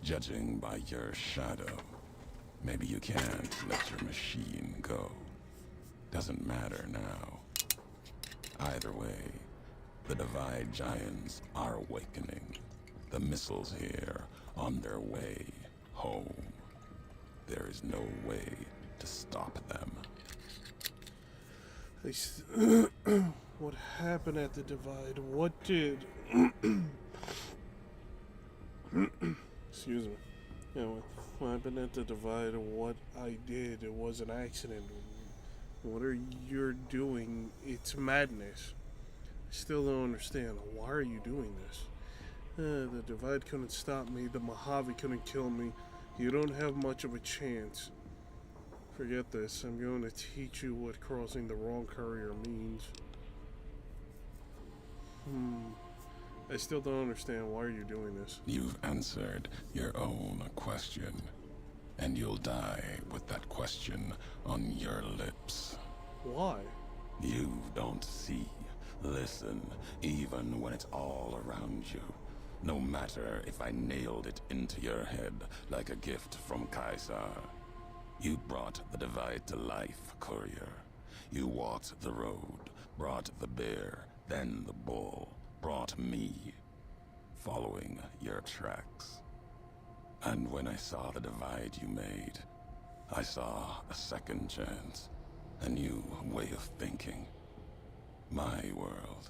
Judging by your shadow, maybe you can't let your machine go. Doesn't matter now. Either way, the Divide Giants are awakening. The missiles here on their way home. There is no way to stop them. What happened at the Divide? What did... Excuse me. Yeah, what happened at the Divide? What I did, it was an accident. What are you doing? It's madness. I still don't understand. Why are you doing this? The Divide couldn't stop me. The Mojave couldn't kill me. You don't have much of a chance. Forget this. I'm going to teach you what crossing the wrong courier means. I still don't understand. Why are you doing this? You've answered your own question. And you'll die with that question on your lips. Why? You don't see, listen, even when it's all around you. No matter if I nailed it into your head like a gift from Caesar. You brought the Divide to life, courier. You walked the road, brought the bear, then the bull, brought me, following your tracks. And when I saw the Divide you made, I saw a second chance, a new way of thinking. My world,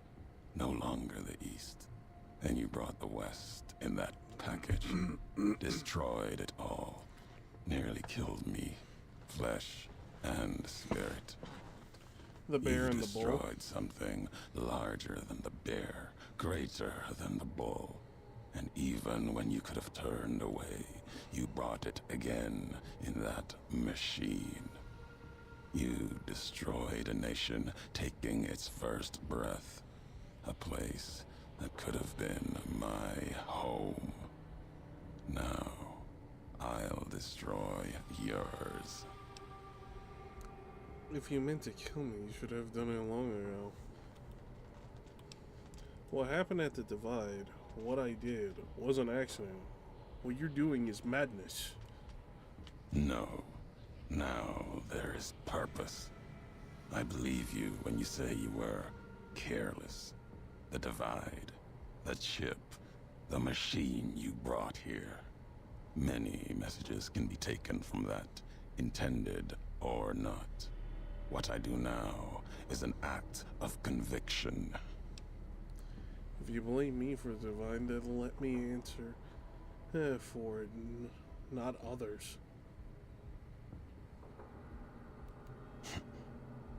no longer the East. And you brought the West in that package, destroyed it all, nearly killed me, flesh and spirit. The bear and the bull. You destroyed something larger than the bear, greater than the bull. And even when you could have turned away, you brought it again in that machine. You destroyed a nation taking its first breath, a place that could have been my home. Now, I'll destroy yours. If you meant to kill me, you should have done it long ago. What happened at the Divide, what I did, was an accident. What you're doing is madness. No. Now there is purpose. I believe you when you say you were careless. The divide, the chip, the machine you brought here. Many messages can be taken from that, intended or not. What I do now is an act of conviction. If you blame me for the divine, then let me answer for it, not others.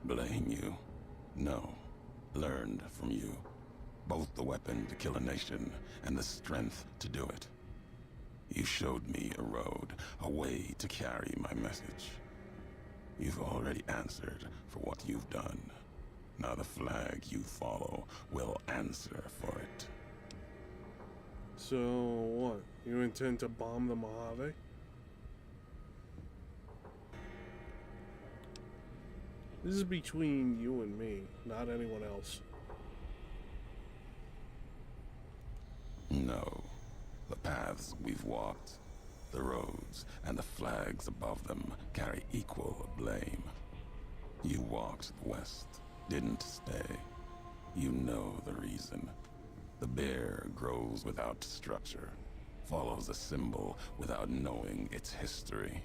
Blame you? No. Learned from you. Both the weapon to kill a nation and the strength to do it. You showed me a road, a way to carry my message. You've already answered for what you've done. Now the flag you follow will answer for it. So what? You intend to bomb the Mojave? This is between you and me, not anyone else. No. The paths we've walked, the roads, and the flags above them carry equal blame. You walked west, didn't stay. You know the reason. The bear grows without structure, follows a symbol without knowing its history.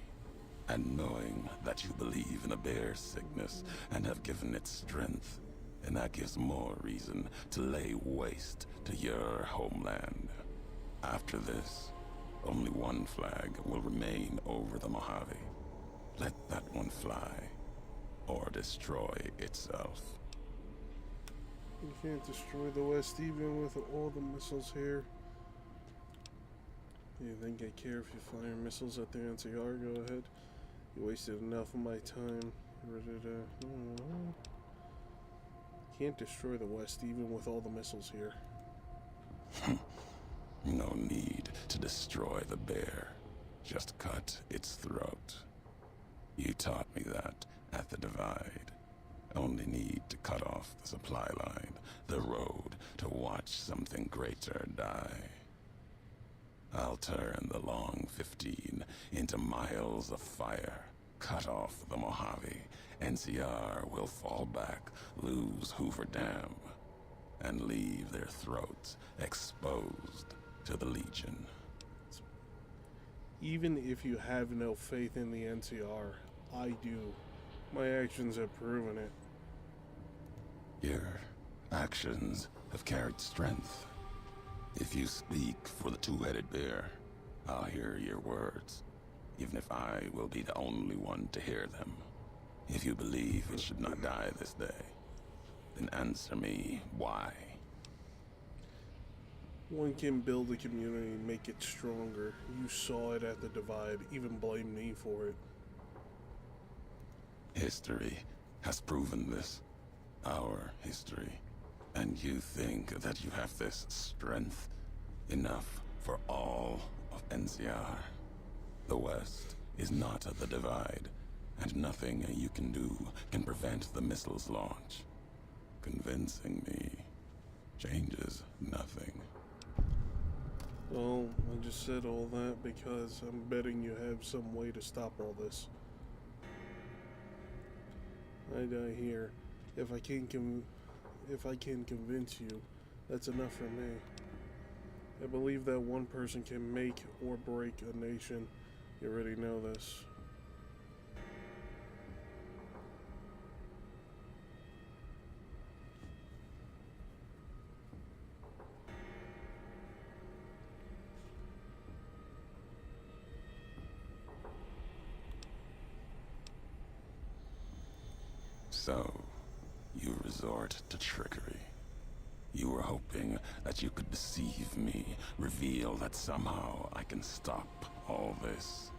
And knowing that you believe in a bear's sickness and have given it strength, and that gives more reason to lay waste to your homeland. After this, only one flag will remain over the Mojave. Let that one fly, or destroy itself. You can't destroy the West even with all the missiles here. You think I care if you fire missiles at the NCR? Go ahead. You wasted enough of my time. Ready to... Can't destroy the West even with all the missiles here. No need to destroy the bear. Just cut its throat. You taught me that at the divide. Only need to cut off the supply line, the road, to watch something greater die. I'll turn the long 15 into miles of fire. Cut off the Mojave. NCR will fall back, lose Hoover Dam, and leave their throats exposed to the Legion. Even if you have no faith in the NCR, I do. My actions have proven it. Your actions have carried strength. If you speak for the two-headed bear, I'll hear your words, even if I will be the only one to hear them. If you believe it should not die this day, then answer me why. One can build a community and make it stronger. You saw it at the divide, even blame me for it. History has proven this. Our history. And you think that you have this strength enough for all of NCR. The West is not at the divide, and nothing you can do can prevent the missile's launch. Convincing me changes nothing. Well, I just said all that because I'm betting you have some way to stop all this. I die here. If I can convince you, that's enough for me. I believe that one person can make or break a nation. You already know this. So, you resort to trickery. You were hoping that you could deceive me, reveal that somehow I can stop all this.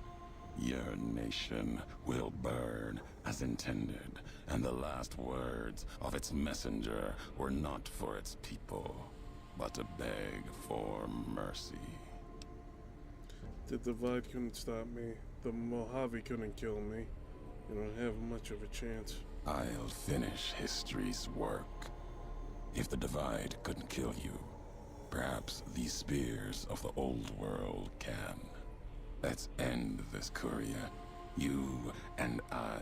Your nation will burn as intended, and the last words of its messenger were not for its people, but to beg for mercy. The divide couldn't stop me. The Mojave couldn't kill me. You don't have much of a chance. I'll finish history's work. If the divide couldn't kill you, perhaps the these spears of the old world can. Let's end this, courier. You and I,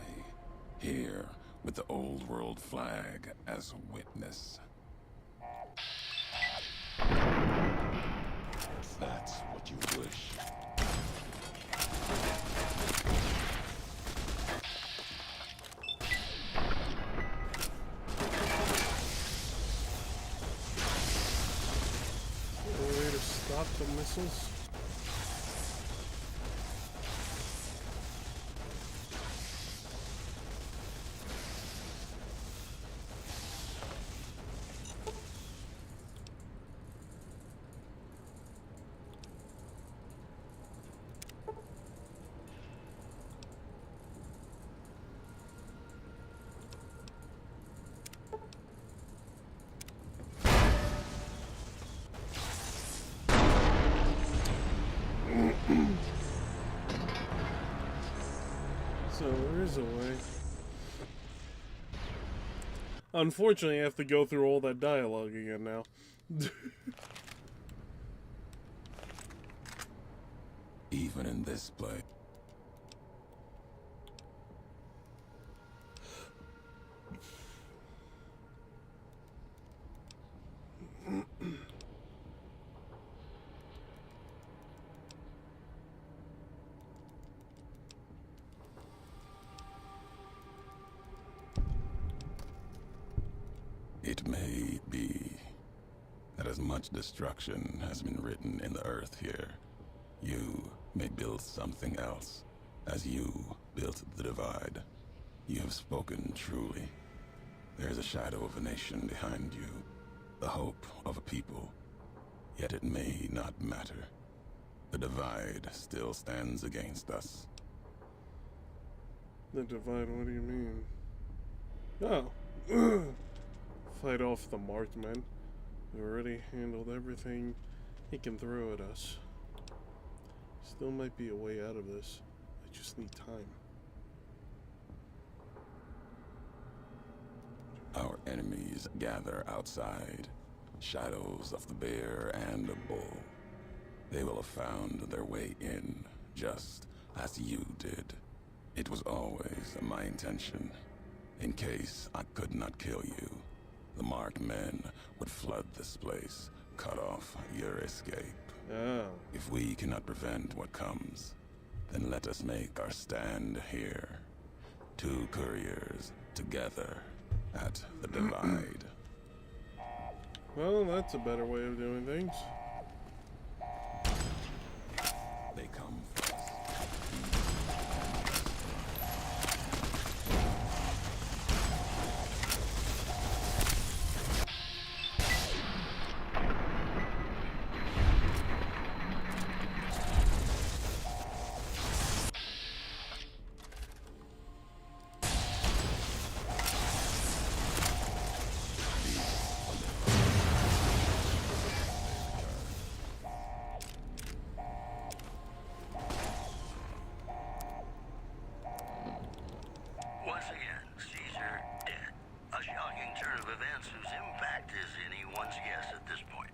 here with the old world flag as witness. If that's what you wish. Way to stop the missiles. So there is a way. Unfortunately, I have to go through all that dialogue again now. Even in this place. It may be that as much destruction has been written in the earth here, you may build something else, as you built the divide. You have spoken truly. There is a shadow of a nation behind you, the hope of a people. Yet it may not matter. The divide still stands against us. The divide, what do you mean? Oh. Fight off the marked men. We already handled everything he can throw at us. Still might be a way out of this. I just need time. Our enemies gather outside, shadows of the bear and the bull. They will have found their way in, just as you did. It was always my intention. In case I could not kill you, the marked men would flood this place, cut off your escape. Oh. If we cannot prevent what comes, then let us make our stand here. Two couriers together at the divide. Well, that's a better way of doing things. They come for us. Once again, Caesar dead. A shocking turn of events whose impact is anyone's guess at this point.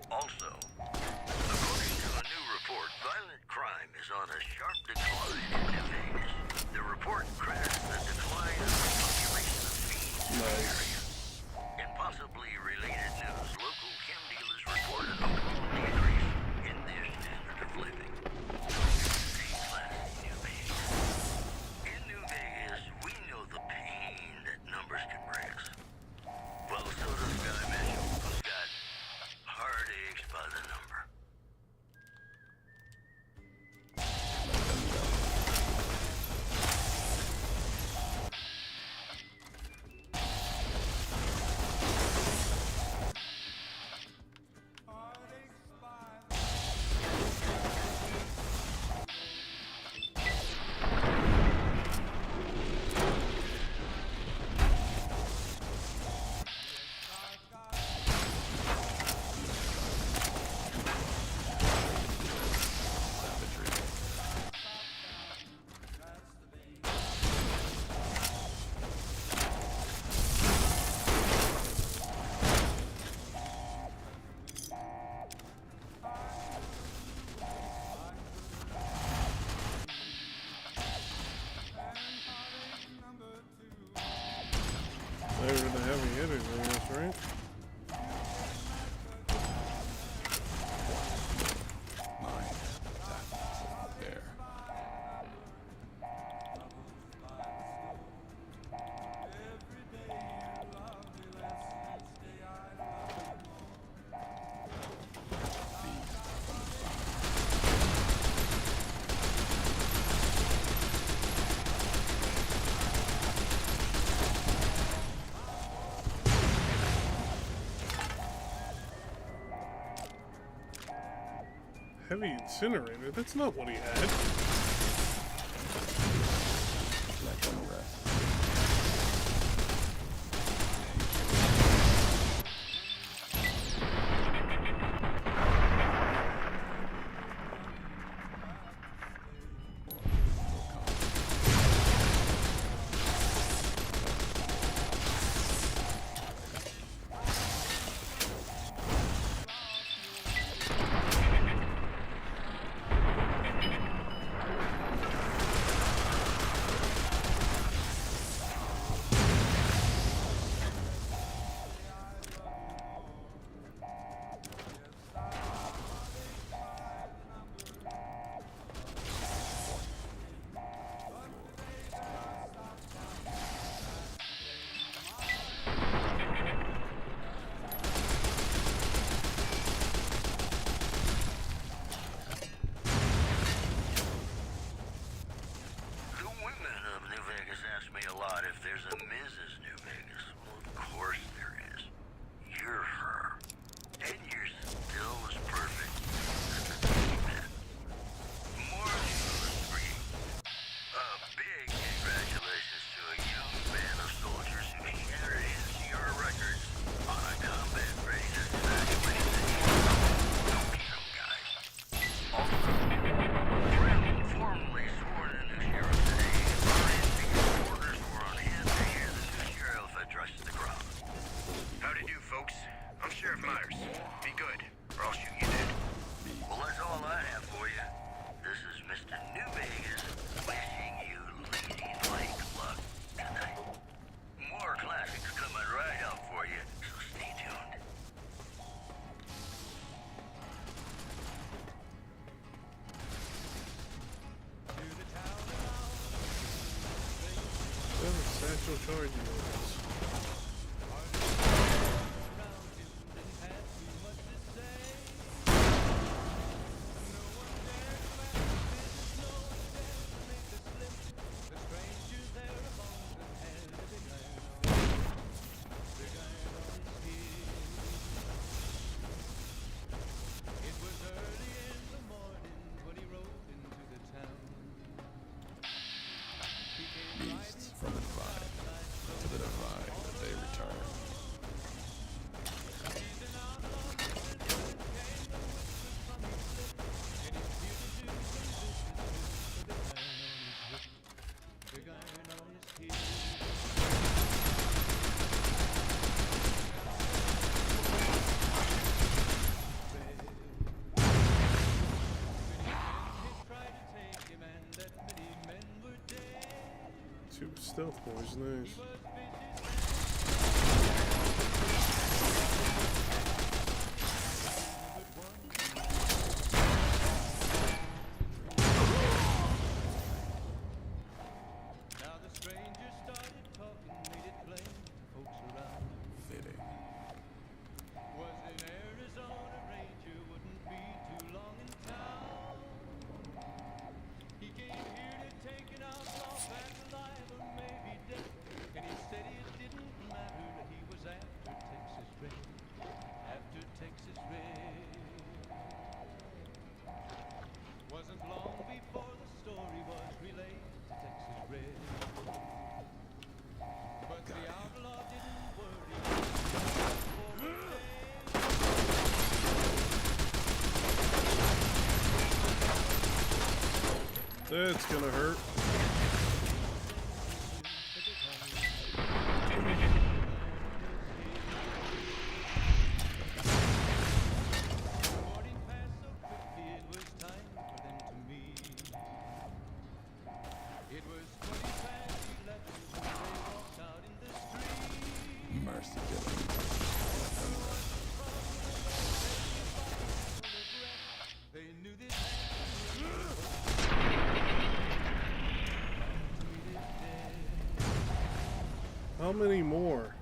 Also, according to a new report, violent crime is on a sharp decline in New Vegas. The report credits the decline of the population of fiends in the area. In possibly related news, local chem dealers report an overall decrease in their standard of living. In New Vegas, we know the pain that numbers can bring us. Well, so does Guy Mitchell, who's got heartaches by the number. Heavy incinerator? That's not what he had. Let them rest. Satchel charging units. Beasts from the divine to the divine that they return. Two stealth boys, nice. Now the stranger started talking, made it plain to folks around. Fitting. Was an Arizona ranger, wouldn't be too long in town. He came here to take an outlaw back alive or maybe dead. And he said it didn't matter, he was after Texas Red. After Texas Red. Wasn't long before the story was relayed to Texas Red. But the outlaw didn't worry. That's gonna hurt. Morning passed so quickly, it was time for them to meet. It was 20 past 11 when they walked out in the street. Mercy killing. They knew this How many more?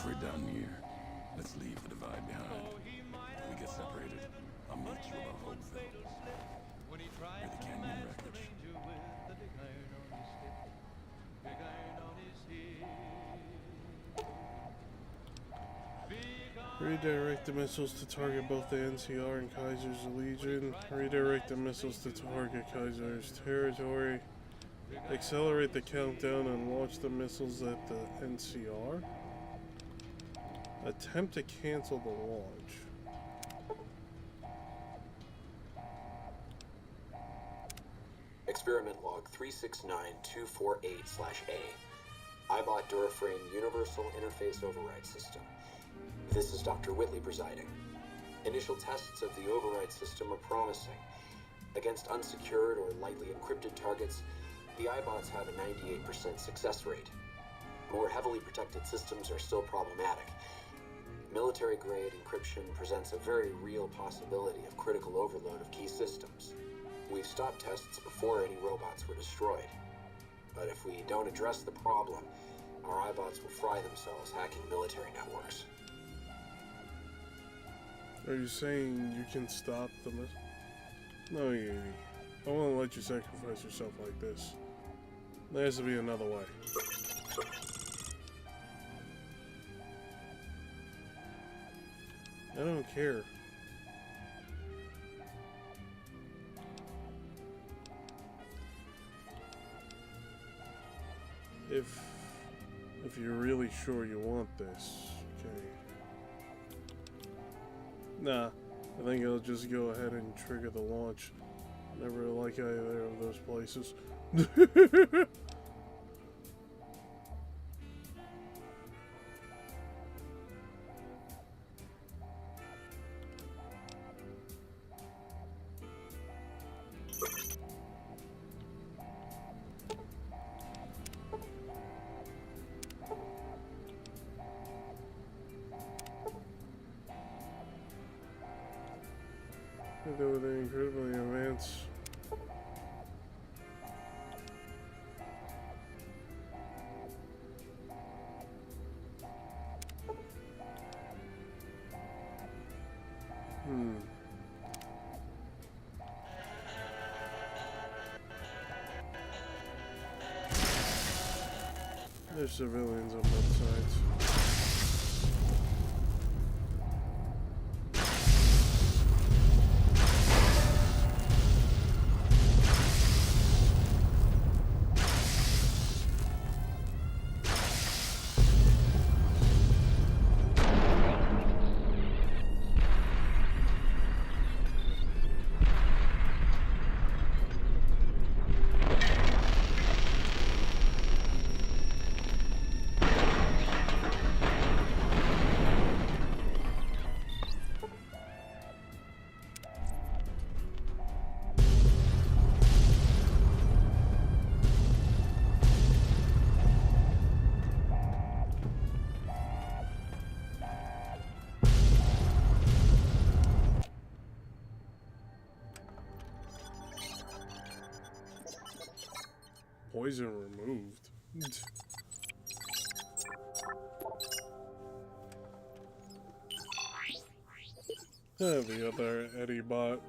If we're done here, let's leave the divide behind. If we get separated, I'll meet you above Hopeville. When he tried Where the to canyon match the wreckage. ranger with the big iron on his hip, big iron on his hip. Redirect the missiles to target both the NCR and Kaiser's Legion. Redirect the missiles to target Kaiser's territory. Accelerate the countdown and launch the missiles at the NCR. Attempt to cancel the launch. Experiment log 369248/A. iBot Duraframe Universal Interface Override System. This is Dr. Whitley presiding. Initial tests of the override system are promising. Against unsecured or lightly encrypted targets, the iBots have a 98% success rate. More heavily protected systems are still problematic. Military-grade encryption presents a very real possibility of critical overload of key systems. We've stopped tests before any robots were destroyed. But if we don't address the problem, our iBots will fry themselves hacking military networks. Are you saying you can stop the No, Yeti. I won't let you sacrifice yourself like this. There has to be another way. I don't care. If you're really sure you want this, okay. Nah, I think I'll just go ahead and trigger the launch. Never like either of those places. They were incredibly advanced. There's civilians on both sides. Poison removed. The other Eddie bot.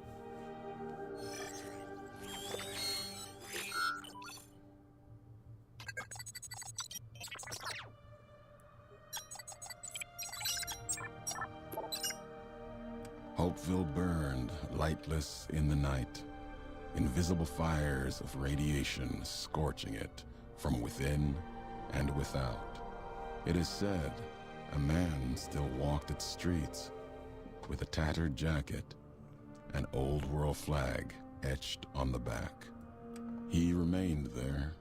Hopeville burned, lightless in the night. Invisible fires of radiation scorching it from within and without. It is said a man still walked its streets with a tattered jacket, an old world flag etched on the back. He remained there,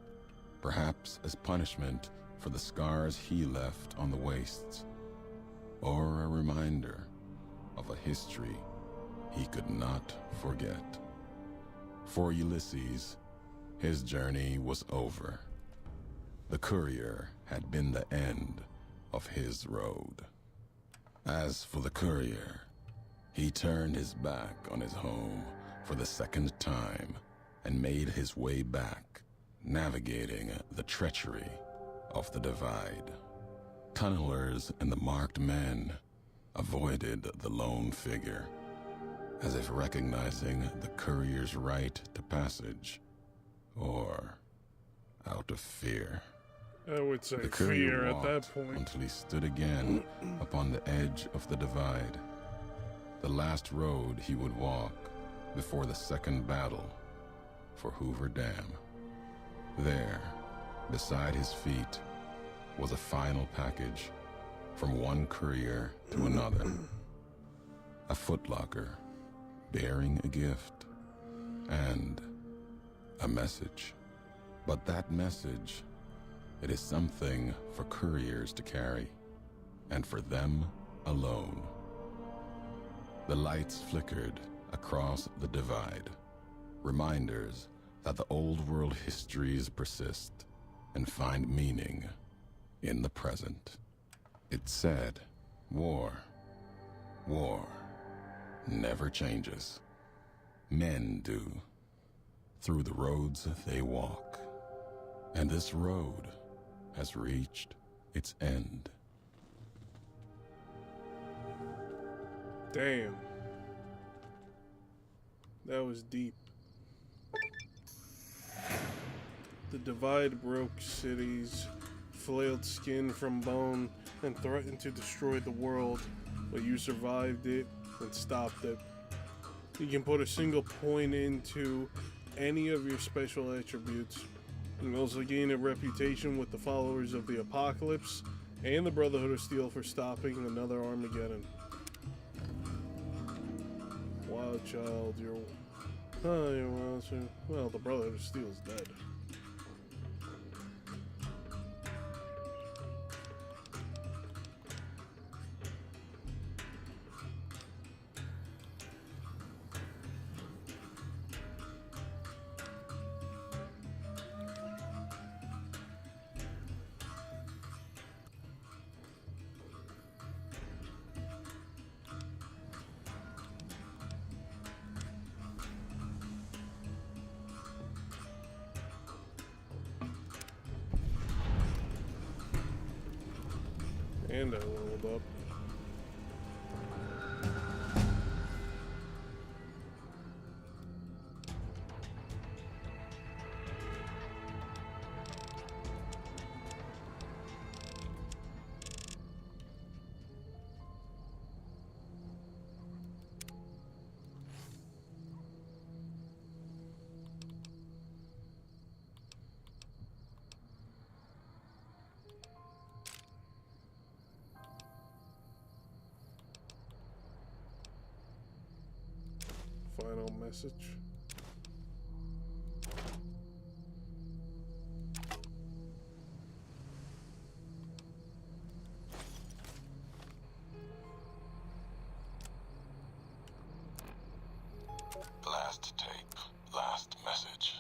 perhaps as punishment for the scars he left on the wastes, or a reminder of a history he could not forget. For Ulysses, his journey was over. The courier had been the end of his road. As for the courier, he turned his back on his home for the second time and made his way back, navigating the treachery of the divide. tunnelers and the marked men avoided the lone figure, as if recognizing the courier's right to passage, or out of fear. I would say The courier fear at that walked point. until he stood again upon the edge of the divide, the last road he would walk before the second battle for Hoover Dam. There, beside his feet, was a final package from one courier to another. A footlocker bearing a gift and a message. But that message, it is something for couriers to carry, and for them alone. The lights flickered across the divide, reminders that the old world histories persist and find meaning in the present. It said, war never changes. Men do, through the roads they walk. And this road has reached its end. Damn. That was deep. The divide broke cities, flailed skin from bone, and threatened to destroy the world, but you survived it and stopped it. You can put a single point into any of your special attributes, and also gain a reputation with the followers of the Apocalypse and the Brotherhood of Steel for stopping another Armageddon. Wild child, you're wild child. Well, the Brotherhood of Steel is dead. And I leveled up. Final message. Last tape, last message.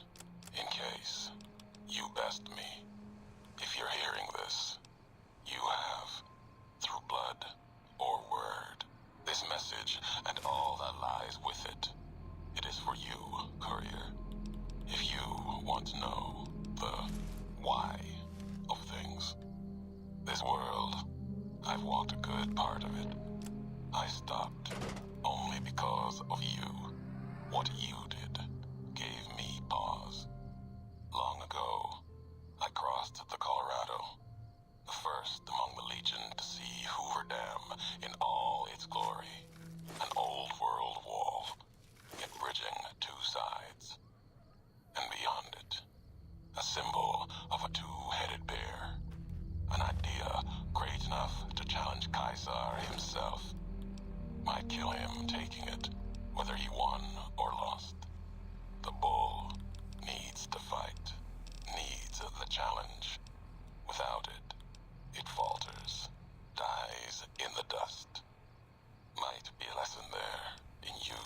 In case you best me. If you're hearing this, you have, through blood or word, this message and all that lies with it. It is for you, courier. If you want to know the why of things. This world, I've walked a good part of it. I stopped only because of you. What you did gave me pause. Long ago, I crossed the Colorado, the first among the Legion to see Hoover Dam in all its glory. An old world wall, yet bridging two sides. And beyond it, a symbol of a two-headed bear. An idea great enough to challenge Caesar himself. Might kill him taking it, whether he won or lost. The bull needs to fight, needs the challenge. Without it, it falters, dies in the dust. Might be a lesson there, in you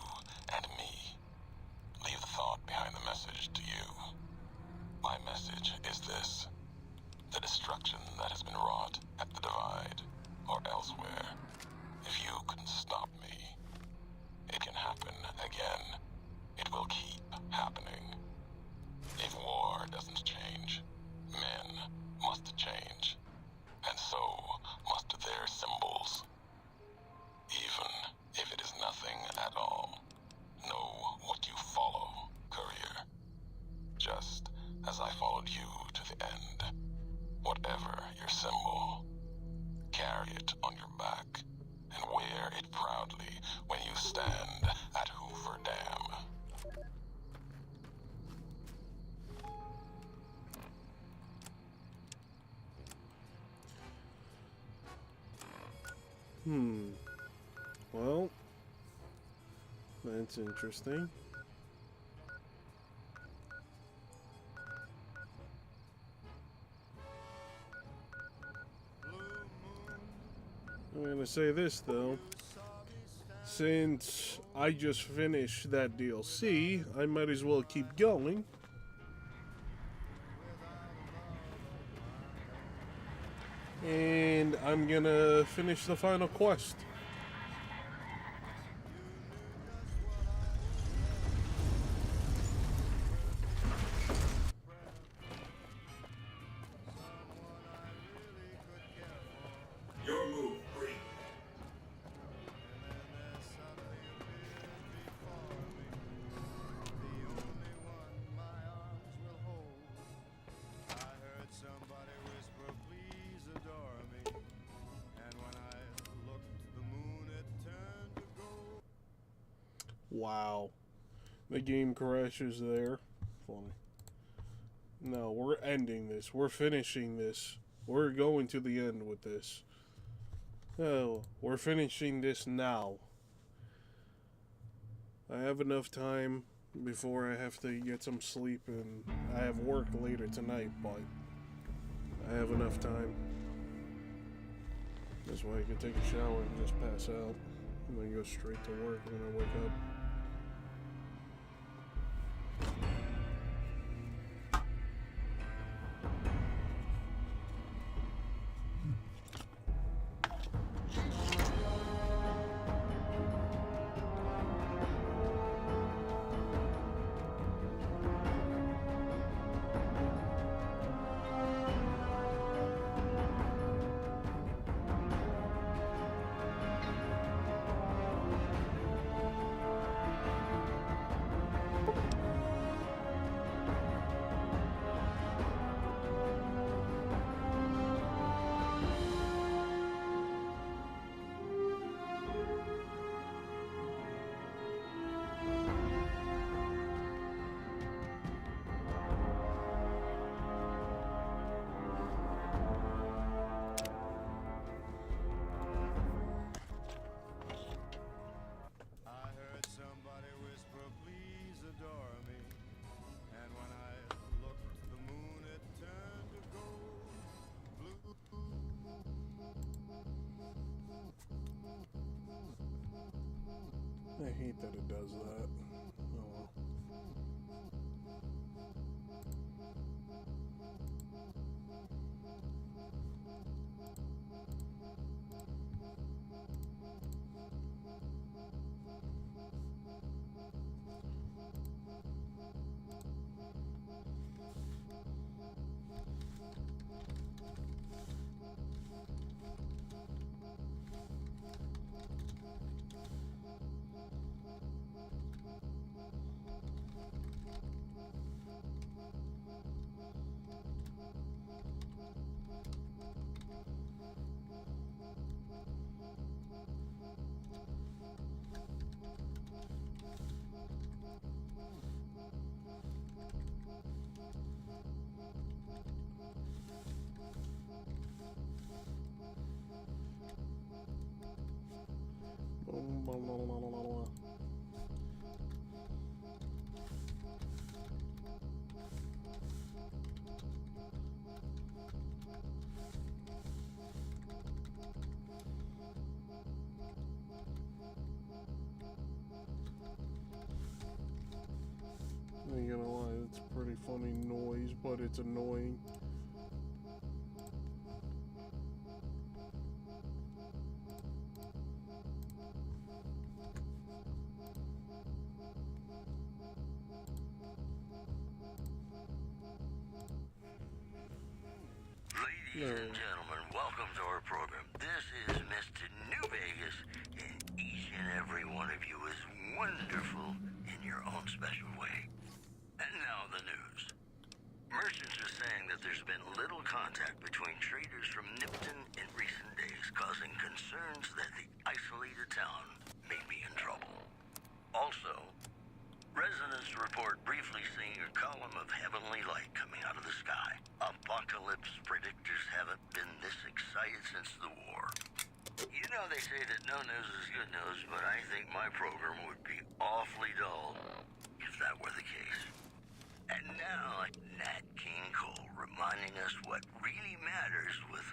and me. Leave the thought behind the message to you. My message is this. The destruction that has been wrought at the divide, or elsewhere, if you can stop me, it can happen again. carry it on your back and wear it proudly when you stand at Hoover Dam. Well, that's interesting. I'm gonna say this though. Since I just finished that DLC, I might as well keep going. And I'm gonna finish the final quest. Your move, Bree. Wow. The game crashes there. Funny. No, we're ending this. We're finishing this. We're going to the end with this. Oh, we're finishing this now. I have enough time before I have to get some sleep, and I have work later tonight, but I have enough time. This way I can take a shower and just pass out, and then go straight to work when I wake up. I hate that it does that. Oh well. I ain't gonna lie, it's a pretty funny noise, but it's annoying. Ladies and gentlemen, welcome to our program. This is Mr. New Vegas, and each and every one of you is wonderful in your own special way. And now the news. Merchants are saying that there's been little contact between traders from Nipton in recent days, since the war. You know they say that no news is good news, but I think my program would be awfully dull if that were the case. And now, Nat King Cole reminding us what really matters with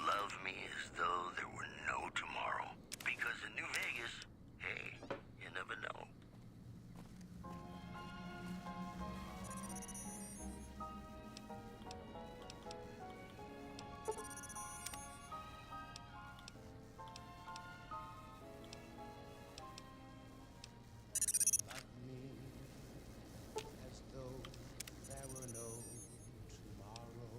Love Me As Though There Were No Tomorrow. Because in New Vegas, hey, you never know. Love me as though there were no tomorrow.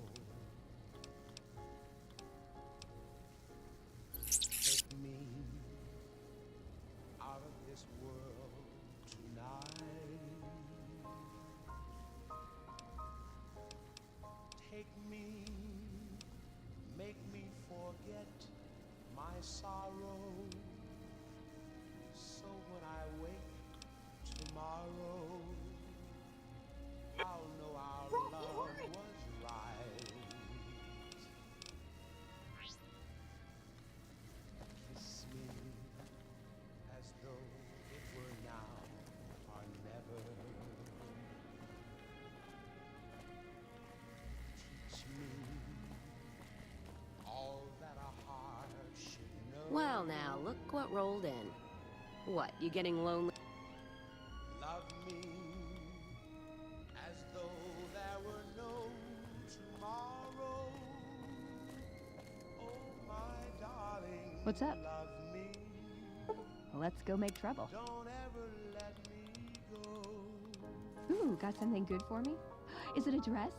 Take me out of this world tonight. Take me, make me forget my sorrow. So when I wake tomorrow, I'll know our love was right. Kiss me as though it were now or never. Teach me all that a heart should know. Well, now, look what rolled in. What, you getting lonely? Love me as though there were no tomorrow. Oh, my darling. What's up? Love me. Let's go make trouble. Don't ever let me go. Ooh, got something good for me? Is it a dress?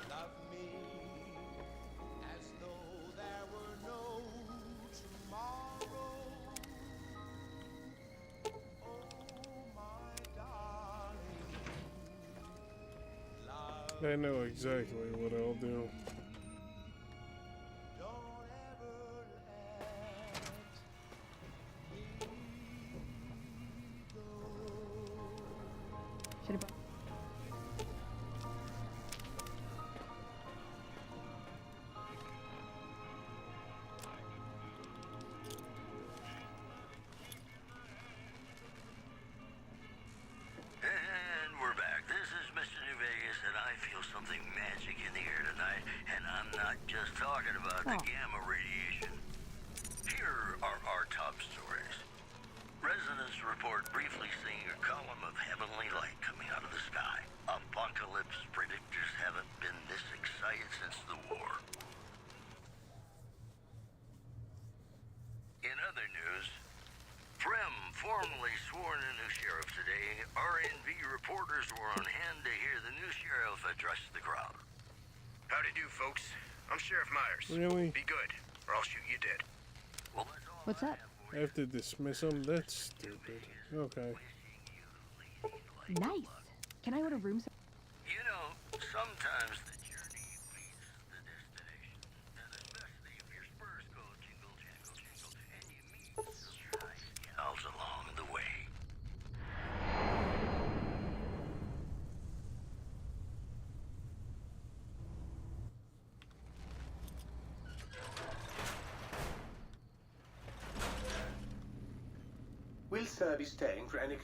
Love me as though there were no tomorrow. Oh, my darling. Love I know exactly what I'll do. don't ever let me go. Should have. And we're back. This is Mr. New Vegas, and I feel something magic in the air tonight, and I'm not just talking about the gamma radiation. Here are our top stories. Residents report briefly seeing a column of heavenly light coming out of the sky. Apocalypse predictors haven't been this excited since the war. In other news, Prim formally sworn a new sheriff today. RNV reporters were on hand to hear the new sheriff address the crowd. Howdy do, folks. I'm Sheriff Myers. Really? Be good, or I'll shoot you dead. Well, that's all What's up? I have to dismiss him? That's stupid. Okay. Nice. Can I order room service? You know, sometimes the journey beats the destination. And especially if your spurs go jingle, jangle, jingle, and you meet some nice gals along the way. Will Sir be staying for any...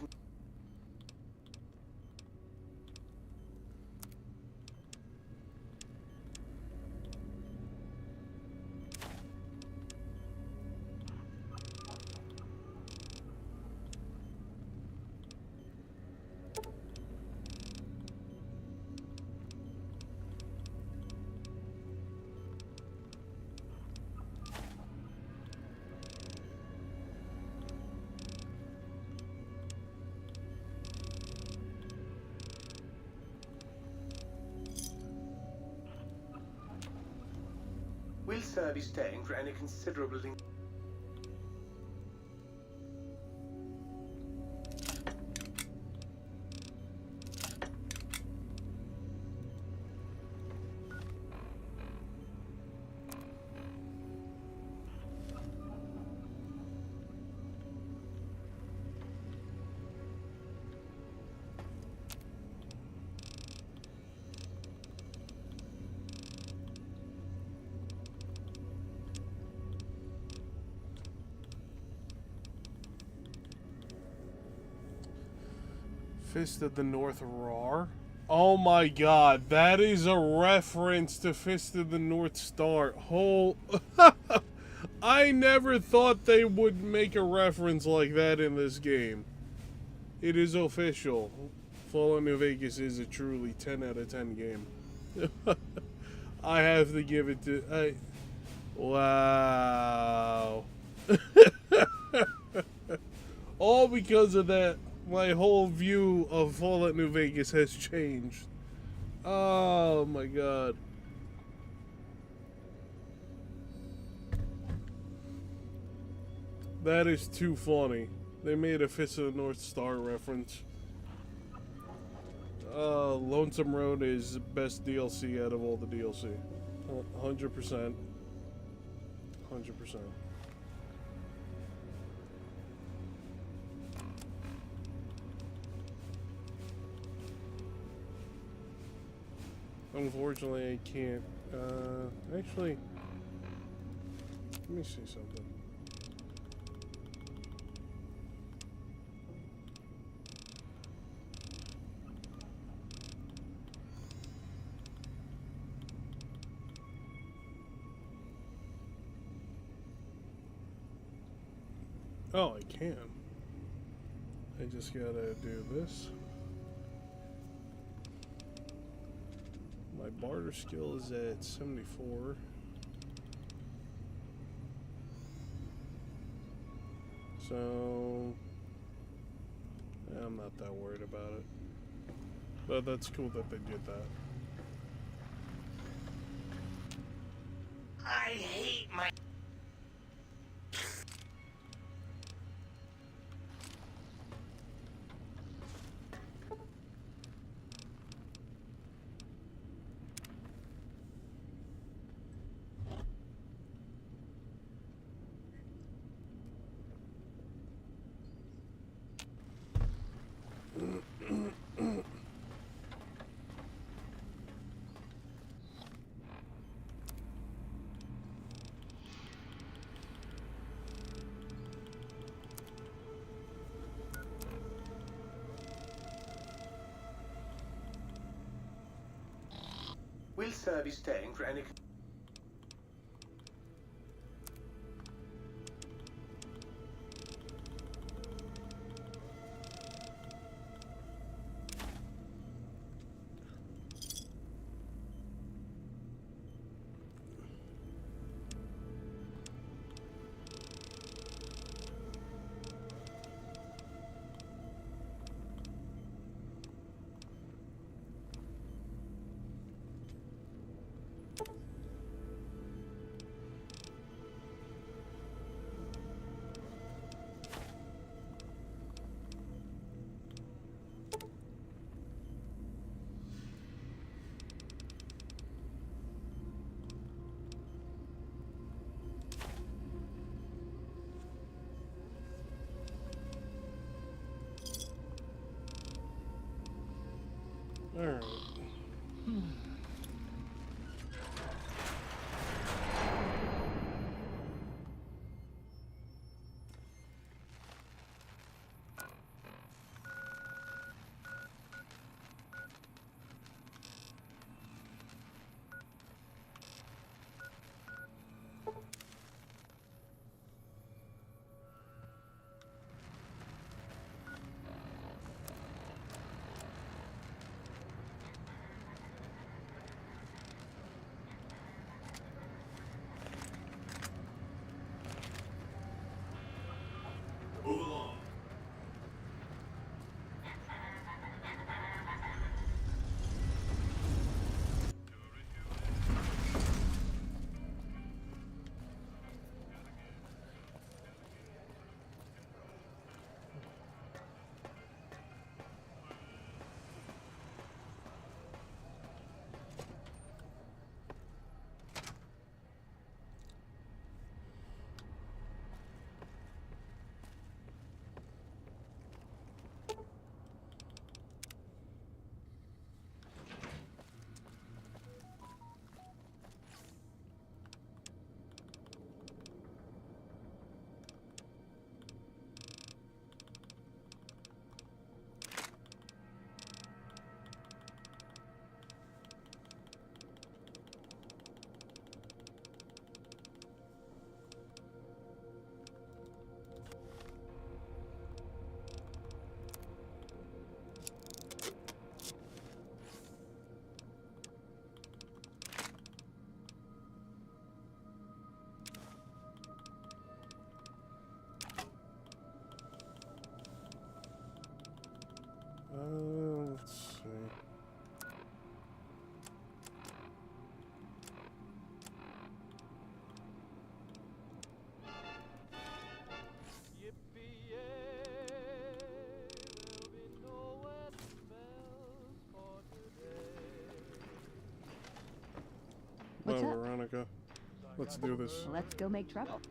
Will Sir be staying for any considerable... Fist of the North Roar? Oh my god, that is a reference to Fist of the North Star. I never thought they would make a reference like that in this game. It is official. Fallout New Vegas is a truly 10 out of 10 game. I have to give it to... Wow. All because of that, my whole view of Fallout New Vegas has changed. Oh my god. That is too funny. They made a Fist of the North Star reference. Lonesome Road is the best DLC out of all the DLC. 100%. 100%. Unfortunately, I can't. Actually, let me see something. Oh, I can. I just gotta do this. My barter skill is at 74. So I'm not that worried about it. But that's cool that they did that. I hate my... Will Sir be staying for any... What's up? Veronica. Let's do this. Let's go make trouble.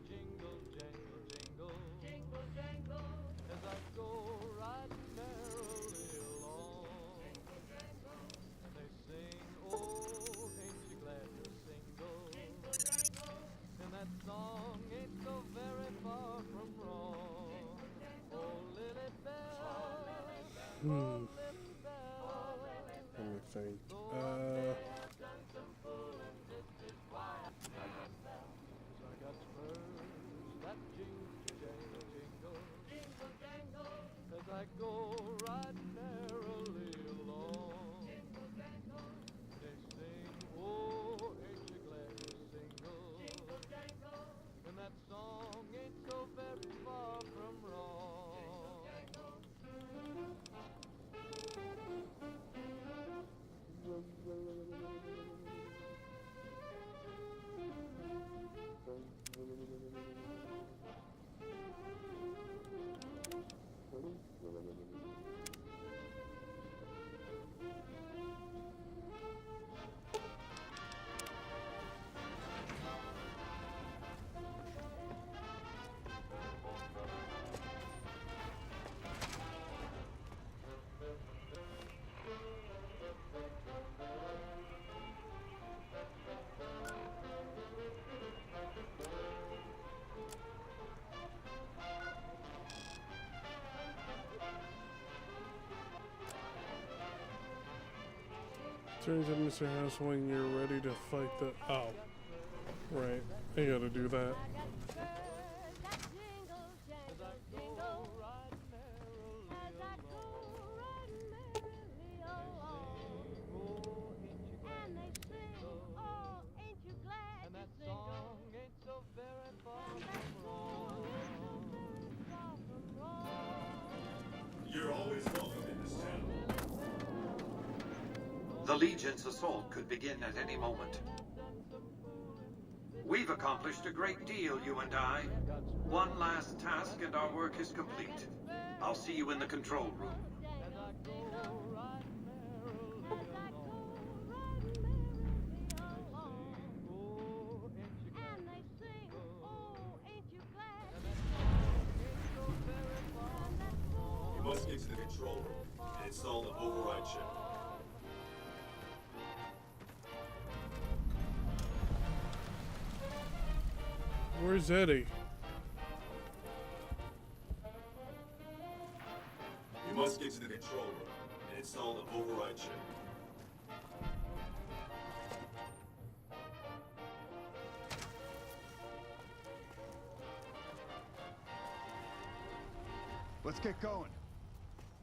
Let me think. Turns to Mr. House when you're ready to fight the... Oh. Right. I gotta do that. You're always welcome in this town. The Legion's assault could begin at any moment. We've accomplished a great deal, you and I. One last task and our work is complete. I'll see you in the control room. You must get to the control room and install the override chip. Where's Eddie? You must get to the control room and install the override chip. Let's get going.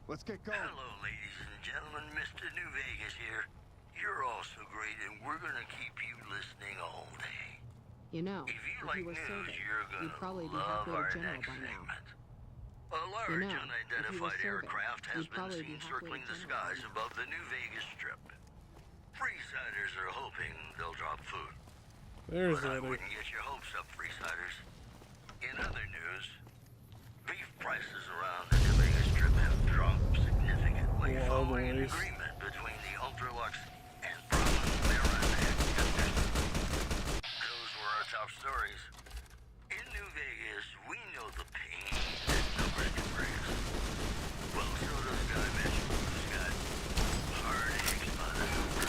Let's get going. Hello, ladies and gentlemen. Mr. New Vegas here. You're all so great, and we're gonna keep you listening all day. You know, If you if like you were news, serving, you're gonna you'd probably be love halfway our to general next by now. segment. A You large know, if you were unidentified serving, aircraft has you'd been probably be seen halfway circling to the general by skies now. above the New Vegas Strip. Freesiders are hoping they'll drop food. There's But I Eddie. wouldn't get your hopes up, Freesiders. In other news, beef prices around the New Vegas Strip have dropped significantly following an Wobblies. agreement between the Ultralux and Brahman Marin contestants. Those were our top stories. In New Vegas, we know the pain that numbers can bring us. Well, so does Guy Mitchell, who's got heartaches by the number.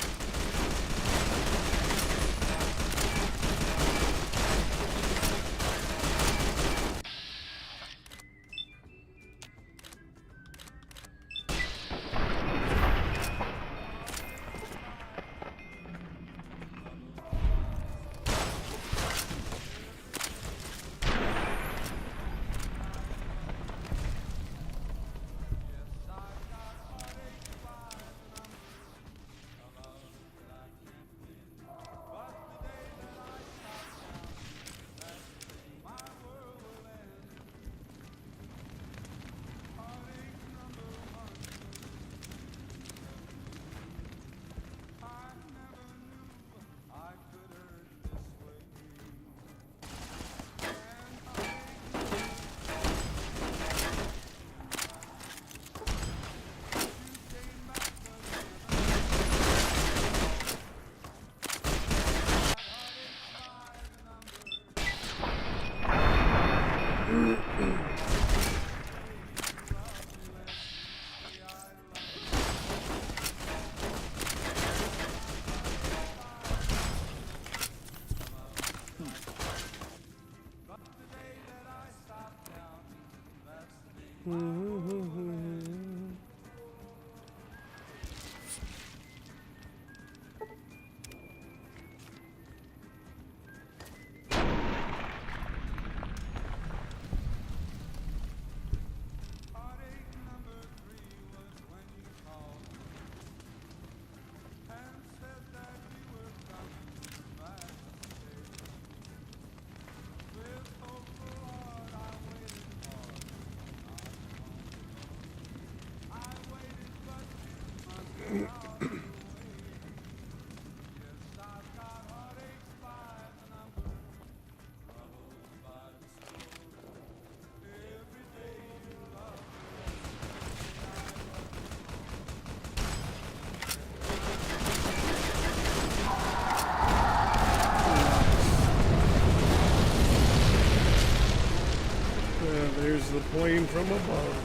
There's the plane from above.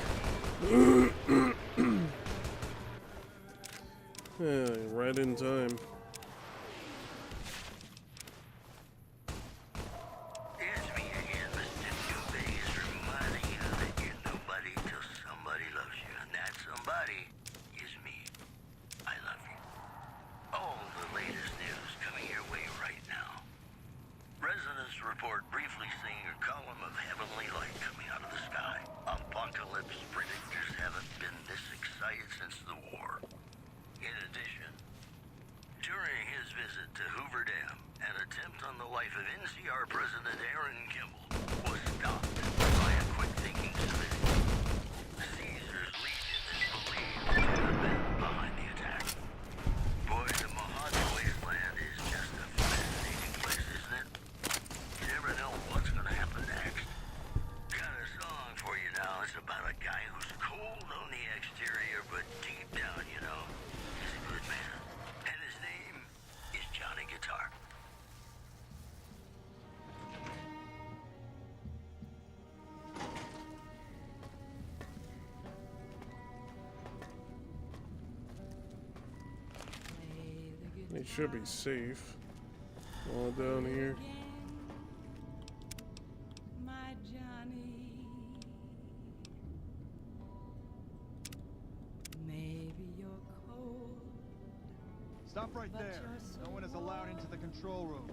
Right in time. It's me again, Mr. New Vegas, reminding you that you're nobody till somebody loves you, and that somebody is me. I love you. All the latest news coming your way right now. Residents report briefly seeing a column of heavenly light coming out of the sky. Apocalypse predictors haven't been this excited since the war. In addition, during his visit to Hoover Dam, an attempt on the life of NCR President Aaron Kimball was stopped by a quick-thinking civilian. Caesar's Legion is believed to have been behind the attack. Boy, the Mojave Wasteland is just a fascinating place, isn't it? You never know what's going to happen next. Got a song for you now. It's about a guy who's cold on the exterior, but deep down, you know, he's a good man. And his name is Johnny Guitar. It should be safe. All down here. My Johnny, maybe you're cold. Stop right there. No one is allowed into the control room.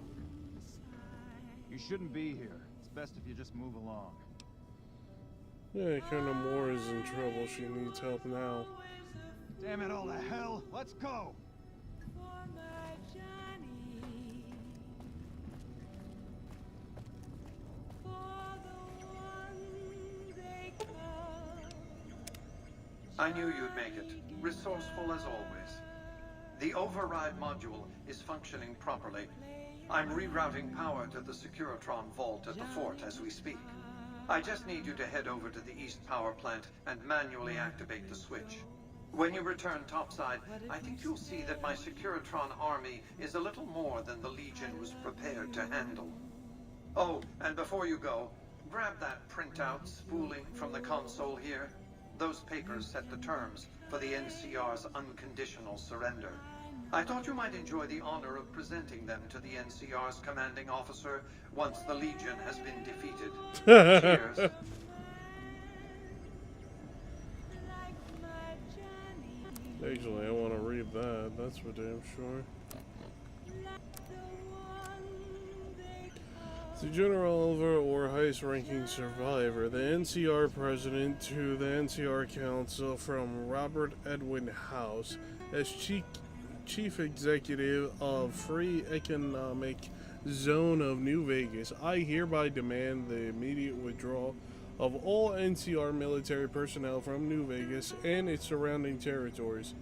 You shouldn't be here. It's best if you just move along. Yeah, Colonel Moore is in trouble. She needs help now. Damn it all to hell. Let's go. For my Johnny, for the one they call. I knew you'd make it. Resourceful as always. The override module is functioning properly. I'm rerouting power to the Securitron vault at the fort as we speak. I just need you to head over to the east power plant and manually activate the switch. When you return topside, I think you'll see that my Securitron army is a little more than the Legion was prepared to handle. Oh, and before you go, grab that printout spooling from the console here. Those papers set the terms for the NCR's unconditional surrender. I thought you might enjoy the honor of presenting them to the NCR's commanding officer once the Legion has been defeated. Cheers. Actually, I want to read that. That's for damn sure. To General Oliver or highest ranking survivor, the NCR president to the NCR council from Robert Edwin House as chief executive of Free Economic Zone of New Vegas, I hereby demand the immediate withdrawal of all NCR military personnel from New Vegas and its surrounding territories.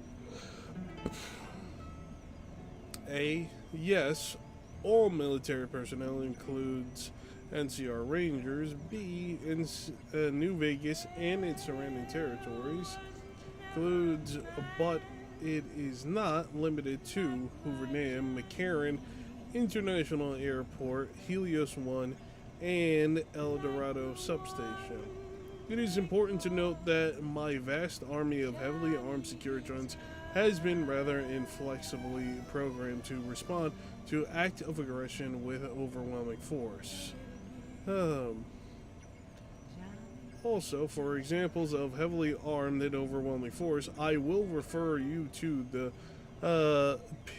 A. Yes, all military personnel includes NCR Rangers. B. New Vegas and its surrounding territories includes, but it is not limited to, Hoover Dam, McCarran International Airport, Helios 1, and El Dorado substation. It is important to note that my vast army of heavily armed Securitrons has been rather inflexibly programmed to respond to act of aggression with overwhelming force. Also, for examples of heavily armed and overwhelming force, I will refer you to the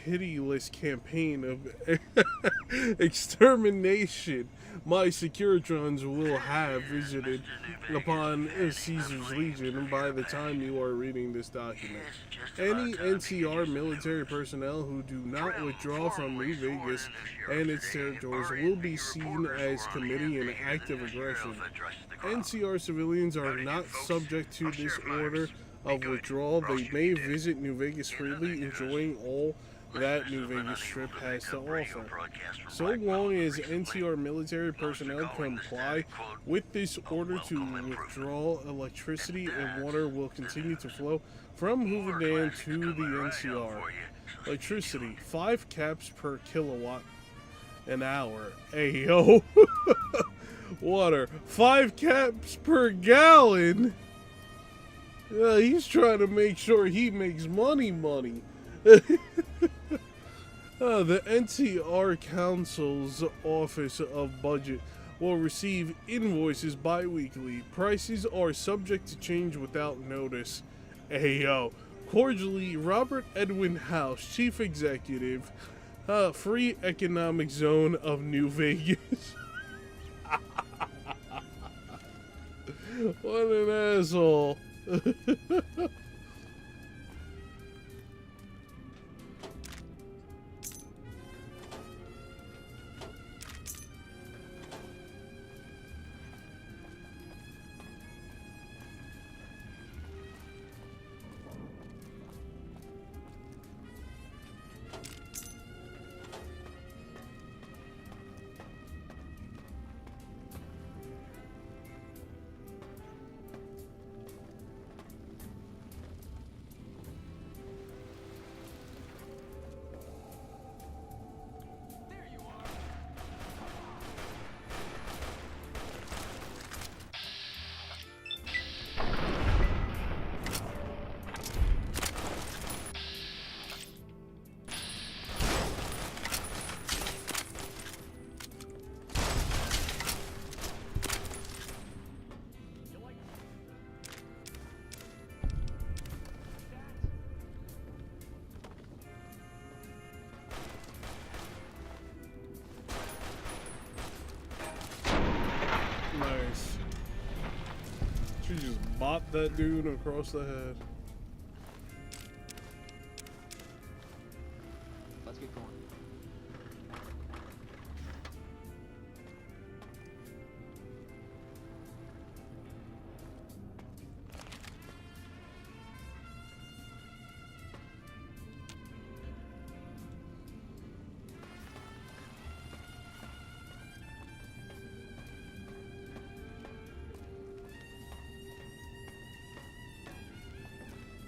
pitiless campaign of extermination my Securitrons will have visited upon Caesar's Legion by the time you are reading this document. Any NCR military personnel who do not withdraw from New Vegas and its territories will be seen as committing an act of aggression. NCR civilians are not subject to this order of withdrawal. They may visit New Vegas freely, enjoying all that New Vegas Strip has to offer. So long as NCR military personnel comply with this order to withdraw, electricity and water will continue to flow from Hoover Dam to the NCR. Electricity, 5 caps per kilowatt an hour. Ayo. Water, 5 caps per gallon. He's trying to make sure he makes money. The NCR Council's Office of Budget will receive invoices bi-weekly. Prices are subject to change without notice. Ayo. Cordially, Robert Edwin House, Chief Executive, Free Economic Zone of New Vegas. What an asshole. Nice. She just bopped that dude across the head. Let's get going.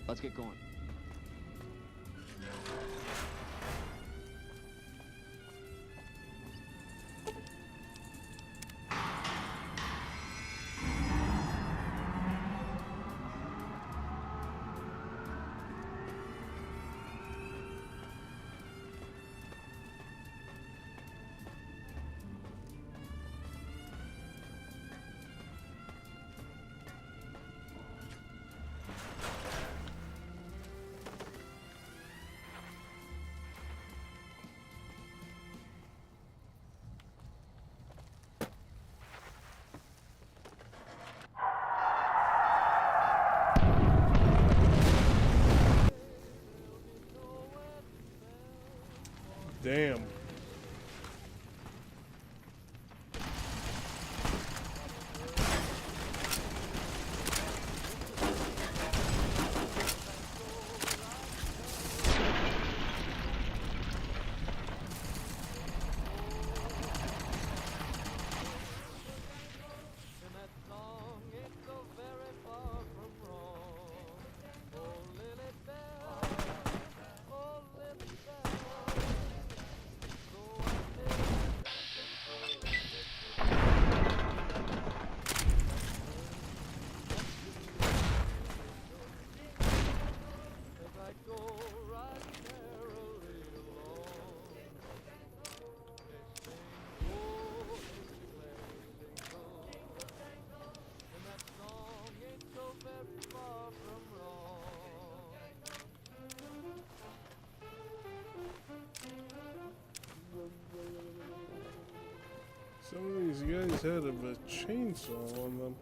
Let's get going. Some of these guys had a chainsaw on them.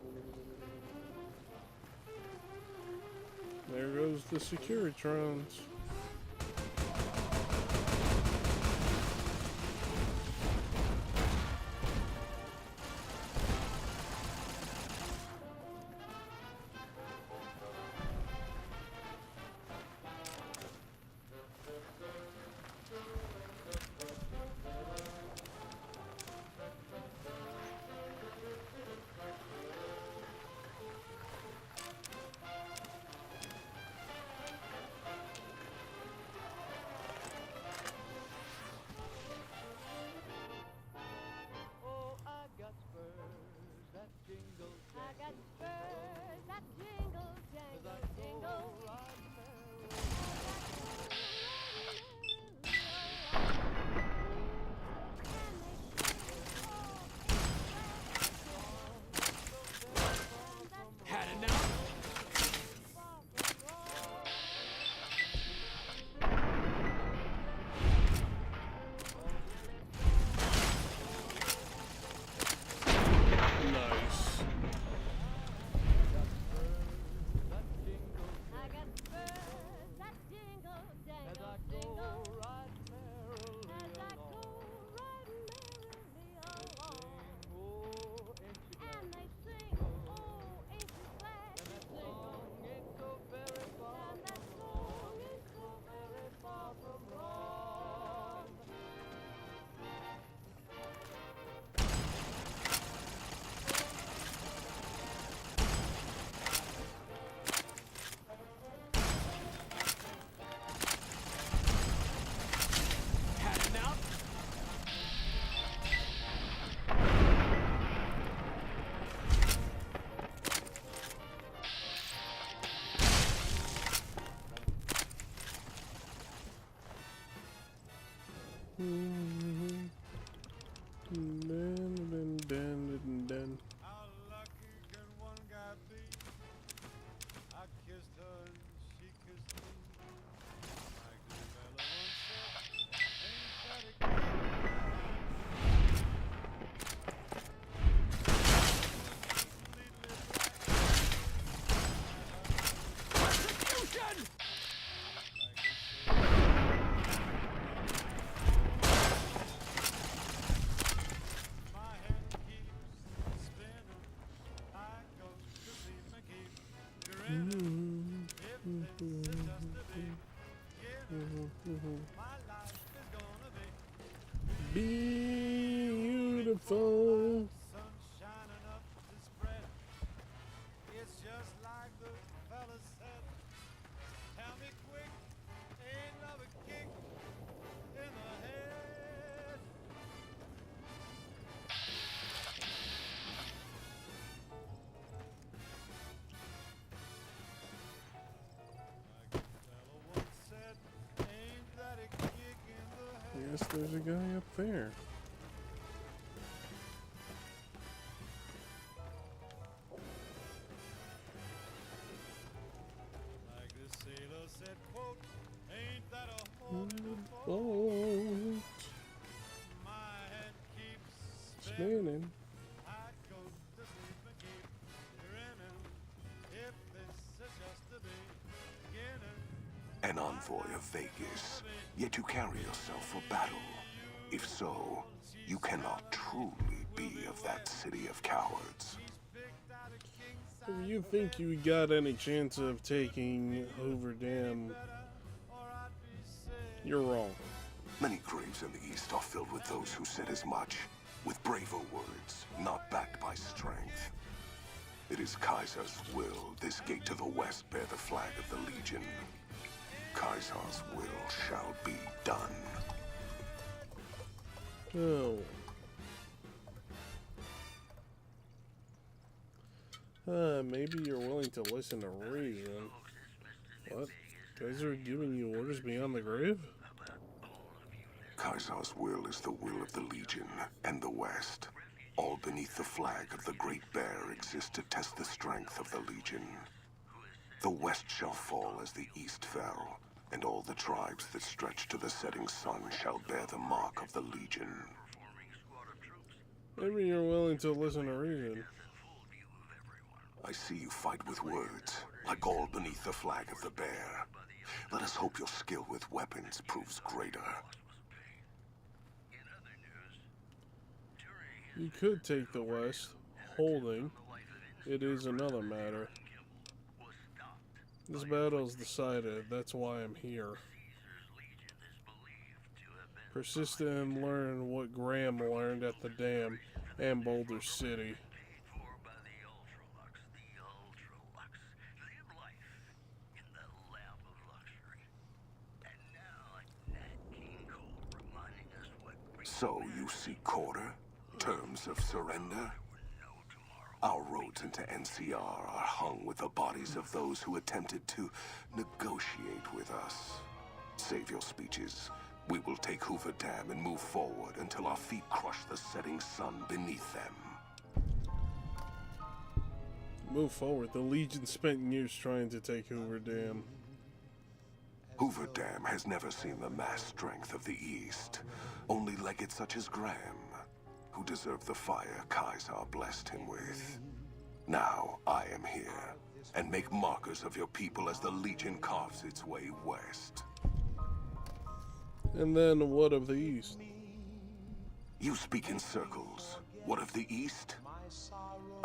There goes the Securitrons. Oh, I got spurs that jingle, I got spurs that jingle, jangle, jingle. Had enough? Nice. I got spurs that jingle, jangle, jingle. As I go right merrily along, and they sing, oh, ain't you glad to sing? And that song ain't so very far from wrong. Had enough? Dun. How lucky can one guy be? I kissed her and she kissed me. Like the fella once said, ain't that a Execution! my head keeps spinning. I go to sleep and keep grinning. If this is just the beginning, my life is gonna be Beautiful. sun shining up to spread. It's just like the fella said. Tell me quick, ain't love a kick in the head? Like the fella once said, ain't that a kick in the head? Yes, there's a guy up there. Like the sailor said, quote, ain't that a hole in the boat? Boat My head keeps spinning. spinning. I go to sleep and keep grinning. If this is just the beginning, An envoy of Vegas, yet you carry yourself for battle. If so, you cannot truly be of that city of cowards. If you think you got any chance of taking Hoover Dam, you're wrong. Many graves in the East are filled with those who said as much, with braver words, not backed by strength. It is Kaiser's will this gate to the west bear the flag of the Legion. Kaiser's will shall be done. Oh. Maybe you're willing to listen to reason. What? Guys are giving you orders beyond the grave? Kaiser's will is the will of the Legion and the West. All beneath the flag of the Great Bear exists to test the strength of the Legion. The West shall fall as the East fell, and all the tribes that stretch to the setting sun shall bear the mark of the Legion. Maybe you're willing to listen to reason. I see you fight with words, like all beneath the flag of the bear. Let us hope your skill with weapons proves greater. You could take the West. Holding. It is another matter. This battle's decided. That's why I'm here. Persist and learn what Graham learned at the dam and Boulder City. So you seek quarter? Terms of surrender? Our roads into NCR are hung with the bodies of those who attempted to negotiate with us. Save your speeches. We will take Hoover Dam and move forward until our feet crush the setting sun beneath them. Move forward. The Legion spent years trying to take Hoover Dam. Hoover Dam has never seen the mass strength of the East. Only legates such as Graham, who deserve the fire Kaisar blessed him with. Now I am here, and make markers of your people as the Legion carves its way west. And then what of the East? You speak in circles. What of the East?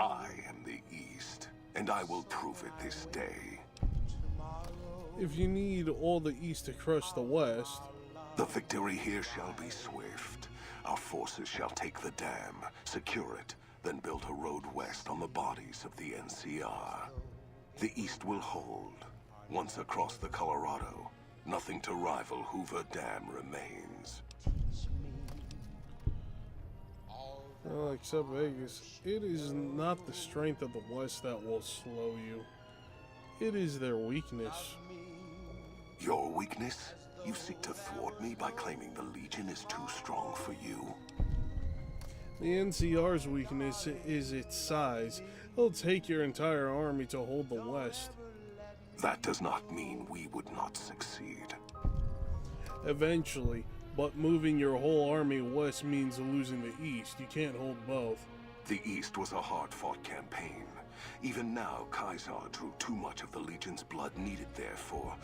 I am the East, and I will prove it this day. If you need all the East to crush the West... The victory here shall be swift. Our forces shall take the dam, secure it, then build a road west on the bodies of the NCR. The East will hold. Once across the Colorado, nothing to rival Hoover Dam remains. Well, except Vegas, it is not the strength of the West that will slow you. It is their weakness. Your weakness? You seek to thwart me by claiming the Legion is too strong for you? The NCR's weakness is its size. It'll take your entire army to hold the West. That does not mean we would not succeed. Eventually, but moving your whole army west means losing the East. You can't hold both. The East was a hard-fought campaign. Even now, Kaisar drew too much of the Legion's blood needed there for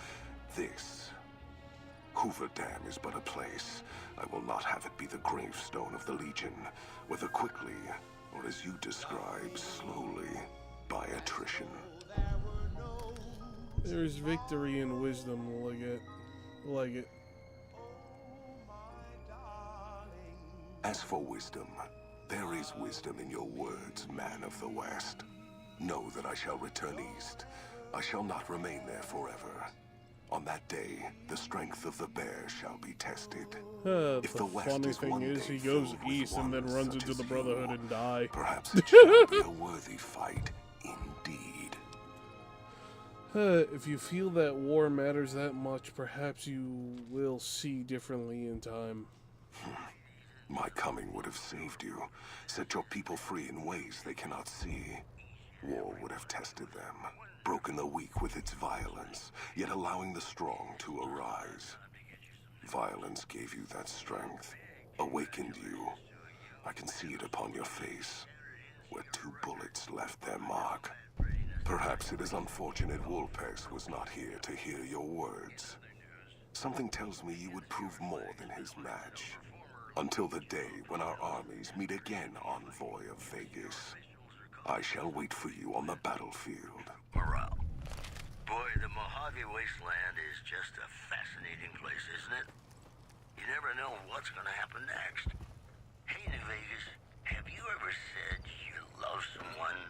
this. Hoover Dam is but a place. I will not have it be the gravestone of the Legion, whether quickly, or as you describe, slowly, by attrition. There is victory in wisdom, Legate. As for wisdom, there is wisdom in your words, man of the West. Know that I shall return east. I shall not remain there forever. On that day, the strength of the bear shall be tested. If the funny thing is, he goes east and then runs into the Brotherhood and dies. Perhaps it shall be a worthy fight, indeed. If you feel that war matters that much, perhaps you will see differently in time. My coming would have saved you, set your people free in ways they cannot see. War would have tested them, broken the weak with its violence, yet allowing the strong to arise. Violence gave you that strength, awakened you. I can see it upon your face, where 2 bullets left their mark. Perhaps it is unfortunate Wolpex was not here to hear your words. Something tells me you would prove more than his match. Until the day when our armies meet again, envoy of Vegas. I shall wait for you on the battlefield. Morale. Boy, the Mojave Wasteland is just a fascinating place, isn't it? You never know what's gonna happen next. Hey, New Vegas, have you ever said you love someone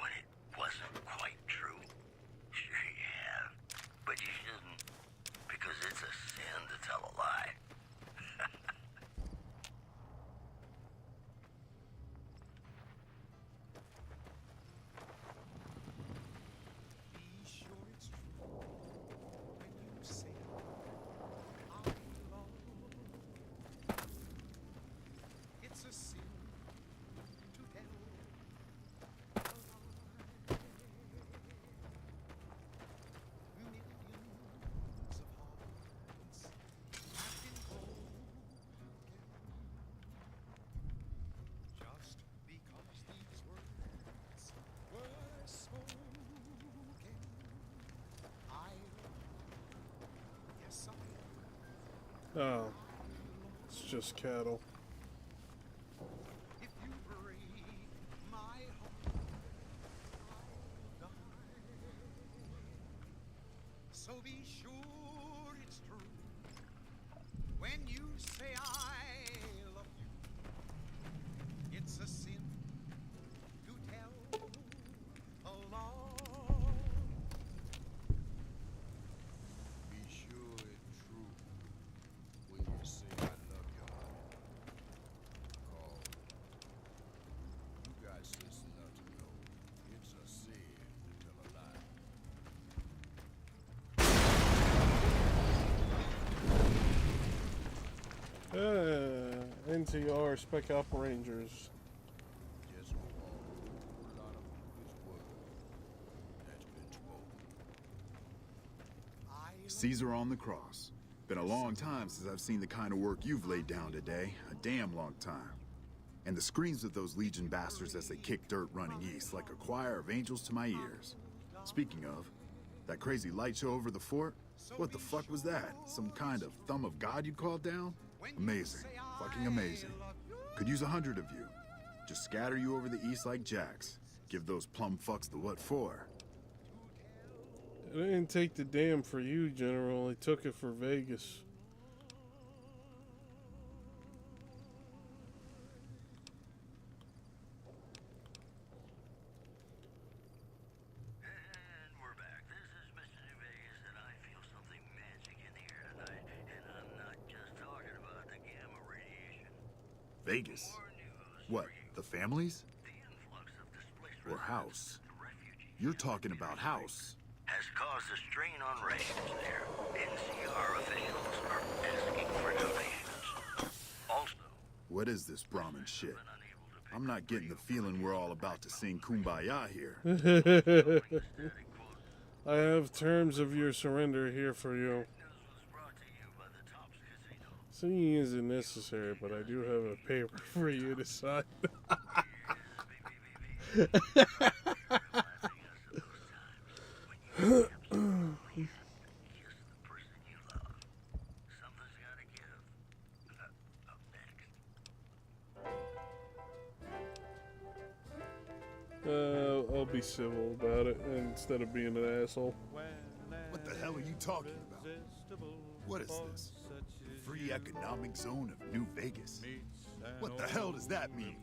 when it wasn't quite true? Sure you have. But you shouldn't, because it's a sin to tell a lie. Oh, it's just cattle. So be sure it's true when you say I love you. It's a sin to tell a lie. Be sure it's true when you say I love you. Call. You got sense enough to know it's a sin to tell a lie. NTR Spec Op Rangers. Just a whole lot of foolish words that's been spoken. Caesar on the cross. Been a long time since I've seen the kind of work you've laid down today. A damn long time. And the screams of those Legion bastards as they kick dirt running east like a choir of angels to my ears. Speaking of, that crazy light show over the fort? What the fuck was that? Some kind of thumb of God you called down? Amazing. Fucking amazing. Could use 100 of you. Just scatter you over the east like jacks. Give those plum fucks the what for. It didn't take the dam for you, General. It took it for Vegas. And we're back. This is Mr. New Vegas, and I feel something magic in the air tonight. And I'm not just talking about the gamma radiation. Vegas? What, the families? Or House? You're talking about House. Has caused a strain on rations there. NCR officials are asking for donations. Also, What is this Brahmin shit? I'm not getting the feeling we're all about to sing Kumbaya here. I have terms of your surrender here for you. Singing isn't necessary, but I do have a paper for you to sign. I'll be civil about it instead of being an asshole. What the hell are you talking about? What is this? Free economic zone of New Vegas? What the hell does that mean?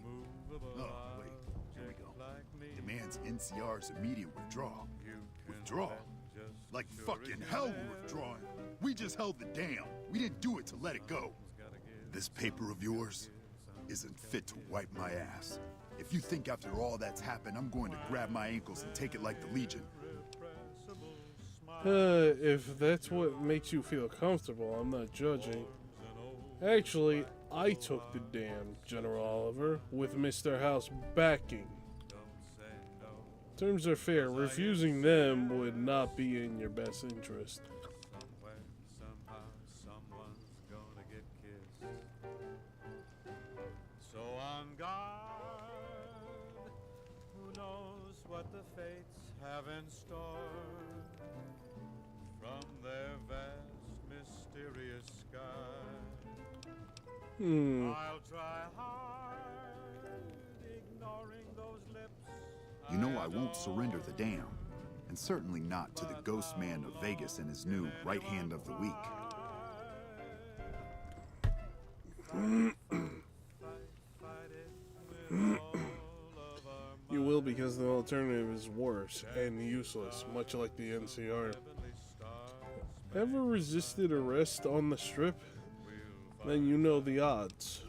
Oh, wait, here we go. Demands NCR's immediate withdrawal. Withdrawal? Like fucking hell we're withdrawing. We just held the dam. We didn't do it to let it go. This paper of yours isn't fit to wipe my ass. If you think after all that's happened, I'm going to grab my ankles and take it like the Legion. If that's what makes you feel comfortable, I'm not judging. Actually, I took the dam, General Oliver, with Mr. House backing. Terms are fair. Refusing them would not be in your best interest. So on guard, who knows what the fates have in store from their vast, mysterious sky. I'll try hard, ignoring those lips. You know I won't surrender the dam, and certainly not to the ghost man of Vegas and his new right hand of the week. You will, because the alternative is worse and useless, much like the NCR. Ever resisted arrest on the Strip? Then you know the odds.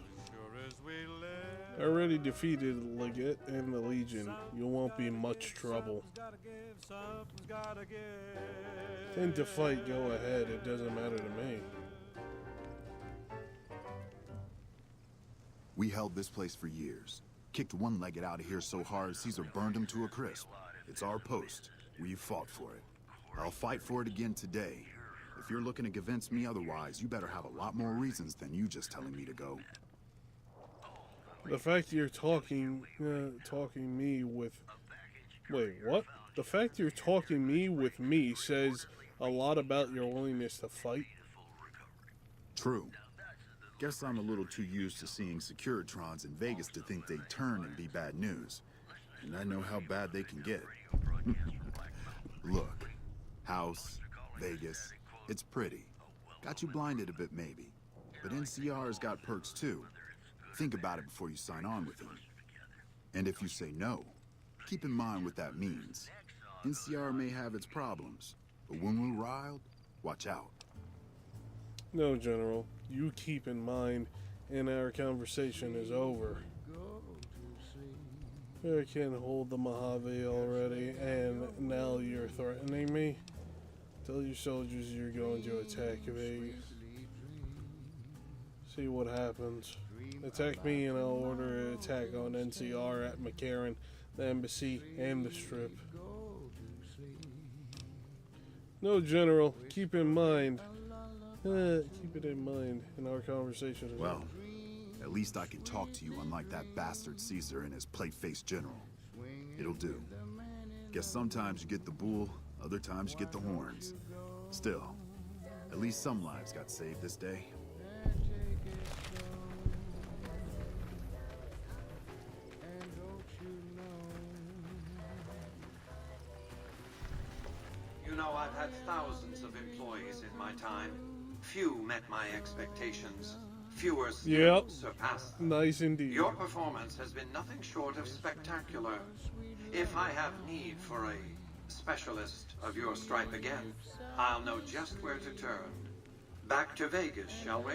Already defeated Legate and the Legion, you won't be much trouble. Tend to fight, go ahead, it doesn't matter to me. We held this place for years. Kicked one-legged out of here so hard Caesar burned him to a crisp. It's our post. We fought for it. I'll fight for it again today. If you're looking to convince me otherwise, you better have a lot more reasons than you just telling me to go. The fact you're talking me with... Wait, what? The fact you're talking me with me says a lot about your willingness to fight. True. Guess I'm a little too used to seeing Securitrons in Vegas to think they turn and be bad news. And I know how bad they can get. Look, House, Vegas, it's pretty. Got you blinded a bit maybe. But NCR's got perks too. Think about it before you sign on with them. And if you say no, keep in mind what that means. NCR may have its problems, but when we're riled, watch out. No, General. You keep in mind, and our conversation is over. I can't hold the Mojave already, and now you're threatening me? Tell your soldiers you're going to attack Vegas. See what happens. Attack me and I'll order an attack on NCR at McCarran, the embassy, and the Strip. No, General. Keep in mind. Keep it in mind in our conversation. Well, at least I can talk to you unlike that bastard Caesar and his plate-faced general. It'll do. Guess sometimes you get the bull, other times you get the horns. Still, at least some lives got saved this day. You know, I've had thousands of employees in my time. Few met my expectations. Fewer still surpassed them. Nice indeed. Your performance has been nothing short of spectacular. If I have need for a specialist of your stripe again, I'll know just where to turn. Back to Vegas, shall we?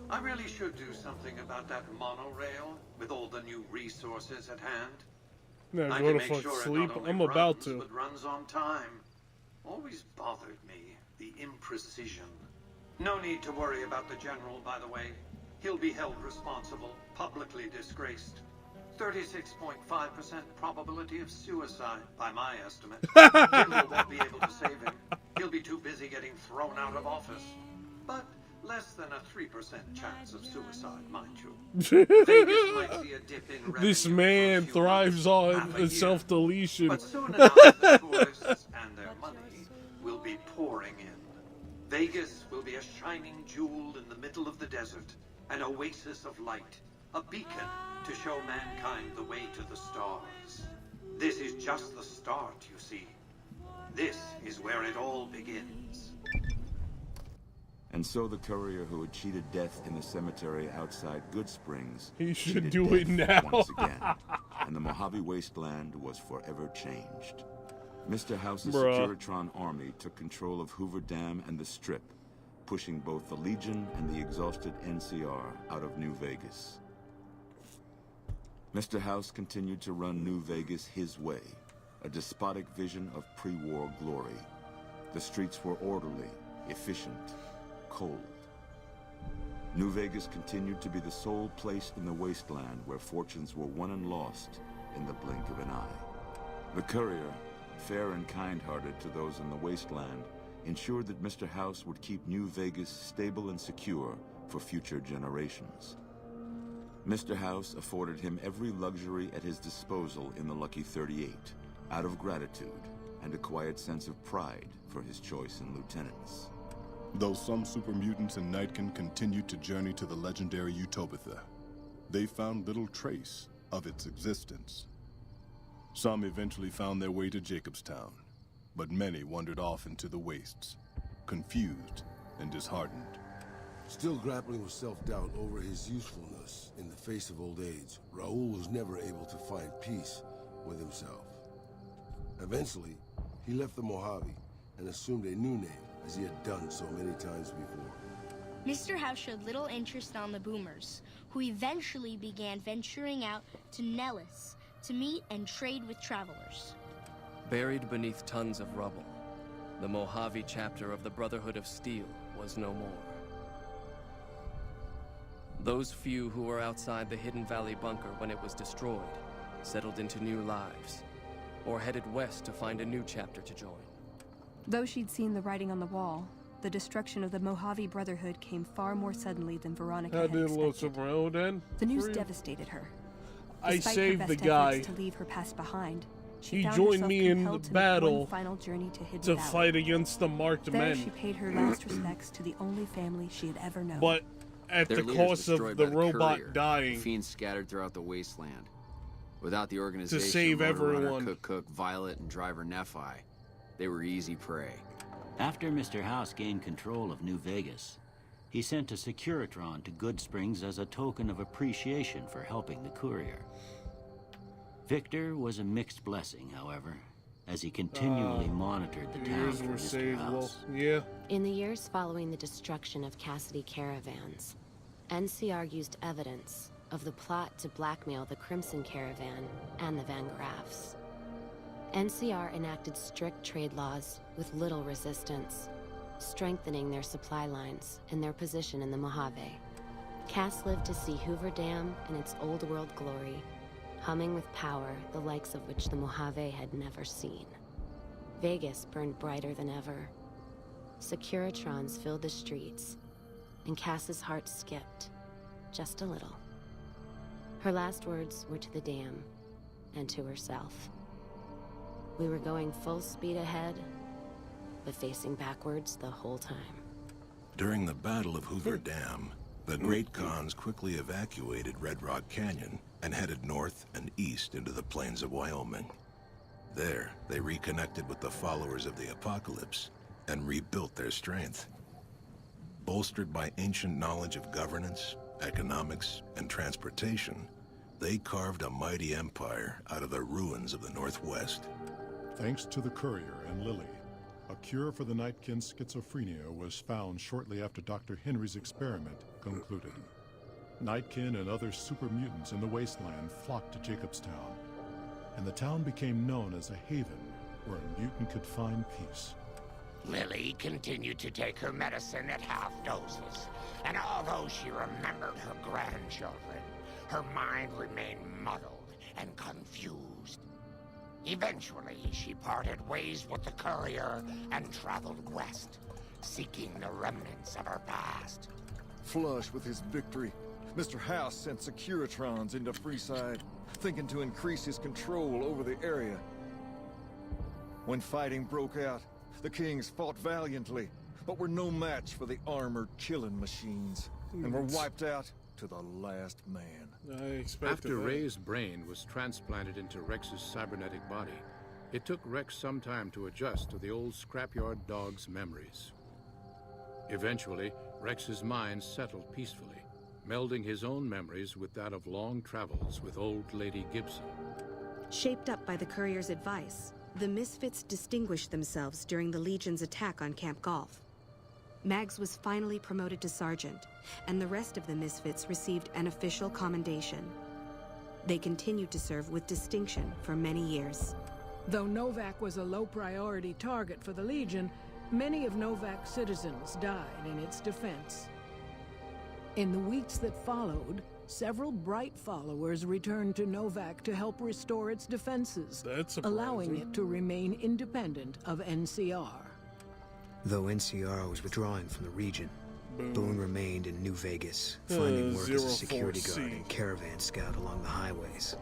I really should do something about that monorail with all the new resources at hand. Now I go can to make fuck sure it sleep. not only I'm about runs, to. but runs on time. Always bothered me, the imprecision. No need to worry about the general, by the way. He'll be held responsible, publicly disgraced. 36.5% probability of suicide, by my estimate. General won't be able to save him. He'll be too busy getting thrown out of office. But less than a 3% chance of suicide, mind you. Vegas might see a dip in This revenue man for a few thrives months, half a on year. self-deletion. But soon enough, the tourists and their money will be pouring in. Vegas will be a shining jewel in the middle of the desert, an oasis of light, a beacon to show mankind the way to the stars. This is just the start, you see. This is where it all begins. And so the courier who had cheated death in the cemetery outside Good Springs He should cheated do it death now. once again, and the Mojave wasteland was forever changed. Mr. House's Bruh. Securitron army took control of Hoover Dam and the Strip, pushing both the Legion and the exhausted NCR out of New Vegas. Mr. House continued to run New Vegas his way, a despotic vision of pre-war glory. The streets were orderly, efficient, cold. New Vegas continued to be the sole place in the wasteland where fortunes were won and lost in the blink of an eye. The courier, fair and kind-hearted to those in the wasteland, ensured that Mr. House would keep New Vegas stable and secure for future generations. Mr. House afforded him every luxury at his disposal in the Lucky 38, out of gratitude and a quiet sense of pride for his choice in lieutenants. Though some super mutants in Nightkin continued to journey to the legendary Utopia, they found little trace of its existence. Some eventually found their way to Jacobstown, but many wandered off into the wastes, confused and disheartened. Still grappling with self-doubt over his usefulness in the face of old age, Raoul was never able to find peace with himself. Eventually, he left the Mojave and assumed a new name, as he had done so many times before. Mr. House showed little interest on the Boomers, who eventually began venturing out to Nellis to meet and trade with travelers. Buried beneath tons of rubble, the Mojave chapter of the Brotherhood of Steel was no more. Those few who were outside the Hidden Valley bunker when it was destroyed settled into new lives, or headed west to find a new chapter to join. Though she'd seen the writing on the wall, the destruction of the Mojave Brotherhood came far more suddenly than Veronica How had did expected. Lonesome Road end? The news For you? devastated her. I Despite saved her the best guy. efforts to leave her past behind, She He found joined herself me in the compelled to make battle one final journey to Hidden to Valley. fight against the marked There men. she paid her last respects to the only family she had ever known. But at Their the leader's cost destroyed of the by robot courier. dying. The fiends scattered throughout the wasteland. Without the organization, save Motor Runner, everyone. Cook, Violet, and driver Nephi, they were easy prey. After Mr. House gained control of New Vegas, he sent a Securitron to Good Springs as a token of appreciation for helping the courier. Victor was a mixed blessing, however, as he continually monitored the town for Mr. House. In the years following the destruction of Cassidy Caravans, NCR used evidence of the plot to blackmail the Crimson Caravan and the Van Graffs. NCR enacted strict trade laws with little resistance, strengthening their supply lines and their position in the Mojave. Cass lived to see Hoover Dam in its old world glory, humming with power the likes of which the Mojave had never seen. Vegas burned brighter than ever. Securitrons filled the streets, and Cass's heart skipped, just a little. Her last words were to the dam, and to herself. We were going full speed ahead, but facing backwards the whole time. During the Battle of Hoover Dam, the Great Khans quickly evacuated Red Rock Canyon and headed north and east into the plains of Wyoming. There, they reconnected with the followers of the Apocalypse and rebuilt their strength. Bolstered by ancient knowledge of governance, economics, and transportation, they carved a mighty empire out of the ruins of the Northwest. Thanks to the courier and Lily, a cure for the Nightkin's schizophrenia was found shortly after Dr. Henry's experiment concluded. Nightkin and other super mutants in the wasteland flocked to Jacobstown, and the town became known as a haven where a mutant could find peace. Lily continued to take her medicine at half doses, and although she remembered her grandchildren, her mind remained muddled and confused. Eventually, she parted ways with the courier and traveled west, seeking the remnants of her past. Flush with his victory, Mr. House sent Securitrons into Freeside, thinking to increase his control over the area. When fighting broke out, the Kings fought valiantly, but were no match for the armored killing machines, and were wiped out to the last man. After Ray's brain was transplanted into Rex's cybernetic body, it took Rex some time to adjust to the old scrapyard dog's memories. Eventually, Rex's mind settled peacefully, melding his own memories with that of long travels with old Lady Gibson. Shaped up by the courier's advice, the Misfits distinguished themselves during the Legion's attack on Camp Golf. Mags was finally promoted to sergeant, and the rest of the Misfits received an official commendation. They continued to serve with distinction for many years. Though Novak was a low-priority target for the Legion, many of Novak's citizens died in its defense. In the weeks that followed, several bright followers returned to Novak to help restore its defenses, allowing it to remain independent of NCR. Though NCR was withdrawing from the region, Boone remained in New Vegas, finding work as a security guard and caravan scout along the highways.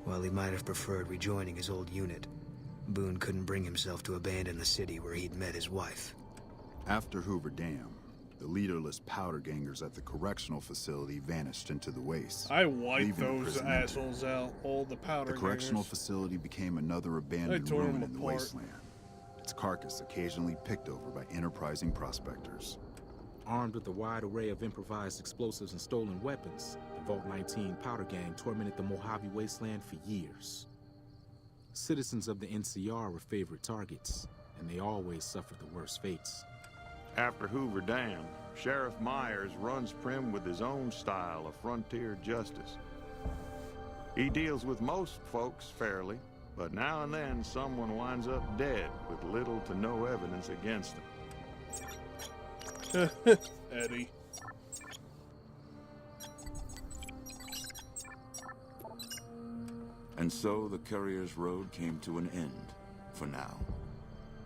While he might have preferred rejoining his old unit, Boone couldn't bring himself to abandon the city where he'd met his wife. After Hoover Dam, the leaderless powder gangers at the correctional facility vanished into the waste. I wiped leaving the those prison empty. assholes out, all the powder The correctional gangers. facility became another abandoned tore ruin them in the apart. wasteland. Its carcass occasionally picked over by enterprising prospectors. Armed with a wide array of improvised explosives and stolen weapons, the Vault 19 powder gang tormented the Mojave wasteland for years. Citizens of the NCR were favorite targets, and they always suffered the worst fates. After Hoover Dam, Sheriff Myers runs Prim with his own style of frontier justice. He deals with most folks fairly, but now and then someone winds up dead with little to no evidence against them. Eddie. And so the courier's road came to an end, for now.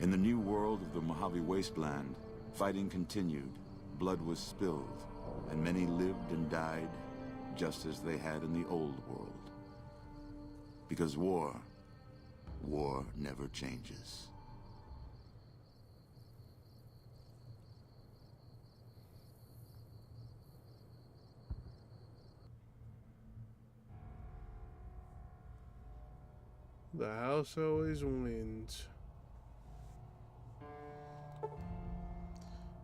In the new world of the Mojave Wasteland, fighting continued, blood was spilled, and many lived and died just as they had in the old world. Because war war never changes. The house always wins.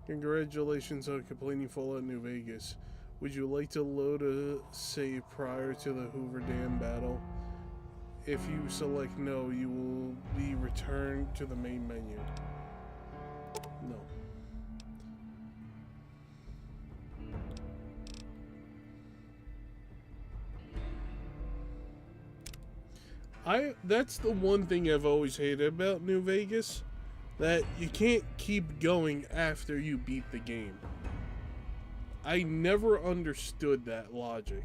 Congratulations on completing Fallout New Vegas. Would you like to load a save prior to the Hoover Dam battle? If you select no, you will be returned to the main menu. No. That's the one thing I've always hated about New Vegas, that you can't keep going after you beat the game. I never understood that logic.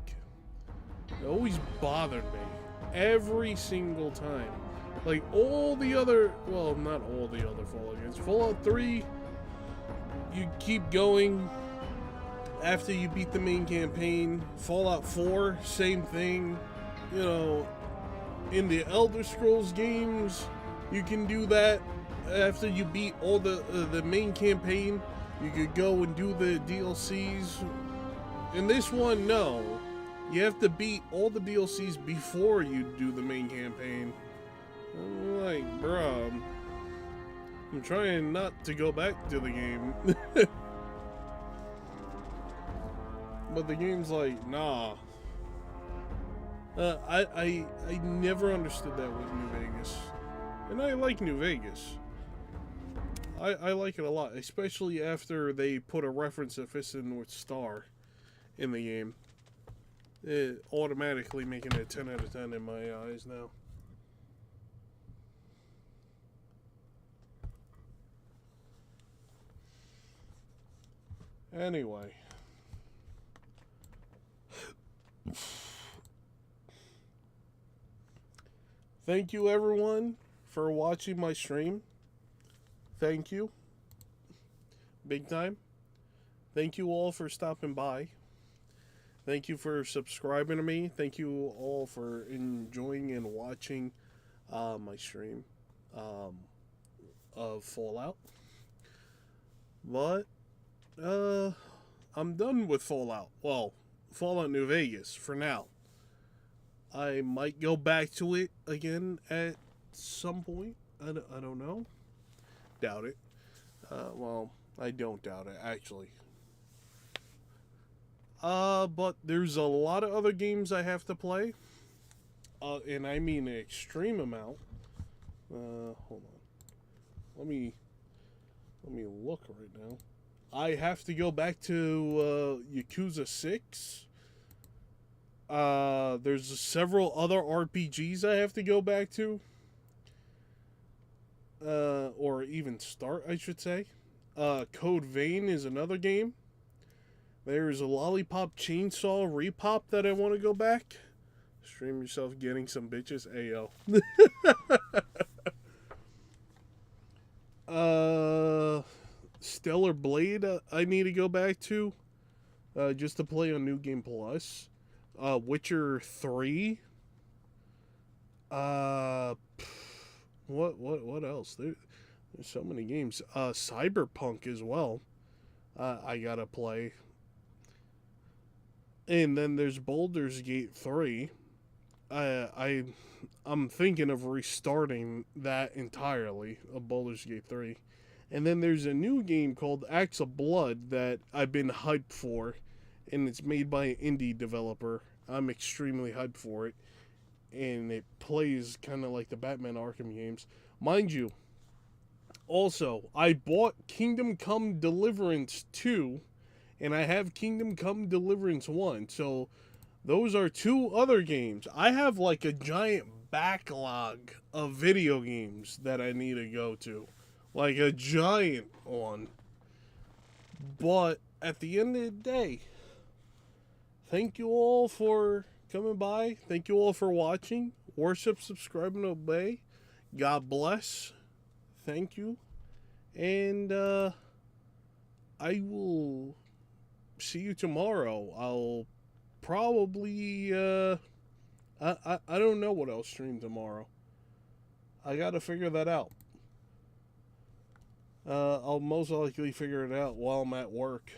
It always bothered me. Every single time. Like all the other, well, not all the other Fallout games. Fallout 3, you keep going after you beat the main campaign. Fallout 4, same thing. You know, in the Elder Scrolls games, you can do that after you beat all the main campaign. You could go and do the DLCs. In this one, no. You have to beat all the DLCs before you do the main campaign. I'm like, bro, I'm trying not to go back to the game. But the game's like, nah. I never understood that with New Vegas. And I like New Vegas. I like it a lot, especially after they put a reference to Fist of the North Star in the game. It automatically making it a 10 out of 10 in my eyes now. Anyway. Thank you everyone for watching my stream. Thank you. Big time. Thank you all for stopping by. Thank you for subscribing to me. Thank you all for enjoying and watching my stream of Fallout. But I'm done with Fallout. Well, Fallout New Vegas for now. I might go back to it again at some point. I don't know. Doubt it. Well, I don't doubt it, actually. But there's a lot of other games I have to play. And I mean an extreme amount. Hold on. Let me look right now. I have to go back to Yakuza 6. There's several other RPGs I have to go back to. Or even start, I should say. Code Vein is another game. There's a Lollipop Chainsaw Repop that I want to go back. Stream yourself getting some bitches. Ayo. Stellar Blade I need to go back to. Just to play on New Game Plus. Witcher 3. What else? There's so many games. Cyberpunk as well. I gotta play. And then there's Baldur's Gate 3. I'm thinking of restarting that entirely, of Baldur's Gate 3. And then there's a new game called Axe of Blood that I've been hyped for. And it's made by an indie developer. I'm extremely hyped for it. And it plays kind of like the Batman Arkham games. Mind you, also, I bought Kingdom Come Deliverance 2. And I have Kingdom Come Deliverance 1. So, those are two other games. I have like a giant backlog of video games that I need to go to. Like a giant one. But, at the end of the day, thank you all for coming by. Thank you all for watching. Worship, subscribe, and obey. God bless. Thank you. And, I will see you tomorrow. I'll probably, I don't know what I'll stream tomorrow. I gotta figure that out. I'll most likely figure it out while I'm at work,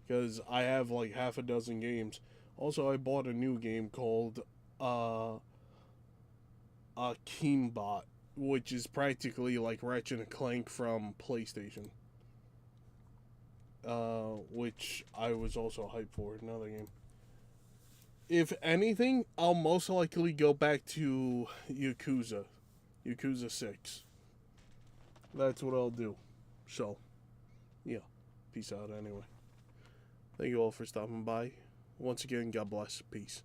because I have like half a dozen games. Also, I bought a new game called Keembot, which is practically like Ratchet and Clank from PlayStation. Which I was also hyped for, another game. If anything, I'll most likely go back to Yakuza 6. That's what I'll do. So, yeah. Peace out anyway. Thank you all for stopping by. Once again, God bless. Peace.